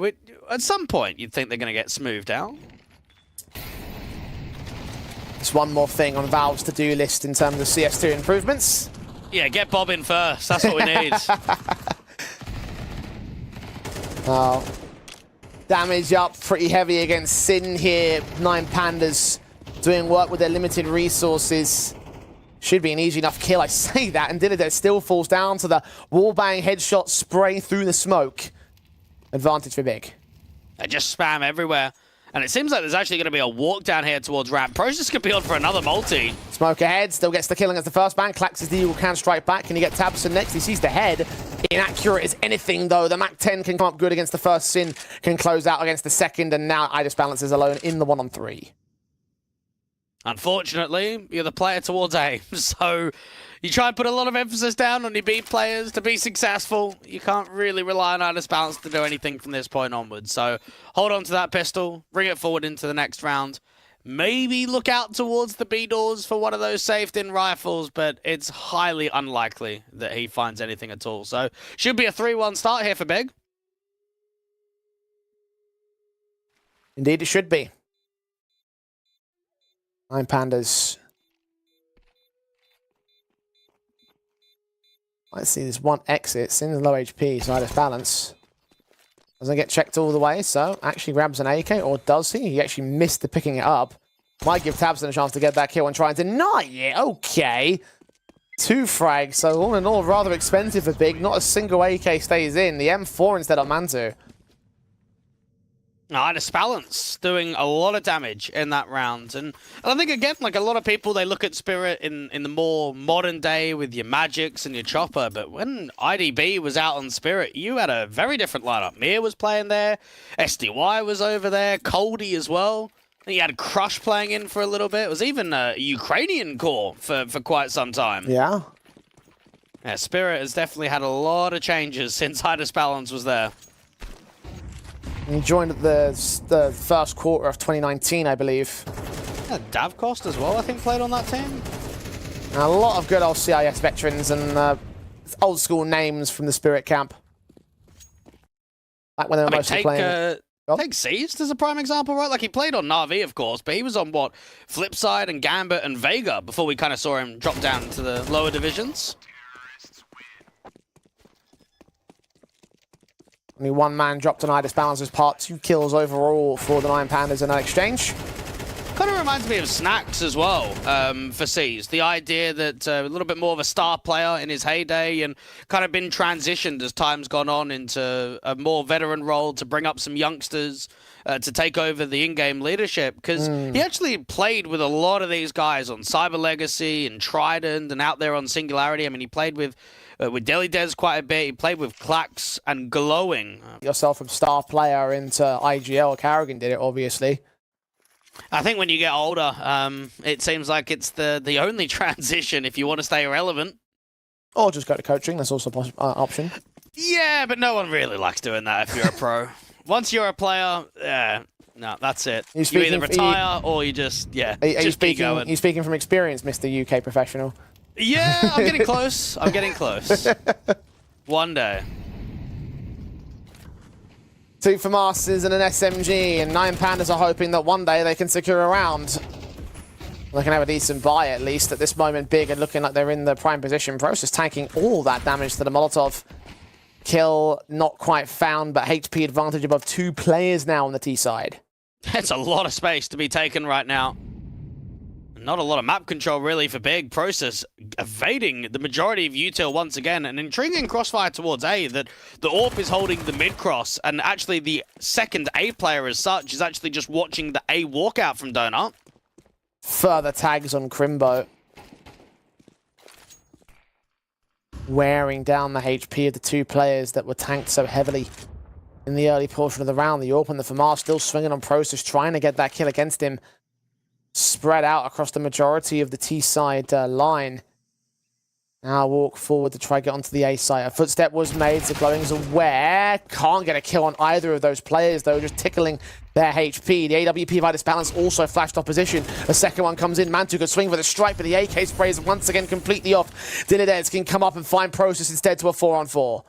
at some point, you'd think they're going to get smoothed out. Just one more thing on Valve's to-do list in terms of CS2 improvements. Yeah, get Bob in first. That's what we need. Oh. Damage up pretty heavy against Sin here. 9 Pandas doing work with their limited resources. Should be an easy enough kill, I say that, and Dillydaz still falls down to the wallbang headshot spray through the smoke. Advantage for Big. They just spam everywhere. And it seems like there's actually going to be a walk down here towards ramp. Process could be on for another multi. Smoke ahead, still gets the killing as the first man. Klax's the Eagle can strike back. Can he get Tabson next? He sees the head. Inaccurate as anything, though. The Mac 10 can come up good against the first. Sin can close out against the second, and now Idis Balance is alone in the 1-on-3. Unfortunately, you're the player towards A, so you try and put a lot of emphasis down on your B players to be successful. You can't really rely on Idis Balance to do anything from this point onwards. So hold on to that pistol, bring it forward into the next round. Maybe look out towards the B doors for one of those saved-in rifles, but it's highly unlikely that he finds anything at all. So should be a 3-1 start here for Big. Indeed, it should be. 9 Pandas. Let's see, there's 1 exit. Sin's low HP, so Idis Balance doesn't get checked all the way, so actually grabs an AK, or does he? He actually missed the picking it up. Might give Tabson a chance to get that kill and try and deny it. Okay. 2 frags, so all in all, rather expensive for Big. Not a single AK stays in. The M4 instead of Mantu. Idis Balance doing a lot of damage in that round. And I think, again, like a lot of people, they look at Spirit in the more modern day with your Magics and your Chopper. But when IDB was out on Spirit, you had a very different lineup. Mir was playing there. SDY was over there. Coldy as well. And you had Crush playing in for a little bit. It was even a Ukrainian core for quite some time. Yeah. Yeah, Spirit has definitely had a lot of changes since Idis Balance was there. He joined at the first quarter of 2019, I believe. Yeah, Davcost as well, I think, played on that team. And a lot of good old CIS veterans and old school names from the Spirit camp. Like when they were mostly playing. Take Seized as a prime example, right? Like, he played on Navi, of course, but he was on, what, Flipside and Gambit and Vega before we kind of saw him drop down to the lower divisions. Only 1 man dropped on Idis Balance's part. 2 kills overall for the 9 Pandas in that exchange. Kind of reminds me of Snacks as well for C's. The idea that a little bit more of a star player in his heyday and kind of been transitioned as time's gone on into a more veteran role to bring up some youngsters to take over the in-game leadership. Because he actually played with a lot of these guys on Cyber Legacy and Trident and out there on Singularity. I mean, he played with Deli Des quite a bit. He played with Klax and Glowing. Yourself from star player into IGL. Carrigan did it, obviously. I think when you get older, it seems like it's the only transition if you want to stay relevant. Or just go to coaching. That's also an option. Yeah, but no one really likes doing that if you're a pro. Once you're a player, no, that's it. You either retire or you just, just keep going. You're speaking from experience, Mr. UK professional. Yeah, I'm getting close. I'm getting close. One day. 2 for Masters and an SMG, and 9 Pandas are hoping that one day they can secure a round. They can have a decent buy, at least, at this moment. Big and looking like they're in the prime position. Process tanking all that damage to the Molotov. Kill not quite found, but HP advantage above 2 players now on the T side. That's a lot of space to be taken right now. Not a lot of map control, really, for Big. Process evading the majority of util once again. An intriguing crossfire towards A that the AWP is holding the mid-cross, and actually the second A player as such is actually just watching the A walkout from Donut. Further tags on Crimbo. Wearing down the HP of the 2 players that were tanked so heavily in the early portion of the round. The AWP and the Famar still swinging on Process, trying to get that kill against him. Spread out across the majority of the T side line. Now walk forward to try to get onto the A side. A footstep was made, so Glowing's aware. Can't get a kill on either of those players, though, just tickling their HP. The AWP Vitus balance also flashed opposition. The second one comes in. Mantu could swing for the strike, but the AK sprays once again completely off. Dinadez can come up and find Process instead to a 4-on-4.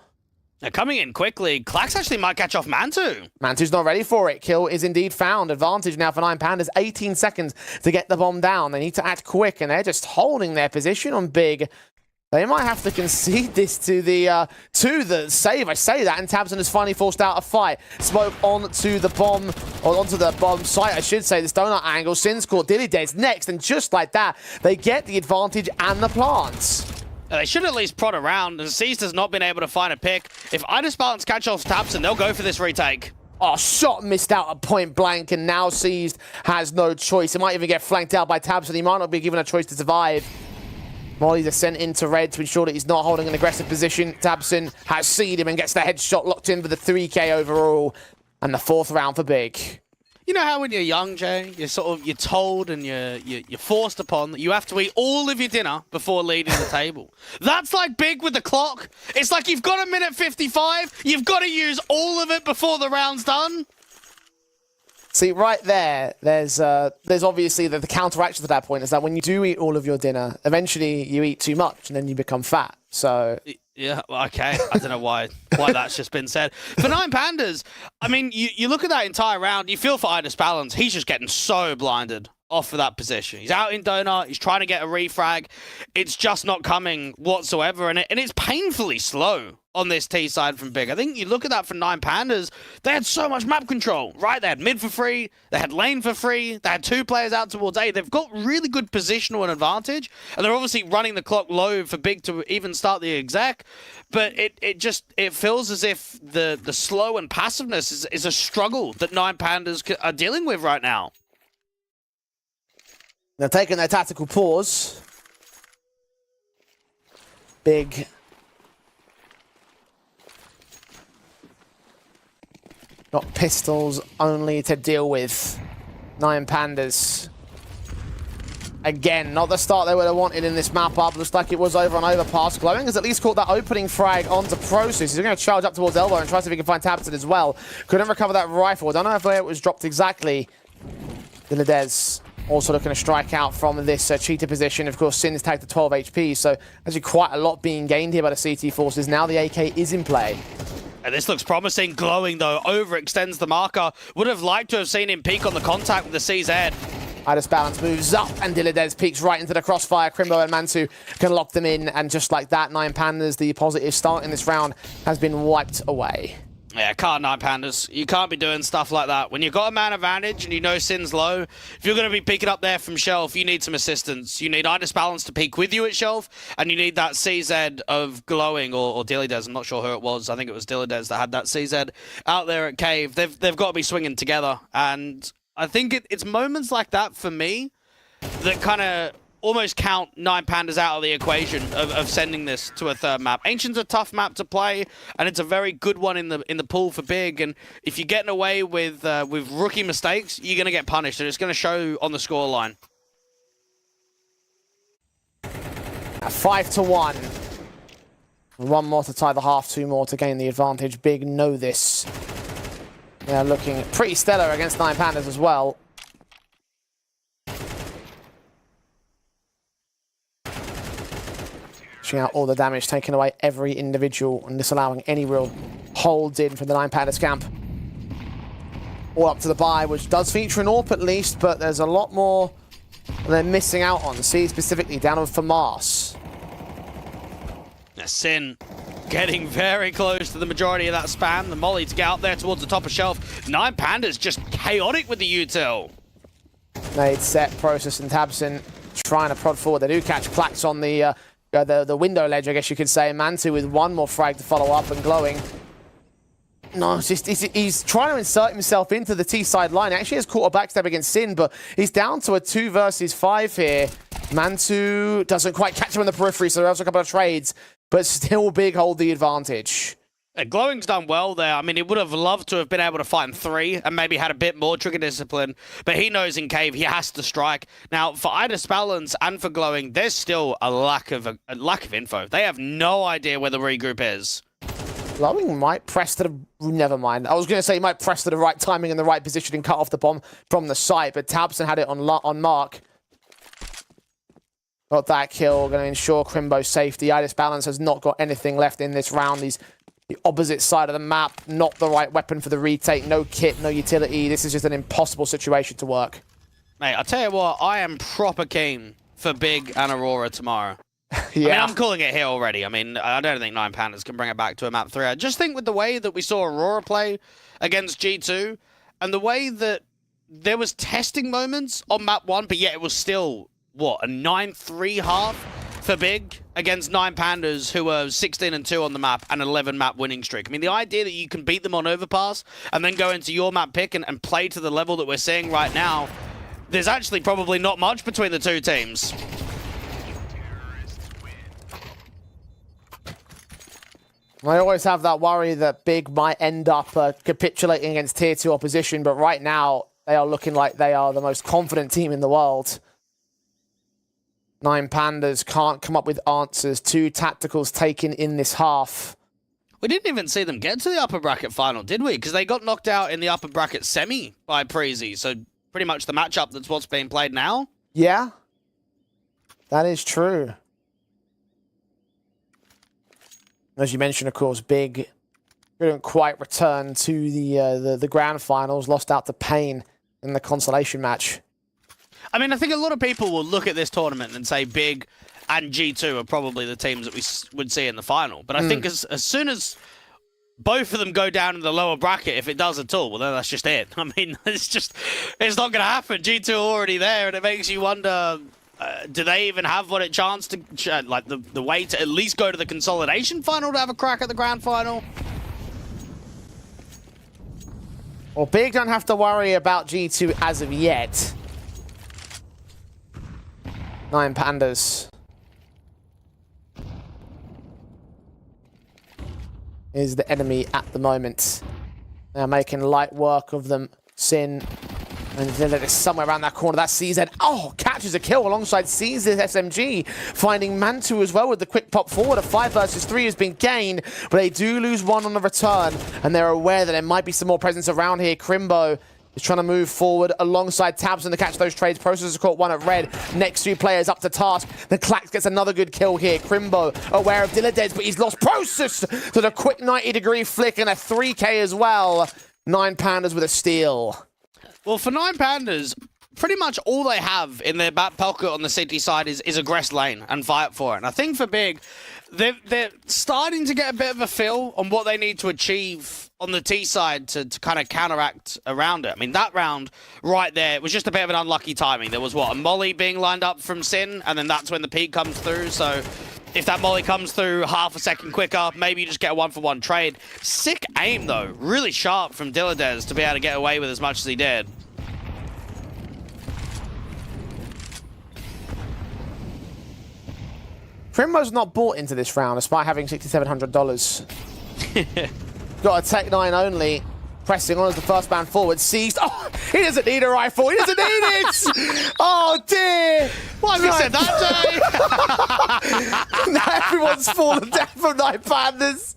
Now coming in quickly, Klax actually might catch off Mantu. Mantu's not ready for it. Kill is indeed found. Advantage now for 9 Pandas. 18 seconds to get the bomb down. They need to act quick, and they're just holding their position on Big. They might have to concede this to the save. I say that, and Tabson has finally forced out a fight. Smoke onto the bomb, or onto the bomb site, I should say. This donut angle. Sin's caught. Dilly Dead's next, and just like that, they get the advantage and the plants. They should at least prod around, and Seized has not been able to find a pick. If Idle Spartans catch off Tabson, they'll go for this retake. Oh, shot missed out at point blank, and now Seized has no choice. He might even get flanked out by Tabson. He might not be given a choice to survive. Mollies are sent into red to ensure that he's not holding an aggressive position. Tabson has seen him and gets the headshot locked in for the 3K overall. And the 4th round for Big. You know how when you're young, Jay, you're told and you're forced upon that you have to eat all of your dinner before leaving the table. That's like Big with the clock. It's like you've got a minute 55, you've got to use all of it before the round's done. See, right there, there's obviously the counteraction to that point is that when you do eat all of your dinner, eventually you eat too much and then you become fat. So yeah, okay. I don't know why that's just been said. For 9 Pandas, I mean, you look at that entire round, you feel for Idus Balance. He's just getting so blinded off of that position. He's out in donut. He's trying to get a refrag. It's just not coming whatsoever, and it's painfully slow on this T side from Big. I think you look at that for 9 Pandas, they had so much map control, right? They had mid for free, they had lane for free, they had 2 players out towards A. They've got really good positional advantage, and they're obviously running the clock low for Big to even start the exec, but it feels as if the slow and passiveness is a struggle that 9 Pandas are dealing with right now. They're taking their tactical pause. Big. Got pistols only to deal with. 9 Pandas. Again, not the start they would have wanted in this map up. Looks like it was over and over past. Glowing has at least caught that opening frag onto Process. He's going to charge up towards Elbow and try to see if he can find Tabson as well. Couldn't recover that rifle. I don't know if it was dropped exactly. Dinadez also looking to strike out from this cheater position. Of course, Sin's tagged to 12 HP, so actually quite a lot being gained here by the CT forces. Now the AK is in play. And this looks promising. Glowing, though, overextends the marker. Would have liked to have seen him peek on the contact with the CZ. Idus Balance moves up, and Dinadez peeks right into the crossfire. Crimbo and Mantu can lock them in, and just like that, 9 Pandas, the positive start in this round, has been wiped away. Yeah, can't 9 Pandas. You can't be doing stuff like that. When you've got a man advantage and you know Sin's low, if you're going to be picking up there from Shelf, you need some assistance. You need Idis Balance to peek with you at Shelf, and you need that CZ of Glowing or Dillydez. I'm not sure who it was. I think it was Dillydez that had that CZ out there at Cave. They've got to be swinging together. And I think it's moments like that for me that kind of almost count 9 Pandas out of the equation of sending this to a third map. Ancient's a tough map to play, and it's a very good one in the pool for Big. And if you're getting away with rookie mistakes, you're going to get punished, and it's going to show on the scoreline. 5-1. One more to tie the half, 2 more to gain the advantage. Big know this. They're looking pretty stellar against 9 Pandas as well. Out all the damage, taking away every individual and disallowing any real holds in from the 9 Pandas camp. All up to the buy, which does feature an AWP at least, but there's a lot more they're missing out on. See specifically down on FAMAS. Sin getting very close to the majority of that spam. The molly to get out there towards the top of Shelf. 9 Pandas just chaotic with the util. Made set, Process and Tabson trying to prod forward. They do catch Plax on the window ledge, I guess you could say. Mantu with one more frag to follow up and Glowing. No, it's just he's trying to insert himself into the T-side line. Actually has caught a backstab against Sin, but he's down to a 2 versus 5 here. Mantu doesn't quite catch him in the periphery, so there's a couple of trades, but still Big hold the advantage. Glowing's done well there. I mean, he would have loved to have been able to find 3 and maybe had a bit more trigger discipline, but he knows in Cave he has to strike. Now, for Idis Balance and for Glowing, there's still a lack of info. They have no idea where the regroup is. Glowing might press to the... Never mind. I was going to say he might press to the right timing and the right position and cut off the bomb from the site, but Tabson had it on mark. Got that kill, going to ensure Crimbo's safety. Idis Balance has not got anything left in this round. He's the opposite side of the map, not the right weapon for the retake, no kit, no utility. This is just an impossible situation to work. Mate, I'll tell you what, I am proper keen for Big and Aurora tomorrow. Yeah. I mean, I'm calling it here already. I mean, I don't think 9 Pandas can bring it back to a map 3. I just think with the way that we saw Aurora play against G2, and the way that there was testing moments on map 1, but yet it was still, what, a 9-3 half? For Big against 9 Pandas, who are 16-2 on the map and 11 map winning streak. I mean, the idea that you can beat them on overpass and then go into your map pick and play to the level that we're seeing right now, there's actually probably not much between the two teams. I always have that worry that Big might end up capitulating against tier 2 opposition, but right now they are looking like they are the most confident team in the world. 9 Pandas can't come up with answers. 2 tacticals taken in this half. We didn't even see them get to the upper bracket final, did we? Because they got knocked out in the upper bracket semi by Preasy. So pretty much the matchup that's what's being played now. Yeah, that is true. As you mentioned, of course, Big couldn't quite return to the grand finals. Lost out to Pain in the consolation match. I mean, I think a lot of people will look at this tournament and say Big and G2 are probably the teams that we would see in the final. But I think as soon as both of them go down in the lower bracket, if it does at all, well, then that's just it. I mean, it's not going to happen. G2 are already there, and it makes you wonder, do they even have what it chance to, like, the way to at least go to the consolidation final to have a crack at the grand final? Well, Big don't have to worry about G2 as of yet. 9 Pandas is the enemy at the moment. They're making light work of them. Sin and Zilla is somewhere around that corner. That's CZ. Oh, catches a kill alongside CZ SMG. Finding Mantu as well with the quick pop forward. A 5 versus 3 has been gained, but they do lose 1 on the return, and they're aware that there might be some more presence around here. Crimbo is trying to move forward alongside Tabson to catch those trades. Process has caught 1 at red. Next 2 players up to task. The Clax gets another good kill here. Crimbo aware of Dillydez, but he's lost Process to the quick 90-degree flick and a 3K as well. 9 Pandas with a steal. Well, for 9 Pandas, pretty much all they have in their back pocket on the city side is aggress lane and fight for it. And I think for Big, they're starting to get a bit of a feel on what they need to achieve on the T side to kind of counteract around it. I mean, that round right there was just a bit of an unlucky timing. There was, what, a molly being lined up from Sin, and then that's when the peak comes through. So if that molly comes through half a second quicker, maybe you just get a 1-for-1 trade. Sick aim, though. Really sharp from TYLOO to be able to get away with as much as he did. Primrose not bought into this round despite having $6,700. Got a Tech 9 only. Pressing on as the first man forward. Seized. Oh, he doesn't need a rifle. He doesn't need it. Oh, dear. Why have you said that, Jay? Now everyone's fallen down from 9 Pandas.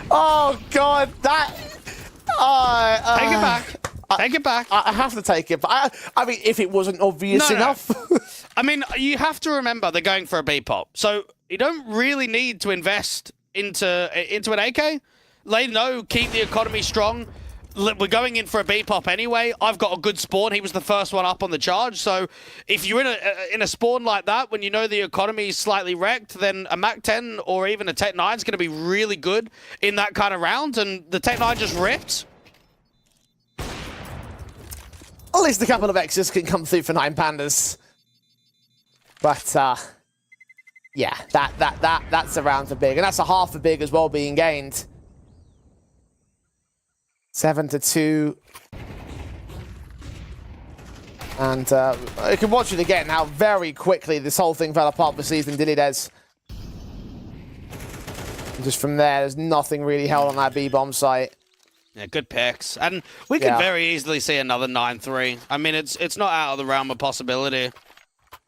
Oh, God. That... take it back. Take it back. I have to take it. But I mean, if it wasn't obvious enough. I mean, you have to remember they're going for a B pop. So you don't really need to invest into an AK. They know, keep the economy strong. We're going in for a B pop anyway. I've got a good spawn. He was the first one up on the charge. So if you're in a spawn like that, when you know the economy is slightly wrecked, then a Mac 10 or even a Tech 9 is going to be really good in that kind of round. And the Tech 9 just ripped. At least a couple of X's can come through for 9 Pandas. But yeah, that's a round for Big, and that's a half for Big as well being gained. 7-2. And you can watch it again how very quickly this whole thing fell apart for Season TYLOO. Just from there's nothing really held on that B-bomb site. Yeah, good picks. And we could very easily see another 9-3. I mean, it's not out of the realm of possibility.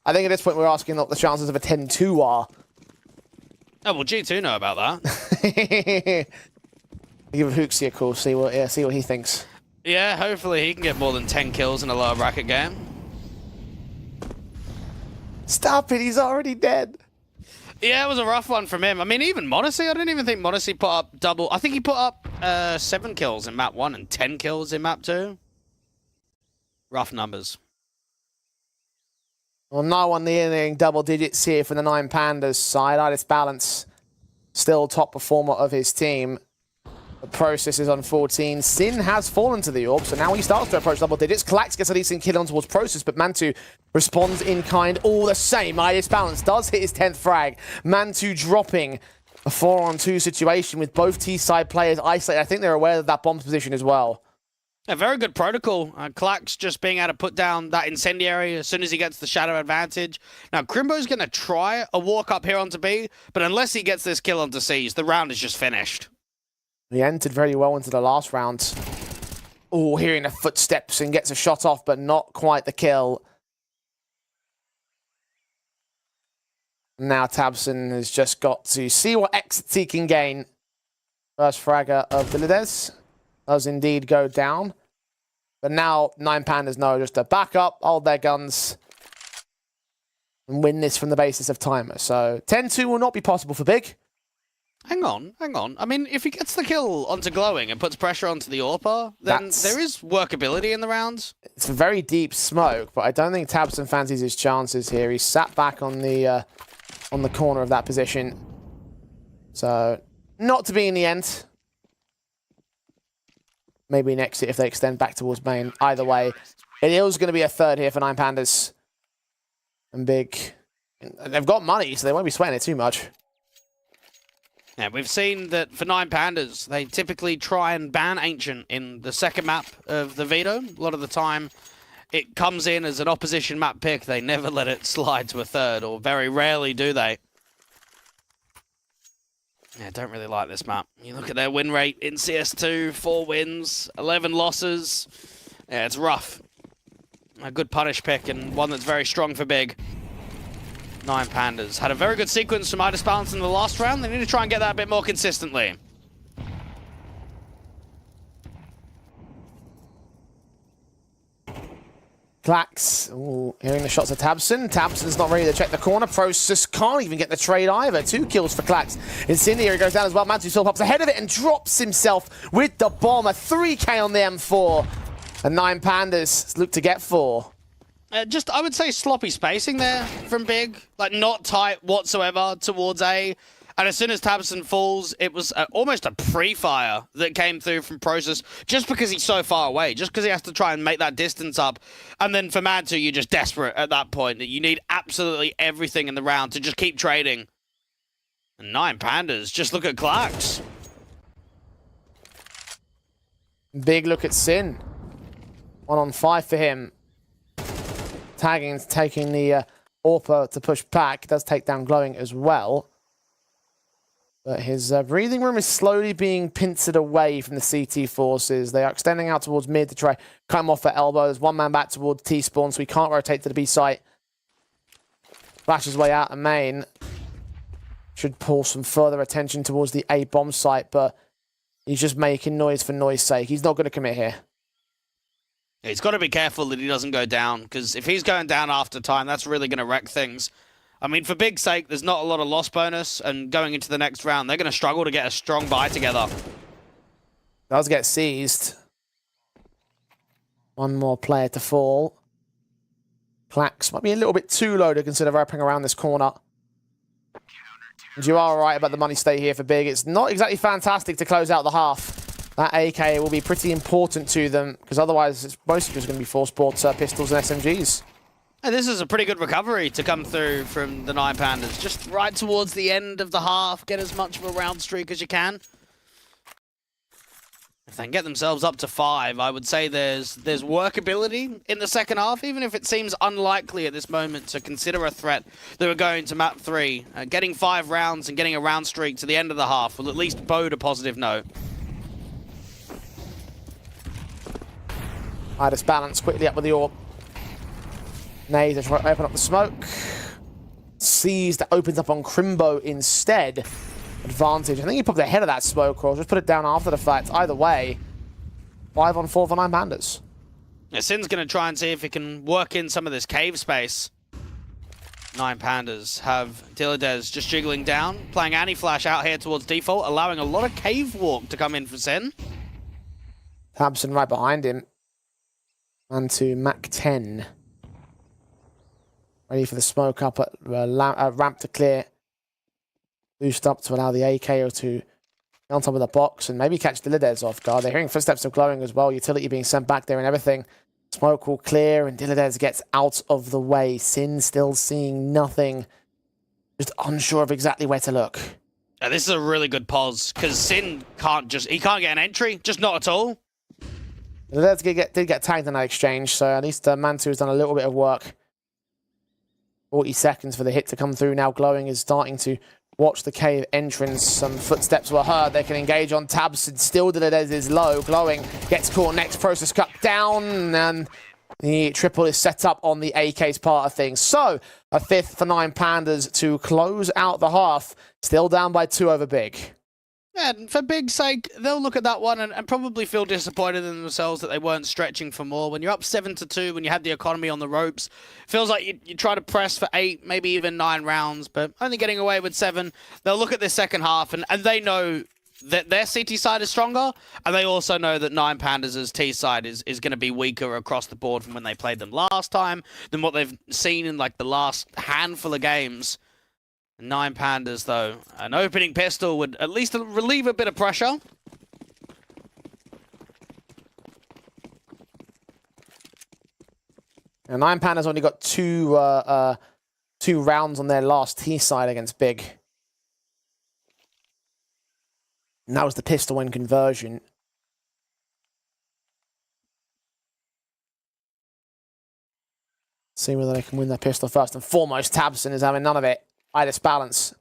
I think at this point we're asking what the chances of a 10-2 are. Oh, well, G2 know about that. Give Hooksy a call, see what he thinks. Yeah, hopefully he can get more than 10 kills in a lower bracket game. Stop it, he's already dead. Yeah, it was a rough one from him. I mean, even Monte, I don't even think Monte put up double. I think he put up 7 kills in map 1 and 10 kills in map 2. Rough numbers. Well, no one nearing double digits here from the 9 Pandas side. Itis Balance, still top performer of his team. The Process is on 14. Sin has fallen to the orb, so now he starts to approach double digits. Klax gets a decent kill on towards Process, but Mantu responds in kind all the same. Itis Balance does hit his 10th frag. Mantu dropping a 4-on-2 situation with both T-side players isolated. I think they're aware of that bomb's position as well. A very good protocol. Klax just being able to put down that incendiary as soon as he gets the shadow advantage. Now, Crimbo's going to try a walk up here onto B, but unless he gets this kill onto C's, the round is just finished. He entered very well into the last round. Oh, hearing the footsteps and gets a shot off, but not quite the kill. Now Tabson has just got to see what Ecstatic can gain. First fragger of TYLOO does indeed go down. But now 9 Pandas know just to back up, hold their guns, and win this from the basis of timer. So 10-2 will not be possible for Big. Hang on. I mean, if he gets the kill onto Glowing and puts pressure onto the AWPer, then there is workability in the rounds. It's a very deep smoke, but I don't think Tabson fancies his chances here. He's sat back on the corner of that position. So, not to be in the end. Maybe an exit if they extend back towards main. Either way, it is going to be a third here for 9 Pandas. And Big, they've got money, so they won't be sweating it too much. Yeah, we've seen that for 9 Pandas, they typically try and ban Ancient in the second map of the veto. A lot of the time, it comes in as an opposition map pick. They never let it slide to a third, or very rarely do they. Yeah, don't really like this map. You look at their win rate in CS2, 4 wins, 11 losses. Yeah, it's rough. A good punish pick and one that's very strong for Big. 9 Pandas. Had a very good sequence from Itis Balance in the last round. They need to try and get that a bit more consistently. Klax, hearing the shots of Tabson. Tabson's not ready to check the corner. Process can't even get the trade either. 2 kills for Klax. Incendiary goes down as well. Mantu still pops ahead of it and drops himself with the bomb. A 3K on the M4. And 9 Pandas look to get 4. Just, I would say, sloppy spacing there from Big. Like, not tight whatsoever towards A. And as soon as tabseN falls, it was almost a pre-fire that came through from Process, just because he's so far away, just because he has to try and make that distance up. And then for Mad2, you're just desperate at that point. That you need absolutely everything in the round to just keep trading. And 9 Pandas, just look at Klax. Big look at Sin. 1 on 5 for him. Tagging, taking the AWP to push back. Does take down Glowing as well. But his breathing room is slowly being pincered away from the CT forces. They are extending out towards mid to try cut him off at elbow. There's 1 man back towards T-spawn, so he can't rotate to the B site. Flash his way out of main. Should pull some further attention towards the A bomb site, but he's just making noise for noise sake. He's not going to commit here. He's got to be careful that he doesn't go down, because if he's going down after time, that's really going to wreck things. I mean, for Big's sake, there's not a lot of loss bonus, and going into the next round, they're going to struggle to get a strong buy together. Does get seized. 1 more player to fall. Klax might be a little bit too low to consider wrapping around this corner. And you are right about the money stay here for Big. It's not exactly fantastic to close out the half. That AK will be pretty important to them, because otherwise it's mostly just going to be force sports, pistols and SMGs. And this is a pretty good recovery to come through from the 9 Pandas. Just right towards the end of the half, get as much of a round streak as you can. If they can get themselves up to 5, I would say there's workability in the second half, even if it seems unlikely at this moment to consider a threat that we're going to map 3. Getting 5 rounds and getting a round streak to the end of the half will at least bode a positive note. Midas balance quickly up with the AWP. Nay to try to open up the smoke. Sees that opens up on Crimbo instead. Advantage. I think he popped ahead of that smoke, or just put it down after the fact. Either way, 5 on 4 for 9 Pandas. Yeah, Sin's going to try and see if he can work in some of this cave space. 9 Pandas have TYLOO just jiggling down, playing anti-flash out here towards default, allowing a lot of cave walk to come in for Sin. tabseN right behind him. And to Mac 10. Ready for the smoke up at ramp to clear. Boost up to allow the AKO to on top of the box and maybe catch TYLOO off guard. They're hearing footsteps of Glowing as well. Utility being sent back there and everything. Smoke will clear and TYLOO gets out of the way. Sin still seeing nothing. Just unsure of exactly where to look. This is a really good pause because Sin can't get an entry. Just not at all. TYLOO did get tagged in that exchange, so at least Mantu has done a little bit of work. 40 seconds for the hit to come through. Now Glowing is starting to watch the cave entrance. Some footsteps were heard. They can engage on tabseN. Still TYLOO is low. Glowing gets caught next. Process cut down. And the triple is set up on the AK's part of things. So, a 5th for 9 Pandas to close out the half. Still down by 2 over Big. And for Big's sake, they'll look at that one and probably feel disappointed in themselves that they weren't stretching for more. When you're up 7-2, when you had the economy on the ropes, feels like you try to press for 8, maybe even 9 rounds, but only getting away with 7. They'll look at this second half and they know that their CT side is stronger, and they also know that 9 Pandas' T side is going to be weaker across the board from when they played them last time, than what they've seen in like the last handful of games. 9 Pandas, though. An opening pistol would at least relieve a bit of pressure. And 9 Pandas only got 2 rounds on their last T side against Big. And that was the pistol win conversion. See whether they can win their pistol first and foremost. tabseN is having none of it. Midas balance.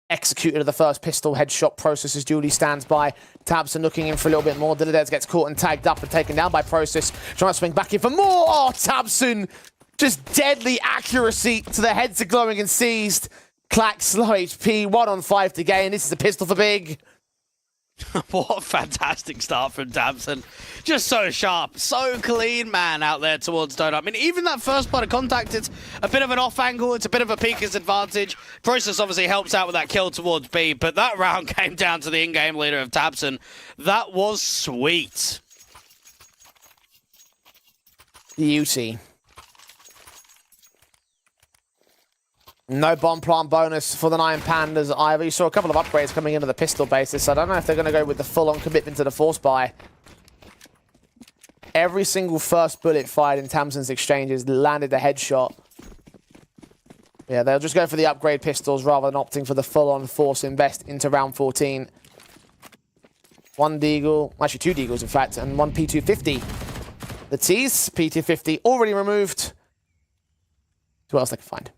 Executed the first pistol headshot. Process as Julie stands by. tabseN looking in for a little bit more. TYLOO gets caught and tagged up and taken down by Process. Trying to swing back in for more. Oh, tabseN. Just deadly accuracy to the heads of Glowing and seized. Klax, low HP. 1 on 5 to gain. This is a pistol for Big. What a fantastic start from tabseN. Just so sharp, so clean, man, out there towards Donut. I mean, even that first point of contact, it's a bit of an off angle, it's a bit of a peeker's advantage. Process obviously helps out with that kill towards B, but that round came down to the in-game leader of tabseN. That was sweet. Beauty. No bomb plant bonus for the 9 Pandas either. You saw a couple of upgrades coming into the pistol basis, so I don't know if they're going to go with the full-on commitment to the force buy. Every single first bullet fired in Tamsin's exchanges landed a headshot. Yeah, they'll just go for the upgrade pistols rather than opting for the full-on force invest into round 14. 1 Deagle, actually 2 Deagles in fact, and 1 P250. The T's, P250 already removed. What else they can find?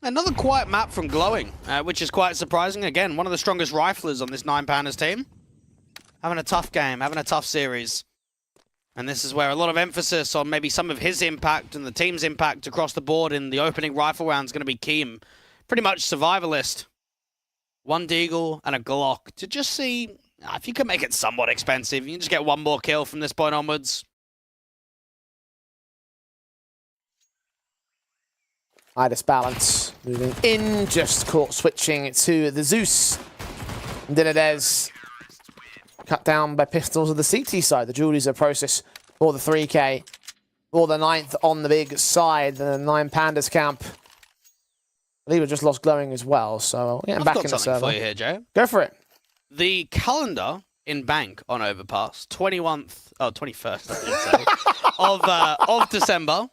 Another quiet map from Glowing, which is quite surprising. Again, one of the strongest riflers on this 9 Pandas team. Having a tough game, having a tough series. And this is where a lot of emphasis on maybe some of his impact and the team's impact across the board in the opening rifle round is going to be key. And pretty much survivalist. 1 Deagle and a Glock to just see if you can make it somewhat expensive. You can just get 1 more kill from this point onwards. Midas balance moving in, just caught switching to the Zeus. Dinadez cut down by pistols of the CT side. The Julies are process for the 3K. For the 9th on the big side, the 9 Pandas camp. I believe we just lost Glowing as well, so yeah, I'm back in the server. I've got something for you here, Jay. Go for it. The calendar in Bank on Overpass, 21st, I should say, of December.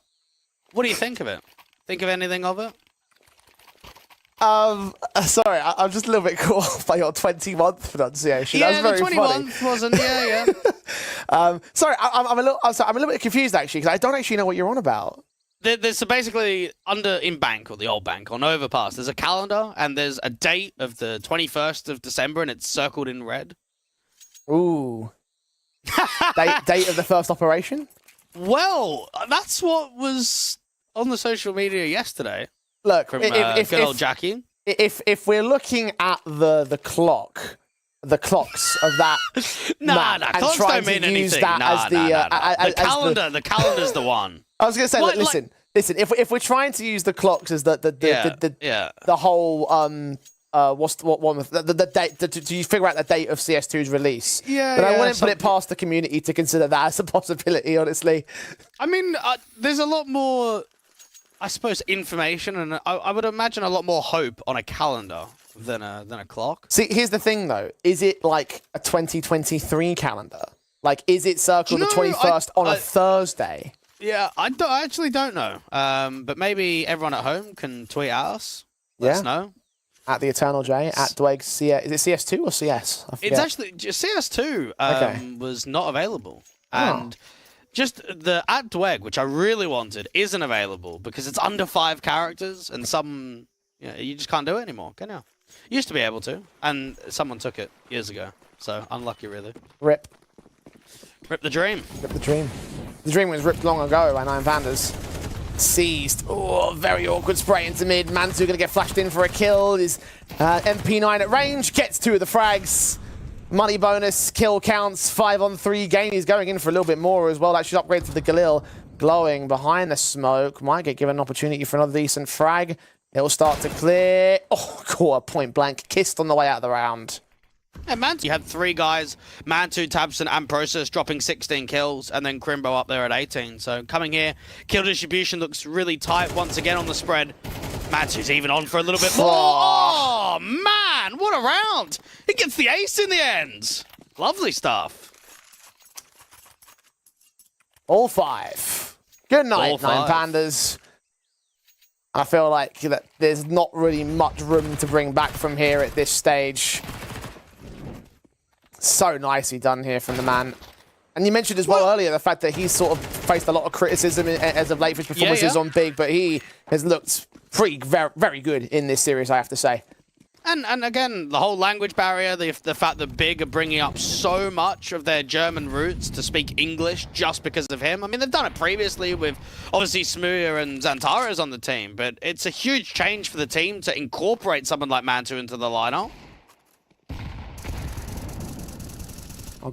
What do you think of it? Think of anything of it? Sorry, I'm just a little bit caught off by your 20-month pronunciation. Yeah, that was the very 20-month wasn't. Yeah. Sorry, I'm a little bit confused actually because I don't actually know what you're on about. So basically, in Bank, or the old Bank, on Overpass, there's a calendar and there's a date of the 21st of December and it's circled in red. Ooh. date of the first operation? Well, that's what was on the social media yesterday. Look, from good old Jackie. If we're looking at the clocks of that map and clocks trying don't mean to use anything. that as the calendar's the one. I was going to say, look, listen. If we're trying to use the clocks as the whole what's the date to you figure out the date of CS2's release? Yeah, but I wouldn't put it past the community to consider that as a possibility. Honestly, I mean, there's a lot more, I suppose, information, and I would imagine a lot more hope on a calendar than a clock. See, here's the thing though: is it like a 2023 calendar? Like, is it circled the 21st on a Thursday? Yeah, I actually don't know. But maybe everyone at home can tweet at us. Let us know. At the Eternal J, at Dweg CS. Is it CS2 or CS? It's actually CS2 was not available, and just the at Dweg, which I really wanted, isn't available because it's under 5 characters, and you just can't do it anymore, can you? You used to be able to, and someone took it years ago. So unlucky, really. Rip. Rip the dream. Rip the dream. The dream was ripped long ago by 9 Pandas. Seized. Oh, very awkward spray into mid. Mantu going to get flashed in for a kill. His MP9 at range. Gets 2 of the frags. Money bonus. Kill counts. 5 on 3 gain. He's going in for a little bit more as well. Actually upgraded to the Galil. Glowing behind the smoke. Might get given an opportunity for another decent frag. It'll start to clear. Oh, caught point blank. Kissed on the way out of the round. Yeah, Mantu, you had 3 guys, Mantu, Tabson, and Process dropping 16 kills, and then Crimbo up there at 18. So coming here, kill distribution looks really tight once again on the spread. Mantu's even on for a little bit more. Oh, man, what a round. He gets the ace in the end. Lovely stuff. All 5. Good night, 9 Pandas. I feel like that there's not really much room to bring back from here at this stage. So nicely done here from the man. And you mentioned as well earlier the fact that he's sort of faced a lot of criticism as of late for his performances on Big, but he has looked very good in this series, I have to say. And again, the whole language barrier, the fact that Big are bringing up so much of their German roots to speak English just because of him. I mean, they've done it previously with, obviously, Smuya and Xantara's on the team, but it's a huge change for the team to incorporate someone like Mantu into the lineup.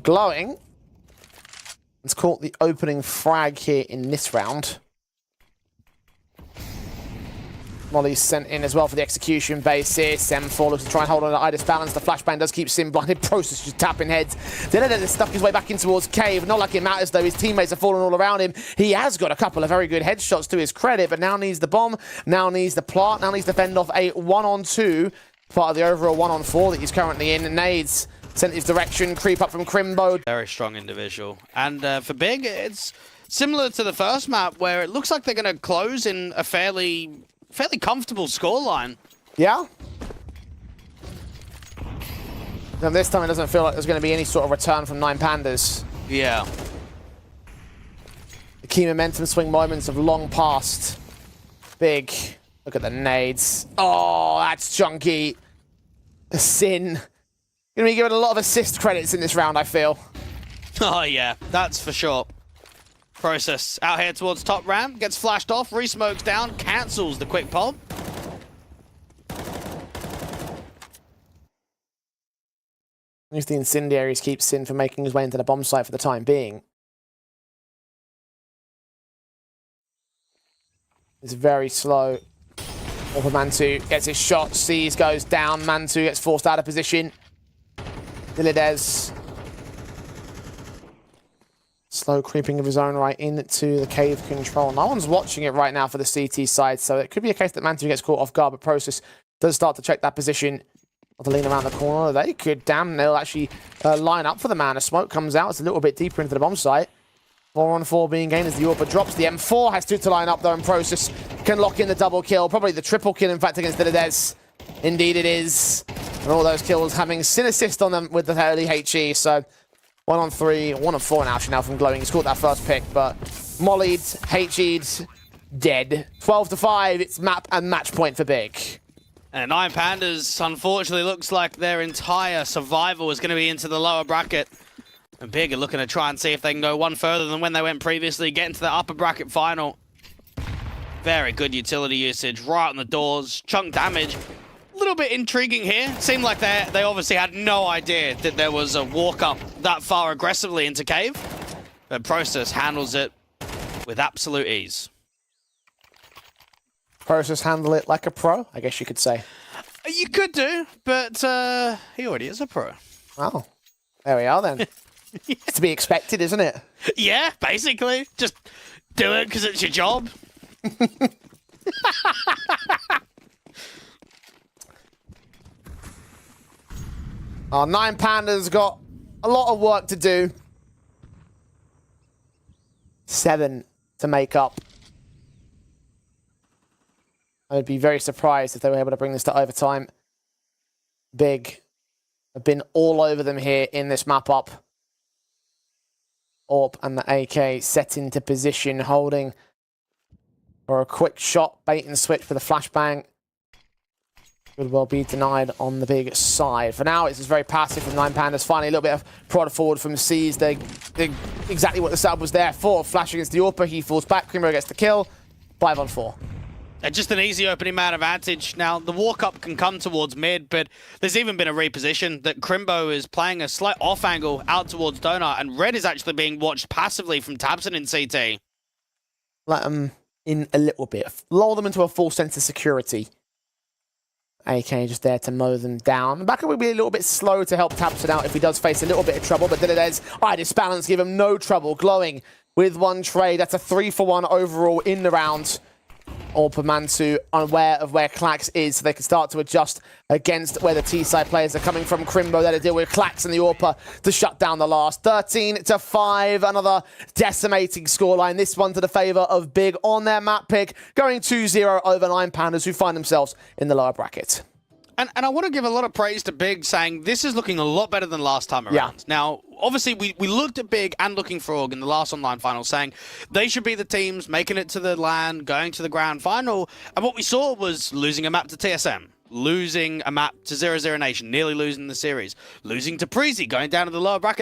Glowing. It's caught the opening frag here in this round. Molly's sent in as well for the execution basis. M4 looks to try and hold on to Idis balance. The flashbang does keep Sin blinded. Process just tapping heads. Dillard has stuck his way back in towards Cave. Not like it matters though. His teammates are falling all around him. He has got a couple of very good headshots to his credit, but now needs the bomb. Now needs the plant. Now needs to fend off a 1-on-2. Part of the overall 1-on-4 that he's currently in. Nades sent his direction. Creep up from Crimbo. Very strong individual. And for Big, it's similar to the first map where it looks like they're going to close in a fairly comfortable scoreline. Yeah. And this time it doesn't feel like there's going to be any sort of return from 9 Pandas. Yeah. The key momentum swing moments have long passed. Big. Look at the nades. Oh, that's chunky. Sin. Going to be given a lot of assist credits in this round, I feel. Oh, yeah. That's for sure. Process out here towards top ramp, gets flashed off, re-smokes down, cancels the quick pop. If the incendiaries keep Sin from making his way into the bomb site for the time being. It's very slow. Orpa Mantu gets his shot, sees, goes down, Mantu gets forced out of position. Dilladez. Slow creeping of his own right into the cave control. No one's watching it right now for the CT side, so it could be a case that Mantu gets caught off guard, but Process does start to check that position. To lean around the corner. They could damn near actually line up for the man. A smoke comes out. It's a little bit deeper into the bomb site. 4-on-4 being gained as the Orpa drops. The M4 has to line up though, and Process can lock in the double kill. Probably the triple kill, in fact, against Dilladez. Indeed it is. And all those kills having Sin assist on them with the early HE. So 1-on-3, 1-on-4 now actually now from Glowing. He's caught that first pick, but mollied, HE'd, dead. 12-5. It's map and match point for Big. And 9 Pandas, unfortunately, looks like their entire survival is going to be into the lower bracket. And Big are looking to try and see if they can go one further than when they went previously, get into the upper bracket final. Very good utility usage, right on the doors, chunk damage. A little bit intriguing here. Seemed like they obviously had no idea that there was a walk up that far aggressively into cave. But Process handles it with absolute ease. Process handle it like a pro, I guess you could say. You could do, but he already is a pro. Oh, there we are then. It's to be expected, isn't it? Yeah, basically. Just do it because it's your job. Our 9 Pandas got a lot of work to do. 7 to make up. I would be very surprised if they were able to bring this to overtime. Big have been all over them here in this map up. Orp and the AK set into position, holding for a quick shot, bait and switch for the flashbang. Could well be denied on the Big side. For now, it's just very passive from 9 Pandas. Finally, a little bit of prod forward from Seas. They exactly what the setup was there for. Flash against the Orpa, he falls back. Crimbo gets the kill. 5-on-4. And just an easy opening man advantage. Now, the walk-up can come towards mid, but there's even been a reposition that Crimbo is playing a slight off angle out towards Donut, and Red is actually being watched passively from Tabson in CT. Let them in a little bit. Lull them into a false sense of security. AK just there to mow them down. Backer will be a little bit slow to help Tabson out if he does face a little bit of trouble, but Dilladez, Idis balance, give him no trouble. Glowing with 1 trade. That's a 3-for-1 overall in the round. Orpa Mantu unaware of where Klax is, so they can start to adjust against where the T-side players are coming from. Crimbo there to deal with Klax and the Orpa to shut down the last. 13-5, another decimating scoreline. This one to the favor of Big on their map pick, going 2-0 over 9 Pandas, who find themselves in the lower bracket. And I want to give a lot of praise to Big, saying this is looking a lot better than last time around. Yeah. Now, obviously, we looked at Big and looking for Org in the last online final, saying they should be the teams making it to the LAN, going to the grand final. And what we saw was losing a map to TSM, losing a map to 0-0 Nation, nearly losing the series, losing to Preasy, going down to the lower bracket.